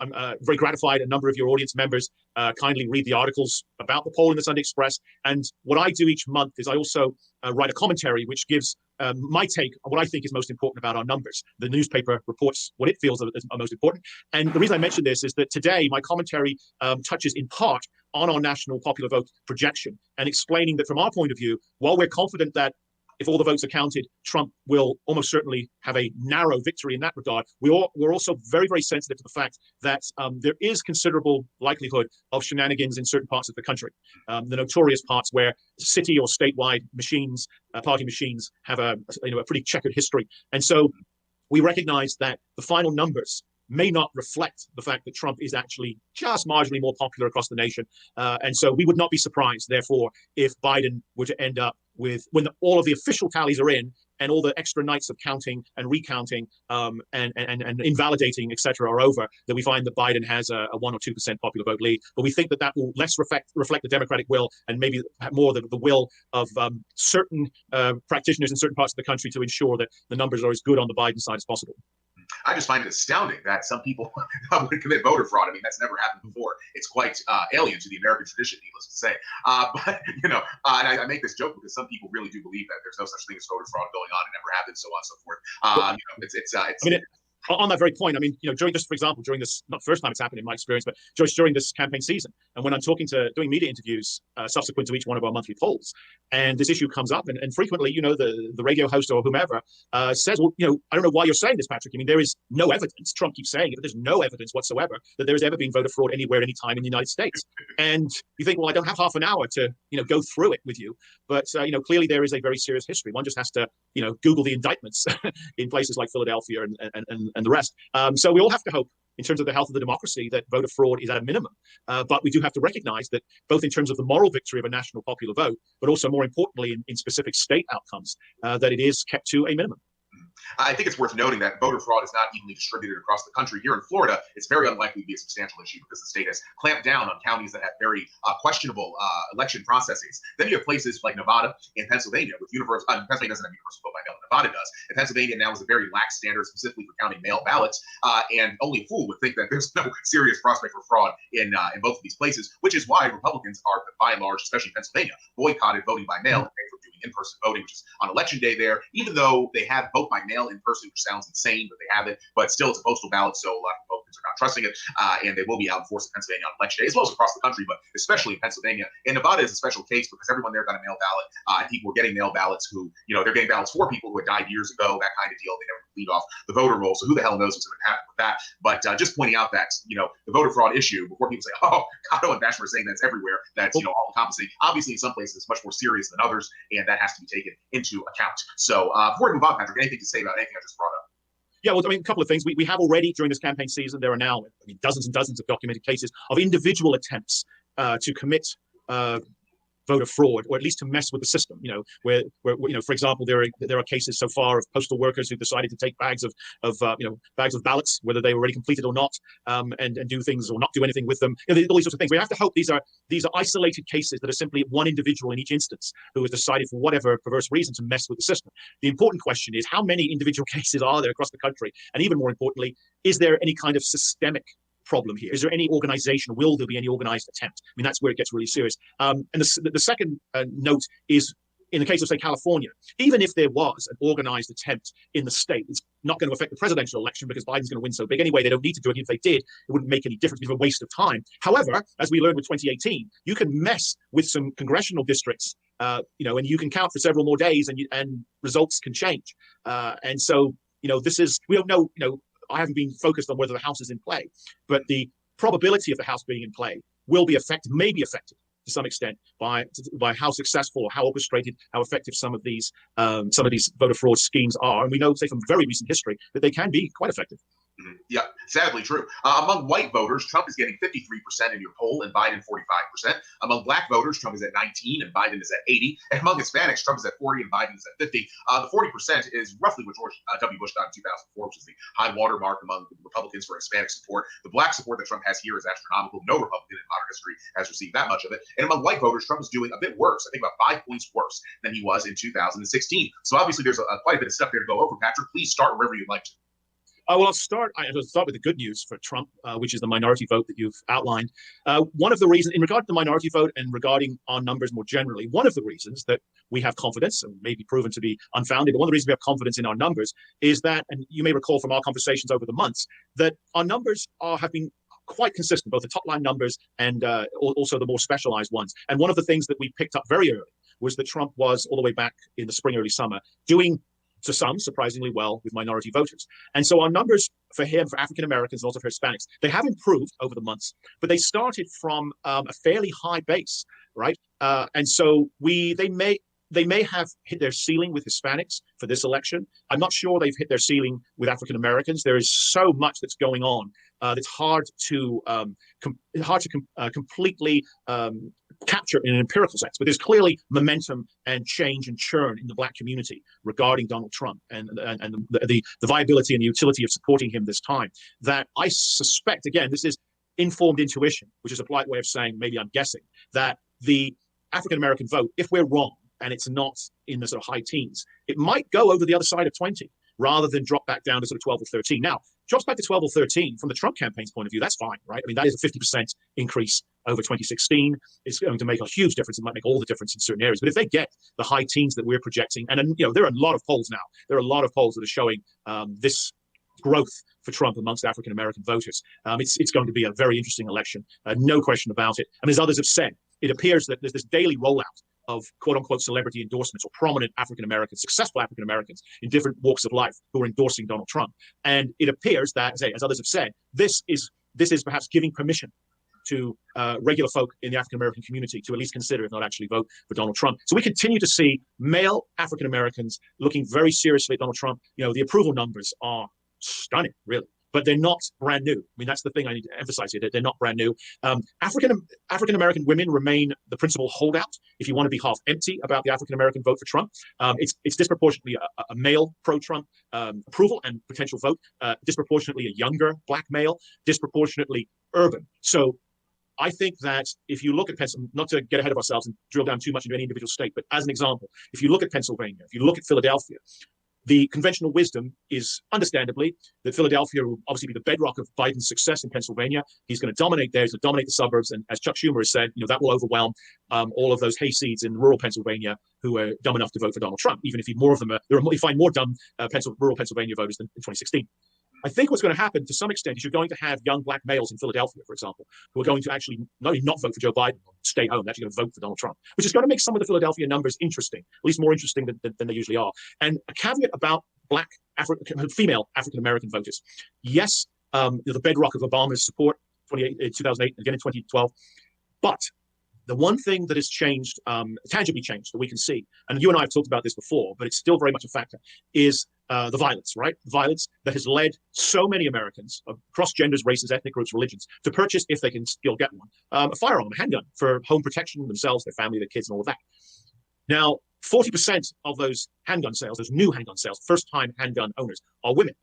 [SPEAKER 1] I'm very gratified a number of your audience members kindly read the articles about the poll in the Sunday Express. And what I do each month is I also write a commentary which gives my take on what I think is most important about our numbers. The newspaper reports what it feels are most important. And the reason I mention this is that today my commentary touches in part on our national popular vote projection and explaining that from our point of view, while we're confident that if all the votes are counted, Trump will almost certainly have a narrow victory in that regard. We're also very, very sensitive to the fact that there is considerable likelihood of shenanigans in certain parts of the country. The notorious parts where city or statewide machines, party machines, have a pretty checkered history. And so we recognize that the final numbers may not reflect the fact that Trump is actually just marginally more popular across the nation. And so we would not be surprised, therefore, if Biden were to end up with, when all of the official tallies are in and all the extra nights of counting and recounting and invalidating, et cetera, are over, that we find that Biden has a 1 or 2% popular vote lead. But we think that that will less reflect the Democratic will and maybe more the will of certain practitioners in certain parts of the country to ensure that the numbers are as good on the Biden side as possible.
[SPEAKER 13] I just find it astounding that some people would commit voter fraud. I mean, that's never happened before. It's quite alien to the American tradition, needless to say. But, and I make this joke because some people really do believe that there's no such thing as voter fraud going on. It never happened, so on and so forth.
[SPEAKER 1] On that very point, I mean, during this, for example, during this, not the first time it's happened in my experience, but during this campaign season, and when I'm doing media interviews subsequent to each one of our monthly polls, and this issue comes up, and frequently, the radio host or whomever says, well, I don't know why you're saying this, Patrick. I mean, there is no evidence. Trump keeps saying it, but there's no evidence whatsoever that there has ever been voter fraud anywhere, anytime in the United States. And you think, well, I don't have half an hour to, go through it with you. But, clearly there is a very serious history. One just has to, Google the indictments in places like Philadelphia and the rest. So we all have to hope, in terms of the health of the democracy, that voter fraud is at a minimum. But we do have to recognize that both in terms of the moral victory of a national popular vote, but also more importantly in specific state outcomes, that it is kept to a minimum.
[SPEAKER 13] I think it's worth noting that voter fraud is not evenly distributed across the country. Here in Florida, it's very unlikely to be a substantial issue because the state has clamped down on counties that have very questionable election processes. Then you have places like Nevada and Pennsylvania with Pennsylvania doesn't have universal vote by mail. Nevada does. And Pennsylvania now has a very lax standard specifically for counting mail ballots. And only a fool would think that there's no serious prospect for fraud in both of these places, which is why Republicans are, by and large, especially Pennsylvania, boycotted voting by mail and favor doing in-person voting, which is on election day there, even though they have vote by mail in person, which sounds insane, but they have it. But still, it's a postal ballot, so a lot of Republicans are not trusting it, and they will be out in force in Pennsylvania on election day, as well as across the country, but especially in Pennsylvania. And Nevada is a special case because everyone there got a mail ballot, and people were getting mail ballots who, they're getting ballots for people who had died years ago, that kind of deal. They never lead off the voter roll, so who the hell knows what's going to happen with that? But just pointing out that, the voter fraud issue, before people say, oh, Cotto and Basham are saying that's everywhere, that's, all encompassing. Obviously, in some places, it's much more serious than others, and that has to be taken into account. So before we move on, Patrick, anything to say about anything I just brought up?
[SPEAKER 1] Yeah, well, I mean, a couple of things. We have already, during this campaign season, there are now dozens and dozens of documented cases of individual attempts to commit voter fraud, or at least to mess with the system. Where for example, there are cases so far of postal workers who decided to take bags of ballots, whether they were already completed or not, and do things or not do anything with them. All these sorts of things. We have to hope these are isolated cases that are simply one individual in each instance who has decided for whatever perverse reason to mess with the system. The important question is, how many individual cases are there across the country? And even more importantly, is there any kind of systemic problem here? Is there any organization? Will there be any organized attempt? I mean, that's where it gets really serious. And the second note is, in the case of, say, California, even if there was an organized attempt in the state, it's not going to affect the presidential election because Biden's going to win so big anyway. They don't need to do it. If they did, it wouldn't make any difference. It's a waste of time. However, as we learned with 2018, you can mess with some congressional districts, and you can count for several more days, and results can change. And so, this is, we don't know, I haven't been focused on whether the House is in play, but the probability of the House being in play may be affected to some extent by how successful, how orchestrated, how effective some of these voter fraud schemes are. And we know, say, from very recent history, that they can be quite effective.
[SPEAKER 13] Yeah, sadly true. Among white voters, Trump is getting 53% in your poll and Biden 45%. Among black voters, Trump is at 19 and Biden is at 80. And among Hispanics, Trump is at 40 and Biden is at 50. The 40% is roughly what George W. Bush got in 2004, which is the high watermark among Republicans for Hispanic support. The black support that Trump has here is astronomical. No Republican in modern history has received that much of it. And among white voters, Trump is doing a bit worse. I think about 5 points worse than he was in 2016. So obviously there's quite a bit of stuff there to go over. Patrick, please start wherever you'd like to.
[SPEAKER 1] Well, I'll start with the good news for Trump, which is the minority vote that you've outlined. One of the reasons, in regard to the minority vote and regarding our numbers more generally, one of the reasons that we have confidence, and may be proven to be unfounded, but one of the reasons we have confidence in our numbers is that, and you may recall from our conversations over the months, that our numbers have been quite consistent, both the top line numbers and also the more specialized ones. And one of the things that we picked up very early was that Trump was, all the way back in the spring, early summer, doing, to some, surprisingly well with minority voters. And so our numbers for him, for African Americans and also for Hispanics, they have improved over the months, but they started from a fairly high base, right? And so they may have hit their ceiling with Hispanics for this election. I'm not sure they've hit their ceiling with African Americans. There is so much that's going on that's hard to completely capture in an empirical sense. But there's clearly momentum and change and churn in the black community regarding Donald Trump and the viability and the utility of supporting him this time. That I suspect, again, this is informed intuition, which is a polite way of saying, maybe I'm guessing, that the African American vote, if we're wrong, and it's not in the sort of high teens, it might go over the other side of 20 rather than drop back down to sort of 12 or 13. Now, drops back to 12 or 13 from the Trump campaign's point of view, that's fine, right? I mean, that is a 50% increase over 2016. It's going to make a huge difference. It might make all the difference in certain areas. But if they get the high teens that we're projecting, and there are a lot of polls now, there are a lot of polls that are showing this growth for Trump amongst African American voters. It's going to be a very interesting election, no question about it. And as others have said, it appears that there's this daily rollout of quote-unquote celebrity endorsements or prominent African Americans, successful African Americans in different walks of life who are endorsing Donald Trump. And it appears that, as others have said, this is perhaps giving permission to regular folk in the African American community to at least consider, if not actually vote, for Donald Trump. So we continue to see male African Americans looking very seriously at Donald Trump. The approval numbers are stunning, really. But they're not brand new. I mean, that's the thing I need to emphasize here, that they're not brand new. African-American women remain the principal holdout, if you want to be half empty about the African-American vote for Trump. It's disproportionately a male pro-Trump approval and potential vote, disproportionately a younger black male, disproportionately urban. So I think that if you look at Pennsylvania, not to get ahead of ourselves and drill down too much into any individual state, but as an example, if you look at Pennsylvania, if you look at Philadelphia, the conventional wisdom is understandably that Philadelphia will obviously be the bedrock of Biden's success in Pennsylvania. He's going to dominate there, he's going to dominate the suburbs. And as Chuck Schumer has said, that will overwhelm all of those hayseeds in rural Pennsylvania who are dumb enough to vote for Donald Trump, even if more of them you find more dumb rural Pennsylvania voters than in 2016. I think what's going to happen to some extent is you're going to have young black males in Philadelphia, for example, who are going to actually not only not vote for Joe Biden, stay home, they're actually going to vote for Donald Trump, which is going to make some of the Philadelphia numbers interesting, at least more interesting than they usually are. And a caveat about female African-American voters. Yes, the bedrock of Obama's support, 2008, again in 2012. But the one thing that has changed, tangibly changed, that we can see, and you and I have talked about this before, but it's still very much a factor, is the violence, right? Violence that has led so many Americans across genders, races, ethnic groups, religions to purchase, if they can still get one, a firearm, a handgun for home protection themselves, their family, their kids, and all of that. Now, 40% of those handgun sales, those new handgun sales, first-time handgun owners, are women.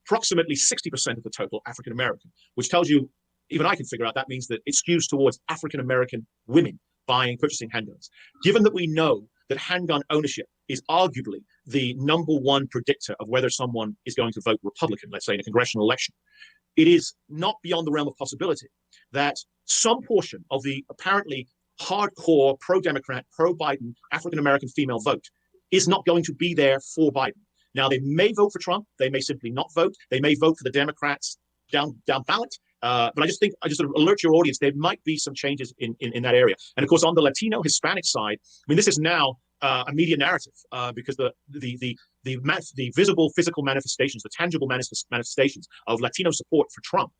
[SPEAKER 1] Approximately 60% of the total African-American, which tells you, even I can figure out, that means that it skews towards African-American women purchasing handguns. Given that we know that handgun ownership is arguably the number one predictor of whether someone is going to vote Republican, let's say in a congressional election, it is not beyond the realm of possibility that some portion of the apparently hardcore pro-Democrat, pro-Biden African-American female vote is not going to be there for Biden. Now, they may vote for Trump. They may simply not vote. They may vote for the Democrats down ballot. But I just sort of alert your audience, there might be some changes in that area. And of course, on the Latino Hispanic side, I mean, this is now a media narrative because the visible physical manifestations, the tangible manifestations of Latino support for Trump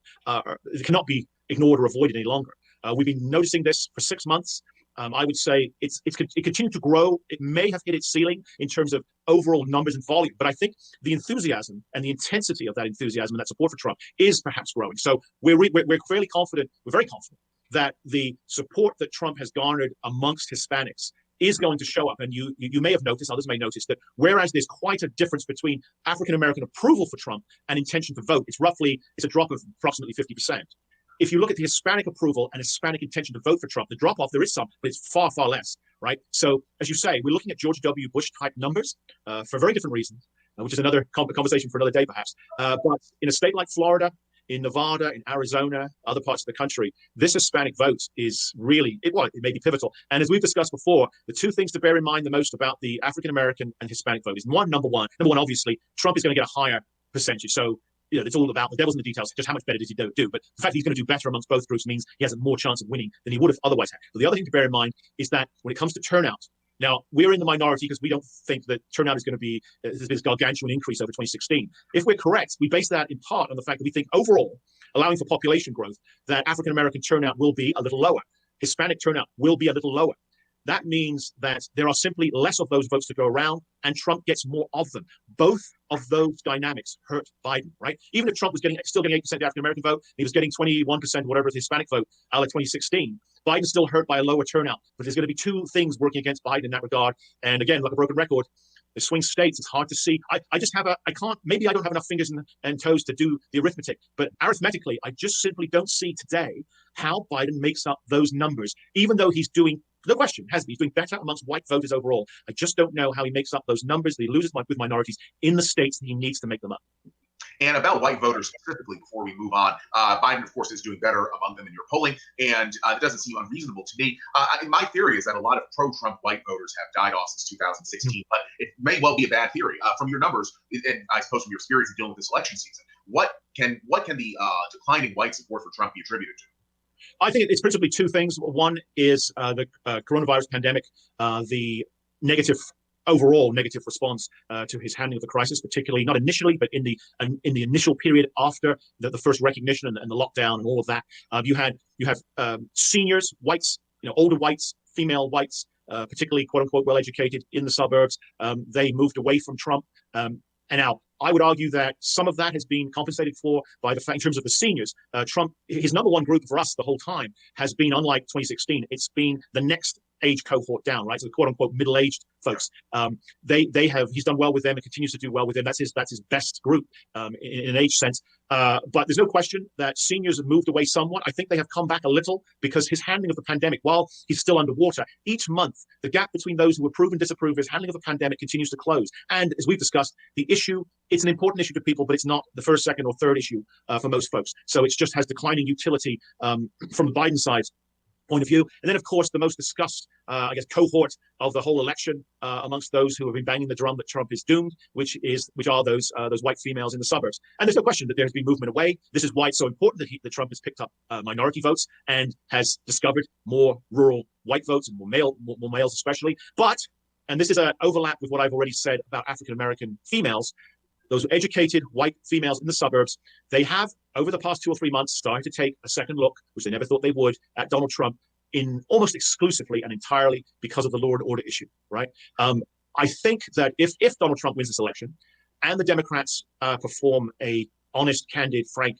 [SPEAKER 1] cannot be ignored or avoided any longer. We've been noticing this for 6 months. I would say it continued to grow. It may have hit its ceiling in terms of overall numbers and volume, but I think the enthusiasm and the intensity of that enthusiasm and that support for Trump is perhaps growing. So we're fairly confident. We're very confident that the support that Trump has garnered amongst Hispanics is going to show up. And you may have noticed, others may notice, that whereas there's quite a difference between African-American approval for Trump and intention to vote, it's a drop of approximately 50%. If you look at the Hispanic approval and Hispanic intention to vote for Trump, the drop-off, there is some, but it's far, far less, right? So, as you say, we're looking at George W. Bush-type numbers for very different reasons, which is another conversation for another day, perhaps. But in a state like Florida, in Nevada, in Arizona, other parts of the country, this Hispanic vote is really, it may be pivotal. And as we've discussed before, the two things to bear in mind the most about the African-American and Hispanic vote is number one, obviously, Trump is going to get a higher percentage. So, it's all about the devil's in the details, just how much better does he do. But the fact that he's going to do better amongst both groups means he has a more chance of winning than he would have otherwise had. But the other thing to bear in mind is that when it comes to turnout, now we're in the minority because we don't think that turnout is going to be this gargantuan increase over 2016. If we're correct, we base that in part on the fact that we think overall, allowing for population growth, that African-American turnout will be a little lower. Hispanic turnout will be a little lower. That means that there are simply less of those votes to go around, and Trump gets more of them. Both of those dynamics hurt Biden, right? Even if Trump was still getting 8% of the African-American vote, he was getting 21%, whatever, the Hispanic vote, out of 2016. Biden's still hurt by a lower turnout, but there's going to be two things working against Biden in that regard. And again, like a broken record, the swing states, it's hard to see. Maybe I don't have enough fingers and toes to do the arithmetic, but arithmetically, I just simply don't see today how Biden makes up those numbers, even though he's doing, no question, he's doing better amongst white voters overall. I just don't know how he makes up those numbers that he loses with minorities in the states that he needs to make them up.
[SPEAKER 13] And about white voters specifically, before we move on, Biden, of course, is doing better among them in your polling, and it doesn't seem unreasonable to me. My theory is that a lot of pro-Trump white voters have died off since 2016, but it may well be a bad theory. From your numbers, and I suppose from your experience in dealing with this election season, what can the declining white support for Trump be attributed to?
[SPEAKER 1] I think it's principally two things. One is the coronavirus pandemic, the overall negative response to his handling of the crisis, particularly not initially, but in the initial period after the first recognition and the lockdown and all of that. You have seniors, whites, older whites, female whites, particularly quote unquote well-educated in the suburbs. They moved away from Trump. And now I would argue that some of that has been compensated for by the fact, in terms of the seniors, Trump, his number one group for us the whole time has been, unlike 2016, it's been the next age cohort down, right? So the quote unquote middle-aged folks. He's done well with them and continues to do well with them. That's his best group in an age sense. But there's no question that seniors have moved away somewhat. I think they have come back a little because his handling of the pandemic, while he's still underwater, each month, the gap between those who approve and disapprove of his handling of the pandemic continues to close. And as we've discussed, the issue, it's an important issue to people, but it's not the first, second, or third issue for most folks. So it just has declining utility from the Biden side's point of view. And then, of course, the most discussed, cohort of the whole election amongst those who have been banging the drum that Trump is doomed, which are those white females in the suburbs. And there's no question that there has been movement away. This is why it's so important that Trump has picked up minority votes and has discovered more rural white votes and more males especially. But, and this is an overlap with what I've already said about African-American females, those educated white females in the suburbs, they have, over the past 2 or 3 months, started to take a second look, which they never thought they would, at Donald Trump in almost exclusively and entirely because of the law and order issue, right? I think that if Donald Trump wins this election and the Democrats perform a honest, candid, frank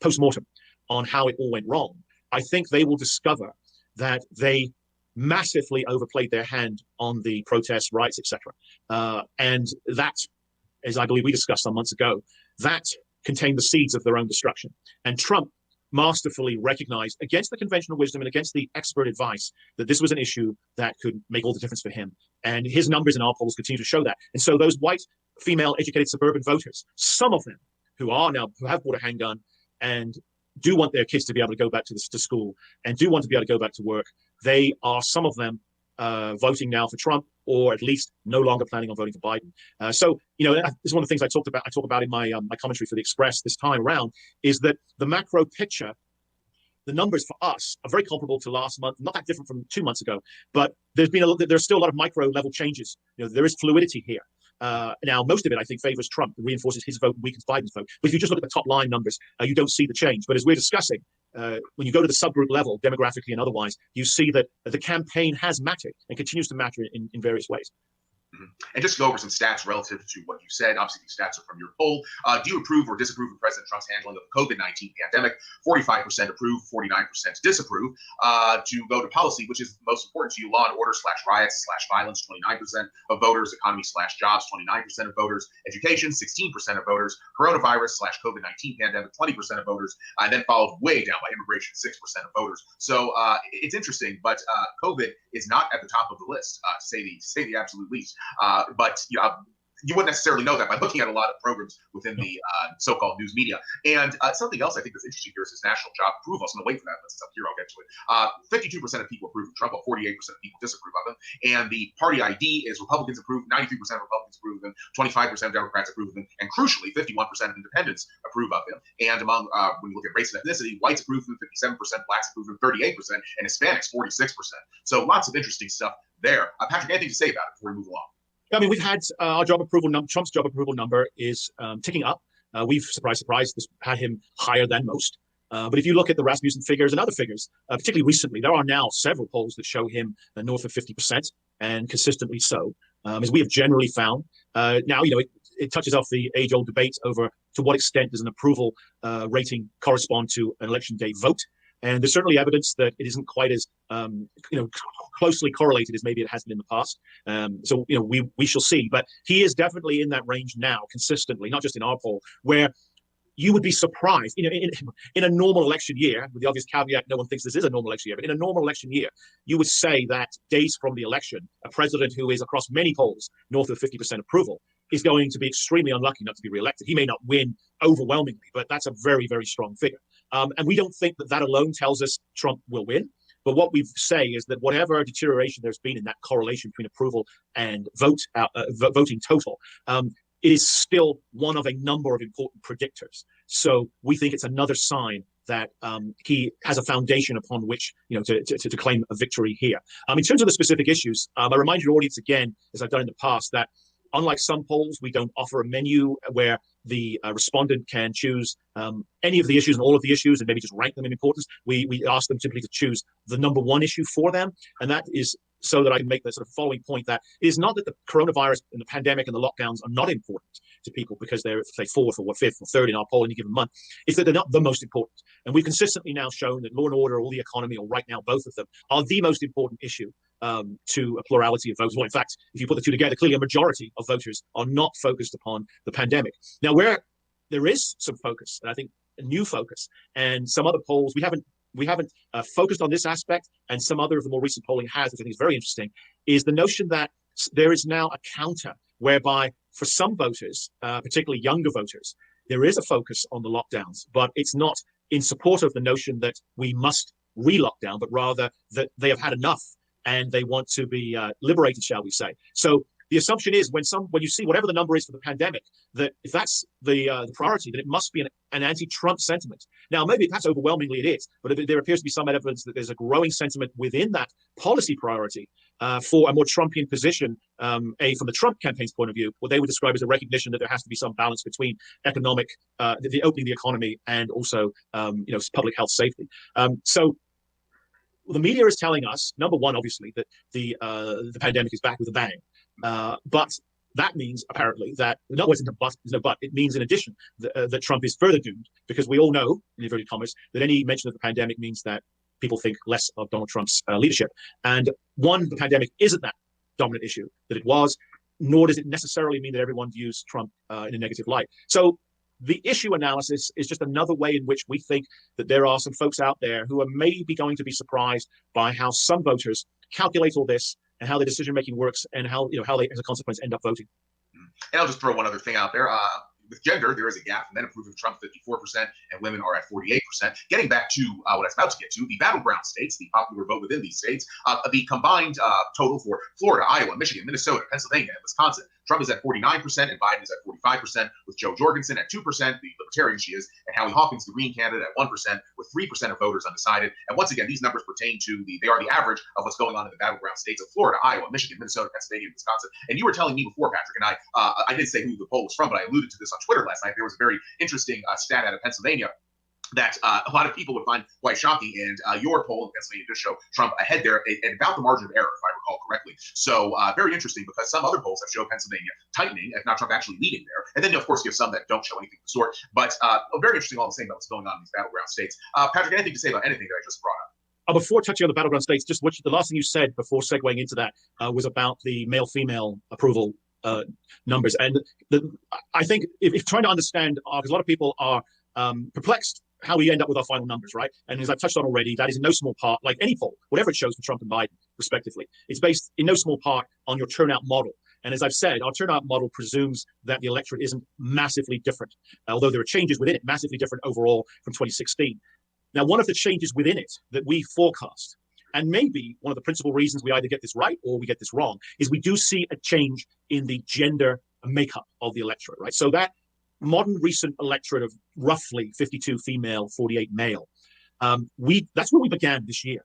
[SPEAKER 1] post-mortem on how it all went wrong, I think they will discover that they massively overplayed their hand on the protests, riots, etc. And that, as I believe we discussed some months ago, that contained the seeds of their own destruction. And Trump masterfully recognized, against the conventional wisdom and against the expert advice, that this was an issue that could make all the difference for him. And his numbers in our polls continue to show that. And so those white, female, educated suburban voters, some of them who have bought a handgun and do want their kids to be able to go back to school and do want to be able to go back to work, some of them voting now for Trump, or at least no longer planning on voting for Biden. So, this is one of the things I talk about in my commentary for the Express this time around, is that the macro picture, the numbers for us are very comparable to last month, not that different from 2 months ago, but there's still a lot of micro level changes. There is fluidity here. Now, most of it, I think, favors Trump, reinforces his vote, weakens Biden's vote. But if you just look at the top line numbers, you don't see the change. But as we're discussing, when you go to the subgroup level, demographically and otherwise, you see that the campaign has mattered and continues to matter in various ways.
[SPEAKER 13] And just to go over some stats relative to what you said, obviously these stats are from your poll. Do you approve or disapprove of President Trump's handling of the COVID-19 pandemic? 45% approve, 49% disapprove. To go to policy, which is most important to you, law and order / riots / violence, 29% of voters, economy / jobs, 29% of voters, education, 16% of voters, coronavirus / COVID-19 pandemic, 20% of voters, and then followed way down by immigration, 6% of voters. So it's interesting, but COVID is not at the top of the list, to say the absolute least. But you wouldn't necessarily know that by looking at a lot of programs within the so-called news media. And something else I think that's interesting here is his national job approval. So I'm going to wait for that list up here. I'll get to it. 52% of people approve of Trump, while 48% of people disapprove of him. And the party ID is Republicans approve, 93% of Republicans approve of him, 25% of Democrats approve of him, and crucially, 51% of independents approve of him. And among, when you look at race and ethnicity, whites approve of him 57%, blacks approve of him 38%, and Hispanics 46%. So lots of interesting stuff there. Patrick, anything to say about it before we move along?
[SPEAKER 1] I mean, we've had our job approval number. Trump's job approval number is ticking up. We've surprise, had him higher than most. But if you look at the Rasmussen figures and other figures, particularly recently, there are now several polls that show him north of 50% and consistently so, as we have generally found. Now, it touches off the age-old debate over to what extent does an approval rating correspond to an election day vote. And there's certainly evidence that it isn't quite as closely correlated as maybe it has been in the past. So we shall see. But he is definitely in that range now, consistently, not just in our poll, where you would be surprised. In a normal election year, with the obvious caveat, no one thinks this is a normal election year. But in a normal election year, you would say that days from the election, a president who is across many polls north of 50% approval is going to be extremely unlucky not to be reelected. He may not win overwhelmingly, but that's a very, very strong figure. And we don't think that alone tells us Trump will win. But what we say is that whatever deterioration there's been in that correlation between approval and voting total, it is still one of a number of important predictors. So we think it's another sign that he has a foundation upon which to claim a victory here. In terms of the specific issues, I remind your audience again, as I've done in the past, that unlike some polls, we don't offer a menu where the respondent can choose any of the issues and all of the issues and maybe just rank them in importance. We ask them simply to choose the number one issue for them. And that is so that I can make the sort of following point that it is not that the coronavirus and the pandemic and the lockdowns are not important to people because they're, say, fourth or fifth or third in our poll any given month. It's that they're not the most important. And we've consistently now shown that law and order or the economy, or right now both of them, are the most important issue to a plurality of voters. Well, in fact, if you put the two together, clearly a majority of voters are not focused upon the pandemic. Now, where there is some focus, and I think a new focus, and some other polls, we haven't focused on this aspect, and some other of the more recent polling has, which I think is very interesting, is the notion that there is now a counter whereby for some voters, particularly younger voters, there is a focus on the lockdowns, but it's not in support of the notion that we must re-lockdown, but rather that they have had enough and they want to be liberated, shall we say. So the assumption is when you see whatever the number is for the pandemic, that if that's the priority, then it must be an anti-Trump sentiment. Now, maybe perhaps overwhelmingly it is, but there appears to be some evidence that there's a growing sentiment within that policy priority for a more Trumpian position, from the Trump campaign's point of view, what they would describe as a recognition that there has to be some balance between economic, the opening the economy, and also public health safety. So the media is telling us, number one, obviously, that the pandemic is back with a bang. But that means apparently that there's no but. It means in addition that Trump is further doomed, because we all know, in inverted commas, that any mention of the pandemic means that people think less of Donald Trump's leadership. And the pandemic isn't that dominant issue that it was, nor does it necessarily mean that everyone views Trump in a negative light. So the issue analysis is just another way in which we think that there are some folks out there who are maybe going to be surprised by how some voters calculate all this and how the decision-making works and how they, as a consequence, end up voting.
[SPEAKER 13] And I'll just throw one other thing out there. With gender, there is a gap. Men approve of Trump 54%, and women are at 48%. Getting back to what I was about to get to, the battleground states, the popular vote within these states, the combined total for Florida, Iowa, Michigan, Minnesota, Pennsylvania, and Wisconsin. Trump is at 49%, and Biden is at 45%, with Joe Jorgensen at 2%, the libertarian she is, and Howie Hawkins, the Green candidate, at 1%, with 3% of voters undecided. And once again, these numbers pertain to they are the average of what's going on in the battleground states of Florida, Iowa, Michigan, Minnesota, Pennsylvania, and Wisconsin. And you were telling me before, Patrick, and I didn't say who the poll was from, but I alluded to this on Twitter last night. There was a very interesting stat out of Pennsylvania that a lot of people would find quite shocking. And your poll in Pennsylvania does show Trump ahead there at about the margin of error, if I recall correctly. So very interesting, because some other polls have shown Pennsylvania tightening, if not Trump actually leading there. And then, of course, you have some that don't show anything of the sort. But very interesting all the same about what's going on in these battleground states. Patrick, anything to say about anything that I just brought up?
[SPEAKER 1] Before touching on the battleground states, just the last thing you said before segueing into that was about the male-female approval numbers. And I think if trying to understand, because a lot of people are perplexed how we end up with our final numbers, right? And as I've touched on already, that is in no small part, like any poll, whatever it shows for Trump and Biden, respectively, it's based in no small part on your turnout model. And as I've said, our turnout model presumes that the electorate isn't massively different, although there are changes within it, massively different overall from 2016. Now, one of the changes within it that we forecast, and maybe one of the principal reasons we either get this right or we get this wrong, is we do see a change in the gender makeup of the electorate, right? So that modern recent electorate of roughly 52 female, 48 male, that's where we began this year,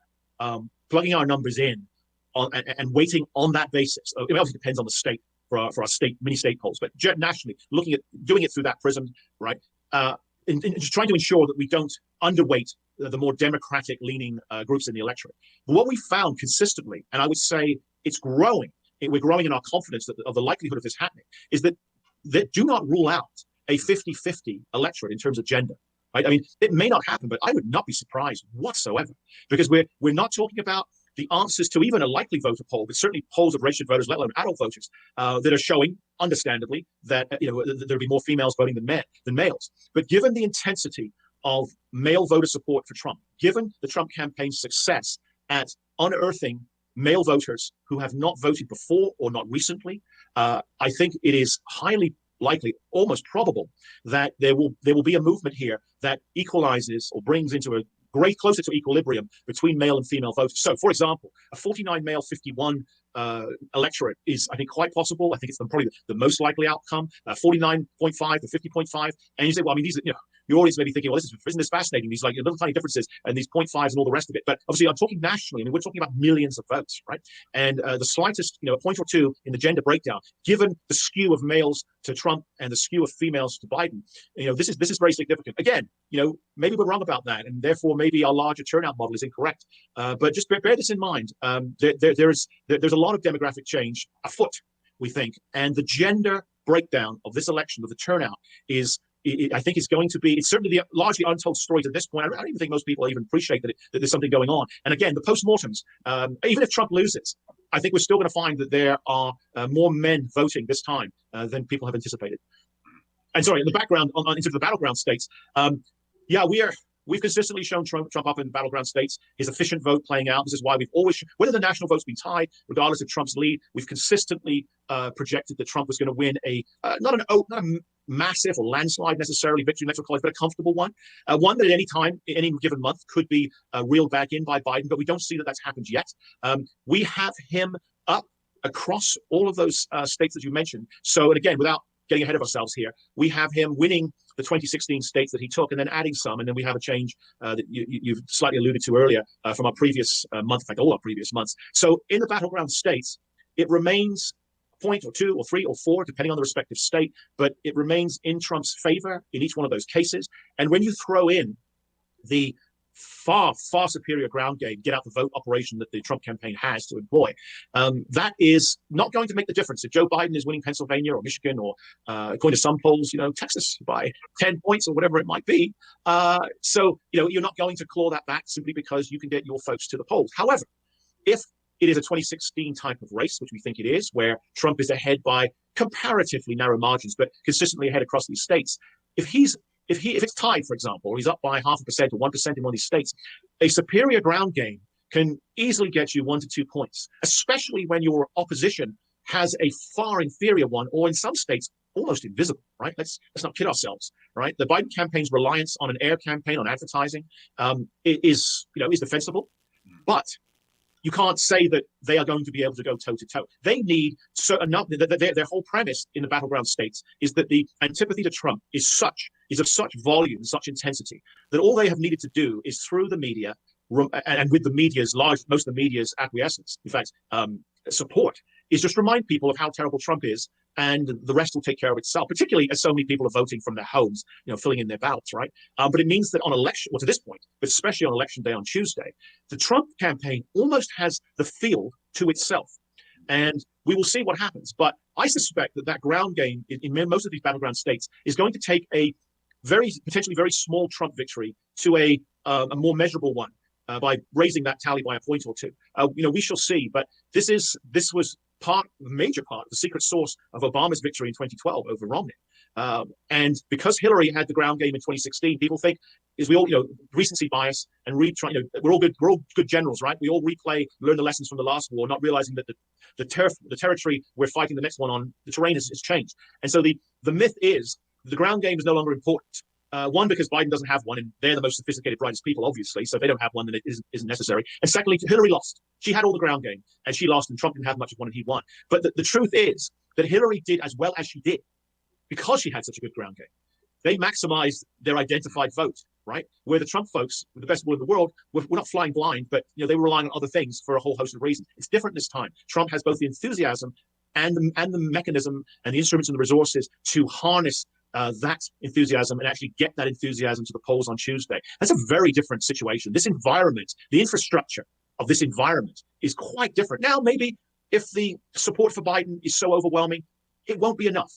[SPEAKER 1] plugging our numbers in and waiting on that basis. It obviously depends on the state for our state, mini state polls, but nationally, looking at doing it through that prism, right? And just trying to ensure that we don't underweight the more democratic leaning groups in the electorate. But what we found consistently, and I would say it's growing, we're growing in our confidence of the likelihood of this happening, is that do not rule out a 50-50 electorate in terms of gender. Right? I mean, it may not happen, but I would not be surprised whatsoever, because we're not talking about the answers to even a likely voter poll, but certainly polls of registered voters, let alone adult voters, that are showing, understandably, that there'll be more females voting than males. But given the intensity of male voter support for Trump, given the Trump campaign's success at unearthing male voters who have not voted before or not recently, I think it is highly likely, almost probable, that there will be a movement here that equalizes or brings into a closer to equilibrium between male and female voters. So, for example, a 49 male, 51 electorate is, I think, quite possible. I think it's probably the most likely outcome. 49.5 to 50.5, and you say, well, I mean, these are, your audience may be thinking, well, isn't this fascinating? These little tiny differences and these 0.5s and all the rest of it. But obviously, I'm talking nationally. I mean, we're talking about millions of votes, right? And the slightest, a point or two in the gender breakdown, given the skew of males to Trump and the skew of females to Biden, this is very significant. Again, maybe we're wrong about that, and therefore maybe our larger turnout model is incorrect. But just bear this in mind. There's a lot of demographic change afoot, we think, and the gender breakdown of this election, of the turnout, I think is going to be, it's certainly the largely untold story to this point. I don't even think most people even appreciate that there's something going on. And again, the postmortems, even if Trump loses, I think we're still going to find that there are more men voting this time than people have anticipated. And sorry, in the background, into the battleground states, we've consistently shown Trump up in battleground states, his efficient vote playing out. This is why we've always, whether the national vote's been tied, regardless of Trump's lead, we've consistently projected that Trump was going to win not a massive or landslide necessarily victory in electoral college, but a comfortable one. One that at any time, in any given month, could be reeled back in by Biden, but we don't see that that's happened yet. We have him up across all of those states that you mentioned. So, and again, without getting ahead of ourselves here, we have him winning the 2016 states that he took and then adding some, and then we have a change that you've slightly alluded to earlier from our previous month, in fact, all our previous months. So in the battleground states, it remains a point or two or three or four, depending on the respective state, but it remains in Trump's favor in each one of those cases. And when you throw in the far superior ground game, get out the vote operation that the Trump campaign has to employ, that is not going to make the difference. If Joe Biden is winning Pennsylvania or Michigan or, according to some polls, Texas by 10 points or whatever it might be. So, you're not going to claw that back simply because you can get your folks to the polls. However, if it is a 2016 type of race, which we think it is, where Trump is ahead by comparatively narrow margins, but consistently ahead across these states, if it's tied, for example, or he's up by 0.5% or 1% in one of these states, a superior ground game can easily get you 1 to 2 points, especially when your opposition has a far inferior one, or in some states, almost invisible, right? Let's not kid ourselves, right? The Biden campaign's reliance on an air campaign, on advertising, is defensible, but you can't say that they are going to be able to go toe-to-toe. They need their whole premise in the battleground states is that the antipathy to Trump is of such volume, such intensity, that all they have needed to do is through the media, and with the media's most of the media's acquiescence, in fact, support, is just remind people of how terrible Trump is, and the rest will take care of itself, particularly as so many people are voting from their homes, filling in their ballots, right? But it means that on election, well, to this point, but especially on election day on Tuesday, the Trump campaign almost has the field to itself. And we will see what happens. But I suspect that ground game in most of these battleground states is going to take a potentially very small Trump victory to a more measurable one by raising that tally by a point or two. We shall see. But this was a major part of the secret source of Obama's victory in 2012 over Romney. And because Hillary had the ground game in 2016, people think we all, recency bias and we're all good generals, right? We all learn the lessons from the last war, not realizing that the territory we're fighting the next one on, the terrain has changed. And so the myth is the ground game is no longer important. One, because Biden doesn't have one, and they're the most sophisticated, brightest people, obviously. So if they don't have one, then it isn't necessary. And secondly, Hillary lost. She had all the ground game, and she lost, and Trump didn't have much of one, and he won. But the truth is that Hillary did as well as she did because she had such a good ground game. They maximized their identified vote, right? Where the Trump folks, the best people in the world, were not flying blind, but they were relying on other things for a whole host of reasons. It's different this time. Trump has both the enthusiasm and the mechanism and the instruments and the resources to harness that enthusiasm and actually get that enthusiasm to the polls on Tuesday. That's a very different situation. This environment, the infrastructure of this environment is quite different. Now, maybe if the support for Biden is so overwhelming, it won't be enough.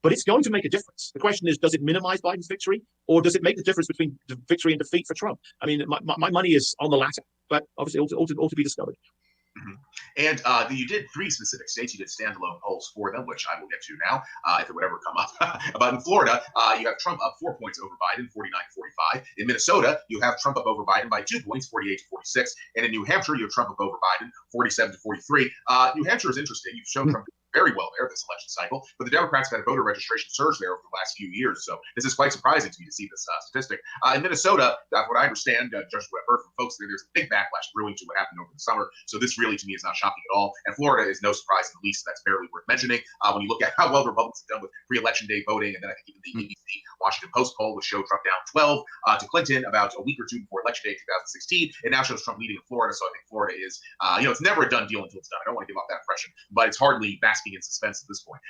[SPEAKER 1] But it's going to make a difference. The question is, does it minimize Biden's victory, or does it make the difference between victory and defeat for Trump? I mean, my money is on the latter, but obviously all to be discovered.
[SPEAKER 13] And you did 3 specific states. You did standalone polls for them, which I will get to now, if it would ever come up. But in Florida, you have Trump up 4 points over Biden, 49-45. In Minnesota, you have Trump up over Biden by 2 points, 48-46. And in New Hampshire, you have Trump up over Biden, 47-43. New Hampshire is interesting. You've shown Trump very well there this election cycle, but the Democrats have had a voter registration surge there over the last few years. So this is quite surprising to me to see this statistic. In Minnesota, what I understand, just what I've heard from folks there, there's a big backlash brewing to what happened over the summer. So this really, to me, is not shocking at all. And Florida is no surprise in the least. That's barely worth mentioning. When you look at how well the Republicans have done with pre-election day voting, and then I think even the ABC Washington Post poll, which showed Trump down 12 to Clinton about a week or two before election day 2016. It now shows Trump leading in Florida. So I think Florida is, it's never a done deal until it's done. I don't want to give off that impression, but it's hardly basking in suspense at this point.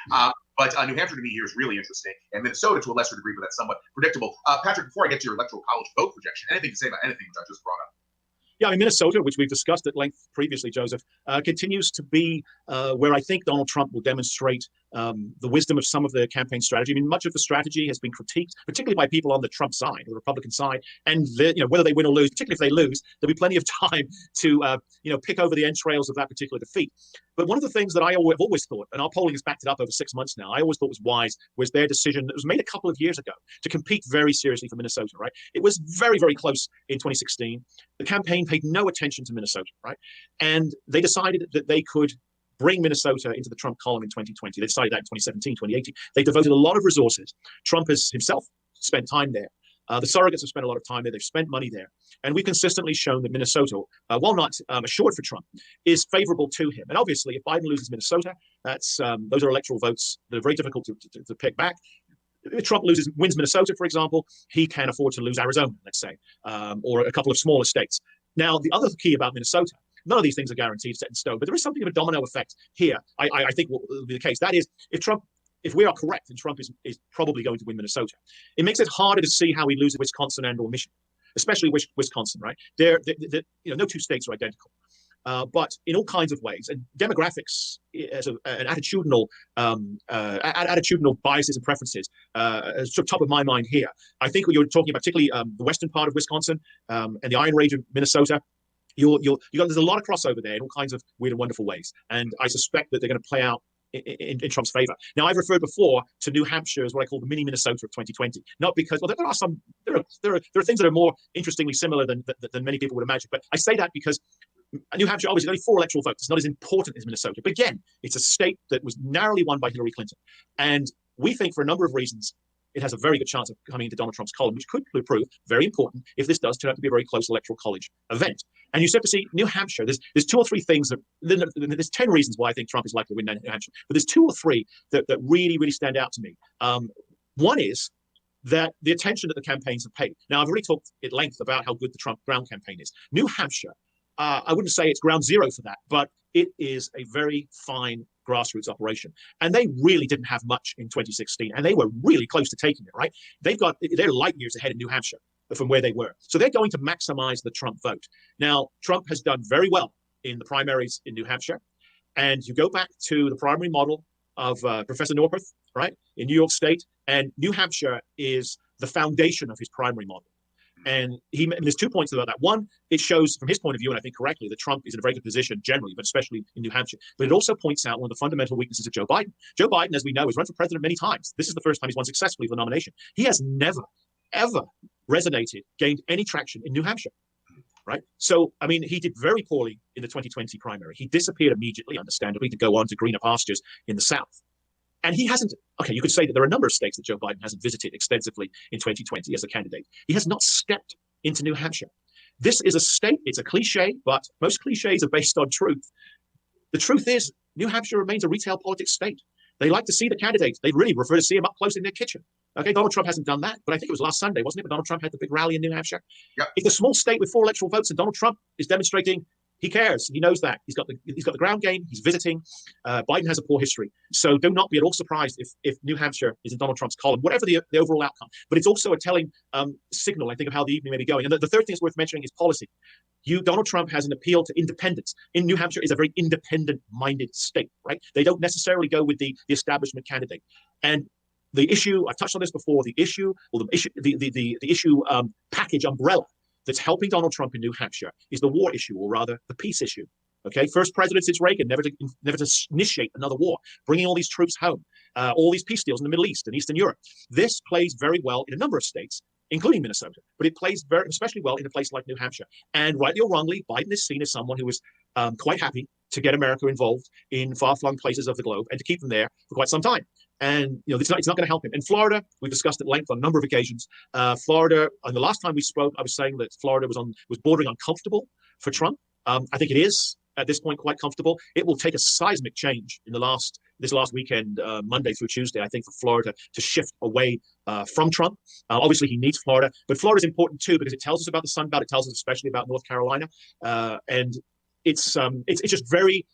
[SPEAKER 13] But New Hampshire to me here is really interesting, and Minnesota to a lesser degree, but that's somewhat predictable. Patrick, before I get to your electoral college vote projection, anything to say about anything which I just brought up?
[SPEAKER 1] Yeah, I mean, Minnesota, which we've discussed at length previously, Joseph, continues to be where I think Donald Trump will demonstrate the wisdom of some of the campaign strategy. I mean, much of the strategy has been critiqued, particularly by people on the Trump side, the Republican side, and whether they win or lose, particularly if they lose, there'll be plenty of time to pick over the entrails of that particular defeat. But one of the things that I have always thought, and our polling has backed it up over 6 months now, I always thought was wise, was their decision that was made a couple of years ago to compete very seriously for Minnesota, right? It was very, very close in 2016. The campaign paid no attention to Minnesota, right? And they decided that they could bring Minnesota into the Trump column in 2020. They decided that in 2017, 2018. They devoted a lot of resources. Trump has himself spent time there. The surrogates have spent a lot of time there. They've spent money there. And we've consistently shown that Minnesota, while not assured for Trump, is favorable to him. And obviously, if Biden loses Minnesota, those are electoral votes that are very difficult to pick back. If Trump wins Minnesota, for example, he can afford to lose Arizona, let's say, or a couple of smaller states. Now, the other key about Minnesota, none of these things are guaranteed, set in stone, but there is something of a domino effect here. I think will be the case. That is, if we are correct and Trump is probably going to win Minnesota, it makes it harder to see how he loses Wisconsin and or Michigan, especially Wisconsin, right? No 2 states are identical. But in all kinds of ways, and demographics as an attitudinal biases and preferences is sort of top of my mind here. I think you're talking about particularly the western part of Wisconsin and the Iron Range of Minnesota. There's a lot of crossover there in all kinds of weird and wonderful ways, and I suspect that they're going to play out in Trump's favor. Now, I've referred before to New Hampshire as what I call the mini Minnesota of 2020, not because there are things that are more interestingly similar than many people would imagine, but I say that because New Hampshire obviously only 4 electoral votes. It's not as important as Minnesota, but again, it's a state that was narrowly won by Hillary Clinton, and we think for a number of reasons it has a very good chance of coming into Donald Trump's column, which could prove very important if this does turn out to be a very close electoral college event. And you start to see New Hampshire, there's 2 or 3 things there's 10 reasons why I think Trump is likely to win New Hampshire, but there's 2 or 3 that really, really stand out to me. One is that the attention that the campaigns have paid. Now, I've already talked at length about how good the Trump ground campaign is. New Hampshire, I wouldn't say it's ground zero for that, but it is a very fine grassroots operation. And they really didn't have much in 2016, and they were really close to taking it, right? They're light years ahead in New Hampshire from where they were. So they're going to maximize the Trump vote. Now, Trump has done very well in the primaries in New Hampshire. And you go back to the primary model of Professor Norperth, right, in New York State, and New Hampshire is the foundation of his primary model. And there's 2 points about that. One, it shows from his point of view, and I think correctly, that Trump is in a very good position generally, but especially in New Hampshire. But it also points out one of the fundamental weaknesses of Joe Biden. Joe Biden, as we know, has run for president many times. This is the first time he's won successfully for the nomination. He has never, ever gained any traction in New Hampshire, right? So, I mean, he did very poorly in the 2020 primary. He disappeared immediately, understandably, to go on to greener pastures in the South. And he hasn't, okay, you could say that there are a number of states that Joe Biden hasn't visited extensively in 2020 as a candidate. He has not stepped into New Hampshire. This is a state, it's a cliche, but most cliches are based on truth. The truth is, New Hampshire remains a retail politics state. They like to see the candidates. They really prefer to see them up close in their kitchen. Okay, Donald Trump hasn't done that, but I think it was last Sunday, wasn't it? But Donald Trump had the big rally in New Hampshire. Yep. It's a small state with 4 electoral votes, and Donald Trump is demonstrating he cares. He knows that. He's got the ground game. He's visiting. Biden has a poor history. So do not be at all surprised if New Hampshire is in Donald Trump's column, whatever the overall outcome. But it's also a telling signal, I think, of how the evening may be going. And the third thing that's worth mentioning is policy. Donald Trump has an appeal to independence. In New Hampshire is a very independent-minded state, right? They don't necessarily go with the establishment candidate. And the issue, I've touched on this before, the issue package umbrella that's helping Donald Trump in New Hampshire is the war issue, or rather the peace issue. Okay, first president since Reagan never to initiate another war, bringing all these troops home, all these peace deals in the Middle East and Eastern Europe. This plays very well in a number of states, including Minnesota, but it plays especially well in a place like New Hampshire. And rightly or wrongly, Biden is seen as someone who is quite happy to get America involved in far-flung places of the globe and to keep them there for quite some time. And it's not going to help him. In Florida, we've discussed at length on a number of occasions. Florida, and the last time we spoke, I was saying that Florida was bordering uncomfortable for Trump. I think it is at this point quite comfortable. It will take a seismic change in this last weekend, Monday through Tuesday, I think, for Florida to shift away from Trump. Obviously, he needs Florida, but Florida is important too because it tells us about the Sun Belt. It tells us especially about North Carolina, and it's very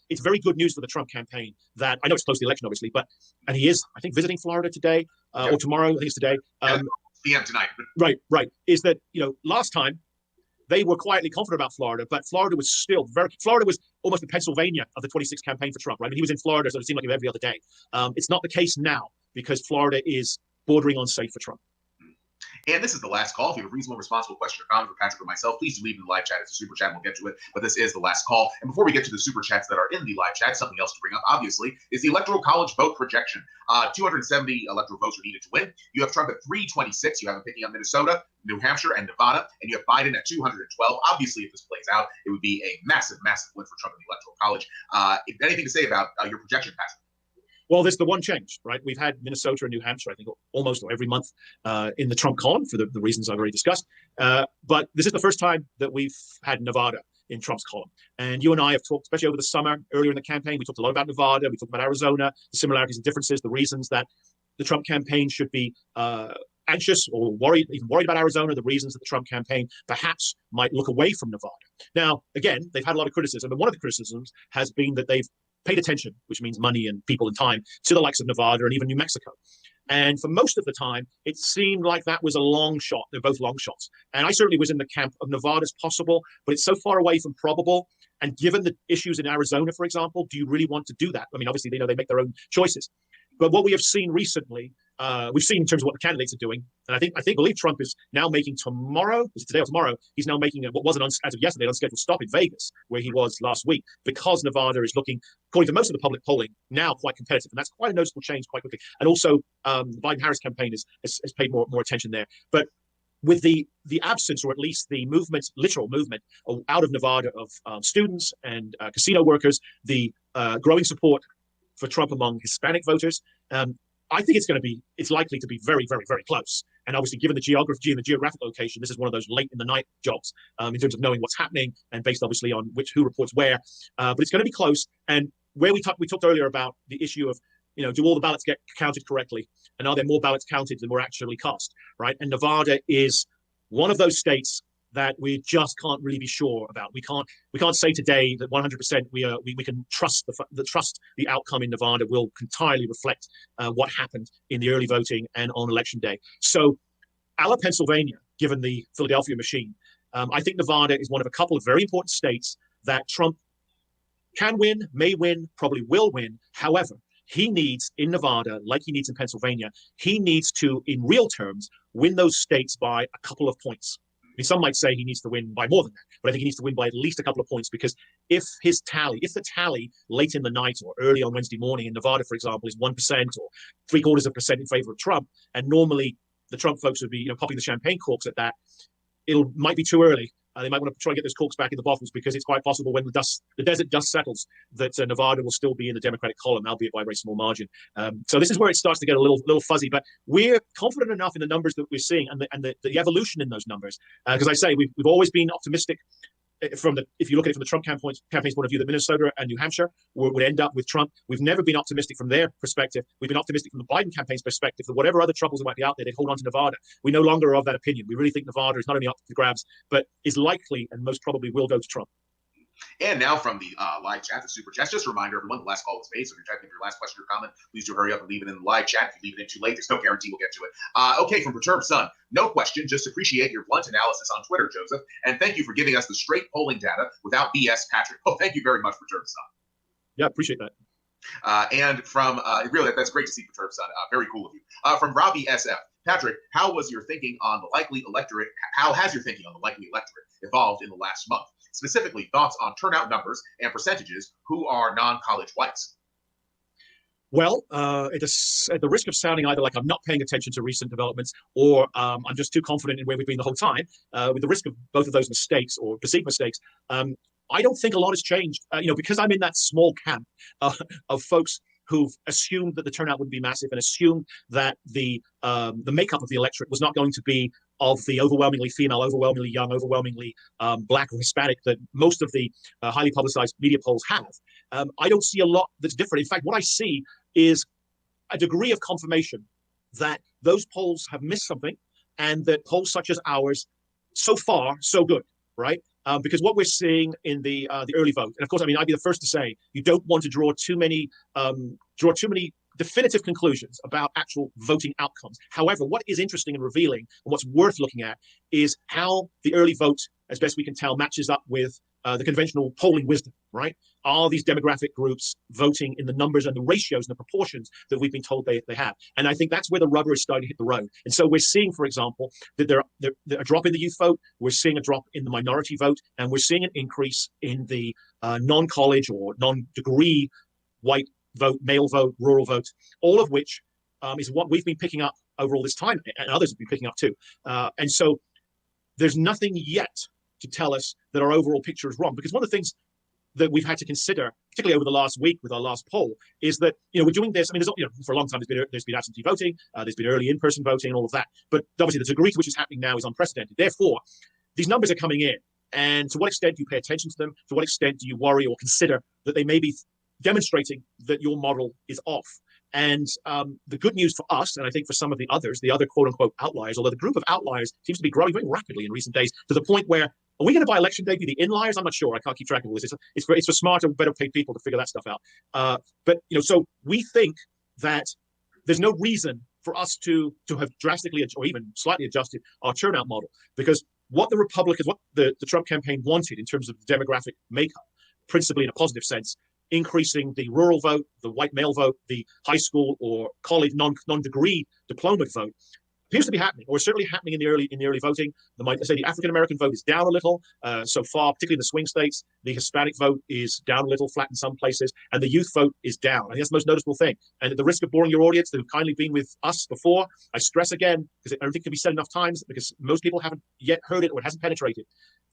[SPEAKER 1] good news for the Trump campaign that I know it's close to the election, obviously, and he is, I think, visiting Florida today or tomorrow. I think it's today.
[SPEAKER 13] PM tonight.
[SPEAKER 1] Right. Is that last time they were quietly confident about Florida, but Florida was almost the Pennsylvania of the 26 campaign for Trump, right? I mean, he was in Florida, so it seemed like every other day. It's not the case now because Florida is bordering on safe for Trump.
[SPEAKER 13] And this is the last call. If you have a reasonable, responsible question or comment for Patrick or myself, please do leave in the live chat. It's a super chat, and we'll get to it. But this is the last call. And before we get to the super chats that are in the live chat, something else to bring up, obviously, is the Electoral College vote projection. 270 electoral votes are needed to win. You have Trump at 326. You have him picking up Minnesota, New Hampshire, and Nevada. And you have Biden at 212. Obviously, if this plays out, it would be a massive, massive win for Trump in the Electoral College. Anything to say about your projection, Patrick?
[SPEAKER 1] Well, there's the one change, right? We've had Minnesota and New Hampshire, I think, almost every month in the Trump column for the reasons I've already discussed. But this is the first time that we've had Nevada in Trump's column. And you and I have talked, especially over the summer, earlier in the campaign, we talked a lot about Nevada, we talked about Arizona, the similarities and differences, the reasons that the Trump campaign should be anxious or even worried about Arizona, the reasons that the Trump campaign perhaps might look away from Nevada. Now, again, they've had a lot of criticism, and one of the criticisms has been that they've paid attention, which means money and people and time, to the likes of Nevada and even New Mexico. And for most of the time, it seemed like that was a long shot. They're both long shots. And I certainly was in the camp of Nevada's possible, but it's so far away from probable. And given the issues in Arizona, for example, do you really want to do that? I mean, obviously, they make their own choices. But what we have seen recently, we've seen in terms of what the candidates are doing, and I believe Trump is now making tomorrow, is it today or tomorrow, he's now making what was as of yesterday, an unscheduled stop in Vegas, where he was last week, because Nevada is looking, according to most of the public polling, now quite competitive. And that's quite a noticeable change quite quickly. And also, the Biden-Harris campaign has paid more attention there. But with the absence, or at least the literal movement out of Nevada of students and casino workers, the growing support for Trump among Hispanic voters, I think it's likely to be very, very, very close. And obviously, given the geography and the geographic location, this is one of those late in the night jobs in terms of knowing what's happening and based obviously on who reports where. But it's going to be close. And where we talked earlier about the issue of, do all the ballots get counted correctly? And are there more ballots counted than were actually cast, right? And Nevada is one of those states that we just can't really be sure about. We can't say today that 100% we can trust the outcome in Nevada will entirely reflect what happened in the early voting and on election day. So, a la Pennsylvania, given the Philadelphia machine, I think Nevada is one of a couple of very important states that Trump can win, may win, probably will win. However, he needs in Nevada, like he needs in Pennsylvania, he needs to, in real terms, win those states by a couple of points. I mean, some might say he needs to win by more than that, but I think he needs to win by at least a couple of points, because if the tally late in the night or early on Wednesday morning in Nevada, for example, is 1% or 0.75% in favor of Trump, and normally the Trump folks would be popping the champagne corks at that, might be too early. They might want to try to get those corks back in the bottles, because it's quite possible when the desert dust settles that Nevada will still be in the Democratic column, albeit by a very small margin. So this is where it starts to get a little fuzzy. But we're confident enough in the numbers that we're seeing and the evolution in those numbers, because I say we've always been optimistic. If you look at it from the Trump campaign's point of view, that Minnesota and New Hampshire would end up with Trump. We've never been optimistic from their perspective. We've been optimistic from the Biden campaign's perspective that whatever other troubles that might be out there, they'd hold on to Nevada. We no longer are of that opinion. We really think Nevada is not only up for grabs, but is likely and most probably will go to Trump.
[SPEAKER 13] And now from the live chat, the super chat, just a reminder, everyone, the last call was made. So if you're typing your last question or comment, please do hurry up and leave it in the live chat. If you leave it in too late, there's no guarantee we'll get to it. Okay, from Perturbed Sun, no question, just appreciate your blunt analysis on Twitter, Joseph. And thank you for giving us the straight polling data without BS, Patrick. Oh, thank you very much, Perturbed Sun.
[SPEAKER 1] Yeah, appreciate that.
[SPEAKER 13] And from, really, that's great to see, Perturbed Sun. Very cool of you. From Robbie SF. Patrick, how was your thinking on the likely electorate? How has your thinking on the likely electorate evolved in the last month? Specifically, thoughts on turnout numbers and percentages who are non-college whites.
[SPEAKER 1] Well, at the risk of sounding either like I'm not paying attention to recent developments or I'm just too confident in where we've been the whole time, with the risk of both of those mistakes or perceived mistakes, I don't think a lot has changed. Because I'm in that small camp of folks who've assumed that the turnout would be massive and assumed that the makeup of the electorate was not going to be of the overwhelmingly female, overwhelmingly young, overwhelmingly Black or Hispanic that most of the highly publicized media polls have. I don't see a lot that's different. In fact, what I see is a degree of confirmation that those polls have missed something, and that polls such as ours, so far, so good, right? Because what we're seeing in the early vote, and of course, I mean, I'd be the first to say you don't want to draw too many definitive conclusions about actual voting outcomes. However, what is interesting and revealing, and what's worth looking at, is how the early vote, as best we can tell, matches up with the conventional polling wisdom, right? Are these demographic groups voting in the numbers and the ratios and the proportions that we've been told they have? And I think that's where the rubber is starting to hit the road. And so we're seeing, for example, that there's a drop in the youth vote, we're seeing a drop in the minority vote, and we're seeing an increase in the non-college or non-degree white vote, male vote, rural vote, all of which is what we've been picking up over all this time, and others have been picking up too. And so there's nothing yet to tell us that our overall picture is wrong, because one of the things that we've had to consider, particularly over the last week with our last poll, is that we're doing this. I mean, for a long time there's been absentee voting, there's been early in-person voting, and all of that. But obviously, the degree to which it's happening now is unprecedented. Therefore, these numbers are coming in, and to what extent do you pay attention to them? To what extent do you worry or consider that they may be demonstrating that your model is off? And the good news for us, and I think for some of the others, the other quote-unquote outliers, although the group of outliers seems to be growing very rapidly in recent days, to the point where, are we going to, by election day, be the inliers? I'm not sure. I can't keep track of all this. It's for smarter, better paid people to figure that stuff out. But so we think that there's no reason for us to have drastically or even slightly adjusted our turnout model, because what the Republicans, what the Trump campaign wanted in terms of the demographic makeup, principally in a positive sense, increasing the rural vote, the white male vote, the high school or college non-degree diploma vote, appears to be happening, or certainly happening in the early voting. The African American vote is down a little so far, particularly in the swing states. The Hispanic vote is down a little, flat in some places, and the youth vote is down. I think that's the most noticeable thing. And at the risk of boring your audience who've kindly been with us before, I stress again, because I don't think it can be said enough times, because most people haven't yet heard it or it hasn't penetrated.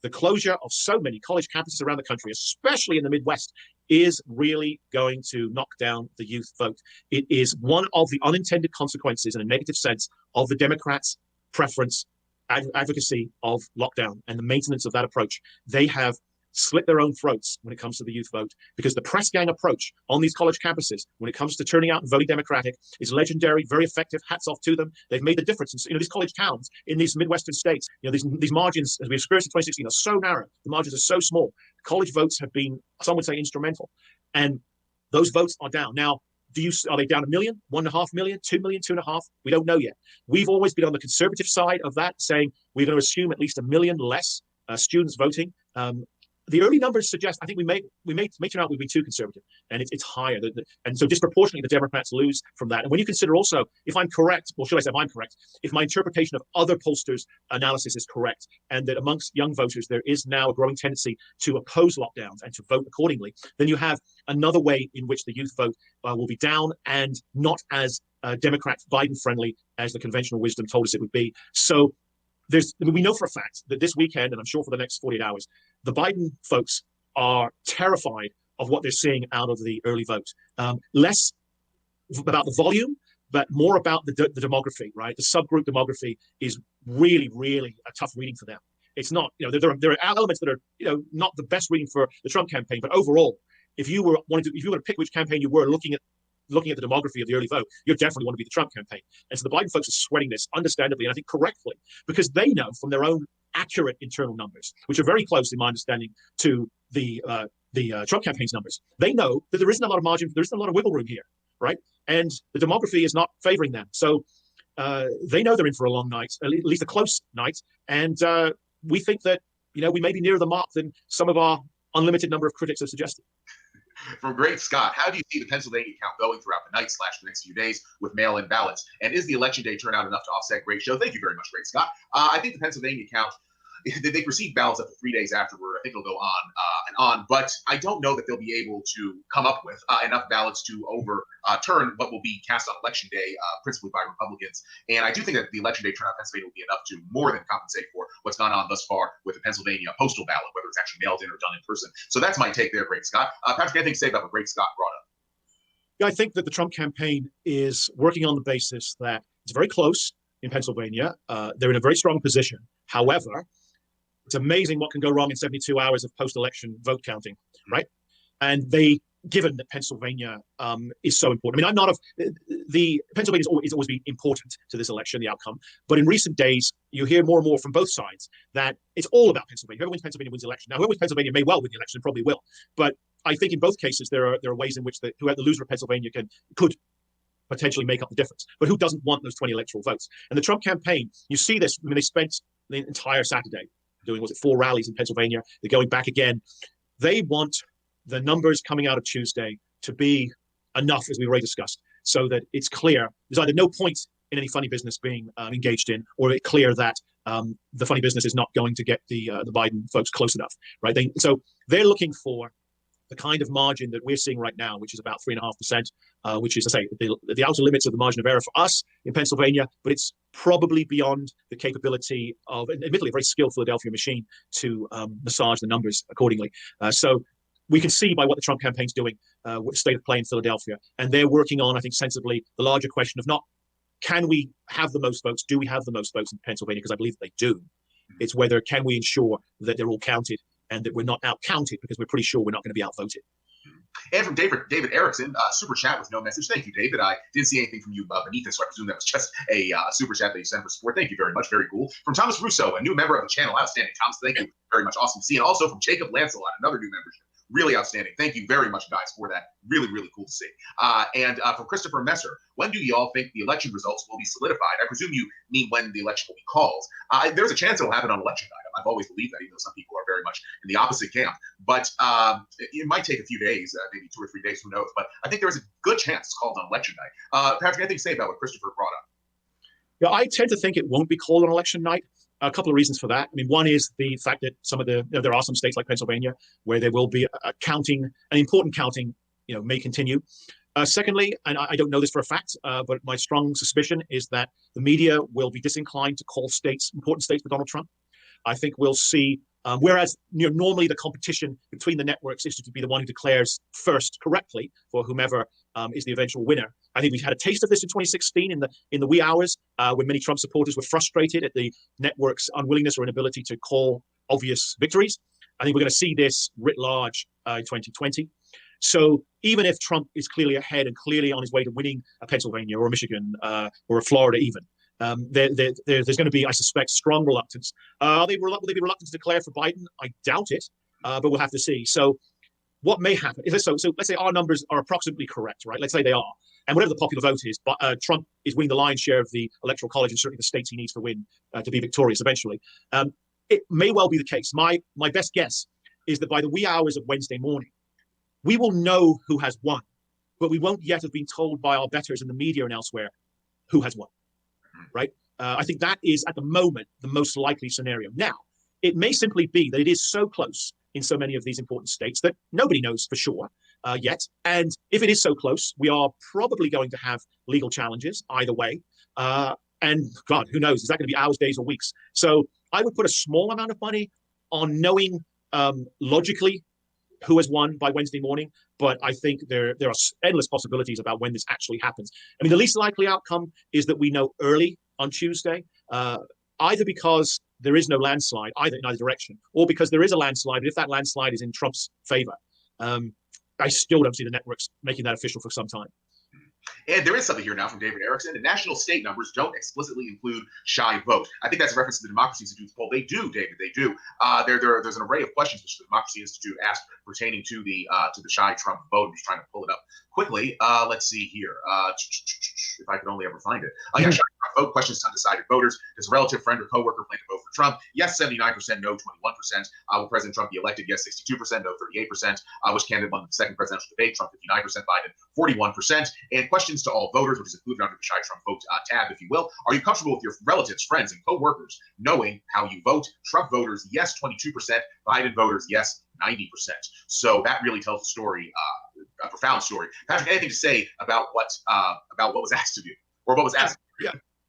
[SPEAKER 1] The closure of so many college campuses around the country, especially in the Midwest, is really going to knock down the youth vote. It is one of the unintended consequences, in a negative sense, of the Democrats' preference, advocacy of lockdown and the maintenance of that approach. They have slit their own throats when it comes to the youth vote, because the press gang approach on these college campuses when it comes to turning out and voting Democratic is legendary, very effective. Hats off to them. They've made the difference. And, these college towns in these Midwestern states, these margins, as we experienced in 2016, are so narrow. The margins are so small. College votes have been, some would say, instrumental. And those votes are down. Now, are they down 1 million, 1.5 million, 2 million, 2.5? We don't know yet. We've always been on the conservative side of that, saying we're going to assume at least 1 million less students voting. The early numbers suggest, I think we may turn out we'd be too conservative, and it's higher. And so disproportionately, the Democrats lose from that. And when you consider also, if I'm correct, or should I say if I'm correct, if my interpretation of other pollsters' analysis is correct, and that amongst young voters there is now a growing tendency to oppose lockdowns and to vote accordingly, then you have another way in which the youth vote will be down and not as Democrat Biden friendly as the conventional wisdom told us it would be. So we know for a fact that this weekend, and I'm sure for the next 48 hours, the Biden folks are terrified of what they're seeing out of the early vote. Less about the volume, but more about the demography, right? The subgroup demography is really, really a tough reading for them. It's not, there are elements that are, not the best reading for the Trump campaign, but overall, if you were to pick which campaign you were looking at the demography of the early vote, you definitely want to be the Trump campaign. And so the Biden folks are sweating this, understandably, and I think correctly, because they know from their own accurate internal numbers, which are very close, in my understanding, to the Trump campaign's numbers. They know that there isn't a lot of margin, there isn't a lot of wiggle room here, right? And the demography is not favoring them. So they know they're in for a long night, at least a close night. And we think that, we may be nearer the mark than some of our unlimited number of critics have suggested.
[SPEAKER 13] From Great Scott, how do you see the Pennsylvania count going throughout the night / the next few days with mail-in ballots? And is the election day turnout enough to offset? Great show. Thank you very much, Great Scott. I think the Pennsylvania count, they receive ballots up to 3 days afterward. I think it'll go on and on. But I don't know that they'll be able to come up with enough ballots to overturn what will be cast on Election Day, principally by Republicans. And I do think that the Election Day turnout in Pennsylvania will be enough to more than compensate for what's gone on thus far with the Pennsylvania postal ballot, whether it's actually mailed in or done in person. So that's my take there, Great Scott. Patrick, anything to say about what Great Scott brought up?
[SPEAKER 1] Yeah, I think that the Trump campaign is working on the basis that it's very close in Pennsylvania. They're in a very strong position. However, it's amazing what can go wrong in 72 hours of post-election vote counting, right? And given that Pennsylvania is so important. I mean, I'm not Pennsylvania is always been important to this election, the outcome. But in recent days, you hear more and more from both sides that it's all about Pennsylvania. Whoever wins Pennsylvania wins the election. Now, whoever wins Pennsylvania may well win the election, and probably will. But I think in both cases, there are ways in which the loser of Pennsylvania could potentially make up the difference. But who doesn't want those 20 electoral votes? And the Trump campaign, you see this. I mean, they spent the entire Saturday doing, 4 rallies in Pennsylvania. They're going back again. They want the numbers coming out of Tuesday to be enough, as we already discussed, so that it's clear there's either no point in any funny business being engaged in, or it's clear that the funny business is not going to get the Biden folks close enough, right? So they're looking for the kind of margin that we're seeing right now, which is about 3.5%, which is, I say, the outer limits of the margin of error for us in Pennsylvania, but it's probably beyond the capability of, admittedly, a very skilled Philadelphia machine to massage the numbers accordingly. So we can see by what the Trump campaign's doing, what state of play in Philadelphia, and they're working on, I think, sensibly, the larger question of not, can we have the most votes? Do we have the most votes in Pennsylvania? Because I believe they do. It's whether can we ensure that they're all counted and that we're not out-counted, because we're pretty sure we're not going to be outvoted.
[SPEAKER 13] And from David Erickson, super chat with no message. Thank you, David. I didn't see anything from you beneath this, so I presume that was just a super chat that you sent for support. Thank you very much. Very cool. From Thomas Russo, a new member of the channel. Outstanding, Thomas. Thank you very much. Awesome to see. And also from Jacob Lancelot, another new membership. Really outstanding. Thank you very much, guys, for that. Really, really cool to see. And from Christopher Messer, when do y'all think the election results will be solidified? I presume you mean when the election will be called. There's a chance it'll happen on election night. I've always believed that, even though some people are very much in the opposite camp. But it might take a few days, maybe 2 or 3 days, who knows. But I think there's a good chance it's called on election night. Patrick, anything to say about what Christopher brought up?
[SPEAKER 1] Yeah, I tend to think it won't be called on election night. A couple of reasons for that. I mean, one is the fact that there are some states like Pennsylvania where there will be a counting, an important counting, may continue. Secondly, and I don't know this for a fact, but my strong suspicion is that the media will be disinclined to call important states for Donald Trump. I think we'll see, whereas normally the competition between the networks is to be the one who declares first correctly for whomever is the eventual winner. I think we had a taste of this in 2016 in the wee hours when many Trump supporters were frustrated at the network's unwillingness or inability to call obvious victories. I think we're going to see this writ large in 2020. So even if Trump is clearly ahead and clearly on his way to winning a Pennsylvania or a Michigan or a Florida even, there's going to be, I suspect, strong reluctance. Will they be reluctant to declare for Biden? I doubt it, but we'll have to see. So what may happen is so let's say our numbers are approximately correct, right? Let's say they are. And whatever the popular vote is, but Trump is winning the lion's share of the electoral college and certainly the states he needs to win to be victorious eventually. It may well be the case. My best guess is that by the wee hours of Wednesday morning, we will know who has won, but we won't yet have been told by our bettors in the media and elsewhere who has won, right? I think that is, at the moment, the most likely scenario. Now, it may simply be that it is so close in so many of these important states that nobody knows for sure yet. And if it is so close, we are probably going to have legal challenges either way. And God, who knows? Is that going to be hours, days, or weeks? So I would put a small amount of money on knowing logically who has won by Wednesday morning, but I think there are endless possibilities about when this actually happens. I mean, the least likely outcome is that we know early on Tuesday, either because there is no landslide, either in either direction, or because there is a landslide, but if that landslide is in Trump's favor. I still don't see the networks making that official for some time.
[SPEAKER 13] And there is something here now from David Erickson. The national state numbers don't explicitly include shy vote. I think that's a reference to the Democracy Institute's poll. They do, David, they do. There's an array of questions which the Democracy Institute asked pertaining to the shy Trump vote. I'm just trying to pull it up quickly. Let's see here. If I could only ever find it. Shy Trump vote questions to undecided voters. Does a relative, friend, or coworker plan to vote for Trump? Yes, 79%, no, 21%. Will President Trump be elected? Yes, 62%, no, 38%. Which candidate won the second presidential debate? Trump, 59%, Biden, 41%. And questions to all voters, which is included under the Shy Trump Vote tab, if you will. Are you comfortable with your relatives, friends, and co-workers knowing how you vote? Trump voters, yes, 22%. Biden voters, yes, 90%. So that really tells a story, a profound story. Patrick, anything to say about what was asked of you, or what was asked?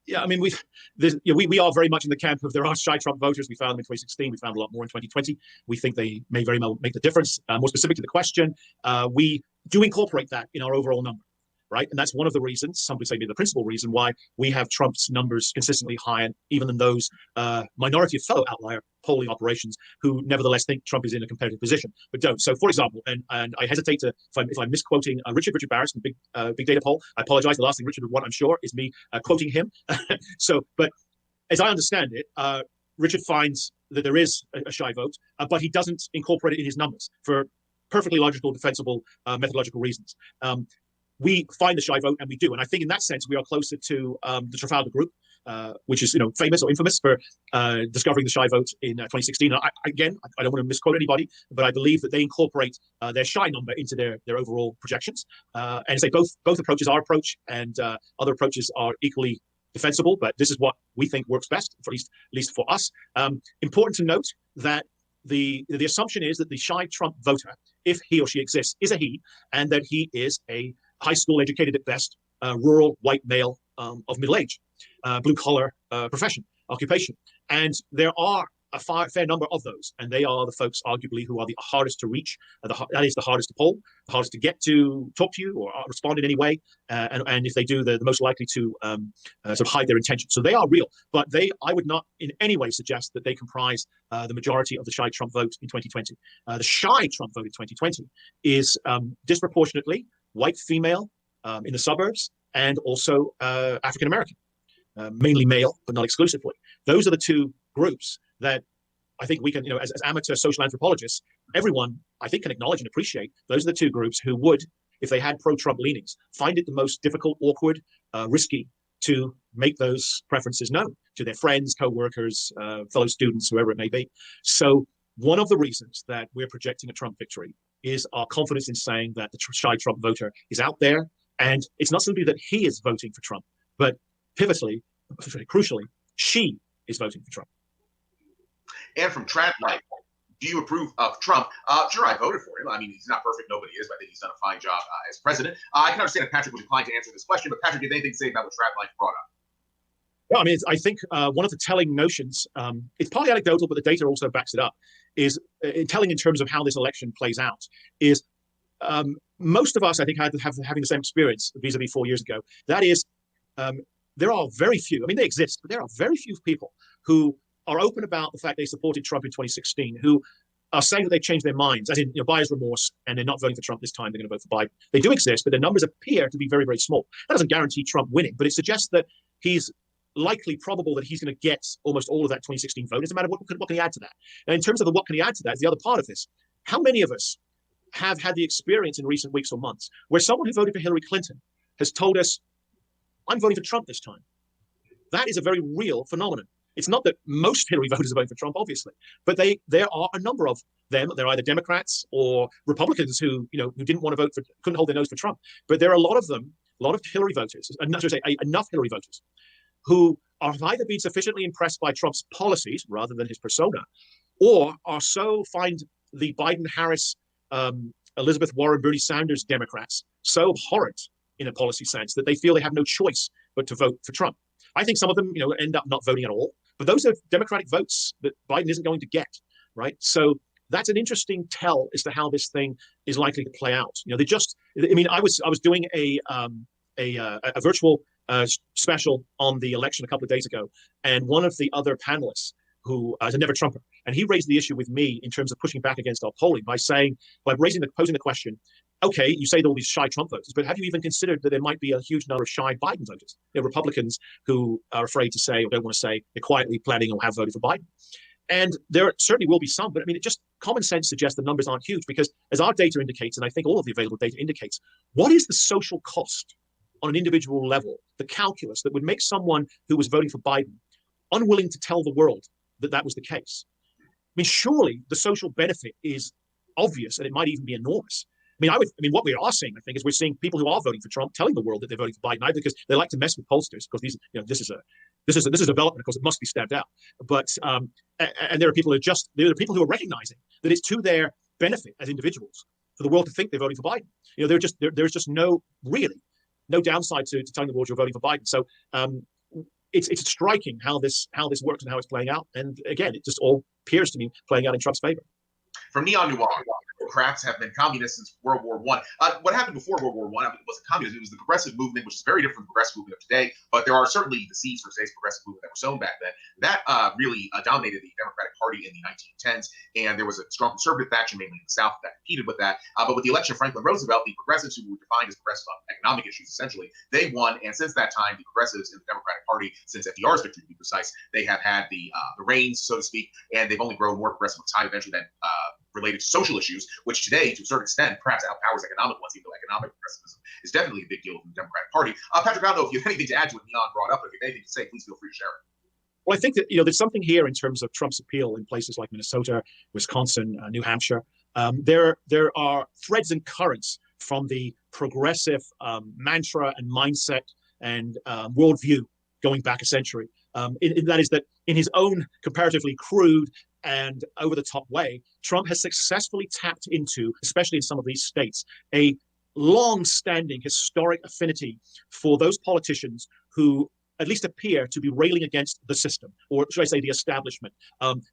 [SPEAKER 1] Yeah. I mean, we are very much in the camp of there are shy Trump voters. We found them in 2016. We found a lot more in 2020. We think they may very well make the difference. More specific to the question, we do incorporate that in our overall number, right? And that's one of the reasons, some would say maybe the principal reason, why we have Trump's numbers consistently higher, even than those minority of fellow outlier polling operations who nevertheless think Trump is in a competitive position, but don't. So, for example, and I hesitate to, if I'm misquoting Richard Barris from Big Data Poll, I apologize. The last thing Richard would want, I'm sure, is me quoting him. But as I understand it, Richard finds that there is a shy vote, but he doesn't incorporate it in his numbers for perfectly logical, defensible, methodological reasons. We find the shy vote, and we do. And I think in that sense, we are closer to the Trafalgar Group, which is famous or infamous for discovering the shy vote in 2016. I don't want to misquote anybody, but I believe that they incorporate their shy number into their overall projections. And say both approaches, our approach and other approaches, are equally defensible. But this is what we think works best, for at least for us. Important to note that the assumption is that the shy Trump voter, if he or she exists, is a he, and that he is a high school educated at best, rural white male of middle age, blue collar profession, occupation. And there are a fair number of those, and they are the folks arguably who are the hardest to reach, that is the hardest to poll, the hardest to get to talk to you or respond in any way, and if they do, they're the most likely to sort of hide their intention. So they are real, but I would not in any way suggest that they comprise the majority of the shy Trump vote in 2020. The shy Trump vote in 2020 is disproportionately white female in the suburbs, and also African American, mainly male, but not exclusively. Those are the two groups that I think we can, as amateur social anthropologists, everyone I think can acknowledge and appreciate. Those are the two groups who would, if they had pro-Trump leanings, find it the most difficult, awkward, risky to make those preferences known to their friends, co-workers, fellow students, whoever it may be. So one of the reasons that we're projecting a Trump victory is our confidence in saying that the shy Trump voter is out there. And it's not simply that he is voting for Trump, but pivotally, crucially, she is voting for Trump.
[SPEAKER 13] And from Tradlight, do you approve of Trump? Sure, I voted for him. I mean, he's not perfect. Nobody is, but I think he's done a fine job as president. I can understand if Patrick would decline to answer this question, but Patrick, do you have anything to say about what Tradlight brought up?
[SPEAKER 1] Well, I mean, I think one of the telling notions, it's partly anecdotal, but the data also backs it up, is telling in terms of how this election plays out, is most of us, I think, having the same experience vis-a-vis 4 years ago. That is, there are very few, I mean, they exist, but there are very few people who are open about the fact they supported Trump in 2016, who are saying that they've changed their minds, as in buyer's remorse, and they're not voting for Trump this time, they're going to vote for Biden. They do exist, but their numbers appear to be very, very small. That doesn't guarantee Trump winning, but it suggests that he's likely probable that he's going to get almost all of that 2016 vote. It's a matter of what can he add to that. And in terms of what can he add to that, is the other part of this. How many of us have had the experience in recent weeks or months where someone who voted for Hillary Clinton has told us, I'm voting for Trump this time? That is a very real phenomenon. It's not that most Hillary voters are voting for Trump, obviously, but there are a number of them. They're either Democrats or Republicans who didn't want to vote for, couldn't hold their nose for Trump. But there are a lot of them, a lot of Hillary voters, not to say enough Hillary voters, who are either being sufficiently impressed by Trump's policies rather than his persona, or are find the Biden-Harris, Elizabeth Warren, Bernie Sanders Democrats so abhorrent in a policy sense that they feel they have no choice but to vote for Trump. I think some of them, end up not voting at all. But those are Democratic votes that Biden isn't going to get, right? So that's an interesting tell as to how this thing is likely to play out. I was doing a virtual special on the election a couple of days ago, and one of the other panelists, who is a never Trumper, and he raised the issue with me in terms of pushing back against our polling by posing the question, okay, you say there will be shy Trump voters, but have you even considered that there might be a huge number of shy Biden voters? Republicans who are afraid to say, or don't want to say, they're quietly planning or have voted for Biden. And there certainly will be some, but common sense suggests the numbers aren't huge, because as our data indicates, and I think all of the available data indicates, what is the social cost on an individual level, the calculus that would make someone who was voting for Biden unwilling to tell the world that was the case? Surely the social benefit is obvious, and it might even be enormous. What we are seeing, I think, is we're seeing people who are voting for Trump telling the world that they're voting for Biden, either because they like to mess with pollsters, because this is a development, of course, it must be stamped out. But and there are people who are recognizing that it's to their benefit as individuals for the world to think they're voting for Biden. There's just no downside to telling the world you're voting for Biden. So it's striking how this works and how it's playing out. And again, it just all appears to me playing out in Trump's favor.
[SPEAKER 13] From neon noir, Democrats have been communists since World War I. What happened before World War I, it wasn't communism, it was the progressive movement, which is very different from the progressive movement of today. But there are certainly the seeds for today's progressive movement that were sown back then. That really dominated the Democratic Party in the 1910s. And there was a strong conservative faction, mainly in the South, that competed with that. But with the election of Franklin Roosevelt, the progressives, who were defined as progressives on economic issues, essentially, they won. And since that time, the progressives in the Democratic Party, since FDR's victory, to be precise, they have had the reins, so to speak, and they've only grown more progressive with time eventually than related to social issues, which today, to a certain extent, perhaps outpowers economic ones, even though economic progressivism is definitely a big deal in the Democratic Party. Patrick, I don't know if you have anything to add to what Neon brought up, but if you have anything to say, please feel free to share it.
[SPEAKER 1] Well, I think that there's something here in terms of Trump's appeal in places like Minnesota, Wisconsin, New Hampshire. There are threads and currents from the progressive mantra and mindset and worldview going back a century. That is that in his own comparatively crude and over-the-top way, Trump has successfully tapped into, especially in some of these states, a long-standing historic affinity for those politicians who at least appear to be railing against the system, or should I say the establishment,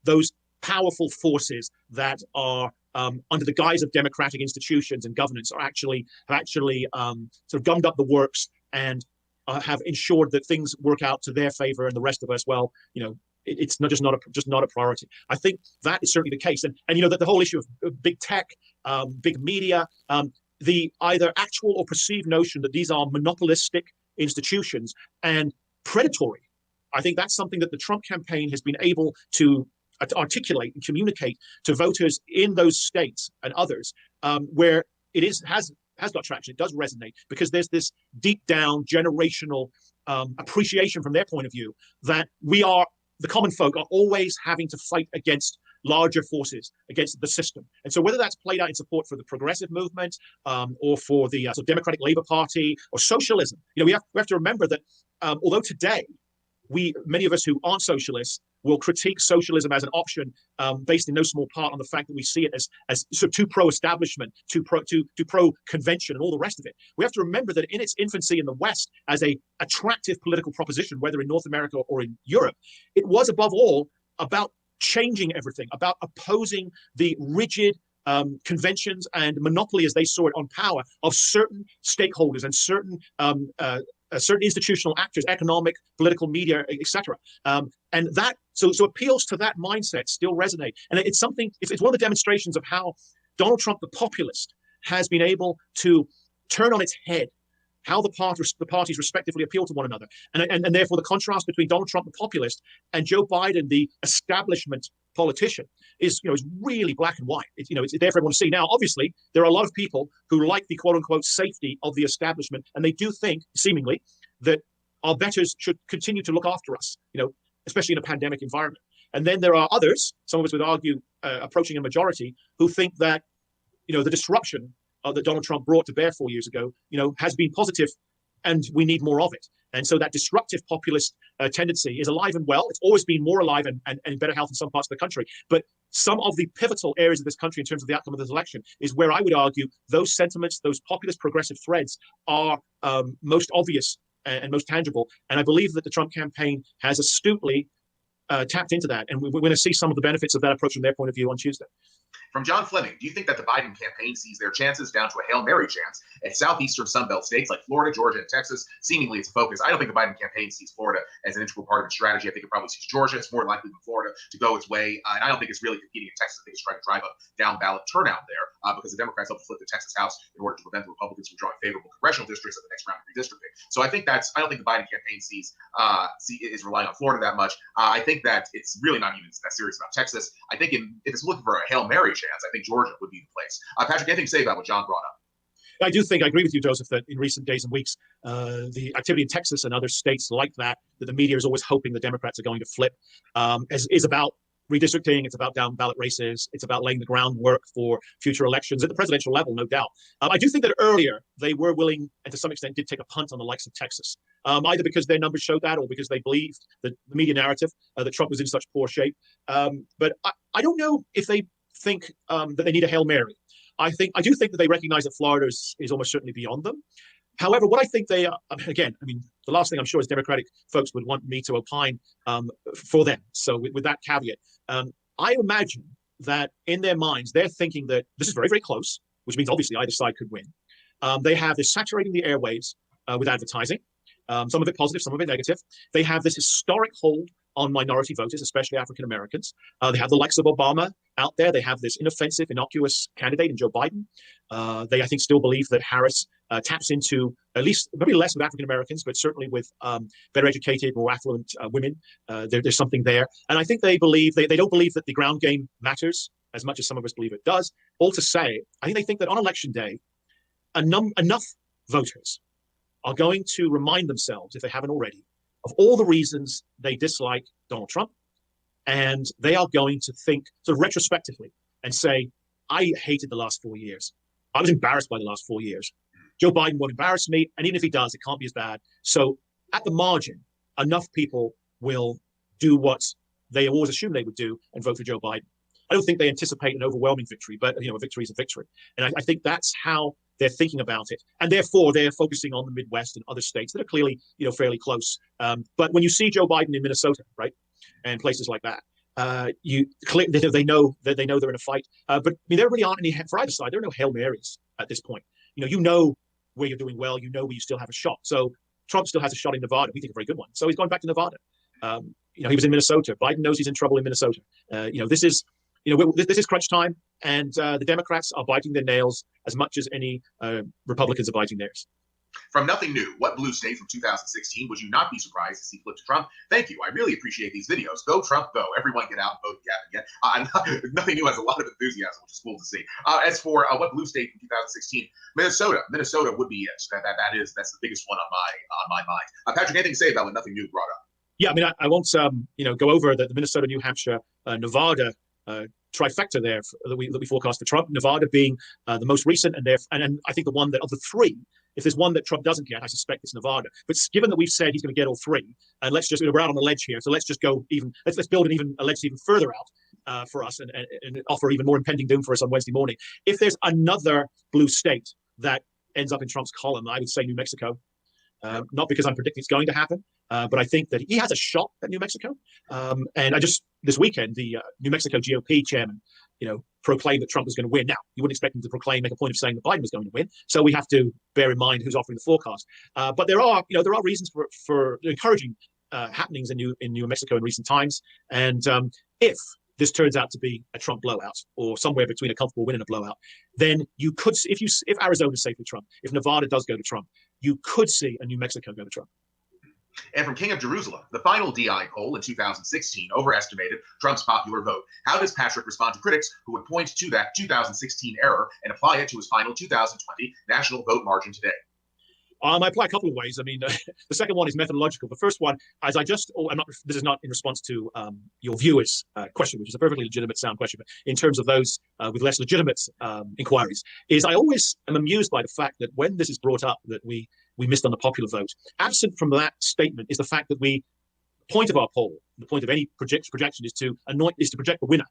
[SPEAKER 1] those powerful forces that are under the guise of democratic institutions and governance have actually sort of gummed up the works and have ensured that things work out to their favor, and the rest of us, well, it's not a priority. I think that is certainly the case, and that the whole issue of big tech, big media, the either actual or perceived notion that these are monopolistic institutions and predatory. I think that's something that the Trump campaign has been able to articulate and communicate to voters in those states and others, where it has got traction. It does resonate because there's this deep down generational appreciation from their point of view that the common folk are always having to fight against larger forces, against the system. And so whether that's played out in support for the progressive movement or for the Democratic Labor Party or socialism, we have to remember that although today many of us who aren't socialists will critique socialism as an option based in no small part on the fact that we see it as sort of too pro-establishment, too pro-convention, and all the rest of it. We have to remember that in its infancy in the West as a attractive political proposition, whether in North America or in Europe, it was above all about changing everything, about opposing the rigid conventions and monopoly, as they saw it, on power of certain stakeholders and certain certain institutional actors, economic, political, media, etc. And that so appeals to that mindset still resonate. And it's something. It's one of the demonstrations of how Donald Trump, the populist, has been able to turn on its head how the parties respectively appeal to one another. And therefore the contrast between Donald Trump, the populist, and Joe Biden, the establishment politician, is really black and white. It's there for everyone to see. Now, obviously, there are a lot of people who like the quote unquote safety of the establishment, and they do think, seemingly, that our betters should continue to look after us, especially in a pandemic environment. And then there are others, some of us would argue approaching a majority, who think that, the disruption that Donald Trump brought to bear 4 years ago, has been positive, and we need more of it. And so that disruptive populist tendency is alive and well. It's always been more alive and in better health in some parts of the country. But some of the pivotal areas of this country in terms of the outcome of this election is where I would argue those sentiments, those populist progressive threads are most obvious and most tangible. And I believe that the Trump campaign has astutely tapped into that. And we're going to see some of the benefits of that approach from their point of view on Tuesday.
[SPEAKER 13] From John Fleming, do you think that the Biden campaign sees their chances down to a Hail Mary chance at southeastern Sunbelt states like Florida, Georgia, and Texas? Seemingly it's a focus. I don't think the Biden campaign sees Florida as an integral part of its strategy. I think it probably sees Georgia. It's more likely than Florida to go its way. And I don't think it's really competing in Texas. I think it's trying to drive up down ballot turnout there because the Democrats helped flip the Texas House in order to prevent the Republicans from drawing favorable congressional districts at the next round of redistricting. So I don't think the Biden campaign is relying on Florida that much. I think that it's really not even that serious about Texas. I think if it's looking for a Hail Mary chance, I think Georgia would be the place. Patrick, anything to say about what John brought up?
[SPEAKER 1] I agree with you, Joseph, that in recent days and weeks, the activity in Texas and other states like that the media is always hoping the Democrats are going to flip, is about redistricting. It's about down ballot races. It's about laying the groundwork for future elections at the presidential level, no doubt. I do think that earlier they were willing, and to some extent did take a punt on the likes of Texas, either because their numbers showed that or because they believed the media narrative that Trump was in such poor shape. But I don't know if they think that they need a Hail Mary. I do think that they recognize that Florida is almost certainly beyond them. However, what I think they are, again, the last thing I'm sure is Democratic folks would want me to opine for them. So with that caveat, I imagine that in their minds, they're thinking that this is very, very close, which means obviously either side could win. They're saturating the airwaves with advertising, some of it positive, some of it negative. They have this historic hold on minority voters, especially African Americans. They have the likes of Obama out there. They have this inoffensive, innocuous candidate in Joe Biden. They, I think, still believe that Harris taps into at least maybe less with African Americans, but certainly with better educated, more affluent women. There's something there. And I think they believe, they don't believe that the ground game matters as much as some of us believe it does. All to say, I think they think that on election day, enough voters are going to remind themselves, if they haven't already, of all the reasons they dislike Donald Trump. And they are going to think sort of retrospectively and say, I hated the last 4 years. I was embarrassed by the last 4 years. Joe Biden won't embarrass me. And even if he does, it can't be as bad. So at the margin, enough people will do what they always assume they would do and vote for Joe Biden. I don't think they anticipate an overwhelming victory, but a victory is a victory. And I think that's how they're thinking about it. And therefore, they're focusing on the Midwest and other states that are clearly, fairly close. But when you see Joe Biden in Minnesota, right, and places like that, they know they're in a fight. But there really aren't any, for either side, there are no Hail Marys at this point. You know where you're doing well, where you still have a shot. So Trump still has a shot in Nevada. We think a very good one. So he's going back to Nevada. He was in Minnesota. Biden knows he's in trouble in Minnesota. This is crunch time, and the Democrats are biting their nails as much as any Republicans are biting theirs.
[SPEAKER 13] From Nothing New, what blue state from 2016 would you not be surprised to see flip to Trump? Thank you. I really appreciate these videos. Go Trump, go. Everyone get out and vote again. Nothing New has a lot of enthusiasm, which is cool to see. As for what blue state from 2016, Minnesota. Minnesota would be it. That's the biggest one on my mind. Patrick, anything to say about what Nothing New brought up?
[SPEAKER 1] Yeah, I won't go over the Minnesota, New Hampshire, Nevada trifecta there that we forecast for Trump. Nevada being the most recent, and I think the one that of the three, if there's one that Trump doesn't get, I suspect it's Nevada. But given that we've said he's going to get all three, and let's just we're out on the ledge here, so let's just go even. Let's build a ledge even further out for us, and offer even more impending doom for us on Wednesday morning. If there's another blue state that ends up in Trump's column, I would say New Mexico. Not because I'm predicting it's going to happen, but I think that he has a shot at New Mexico. And this weekend, the New Mexico GOP chairman proclaim that Trump was going to win. Now, you wouldn't expect him to make a point of saying that Biden was going to win. So we have to bear in mind who's offering the forecast. But there are reasons for encouraging happenings in New Mexico in recent times. And if this turns out to be a Trump blowout or somewhere between a comfortable win and a blowout, then you could, if Arizona is safe with Trump, if Nevada does go to Trump, you could see a New Mexico go to Trump.
[SPEAKER 13] And from King of Jerusalem, the final DI poll in 2016 overestimated Trump's popular vote. How does Patrick respond to critics who would point to that 2016 error and apply it to his final 2020 national vote margin today?
[SPEAKER 1] I apply a couple of ways. I mean, the second one is methodological. The first one, this is not in response to your viewers' question, which is a perfectly legitimate, sound question, but in terms of those with less legitimate inquiries, is I always am amused by the fact that when this is brought up that we missed on the popular vote, absent from that statement is the fact that the point of our poll, the point of any projection is to project the winner.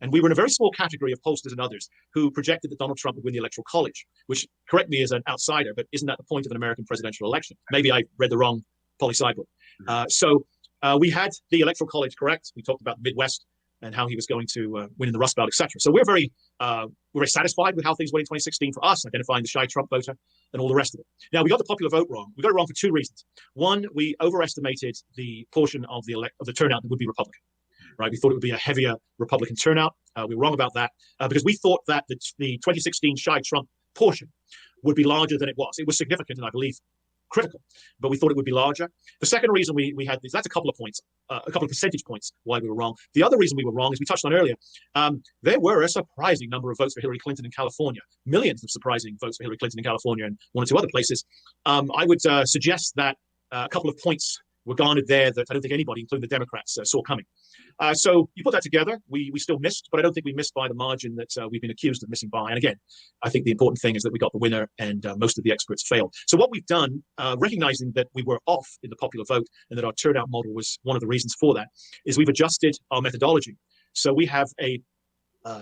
[SPEAKER 1] And we were in a very small category of pollsters and others who projected that Donald Trump would win the Electoral College, which, correct me as an outsider, but isn't that the point of an American presidential election? Maybe I read the wrong poli-sci book. So we had the Electoral College correct. We talked about the Midwest and how he was going to win in the Rust Belt, etc. So we're very satisfied with how things went in 2016 for us, identifying the shy Trump voter and all the rest of it. Now, we got the popular vote wrong. We got it wrong for two reasons. One, we overestimated the portion of the turnout that would be Republican. Right, we thought it would be a heavier Republican turnout. We were wrong about that because we thought that the 2016 shy Trump portion would be larger than it was. It was significant and I believe critical, but we thought it would be larger. The second reason we had this, that's a couple of points, a couple of percentage points why we were wrong. The other reason we were wrong, as we touched on earlier, there were a surprising number of votes for Hillary Clinton in California, millions of surprising votes for Hillary Clinton in California and one or two other places. I would suggest that a couple of points were garnered there that I don't think anybody, including the Democrats, saw coming. So you put that together, we still missed, but I don't think we missed by the margin that we've been accused of missing by. And again, I think the important thing is that we got the winner and most of the experts failed. So what we've done, recognizing that we were off in the popular vote and that our turnout model was one of the reasons for that, is we've adjusted our methodology. So we have a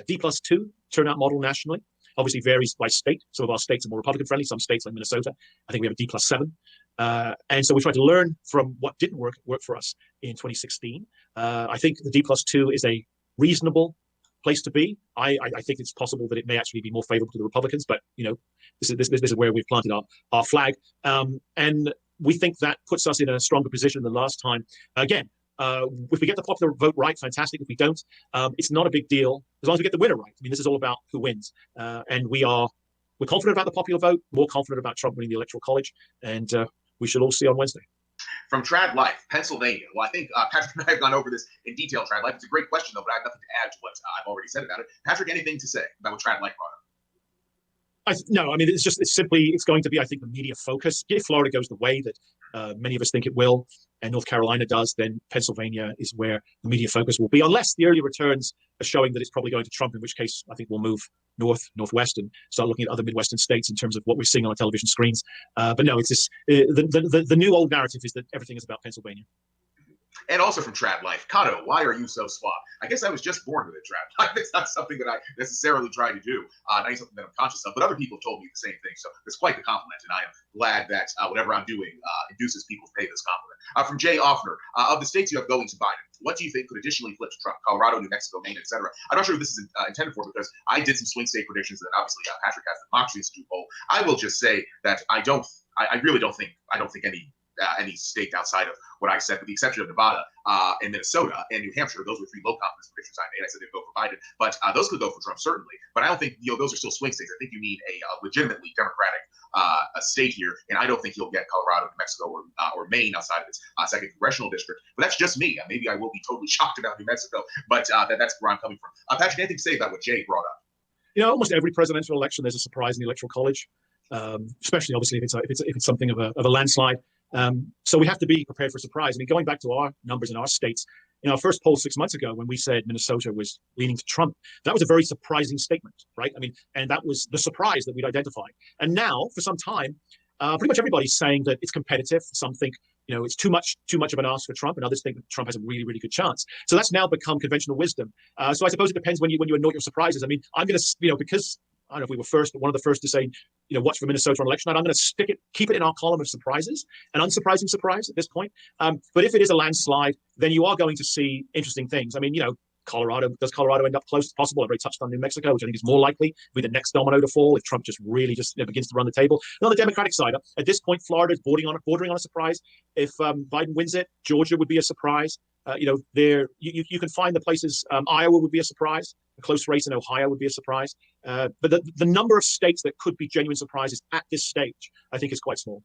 [SPEAKER 1] D+2 turnout model nationally. Obviously varies by state. Some of our states are more Republican friendly. Some states like Minnesota, I think we have a D+7. And so we tried to learn from what didn't work for us in 2016. I think the D+2 is a reasonable place to be. I think it's possible that it may actually be more favorable to the Republicans, but this is where we've planted our flag. And we think that puts us in a stronger position than last time. Again, if we get the popular vote right, fantastic. If we don't, it's not a big deal as long as we get the winner right. I mean, this is all about who wins, and we're confident about the popular vote, more confident about Trump winning the Electoral College, and we shall all see on Wednesday.
[SPEAKER 13] From Trad Life, Pennsylvania. Well, I think Patrick and I have gone over this in detail, Trad Life. It's a great question, though, but I have nothing to add to what I've already said about it. Patrick, anything to say about what Trad Life brought up?
[SPEAKER 1] No, I mean, it's going to be, I think, the media focus. If Florida goes the way that many of us think it will, and North Carolina does, then Pennsylvania is where the media focus will be, unless the early returns are showing that it's probably going to Trump, in which case I think we'll move northwest and start looking at other Midwestern states in terms of what we're seeing on our television screens. But no, it's just the new old narrative is that everything is about Pennsylvania.
[SPEAKER 13] And also from Trad Life, Kato, why are you so suave? I guess I was just born with it, Trad. It's not something that I necessarily try to do, not something that I'm conscious of, but other people have told me the same thing. So it's quite the compliment, and I am glad that whatever I'm doing induces people to pay this compliment. From Jay Offner, of the states you have going to Biden, what do you think could additionally flip to Trump? Colorado, New Mexico, Maine, etc. I'm not sure if this is intended for, because I did some swing state predictions, and then obviously Patrick has the Democracy Institute poll. I will just say that I really don't think any state outside of what I said, with the exception of Nevada and Minnesota and New Hampshire. Those were three low confidence predictions I made. I said they'd go for Biden, but those could go for Trump, certainly. But I don't think those are still swing states. I think you need a legitimately Democratic a state here, and I don't think you'll get Colorado, New Mexico, or Maine outside of its second congressional district. But that's just me. Maybe I will be totally shocked about New Mexico, but that's where I'm coming from. Patrick, anything to say about what Jay brought up?
[SPEAKER 1] Almost every presidential election, there's a surprise in the Electoral College, especially obviously if it's something of a landslide. So we have to be prepared for surprise. I mean, going back to our numbers in our states, in our first poll 6 months ago, when we said Minnesota was leaning to Trump, that was a very surprising statement, right? I mean, and that was the surprise that we'd identified. And now, for some time, pretty much everybody's saying that it's competitive. Some think, it's too much of an ask for Trump, and others think that Trump has a really, really good chance. So that's now become conventional wisdom. So I suppose it depends when you anoint your surprises. I mean, I'm going to, because I don't know if we were one of the first to say, watch for Minnesota on election night. I'm going to keep it in our column of surprises, an unsurprising surprise at this point. But if it is a landslide, then you are going to see interesting things. I mean, Colorado, does Colorado end up close as possible? I've already touched on New Mexico, which I think is more likely to be the next domino to fall if Trump just really just begins to run the table. And on the Democratic side, at this point, Florida is bordering on a surprise. If Biden wins it, Georgia would be a surprise. You can find the places. Iowa would be a surprise. A close race in Ohio would be a surprise. But the number of states that could be genuine surprises at this stage, I think, is quite small.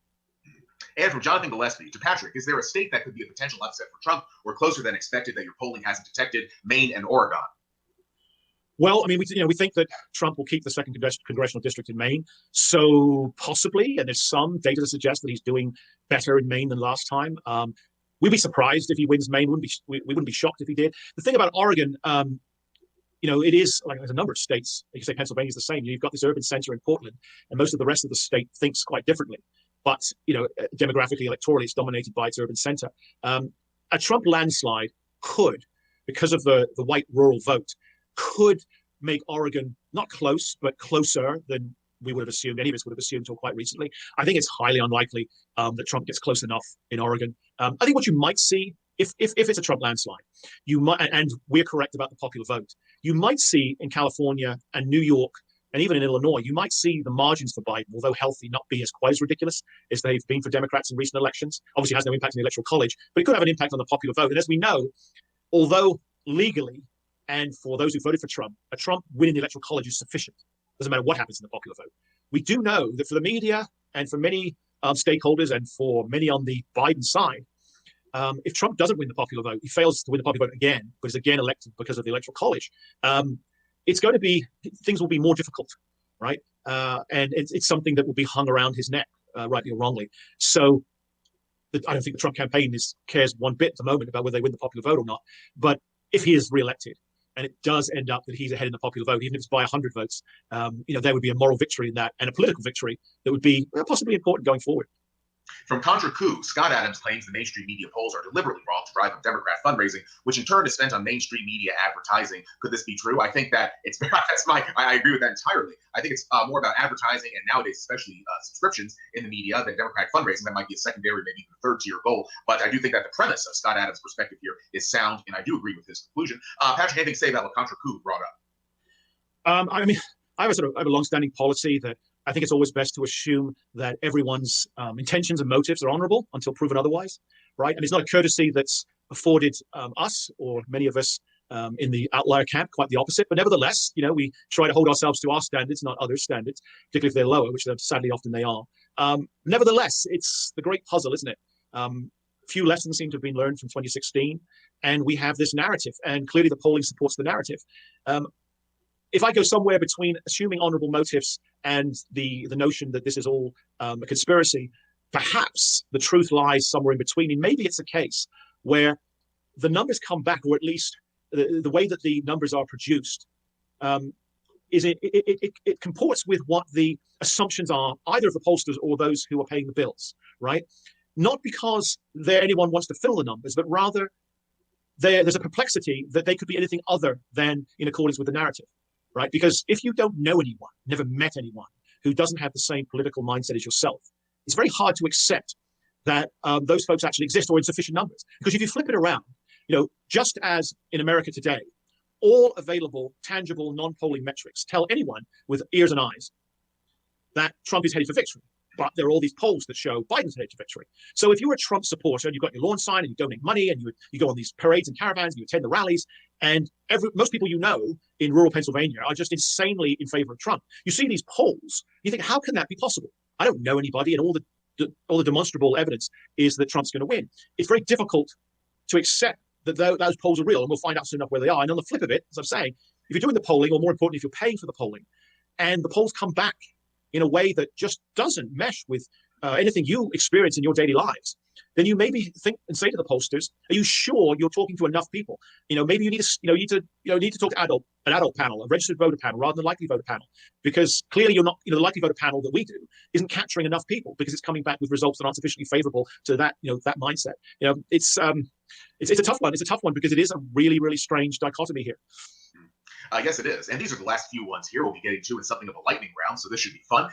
[SPEAKER 13] And from Jonathan Gillespie to Patrick, is there a state that could be a potential upset for Trump or closer than expected that your polling hasn't detected? Maine and Oregon.
[SPEAKER 1] Well, I mean, we think that Trump will keep the second congressional district in Maine. So possibly, and there's some data to suggest that he's doing better in Maine than last time. We'd be surprised if he wins Maine. We wouldn't be shocked if he did. The thing about Oregon, it is like there's a number of states. You can say Pennsylvania's the same. You've got this urban center in Portland, and most of the rest of the state thinks quite differently. But demographically, electorally, it's dominated by its urban center. A Trump landslide could, because of the white rural vote, could make Oregon not close, but closer than we would have assumed. Any of us would have assumed until quite recently. I think it's highly unlikely that Trump gets close enough in Oregon. I think what you might see, if it's a Trump landslide, you might, and we're correct about the popular vote, you might see in California and New York, and even in Illinois, you might see the margins for Biden, although healthy, not be as quite as ridiculous as they've been for Democrats in recent elections. Obviously, it has no impact on the Electoral College, but it could have an impact on the popular vote. And as we know, although legally, and for those who voted for Trump, a Trump win in the Electoral College is sufficient. Doesn't matter what happens in the popular vote. We do know that for the media and for many stakeholders and for many on the Biden side, if Trump doesn't win the popular vote, he fails to win the popular vote again, but is again elected because of the Electoral College. It's going to be, things will be more difficult, right? And it's something that will be hung around his neck, rightly or wrongly. So I don't think the Trump campaign cares one bit at the moment about whether they win the popular vote or not. But if he is reelected, and it does end up that he's ahead in the popular vote, even if it's by 100 votes, there would be a moral victory in that and a political victory that would be possibly important going forward.
[SPEAKER 13] From Contra Coup, Scott Adams claims the mainstream media polls are deliberately wrong to drive up Democrat fundraising, which in turn is spent on mainstream media advertising. Could this be true? I think that I agree with that entirely. I think it's more about advertising and nowadays, especially subscriptions in the media than Democratic fundraising. That might be a secondary, maybe even third tier goal. But I do think that the premise of Scott Adams' perspective here is sound, and I do agree with his conclusion. Patrick, anything to say about what Contra Coup brought up?
[SPEAKER 1] I mean, I have a long-standing policy that I think it's always best to assume that everyone's intentions and motives are honorable until proven otherwise, right? And it's not a courtesy that's afforded us or many of us in the outlier camp, quite the opposite. But nevertheless, we try to hold ourselves to our standards, not others' standards, particularly if they're lower, which sadly often they are. Nevertheless, it's the great puzzle, isn't it? Few lessons seem to have been learned from 2016, and we have this narrative, and clearly the polling supports the narrative. If I go somewhere between assuming honorable motives and the notion that this is all a conspiracy, perhaps the truth lies somewhere in between. And maybe it's a case where the numbers come back, or at least the way that the numbers are produced, it comports with what the assumptions are, either of the pollsters or those who are paying the bills, right? Not because anyone wants to fill the numbers, but rather there's a perplexity that they could be anything other than in accordance with the narrative. Right? Because if you don't know anyone, never met anyone who doesn't have the same political mindset as yourself, it's very hard to accept that those folks actually exist or in sufficient numbers. Because if you flip it around, just as in America today, all available, tangible, non-polling metrics tell anyone with ears and eyes that Trump is headed for victory. But there are all these polls that show Biden's headed to victory. So if you're a Trump supporter and you've got your lawn sign and you donate money and you go on these parades and caravans and you attend the rallies, and most people in rural Pennsylvania are just insanely in favor of Trump. You see these polls, you think, how can that be possible? I don't know anybody, and all the demonstrable evidence is that Trump's going to win. It's very difficult to accept that those polls are real, and we'll find out soon enough where they are. And on the flip of it, as I'm saying, if you're doing the polling, or more importantly, if you're paying for the polling, and the polls come back in a way that just doesn't mesh with anything you experience in your daily lives, then you maybe think and say to the pollsters, "Are you sure you're talking to enough people? Maybe you need to talk to an adult panel, a registered voter panel, rather than a likely voter panel, because clearly you're not. The likely voter panel that we do isn't capturing enough people because it's coming back with results that aren't sufficiently favorable to that that mindset. It's a tough one. It's a tough one because it is a really, really strange dichotomy here."
[SPEAKER 13] Yes, it is. And these are the last few ones here we'll be getting to in something of a lightning round, so this should be fun.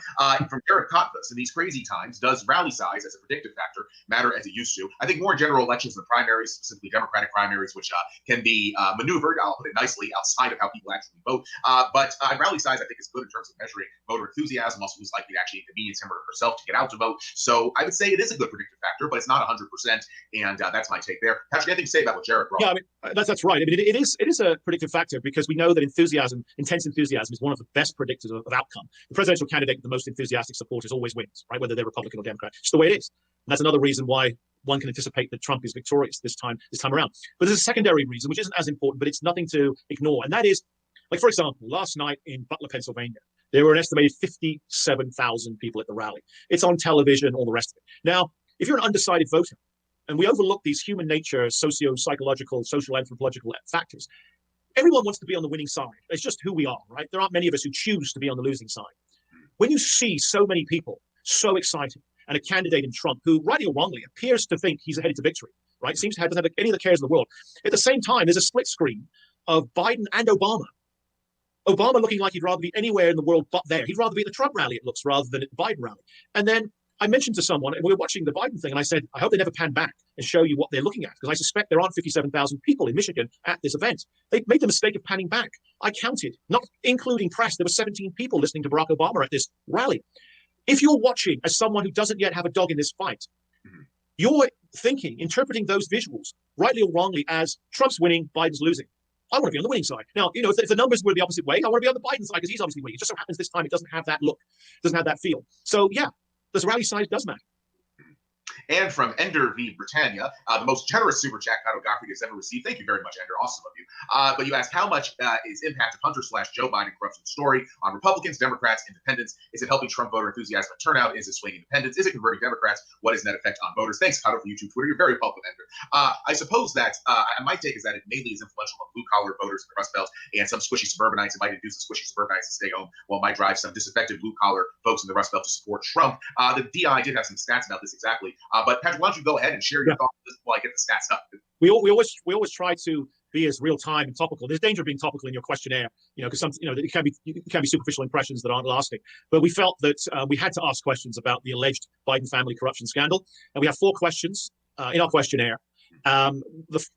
[SPEAKER 13] From Jared Kotfus, in these crazy times, does rally size as a predictive factor matter as it used to? I think more in general elections and primaries, specifically Democratic primaries, which can be maneuvered, I'll put it nicely, outside of how people actually vote. But rally size, I think, is good in terms of measuring voter enthusiasm, also who's likely to actually inconvenience him or herself to get out to vote. So I would say it is a good predictive factor, but it's not 100%. And that's my take there. Patrick, anything to say about what Jared brought?
[SPEAKER 1] Yeah, I mean, that's right. I mean, it is a predictive factor because we know that intense enthusiasm is one of the best predictors of outcome. The presidential candidate with the most enthusiastic supporters always wins, right? Whether they're Republican or Democrat. It's the way it is. And that's another reason why one can anticipate that Trump is victorious this time around. But there's a secondary reason, which isn't as important, but it's nothing to ignore. And that is, like, for example, last night in Butler, Pennsylvania, there were an estimated 57,000 people at the rally. It's on television, all the rest of it. Now, if you're an undecided voter, and we overlook these human nature, socio-psychological, social anthropological factors, everyone wants to be on the winning side. It's just who we are, right? There aren't many of us who choose to be on the losing side. When you see so many people so excited, and a candidate in Trump who, rightly or wrongly, appears to think he's headed to victory, right? Seems to doesn't have any of the cares in the world. At the same time, there's a split screen of Biden and Obama. Obama looking like he'd rather be anywhere in the world but there. He'd rather be at the Trump rally, it looks, rather than at the Biden rally. And then I mentioned to someone, and we were watching the Biden thing, and I said, I hope they never pan back and show you what they're looking at, because I suspect there aren't 57,000 people in Michigan at this event. They made the mistake of panning back. I counted, not including press, there were 17 people listening to Barack Obama at this rally. If you're watching as someone who doesn't yet have a dog in this fight, you're thinking, interpreting those visuals, rightly or wrongly, as Trump's winning, Biden's losing. I want to be on the winning side. Now, you know, if the numbers were the opposite way, I want to be on the Biden side because he's obviously winning. It just so happens this time it doesn't have that look, doesn't have that feel. So, yeah, this rally size does matter.
[SPEAKER 13] And from Ender v. Britannia, the most generous super chat Kyle Gottfried has ever received. Thank you very much, Ender. Awesome of you. But you asked, how much is impact of Hunter/Joe Biden corruption story on Republicans, Democrats, independents? Is it helping Trump voter enthusiasm and turnout? Is it swaying independents? Is it converting Democrats? What is net effect on voters? Thanks, Kyle, from YouTube, Twitter. You're very welcome, Ender. I suppose that my take is that it mainly is influential on blue-collar voters in the Rust Belt, and some squishy suburbanites. It might induce some squishy suburbanites to stay home, while it might drive some disaffected blue-collar folks in the Rust Belt to support Trump. The DI did have some stats about this exactly. But Patrick, why don't you go ahead and share your thoughts while I get the stats up?
[SPEAKER 1] We always try to be as real time and topical. There's danger of being topical in your questionnaire, you know, because it can be superficial impressions that aren't lasting. But we felt that we had to ask questions about the alleged Biden family corruption scandal, and we have 4 questions in our questionnaire.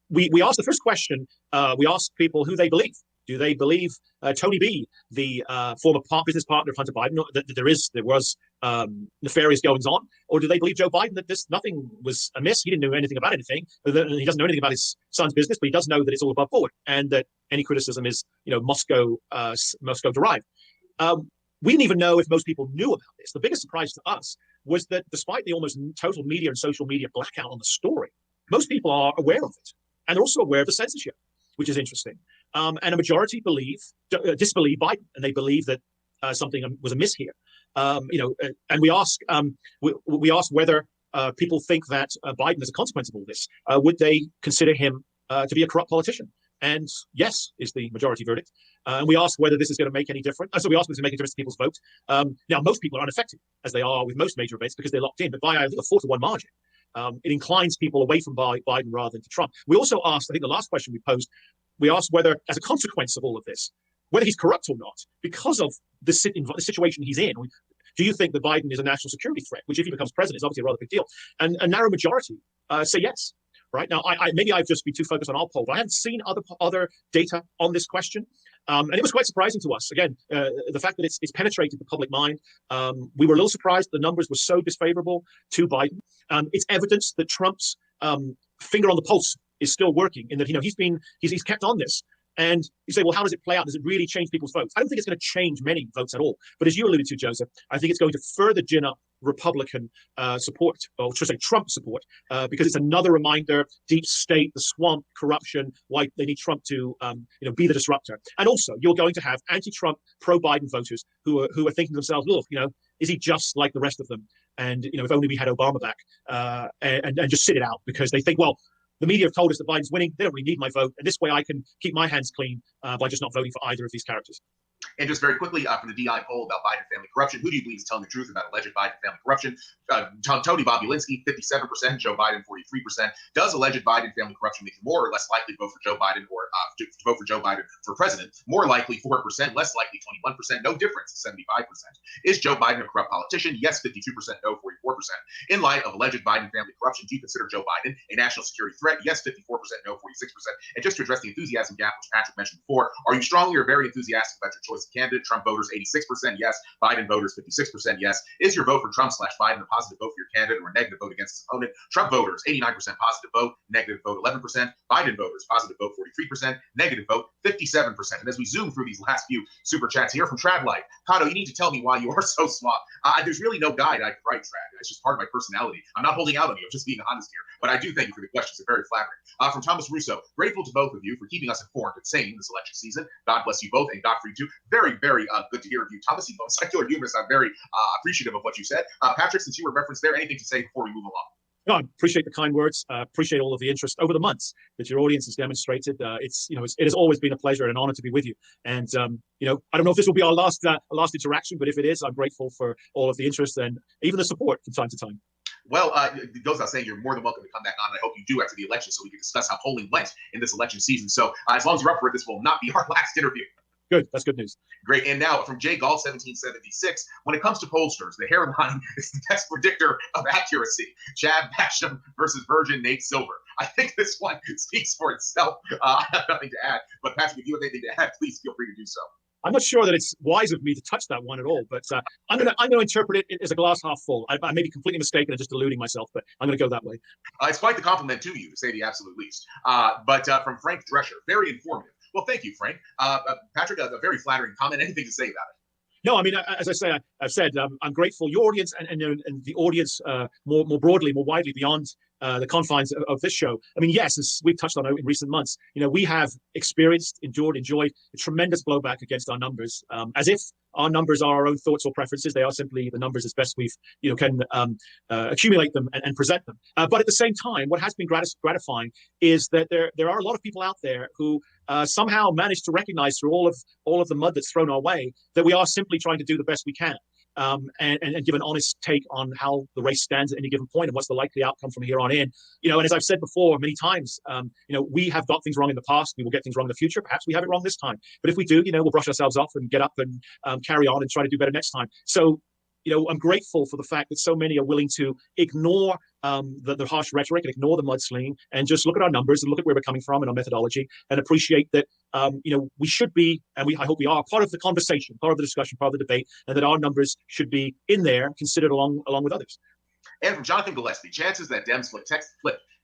[SPEAKER 1] We asked the first question. We asked people who they believe. Do they believe Tony B, the former business partner of Hunter Biden, that there was nefarious goings on, or do they believe Joe Biden that nothing was amiss? He didn't know anything about anything. He doesn't know anything about his son's business, but he does know that it's all above board and that any criticism is, Moscow derived. We didn't even know if most people knew about this. The biggest surprise to us was that despite the almost total media and social media blackout on the story, most people are aware of it, and they're also aware of the censorship, which is interesting. And a majority disbelieve Biden, and they believe that something was amiss here. And we ask whether people think that Biden, as a consequence of all this, would they consider him to be a corrupt politician? And yes, is the majority verdict. And we ask whether this is going to make any difference. So we ask whether it's going to make a difference to people's vote. Now, most people are unaffected, as they are with most major events, because they're locked in, but by I think a 4-to-1 margin. It inclines people away from Biden rather than to Trump. We also asked, I think the last question we posed, we asked whether, as a consequence of all of this, whether he's corrupt or not, because of the situation he's in. Do you think that Biden is a national security threat, which if he becomes president is obviously a rather big deal? And a narrow majority say yes. Right now, maybe I've just been too focused on our poll, but I haven't seen other data on this question. And it was quite surprising to us. Again, the fact that it's penetrated the public mind. We were a little surprised the numbers were so disfavorable to Biden. It's evidence that Trump's finger on the pulse is still working, in that he's kept on this. And you say, well, how does it play out? Does it really change people's votes? I don't think it's going to change many votes at all. But as you alluded to, Joseph, I think it's going to further gin up Republican support, or should I say Trump support, because it's another reminder, deep state, the swamp, corruption, why they need Trump to be the disruptor. And also, you're going to have anti-Trump, pro-Biden voters who are thinking to themselves, look, is he just like the rest of them? And, if only we had Obama back, and just sit it out, because they think, well, the media have told us that Biden's winning. They don't really need my vote. And this way I can keep my hands clean by just not voting for either of these characters.
[SPEAKER 13] And just very quickly, from the DI poll about Biden family corruption, who do you believe is telling the truth about alleged Biden family corruption? Tony Bobulinski, 57%, Joe Biden, 43%. Does alleged Biden family corruption make you more or less likely to vote for Joe Biden or to vote for Joe Biden for president? More likely 4%, less likely 21%, no difference 75%. Is Joe Biden a corrupt politician? Yes, 52%, no, 44%. In light of alleged Biden family corruption, do you consider Joe Biden a national security threat? Yes, 54%, no, 46%. And just to address the enthusiasm gap, which Patrick mentioned before, are you strongly or very enthusiastic about your choice of candidate? Trump voters 86% yes, Biden voters 56% yes. Is your vote for Trump/Biden a positive vote for your candidate or a negative vote against his opponent? Trump voters 89% positive vote, negative vote 11%. Biden voters positive vote 43%, negative vote 57%. And as we zoom through these last few super chats here from Tradlight, Kato, you need to tell me why you are so suave. There's really no guide I could write, Trad. It's just part of my personality. I'm not holding out on you. I'm just being honest here. But I do thank you for the questions. They're very flattering. From Thomas Russo, grateful to both of you for keeping us informed and sane this election season. God bless you both, and God for you too. Very, very good to hear of you. Thomas, you know, secular humorist, I'm very appreciative of what you said. Patrick, since you were referenced there, anything to say before we move along?
[SPEAKER 1] No, I appreciate the kind words. Appreciate all of the interest over the months that your audience has demonstrated. It has always been a pleasure and an honor to be with you. And I don't know if this will be our last interaction, but if it is, I'm grateful for all of the interest and even the support from time to time.
[SPEAKER 13] Well, it goes without saying, you're more than welcome to come back on. And I hope you do after the election so we can discuss how polling went in this election season. So as long as you're up for it, this will not be our last interview.
[SPEAKER 1] Good. That's good news.
[SPEAKER 13] Great. And now from Jay Gall, 1776, when it comes to pollsters, the hairline is the best predictor of accuracy. Chad Basham versus Virgin Nate Silver. I think this one speaks for itself. I have nothing to add. But Patrick, if you have anything to add, please feel free to do so.
[SPEAKER 1] I'm not sure that it's wise of me to touch that one at all, but I'm gonna interpret it as a glass half full. I may be completely mistaken and just deluding myself, but I'm gonna go that way.
[SPEAKER 13] It's quite the compliment to you, to say the absolute least. But from Frank Drescher, very informative. Well, thank you, Frank. Patrick, a very flattering comment. Anything to say about it?
[SPEAKER 1] No, I mean, as I've said, I'm grateful. Your audience and the audience more broadly, more widely beyond the confines of this show. I mean, yes, as we've touched on in recent months, we have experienced, enjoyed a tremendous blowback against our numbers, as if our numbers are our own thoughts or preferences. They are simply the numbers as best we've can accumulate them and present them. But at the same time, what has been gratifying is that there are a lot of people out there who somehow managed to recognize through all of the mud that's thrown our way that we are simply trying to do the best we can. And give an honest take on how the race stands at any given point and what's the likely outcome from here on in. And as I've said before many times, we have got things wrong in the past. We will get things wrong in the future. Perhaps we have it wrong this time. But if we do, we'll brush ourselves off and get up and carry on and try to do better next time. So, I'm grateful for the fact that so many are willing to ignore the harsh rhetoric and ignore the mudslinging and just look at our numbers and look at where we're coming from and our methodology and appreciate that, we should be, and I hope we are, part of the conversation, part of the discussion, part of the debate, and that our numbers should be in there, considered along with others.
[SPEAKER 13] And from Jonathan Gillespie, chances that Dems flip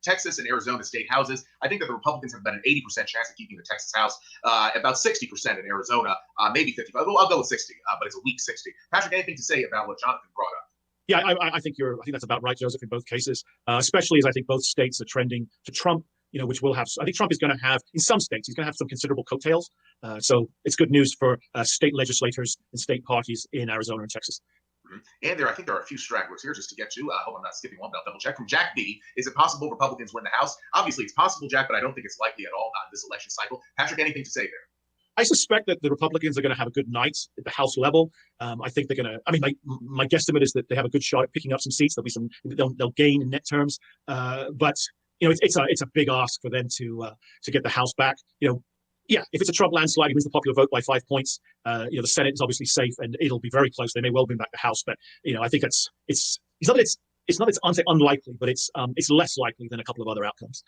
[SPEAKER 13] Texas and Arizona state houses. I think that the Republicans have about an 80% chance of keeping the Texas House, about 60% in Arizona, maybe 55. I'll go with 60, but it's a weak 60. Patrick, anything to say about what Jonathan brought up?
[SPEAKER 1] Yeah, I think that's about right, Joseph, in both cases, especially as I think both states are trending to Trump, which will have, I think Trump is going to have, in some states, he's going to have some considerable coattails. So it's good news for state legislators and state parties in Arizona and Texas.
[SPEAKER 13] And I think there are a few stragglers here just to get to. I hope I'm not skipping one, but I'll double check. From Jack B, is it possible Republicans win the House? Obviously, it's possible, Jack, but I don't think it's likely at all in this election cycle. Patrick, anything to say there?
[SPEAKER 1] I suspect that the Republicans are going to have a good night at the House level. I think they're going to. My guesstimate is that they have a good shot at picking up some seats. There'll be some. They'll gain in net terms. But it's a big ask for them to get the House back. Yeah, if it's a Trump landslide, he wins the popular vote by 5 points. The Senate is obviously safe, and it'll be very close. They may well bring back the House, but I think it's not unlikely, but it's less likely than a couple of other outcomes.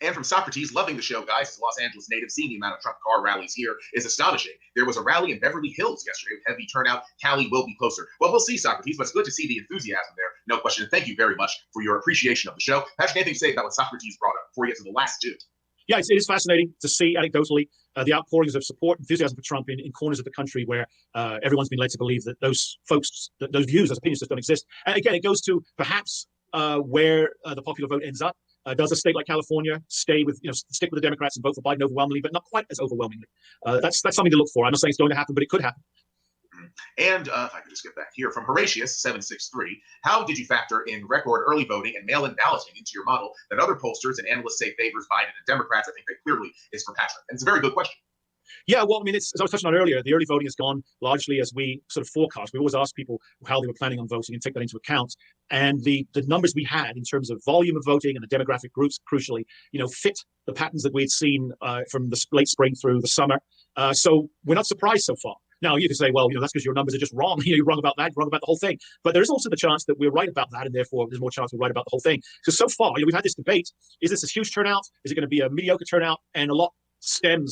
[SPEAKER 13] And from Socrates, loving the show, guys. As a Los Angeles native, seeing the amount of Trump car rallies here is astonishing. There was a rally in Beverly Hills yesterday with heavy turnout. Cali will be closer. Well, we'll see, Socrates, but it's good to see the enthusiasm there. No question. Thank you very much for your appreciation of the show. Patrick, anything to say about what Socrates brought up before we get to the last two?
[SPEAKER 1] Yeah, it is fascinating to see anecdotally the outpourings of support, enthusiasm for Trump in corners of the country where everyone's been led to believe that those folks, those views, those opinions just don't exist. And again, it goes to perhaps where the popular vote ends up. Does a state like California stick with the Democrats and vote for Biden overwhelmingly, but not quite as overwhelmingly? That's something to look for. I'm not saying it's going to happen, but it could happen.
[SPEAKER 13] And if I could just get back here from Horatius 763, how did you factor in record early voting and mail-in balloting into your model that other pollsters and analysts say favors Biden and Democrats? I think that clearly is for Patrick, and it's a very good question.
[SPEAKER 1] Yeah, well, I mean, as I was touching on earlier, the early voting has gone largely as we sort of forecast. We always ask people how they were planning on voting and take that into account. And the numbers we had in terms of volume of voting and the demographic groups, crucially, fit the patterns that we had seen from the late spring through the summer. So we're not surprised so far. Now, you can say, well, that's because your numbers are just wrong. You're wrong about that. You're wrong about the whole thing. But there is also the chance that we're right about that, and therefore there's more chance we're right about the whole thing. So far, we've had this debate. Is this a huge turnout? Is it going to be a mediocre turnout? And a lot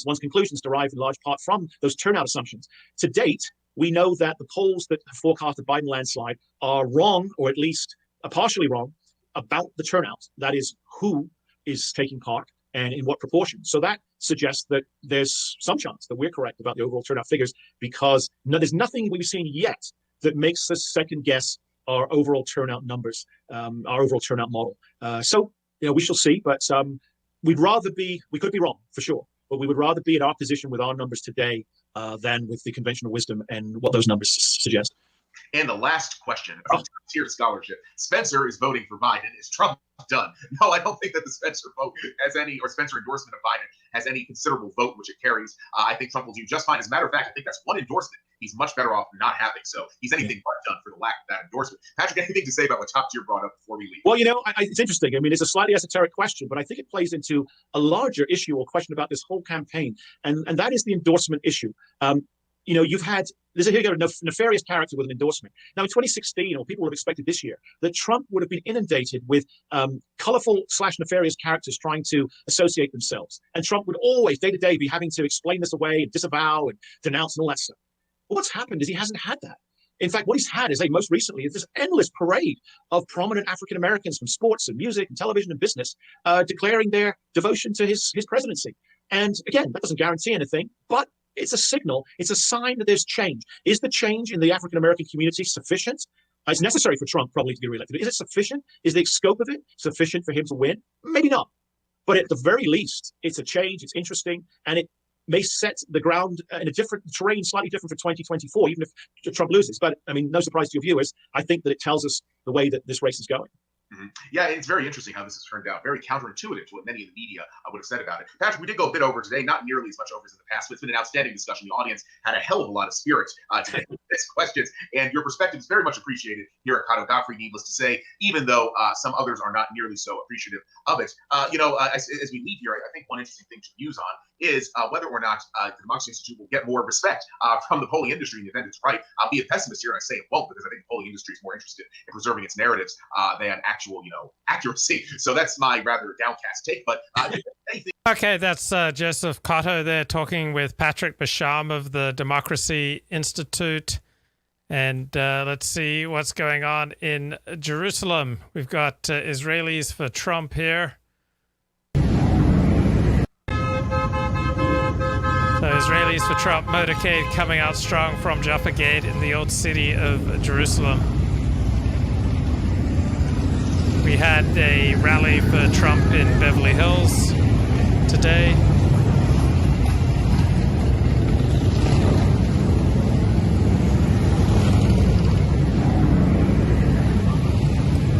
[SPEAKER 1] one's conclusions derive in large part from those turnout assumptions. To date, we know that the polls that have forecast a Biden landslide are wrong, or at least partially wrong, about the turnout. That is, who is taking part and in what proportion. So that suggests that there's some chance that we're correct about the overall turnout figures, because there's nothing we've seen yet that makes us second guess our overall turnout numbers, our overall turnout model. So we shall see, but we could be wrong for sure, but we would rather be in our position with our numbers today than with the conventional wisdom and what those numbers suggest.
[SPEAKER 13] And the last question from Tier Scholarship. Spencer is voting for Biden. Is Trump done? No, I don't think that the Spencer vote has any, or Spencer endorsement of Biden has any considerable vote which it carries. I think Trump will do just fine. As a matter of fact, I think that's one endorsement he's much better off not having. So he's anything but done for the lack of that endorsement. Patrick, anything to say about what Top Tier brought up before we leave?
[SPEAKER 1] Well, it's interesting. I mean, it's a slightly esoteric question, but I think it plays into a larger issue or question about this whole campaign, and that is the endorsement issue. You've had a nefarious character with an endorsement. Now, in 2016, or people would have expected this year, that Trump would have been inundated with colorful / nefarious characters trying to associate themselves. And Trump would always, day to day, be having to explain this away and disavow and denounce and all that stuff. But what's happened is he hasn't had that. In fact, what he's had is most recently is this endless parade of prominent African Americans from sports and music and television and business declaring their devotion to his presidency. And again, that doesn't guarantee anything, but it's a signal. It's a sign that there's change. Is the change in the African American community sufficient? It's necessary for Trump probably to be reelected. Is it sufficient? Is the scope of it sufficient for him to win? Maybe not. But at the very least, it's a change. It's interesting, and it may set the ground in a different terrain, slightly different for 2024, even if Trump loses. But I mean, no surprise to your viewers. I think that it tells us the way that this race is going.
[SPEAKER 13] Mm-hmm. Yeah, it's very interesting how this has turned out. Very counterintuitive to what many in the media would have said about it. Patrick, we did go a bit over today, not nearly as much over as in the past, but it's been an outstanding discussion. The audience had a hell of a lot of spirit today with these questions, and your perspective is very much appreciated here at Cato Godfrey, needless to say, even though some others are not nearly so appreciative of it. As we leave here, I think one interesting thing to muse on is whether or not the Democracy Institute will get more respect from the polling industry in the event it's right. I'll be a pessimist here and I say it won't, because I think the polling industry is more interested in preserving its narratives than actual, accuracy. So that's my rather downcast take. But anything.
[SPEAKER 9] Okay, that's Joseph Cotto there talking with Patrick Basham of the Democracy Institute. And let's see what's going on in Jerusalem. We've got Israelis for Trump here. So Israelis for Trump motorcade coming out strong from Jaffa Gate in the old city of Jerusalem. We had a rally for Trump in Beverly Hills today.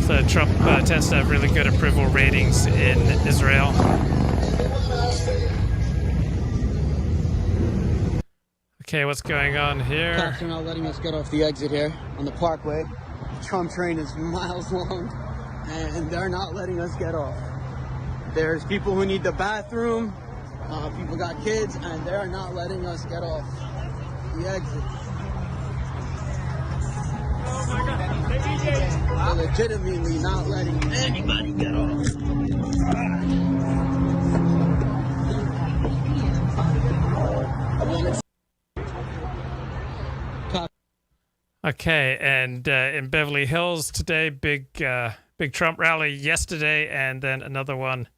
[SPEAKER 9] So Trump tends to have really good approval ratings in Israel. Okay, what's going on here?
[SPEAKER 14] Cops are not letting us get off the exit here on the Parkway. The Trump train is miles long, and they're not letting us get off. There's people who need the bathroom, people got kids, and they're not letting us get off the exit. They're legitimately not letting anybody get off.
[SPEAKER 9] Okay, and in Beverly Hills today, big Trump rally yesterday, and then another one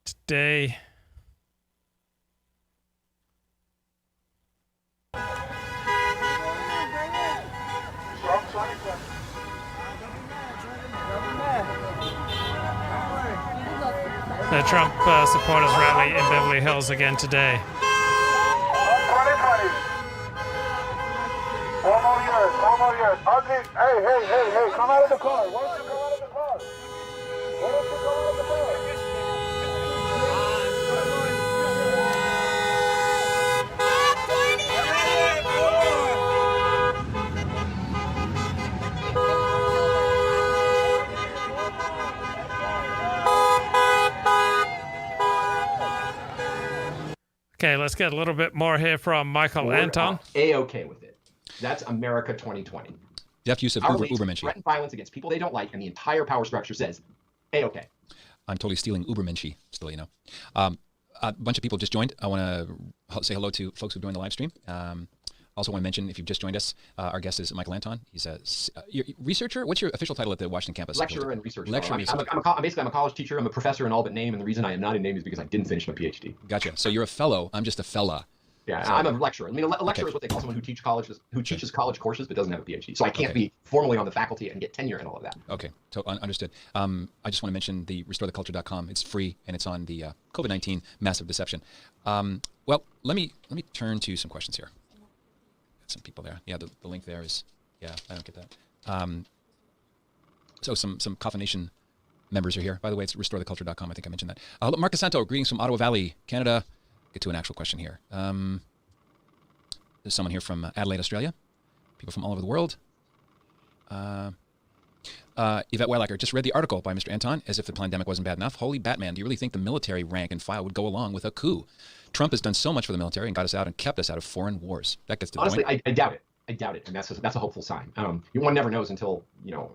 [SPEAKER 9] today. The Trump supporters rally in Beverly Hills again today.
[SPEAKER 15] 4 more years. Ugly. Hey, come out of the car. Why don't you come out of the car? Why don't you come out of the car?
[SPEAKER 9] Okay, let's get a little bit more here from Michael Anton.
[SPEAKER 12] A-okay with it. That's America 2020.
[SPEAKER 7] Deft use of Ubermensch.
[SPEAKER 12] Threaten violence against people they don't like, and the entire power structure says, A-okay.
[SPEAKER 7] I'm totally stealing Ubermensch, still, you know. A bunch of people just joined. I want to say hello to folks who've joined the live stream. Also want to mention, if you've just joined us, our guest is Michael Anton. He's a researcher. What's your official title at the Washington campus?
[SPEAKER 12] Lecturer and researcher.
[SPEAKER 7] Lecturer.
[SPEAKER 12] Basically, I'm a college teacher. I'm a professor in all but name, and the reason I am not in name is because I didn't finish my PhD.
[SPEAKER 7] Gotcha. So you're a fellow. I'm just a fella.
[SPEAKER 12] Yeah, so, I'm a lecturer. I mean, a lecturer is what they call someone who teaches college courses but doesn't have a PhD. So I can't be formally on the faculty and get tenure and all of that.
[SPEAKER 7] Okay, so understood. I just want to mention the restoretheculture.com. It's free and it's on the COVID-19 massive deception. Well, let me turn to some questions here. Got some people there. Yeah, the link there is. Yeah, I don't get that. So some Coffin Nation members are here. By the way, it's restoretheculture.com. I think I mentioned that. Hello, Marcus Santo, greetings from Ottawa Valley, Canada. Get to an actual question here. There's someone here from Adelaide, Australia. People from all over the world. Yvette Weilacher just read the article by Mr. Anton as if the pandemic wasn't bad enough. Holy Batman, do you really think the military rank and file would go along with a coup? Trump has done so much for the military and got us out and kept us out of foreign wars. That gets to the
[SPEAKER 12] Honestly,
[SPEAKER 7] point.
[SPEAKER 12] I doubt it. I doubt it, and that's a hopeful sign. One never knows until,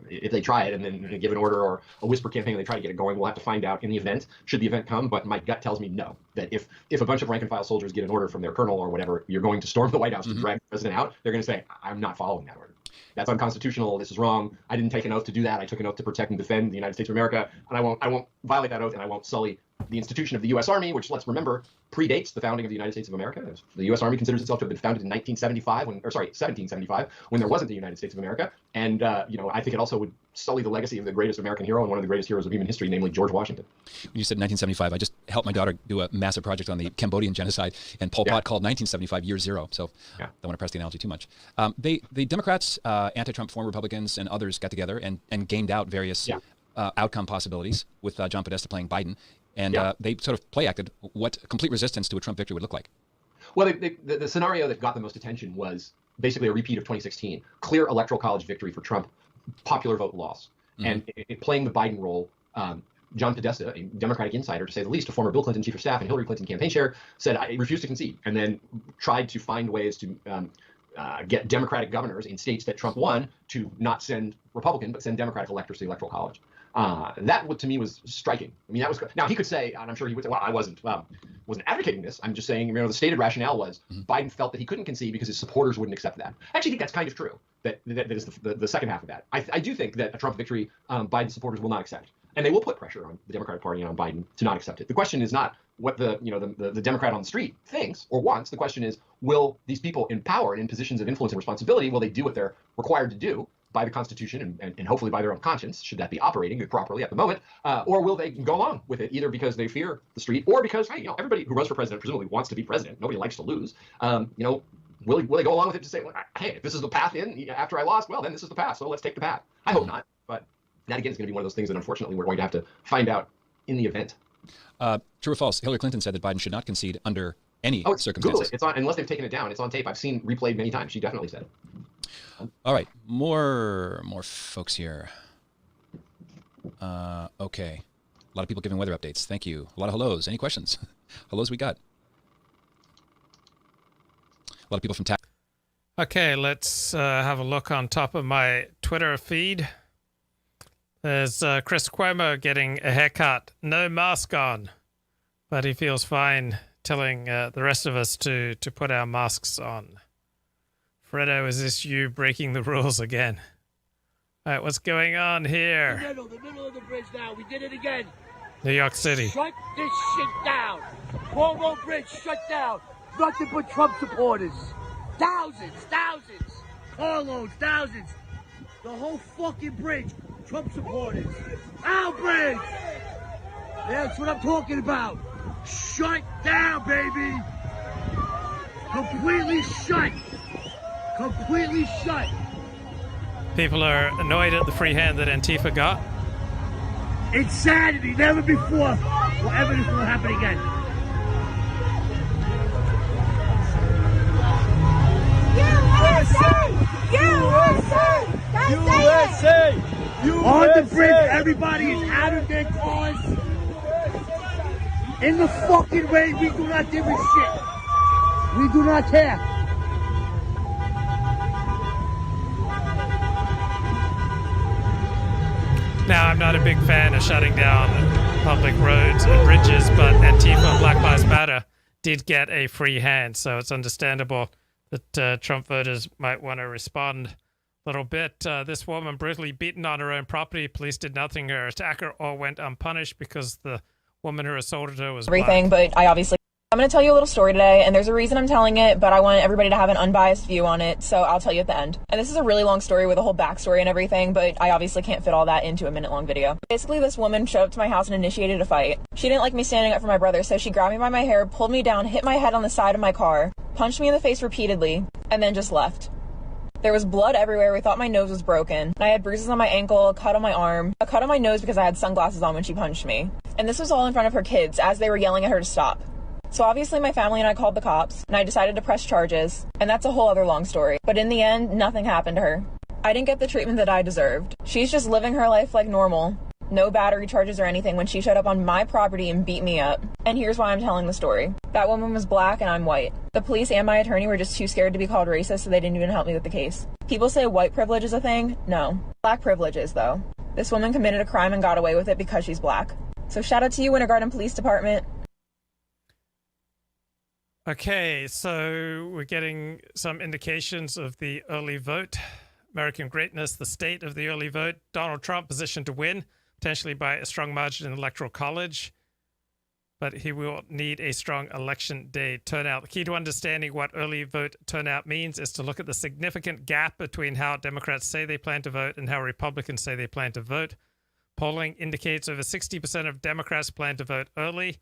[SPEAKER 12] if they try it and then they give an order or a whisper campaign and they try to get it going. We'll have to find out in the event, should the event come, but my gut tells me no, that if a bunch of rank and file soldiers get an order from their colonel or whatever, you're going to storm the White House to drag the president out, they're going to say, I'm not following that order. That's unconstitutional. This is wrong. I didn't take an oath to do that. I took an oath to protect and defend the United States of America, and I won't violate that oath, and I won't sully the institution of the U.S. Army, which, let's remember, predates the founding of the United States of America. The U.S. Army considers itself to have been founded in 1775, when there wasn't the United States of America. And, I think it also would sully the legacy of the greatest American hero and one of the greatest heroes of human history, namely George Washington.
[SPEAKER 7] When you said 1975, I just helped my daughter do a massive project on the Cambodian genocide, and Pol Pot called 1975 year zero. So I don't want to press the analogy too much. The Democrats, anti-Trump former Republicans, and others got together and gamed out various outcome possibilities with John Podesta playing Biden. And they sort of play acted what complete resistance to a Trump victory would look like.
[SPEAKER 12] Well, the scenario that got the most attention was basically a repeat of 2016. Clear electoral college victory for Trump, popular vote loss. And playing the Biden role, John Podesta, a Democratic insider, to say the least, a former Bill Clinton chief of staff and Hillary Clinton campaign chair, said, I refuse to concede, and then tried to find ways to get Democratic governors in states that Trump won to not send Republican, but send Democratic electors to the electoral college. That to me was striking. I mean, now he could say, and I'm sure he would say, well, I wasn't advocating this. I'm just saying, the stated rationale was Biden felt that he couldn't concede because his supporters wouldn't accept that. I actually think that's kind of true. That is the second half of that. I do think that a Trump victory, Biden supporters will not accept, and they will put pressure on the Democratic Party and on Biden to not accept it. The question is not what the Democrat on the street thinks or wants. The question is, will these people in power and in positions of influence and responsibility, will they do what they're required to do by the Constitution and hopefully by their own conscience, should that be operating properly at the moment, or will they go along with it either because they fear the street or because, hey, everybody who runs for president presumably wants to be president. Nobody likes to lose. Will they go along with it to say, well, hey, if this is the path in after I lost, well, then this is the path, so let's take the path. I hope not, but that again is going to be one of those things that unfortunately we're going to have to find out in the event.
[SPEAKER 7] True or false? Hillary Clinton said that Biden should not concede under any circumstances.
[SPEAKER 12] Google it. It's on, unless they've taken it down. It's on tape. I've seen replayed many times. She definitely said it.
[SPEAKER 7] All right, more folks here. Okay, a lot of people giving weather updates. Thank you. A lot of hellos. Any questions? Hellos we got. A lot of people from TAC.
[SPEAKER 9] Okay, let's have a look on top of my Twitter feed. There's Chris Cuomo getting a haircut, no mask on, but he feels fine telling the rest of us to put our masks on. Fredo, is this you breaking the rules again? All right, what's going on here?
[SPEAKER 15] The middle of the bridge now. We did it again.
[SPEAKER 9] New York City.
[SPEAKER 15] Shut this shit down. Cuomo Bridge shut down. Nothing but Trump supporters. Thousands. Carloads, thousands. The whole fucking bridge. Trump supporters. Our bridge. That's what I'm talking about. Shut down, baby. Completely shut. Completely shut.
[SPEAKER 9] People are annoyed at the free hand that Antifa got.
[SPEAKER 15] Insanity. Never before will ever this will happen again. USA! On the bridge, everybody is out of their cars. In the fucking rain, we do not give a shit. We do not care.
[SPEAKER 9] Now, I'm not a big fan of shutting down public roads and bridges, but Antifa and Black Lives Matter did get a free hand, so it's understandable that Trump voters might want to respond a little bit. This woman brutally beaten on her own property. Police did nothing. Her attacker all went unpunished because the woman who assaulted her was
[SPEAKER 17] everything,
[SPEAKER 9] black.
[SPEAKER 17] but I'm going to tell you a little story today, and there's a reason I'm telling it, but I want everybody to have an unbiased view on it, so I'll tell you at the end. And this is a really long story with a whole backstory and everything, but I obviously can't fit all that into a minute-long video. Basically, this woman showed up to my house and initiated a fight. She didn't like me standing up for my brother, so she grabbed me by my hair, pulled me down, hit my head on the side of my car, punched me in the face repeatedly, and then just left. There was blood everywhere. We thought my nose was broken. I had bruises on my ankle, a cut on my arm, a cut on my nose because I had sunglasses on when she punched me. And this was all in front of her kids as they were yelling at her to stop. So obviously my family and I called the cops, and I decided to press charges, and that's a whole other long story. But in the end, nothing happened to her. I didn't get the treatment that I deserved. She's just living her life like normal. No battery charges or anything when she showed up on my property and beat me up. And here's why I'm telling the story. That woman was black and I'm white. The police and my attorney were just too scared to be called racist, so they didn't even help me with the case. People say white privilege is a thing. No. Black privilege is, though. This woman committed a crime and got away with it because she's black. So shout out to you, Winter Garden Police Department.
[SPEAKER 9] Okay, so we're getting some indications of the early vote. American greatness, the state of the early vote. Donald Trump positioned to win, potentially by a strong margin in the Electoral College, but he will need a strong election day turnout. The key to understanding what early vote turnout means is to look at the significant gap between how Democrats say they plan to vote and how Republicans say they plan to vote. Polling indicates over 60% of Democrats plan to vote early,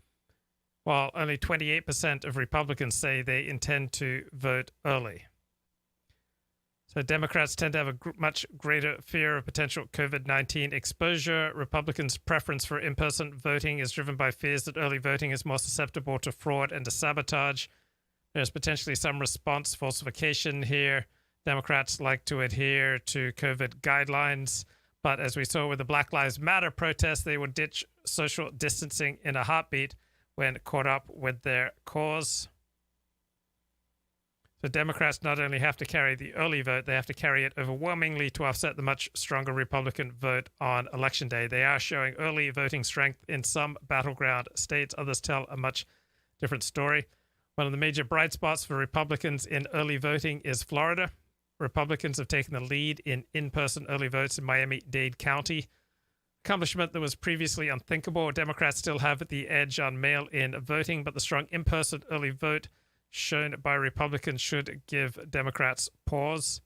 [SPEAKER 9] while only 28% of Republicans say they intend to vote early. So Democrats tend to have a much greater fear of potential COVID-19 exposure. Republicans' preference for in-person voting is driven by fears that early voting is more susceptible to fraud and to sabotage. There's potentially some response falsification here. Democrats like to adhere to COVID guidelines, but as we saw with the Black Lives Matter protests, they would ditch social distancing in a heartbeat when caught up with their cause. So Democrats not only have to carry the early vote, they have to carry it overwhelmingly to offset the much stronger Republican vote on Election Day. They are showing early voting strength in some battleground states. Others tell a much different story. One of the major bright spots for Republicans in early voting is Florida. Republicans have taken the lead in in-person early votes in Miami-Dade County. Accomplishment that was previously unthinkable. Democrats still have the edge on mail-in voting, but the strong in-person early vote shown by Republicans should give Democrats pause.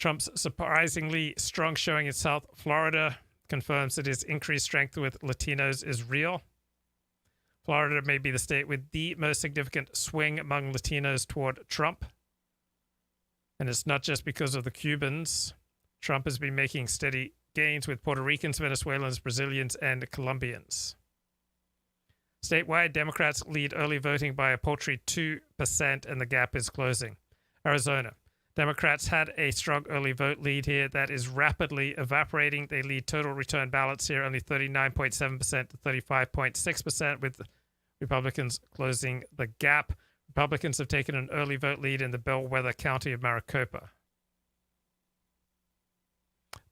[SPEAKER 9] Trump's surprisingly strong showing in South Florida confirms that his increased strength with Latinos is real. Florida may be the state with the most significant swing among Latinos toward Trump. And it's not just because of the Cubans. Trump has been making steady gains with Puerto Ricans, Venezuelans, Brazilians, and Colombians. Statewide, Democrats lead early voting by a paltry 2%, and the gap is closing. Arizona. Democrats had a strong early vote lead here that is rapidly evaporating. They lead total return ballots here only 39.7% to 35.6%, with Republicans closing the gap. Republicans have taken an early vote lead in the bellwether county of Maricopa.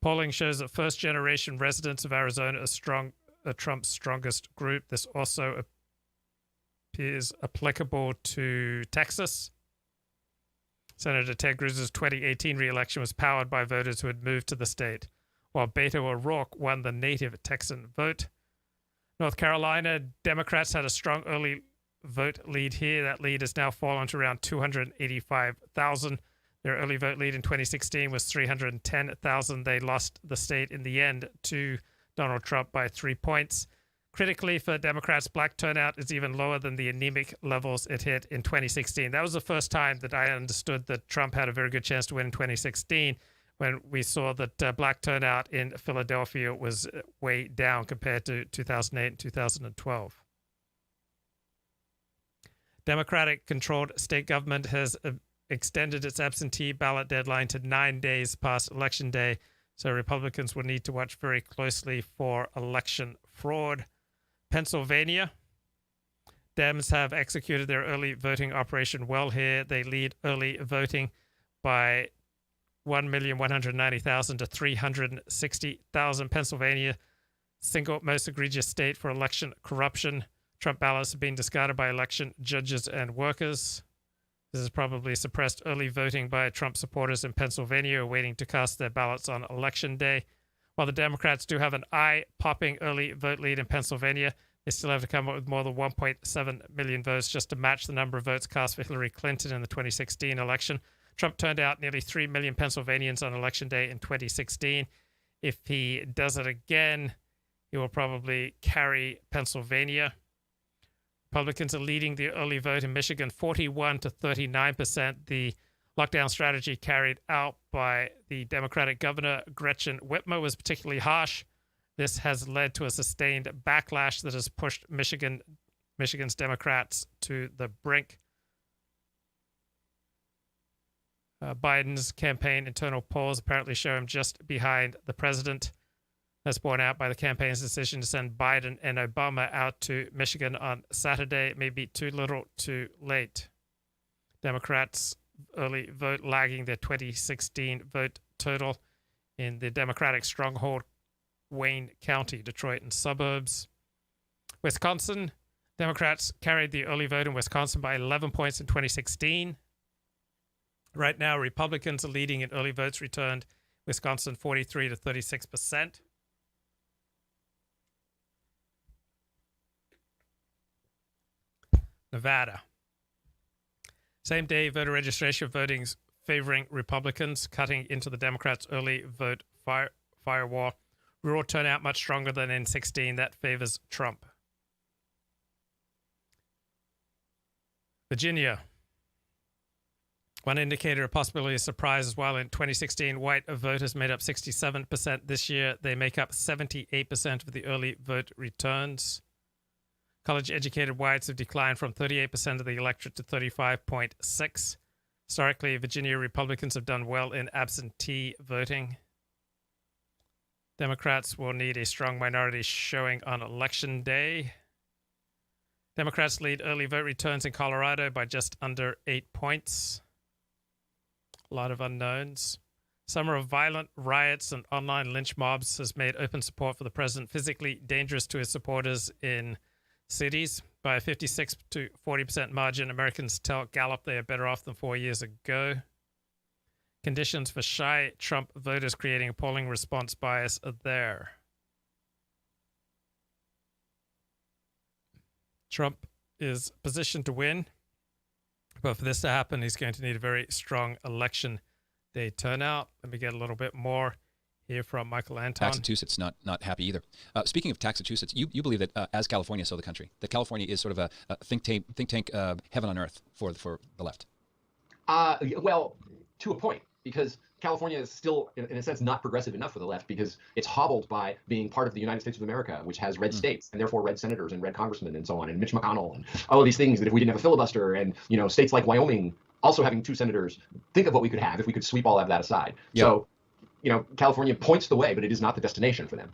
[SPEAKER 9] Polling shows that first-generation residents of Arizona are Trump's strongest group. This also appears applicable to Texas. Senator Ted Cruz's 2018 re-election was powered by voters who had moved to the state, while Beto O'Rourke won the native Texan vote. North Carolina, Democrats had a strong early vote lead here. That lead has now fallen to around 285,000. Their early vote lead in 2016 was 310,000. They lost the state in the end to Donald Trump by 3 points. Critically for Democrats, black turnout is even lower than the anemic levels it hit in 2016. That was the first time that I understood that Trump had a very good chance to win in 2016, when we saw that black turnout in Philadelphia was way down compared to 2008 and 2012. Democratic-controlled state government has extended its absentee ballot deadline to 9 days past Election Day, so Republicans will need to watch very closely for election fraud. Pennsylvania. Dems have executed their early voting operation well here. They lead early voting by 1,190,000 to 360,000. Pennsylvania, single most egregious state for election corruption. Trump ballots have been discarded by election judges and workers. This has probably suppressed early voting by Trump supporters in Pennsylvania waiting to cast their ballots on Election Day. While the Democrats do have an eye-popping early vote lead in Pennsylvania, they still have to come up with more than 1.7 million votes just to match the number of votes cast for Hillary Clinton in the 2016 election. Trump turned out nearly 3 million Pennsylvanians on Election Day in 2016. If he does it again, he will probably carry Pennsylvania. Republicans are leading the early vote in Michigan, 41 to 39%. The lockdown strategy carried out by the Democratic governor, Gretchen Whitmer, was particularly harsh. This has led to a sustained backlash that has pushed Michigan's Democrats to the brink. Biden's campaign internal polls apparently show him just behind the president. That's borne out by the campaign's decision to send Biden and Obama out to Michigan on Saturday. It may be too little, too late. Democrats' early vote lagging their 2016 vote total in the Democratic stronghold Wayne County, Detroit, and suburbs. Wisconsin, Democrats carried the early vote in Wisconsin by 11 points in 2016. Right now, Republicans are leading in early votes returned. Wisconsin 43 to 36%. Nevada. Same day voter registration voting's favoring Republicans, cutting into the Democrats' early vote firewall. Rural turnout much stronger than in 16. That favors Trump. Virginia. One indicator of possibility of surprise is while in 2016 white voters made up 67%, this year they make up 78% of the early vote returns. College-educated whites have declined from 38% of the electorate to 35.6%. Historically, Virginia Republicans have done well in absentee voting. Democrats will need a strong minority showing on Election Day. Democrats lead early vote returns in Colorado by just under 8 points. A lot of unknowns. Summer of violent riots and online lynch mobs has made open support for the president physically dangerous to his supporters in cities. By a 56 to 40% margin, Americans tell Gallup they are better off than 4 years ago. Conditions for shy Trump voters creating a polling response bias are there. Trump is positioned to win, but for this to happen, he's going to need a very strong election day turnout. Let me get a little bit more here from Michael Anton.
[SPEAKER 7] Massachusetts not happy either. Speaking of Massachusetts, you believe that as California, so the country, that California is sort of a think tank heaven on earth for the left.
[SPEAKER 12] Well, to a point, because California is still, in a sense, not progressive enough for the left because it's hobbled by being part of the United States of America, which has red states and therefore red senators and red congressmen and so on, and Mitch McConnell and all of these things that if we didn't have a filibuster and, states like Wyoming also having 2 senators, think of what we could have if we could sweep all of that aside. Yep. So, California points the way, but it is not the destination for them.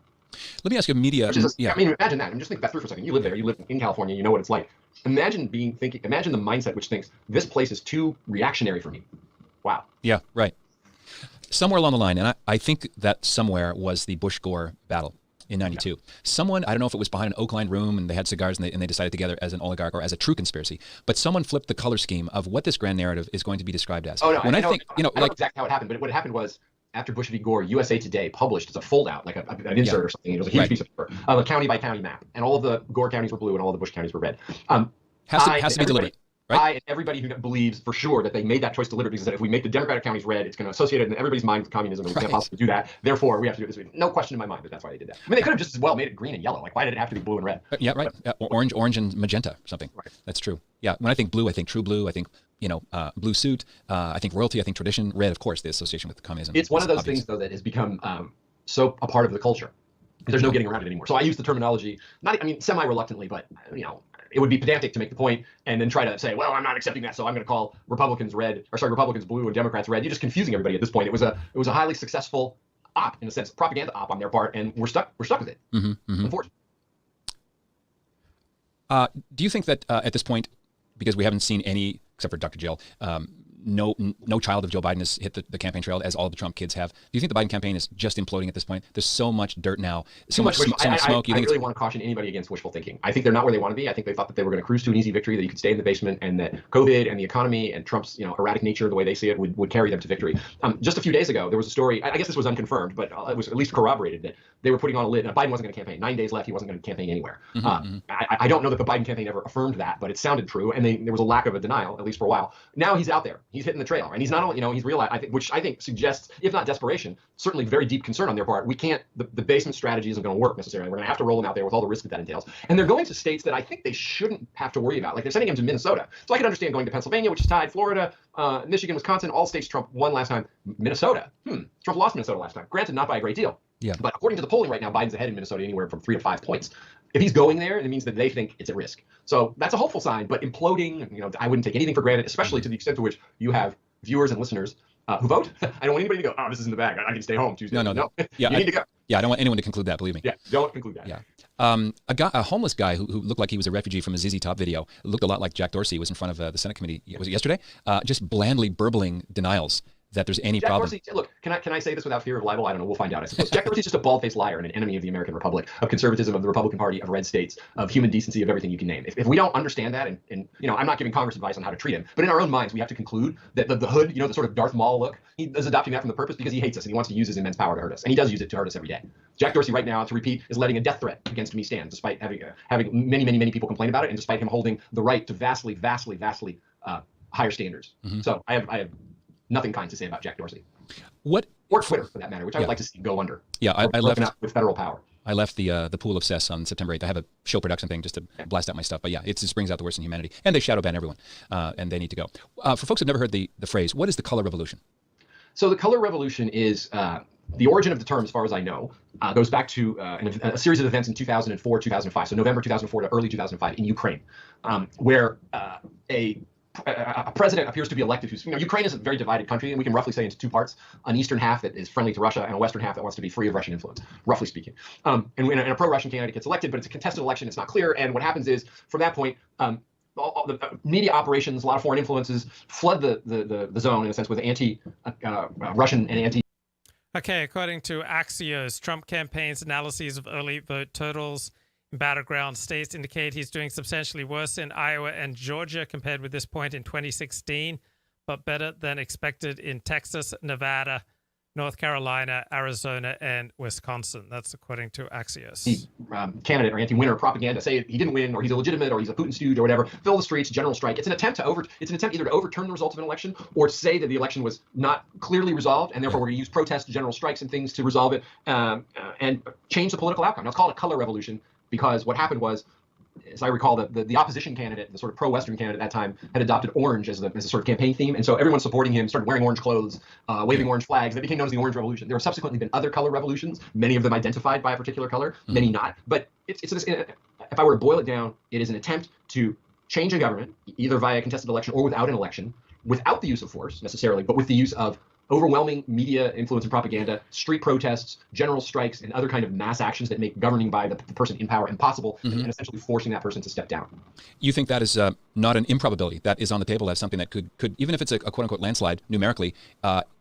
[SPEAKER 7] Let me ask you media.
[SPEAKER 12] I mean, imagine that. Just think that through for a second. You live there. You live in California. You know what it's like. Imagine the mindset which thinks this place is too reactionary for me. Wow.
[SPEAKER 7] Yeah, right. Somewhere along the line, and I think that somewhere was the Bush-Gore battle in 92. Yeah. Someone, I don't know if it was behind an oak-lined room and they had cigars and they decided together as an oligarch or as a true conspiracy, but someone flipped the color scheme of what this grand narrative is going to be described as.
[SPEAKER 12] Oh, no, I know exactly how it happened, but what happened was after Bush v. Gore, USA Today published as a foldout, like an insert or something. It was a huge piece of paper, a county-by-county map, and all of the Gore counties were blue and all of the Bush counties were red.
[SPEAKER 7] Has to be deliberate. Right?
[SPEAKER 12] I and everybody who believes for sure that they made that choice deliberately is that if we make the Democratic counties red, it's going to associate it in everybody's mind with communism, and we can't possibly do that. Therefore, we have to do it this way. No question in my mind that that's why they did that. I mean, they could have just as well made it green and yellow. Like, why did it have to be blue and red?
[SPEAKER 7] Yeah, right. Orange and magenta, something. Right. That's true. Yeah. When I think blue, I think true blue. I think blue suit. I think royalty. I think tradition. Red, of course, the association with communism.
[SPEAKER 12] It's one of those things, though, that has become so a part of the culture. There's no getting around it anymore. So I use the terminology, semi-reluctantly, but it would be pedantic to make the point and then try to say, well, I'm not accepting that, so I'm going to call Republicans blue and Democrats red. You're just confusing everybody at this point. It was a highly successful op, in a sense, propaganda op on their part, and we're stuck with it. Unfortunately.
[SPEAKER 7] Do you think that at this point, because we haven't seen any, except for Dr. Jill, no child of Joe Biden has hit the campaign trail as all the Trump kids have. Do you think the Biden campaign is just imploding at this point? There's so much dirt now, so much smoke.
[SPEAKER 12] I really want to caution anybody against wishful thinking. I think they're not where they want to be. I think they thought that they were going to cruise to an easy victory, that you could stay in the basement, and that COVID and the economy and Trump's erratic nature, the way they see it, would carry them to victory. Just a few days ago, there was a story. I guess this was unconfirmed, but it was at least corroborated that they were putting on a lid. Biden wasn't going to campaign. 9 days left. He wasn't going to campaign anywhere. I don't know that the Biden campaign ever affirmed that, but it sounded true, and there was a lack of a denial, at least for a while. Now he's out there. He's hitting the trail, and he's not only, he's realized, which I think suggests, if not desperation, certainly very deep concern on their part. We can't, the basement strategy isn't going to work necessarily. We're going to have to roll them out there with all the risk that entails. And they're going to states that I think they shouldn't have to worry about. Like, they're sending him to Minnesota. So I can understand going to Pennsylvania, which is tied, Florida, Michigan, Wisconsin, all states Trump won last time. Minnesota. Trump lost Minnesota last time. Granted, not by a great deal.
[SPEAKER 7] Yeah.
[SPEAKER 12] But according to the polling right now, Biden's ahead in Minnesota anywhere from 3 to 5 points. If he's going there, it means that they think it's at risk. So that's a hopeful sign, but imploding, I wouldn't take anything for granted, especially to the extent to which you have viewers and listeners who vote. I don't want anybody to go, oh, this is in the bag. I can stay home Tuesday.
[SPEAKER 7] No.
[SPEAKER 12] Yeah, you need to go.
[SPEAKER 7] Yeah, I don't want anyone to conclude that, believe me.
[SPEAKER 12] Yeah, don't conclude that.
[SPEAKER 7] Yeah. A homeless guy who looked like he was a refugee from a ZZ Top video, looked a lot like Jack Dorsey, was in front of the Senate committee, was it yesterday? Just blandly burbling denials that there's any
[SPEAKER 12] Jack
[SPEAKER 7] problem.
[SPEAKER 12] Dorsey, look, can I say this without fear of libel? I don't know. We'll find out, I suppose. Jack Dorsey's just a bald-faced liar and an enemy of the American Republic, of conservatism, of the Republican Party, of red states, of human decency, of everything you can name. If we don't understand that, and I'm not giving Congress advice on how to treat him, but in our own minds, we have to conclude that the hood, the sort of Darth Maul look, he is adopting that from the purpose because he hates us and he wants to use his immense power to hurt us. And he does use it to hurt us every day. Jack Dorsey right now, to repeat, is letting a death threat against me stand, despite having many people complain about it, and despite him holding the right to vastly higher standards. So I have nothing kind to say about Jack Dorsey. Or Twitter, for that matter, which I would like to see go under.
[SPEAKER 7] Yeah, I left
[SPEAKER 12] with federal power.
[SPEAKER 7] I left the pool of cess on September 8th. I have a show production thing just to blast out my stuff. But yeah, it just brings out the worst in humanity. And they shadow ban everyone, and they need to go. For folks who've never heard the phrase, what is the color revolution?
[SPEAKER 12] So the color revolution is the origin of the term, as far as I know, goes back to a series of events in 2004, 2005. So November 2004 to early 2005 in Ukraine, where a president appears to be elected who's, Ukraine is a very divided country, and we can roughly say into two parts: an eastern half that is friendly to Russia and a western half that wants to be free of Russian influence, roughly speaking. And a pro-Russian candidate gets elected, but it's a contested election. It's not clear. And what happens is, from that point, all the media operations, a lot of foreign influences flood the zone, in a sense, with anti-Russian and anti.
[SPEAKER 9] Okay, according to Axios, Trump campaign's analyses of early vote totals in battleground states indicate he's doing substantially worse in Iowa and Georgia compared with this point in 2016, but better than expected in Texas, Nevada, North Carolina, Arizona, and Wisconsin. That's according to Axios.
[SPEAKER 12] Candidate or anti-winner propaganda say he didn't win, or he's illegitimate, or he's a Putin stooge, or whatever. Fill the streets, general strike. It's an attempt either to overturn the results of an election, or say that the election was not clearly resolved, and therefore we're going to use protests, general strikes, and things to resolve it, and change the political outcome. Now, it's called a color revolution, because what happened was, as I recall, the opposition candidate, the sort of pro-Western candidate at that time, had adopted orange as a sort of campaign theme. And so everyone supporting him started wearing orange clothes, waving orange flags. That became known as the Orange Revolution. There have subsequently been other color revolutions, many of them identified by a particular color, many not. But if I were to boil it down, it is an attempt to change a government, either via a contested election or without an election, without the use of force necessarily, but with the use of overwhelming media influence and propaganda, street protests, general strikes, and other kind of mass actions that make governing by the person in power impossible, and essentially forcing that person to step down.
[SPEAKER 7] You think that is not an improbability? That is on the table as something that could even if it's a quote-unquote landslide numerically,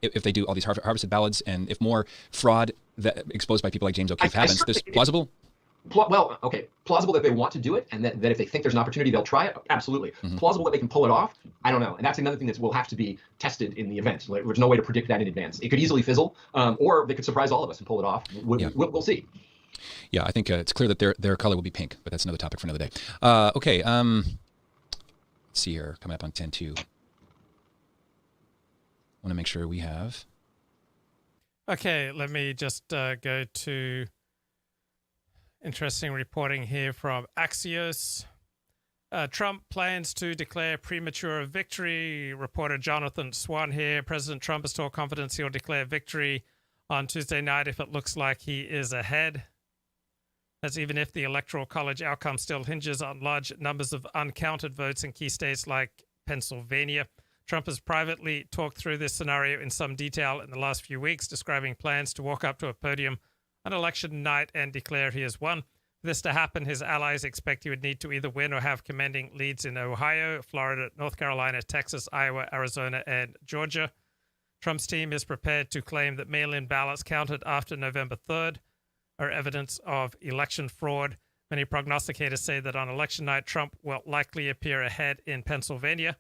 [SPEAKER 7] if they do all these harvested ballots, and if more fraud that exposed by people like James O'Keefe happens, this plausible?
[SPEAKER 12] Well, okay, plausible that they want to do it, and that if they think there's an opportunity, they'll try it. Absolutely. Plausible that they can pull it off. I don't know, and that's another thing that will have to be tested in the event. There's no way to predict that in advance. It could easily fizzle, or they could surprise all of us and pull it off. We'll see.
[SPEAKER 7] Yeah, I think it's clear that their color will be pink, but that's another topic for another day. Okay, let's see here, coming up on 10-2. Want to make sure we have.
[SPEAKER 9] Okay, let me just go to interesting reporting here from Axios. Trump plans to declare premature victory. Reporter Jonathan Swan here. President Trump has told confidence he'll declare victory on Tuesday night if it looks like he is ahead. That's even if the Electoral College outcome still hinges on large numbers of uncounted votes in key states like Pennsylvania. Trump has privately talked through this scenario in some detail in the last few weeks, describing plans to walk up to a podium on election night and declare he has won. For this to happen, his allies expect he would need to either win or have commanding leads in Ohio, Florida, North Carolina, Texas, Iowa, Arizona, and Georgia. Trump's team is prepared to claim that mail-in ballots counted after November 3rd are evidence of election fraud. Many prognosticators say that on election night, Trump will likely appear ahead in Pennsylvania,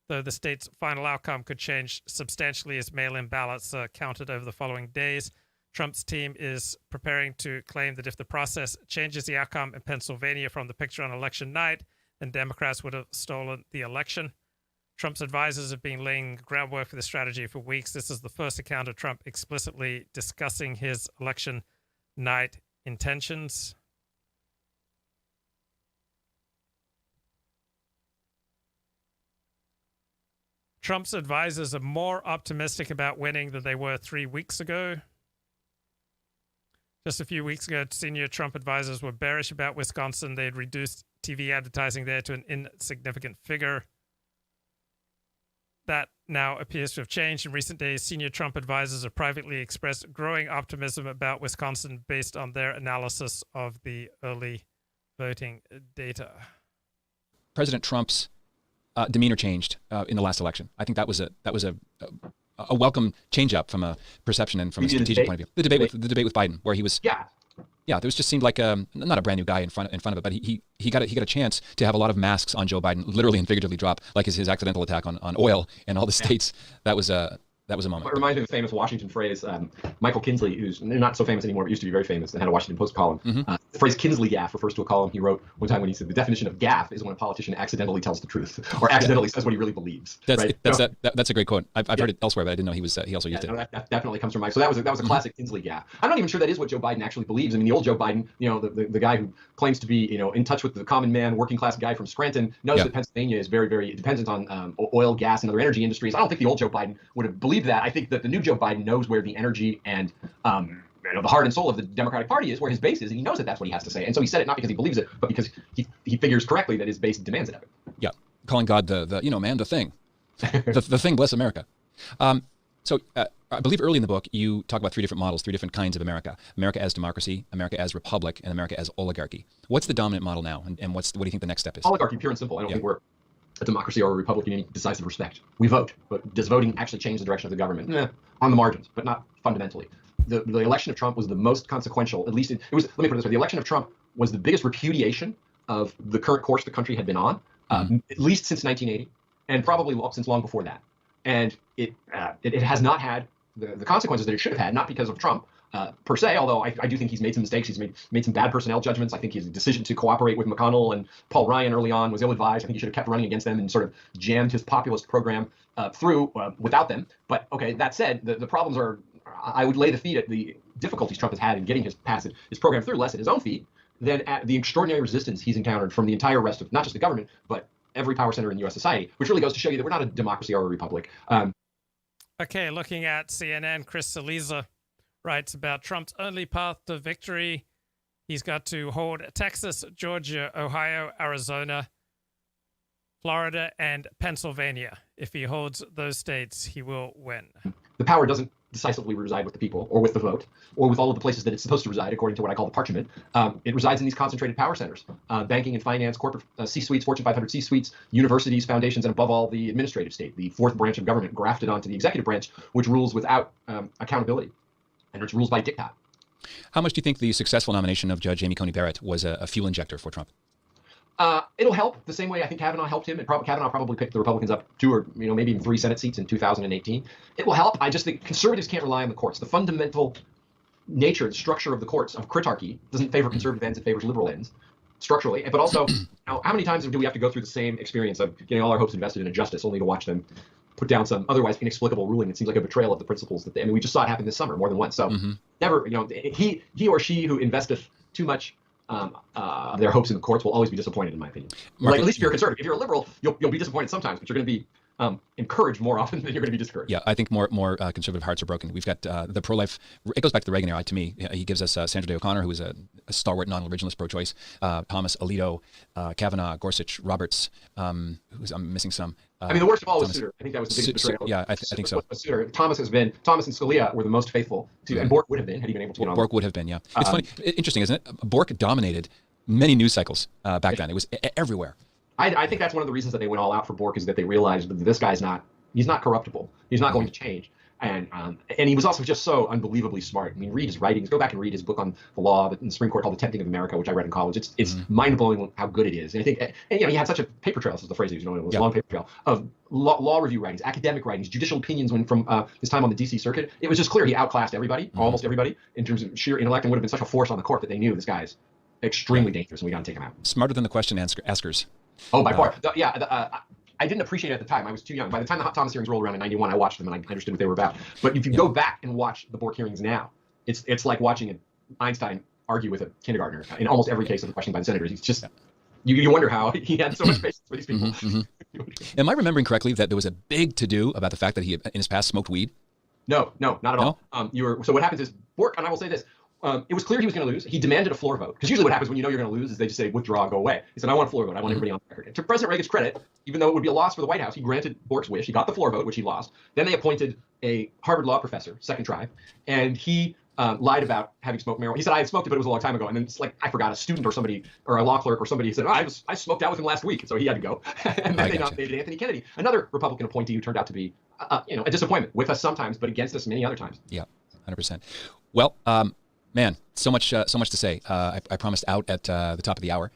[SPEAKER 9] though the state's final outcome could change substantially as mail-in ballots are counted over the following days. Trump's team is preparing to claim that if the process changes the outcome in Pennsylvania from the picture on election night, then Democrats would have stolen the election. Trump's advisors have been laying groundwork for this strategy for weeks. This is the first account of Trump explicitly discussing his election night intentions. Trump's advisors are more optimistic about winning than they were 3 weeks ago. Just a few weeks ago, senior Trump advisors were bearish about Wisconsin. They had reduced TV advertising there to an insignificant figure. That now appears to have changed. In recent days, senior Trump advisors have privately expressed growing optimism about Wisconsin based on their analysis of the early voting data.
[SPEAKER 7] President Trump's demeanor changed in the last election. I think that was a welcome change up from a perception and from a strategic point of view. The debate with Biden, where he was there was just seemed like not a brand new guy in front of it, but he got a chance to have a lot of masks on Joe Biden, literally and figuratively drop, like his accidental attack on oil and all the states. That was a moment.
[SPEAKER 12] It reminds me of the famous Washington phrase, Michael Kinsley, who's not so famous anymore, but used to be very famous and had a Washington Post column. The phrase Kinsley gaffe refers to a column he wrote one time when he said the definition of gaffe is when a politician accidentally tells the truth or accidentally says what he really believes.
[SPEAKER 7] That's
[SPEAKER 12] right?
[SPEAKER 7] That's a great quote. I've heard it elsewhere, but I didn't know he also used it.
[SPEAKER 12] No, that definitely comes from Mike. So that was a classic Kinsley gaffe. I'm not even sure that is what Joe Biden actually believes. I mean, the old Joe Biden, the guy who claims to be in touch with the common man, working class guy from Scranton, knows that Pennsylvania is very, very dependent on oil, gas, and other energy industries. I don't think the old Joe Biden would have believed that. I think that the new Joe Biden knows where the energy and the heart and soul of the Democratic Party is, where his base is, and he knows that that's what he has to say. And so he said it not because he believes it, but because he figures correctly that his base demands it of him.
[SPEAKER 7] Yeah, calling God the thing, the thing, bless America. So I believe early in the book you talk about three different models, three different kinds of America: America as democracy, America as republic, and America as oligarchy. What's the dominant model now, and what do you think the next step is?
[SPEAKER 12] Oligarchy, pure and simple. I don't think we're a democracy or a republic in any decisive respect. We vote, but does voting actually change the direction of the government? On the margins, but not fundamentally. The election of Trump was the most consequential, at least it was, let me put it this way, the election of Trump was the biggest repudiation of the current course the country had been on, at least since 1980, and probably since long before that. And it has not had the consequences that it should have had, not because of Trump per se, although I do think he's made some mistakes. He's made some bad personnel judgments. I think his decision to cooperate with McConnell and Paul Ryan early on was ill-advised. I think he should have kept running against them and sort of jammed his populist program through without them. But okay, that said, the problems are, I would lay the feet at the difficulties Trump has had in getting his program through less at his own feet than at the extraordinary resistance he's encountered from the entire rest of not just the government, but every power center in U.S. society, which really goes to show you that we're not a democracy or a republic.
[SPEAKER 9] Okay, looking at CNN, Chris Cillizza writes about Trump's only path to victory. He's got to hold Texas, Georgia, Ohio, Arizona, Florida, and Pennsylvania. If he holds those states, he will win.
[SPEAKER 12] The power doesn't decisively reside with the people or with the vote or with all of the places that it's supposed to reside, according to what I call the parchment. It resides in these concentrated power centers, banking and finance, corporate C-suites, Fortune 500 C-suites, universities, foundations, and above all, the administrative state, the fourth branch of government grafted onto the executive branch, which rules without accountability and which rules by diktat.
[SPEAKER 7] How much do you think the successful nomination of Judge Amy Coney Barrett was a fuel injector for Trump?
[SPEAKER 12] It'll help the same way I think Kavanaugh helped him. Kavanaugh probably picked the Republicans up 2 or maybe even 3 Senate seats in 2018. It will help. I just think conservatives can't rely on the courts. The fundamental nature, the structure of the courts, of critarchy, doesn't favor conservative ends, it favors liberal ends, structurally. But also, how many times do we have to go through the same experience of getting all our hopes invested in a justice only to watch them put down some otherwise inexplicable ruling that seems like a betrayal of the principles that we just saw it happen this summer more than once. So never, he or she who investeth too much their hopes in the courts will always be disappointed, in my opinion. Like, at least if you're a conservative. If you're a liberal, you'll be disappointed sometimes, but you're going to be encouraged more often than you're going to be discouraged.
[SPEAKER 7] Yeah, I think more conservative hearts are broken. We've got the pro-life. It goes back to the Reagan era to me. He gives us Sandra Day O'Connor, who is a stalwart non-originalist pro-choice. Thomas Alito, Kavanaugh, Gorsuch, Roberts. I'm missing some.
[SPEAKER 12] I mean, the worst of all was Souter. I think that was the biggest betrayal.
[SPEAKER 7] Yeah, I think so.
[SPEAKER 12] Souter. Thomas and Scalia were the most faithful to, and Bork would have been had he been able to get on.
[SPEAKER 7] Bork would have been, yeah. It's funny, interesting, isn't it? Bork dominated many news cycles back then. It was everywhere.
[SPEAKER 12] I think that's one of the reasons that they went all out for Bork is that they realized that this guy's he's not corruptible. He's not going to change. And he was also just so unbelievably smart. I mean, read his writings. Go back and read his book on the law in the Supreme Court called The Tempting of America, which I read in college. It's mind-blowing how good it is. And I think, he had such a paper trail, this is the phrase he used, it was a long paper trail, of law review writings, academic writings, judicial opinions from his time on the D.C. circuit. It was just clear he outclassed everybody, almost everybody, in terms of sheer intellect, and would have been such a force on the court that they knew this guy's extremely dangerous and we got to take him out.
[SPEAKER 7] Smarter than the question askers.
[SPEAKER 12] Oh, by far. I didn't appreciate it at the time. I was too young. By the time the Thomas hearings rolled around in 91, I watched them and I understood what they were about. But if you go back and watch the Bork hearings now, it's like watching Einstein argue with a kindergartner in almost every case of the question by the senators. He's just, you wonder how he had so much patience for these people.
[SPEAKER 7] Am I remembering correctly that there was a big to-do about the fact that he, in his past, smoked weed?
[SPEAKER 12] No, not at all. So what happens is, Bork, and I will say this, it was clear he was going to lose. He demanded a floor vote. Because usually what happens when you know you're going to lose is they just say, withdraw, go away. He said, I want a floor vote. I want everybody on the record. And to President Reagan's credit, even though it would be a loss for the White House, he granted Bork's wish. He got the floor vote, which he lost. Then they appointed a Harvard law professor, second try, and he lied about having smoked marijuana. He said, I had smoked it, but it was a long time ago. And then it's like, I forgot, a student or somebody, or a law clerk or somebody said, I smoked out with him last week. So he had to go. And then they nominated Anthony Kennedy, another Republican appointee who turned out to be a disappointment with us sometimes, but against us many other times.
[SPEAKER 7] Yeah, 100%. Well, man, so much to say. I promised out at the top of the hour.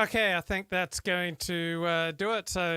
[SPEAKER 9] Okay, I think that's going to do it. So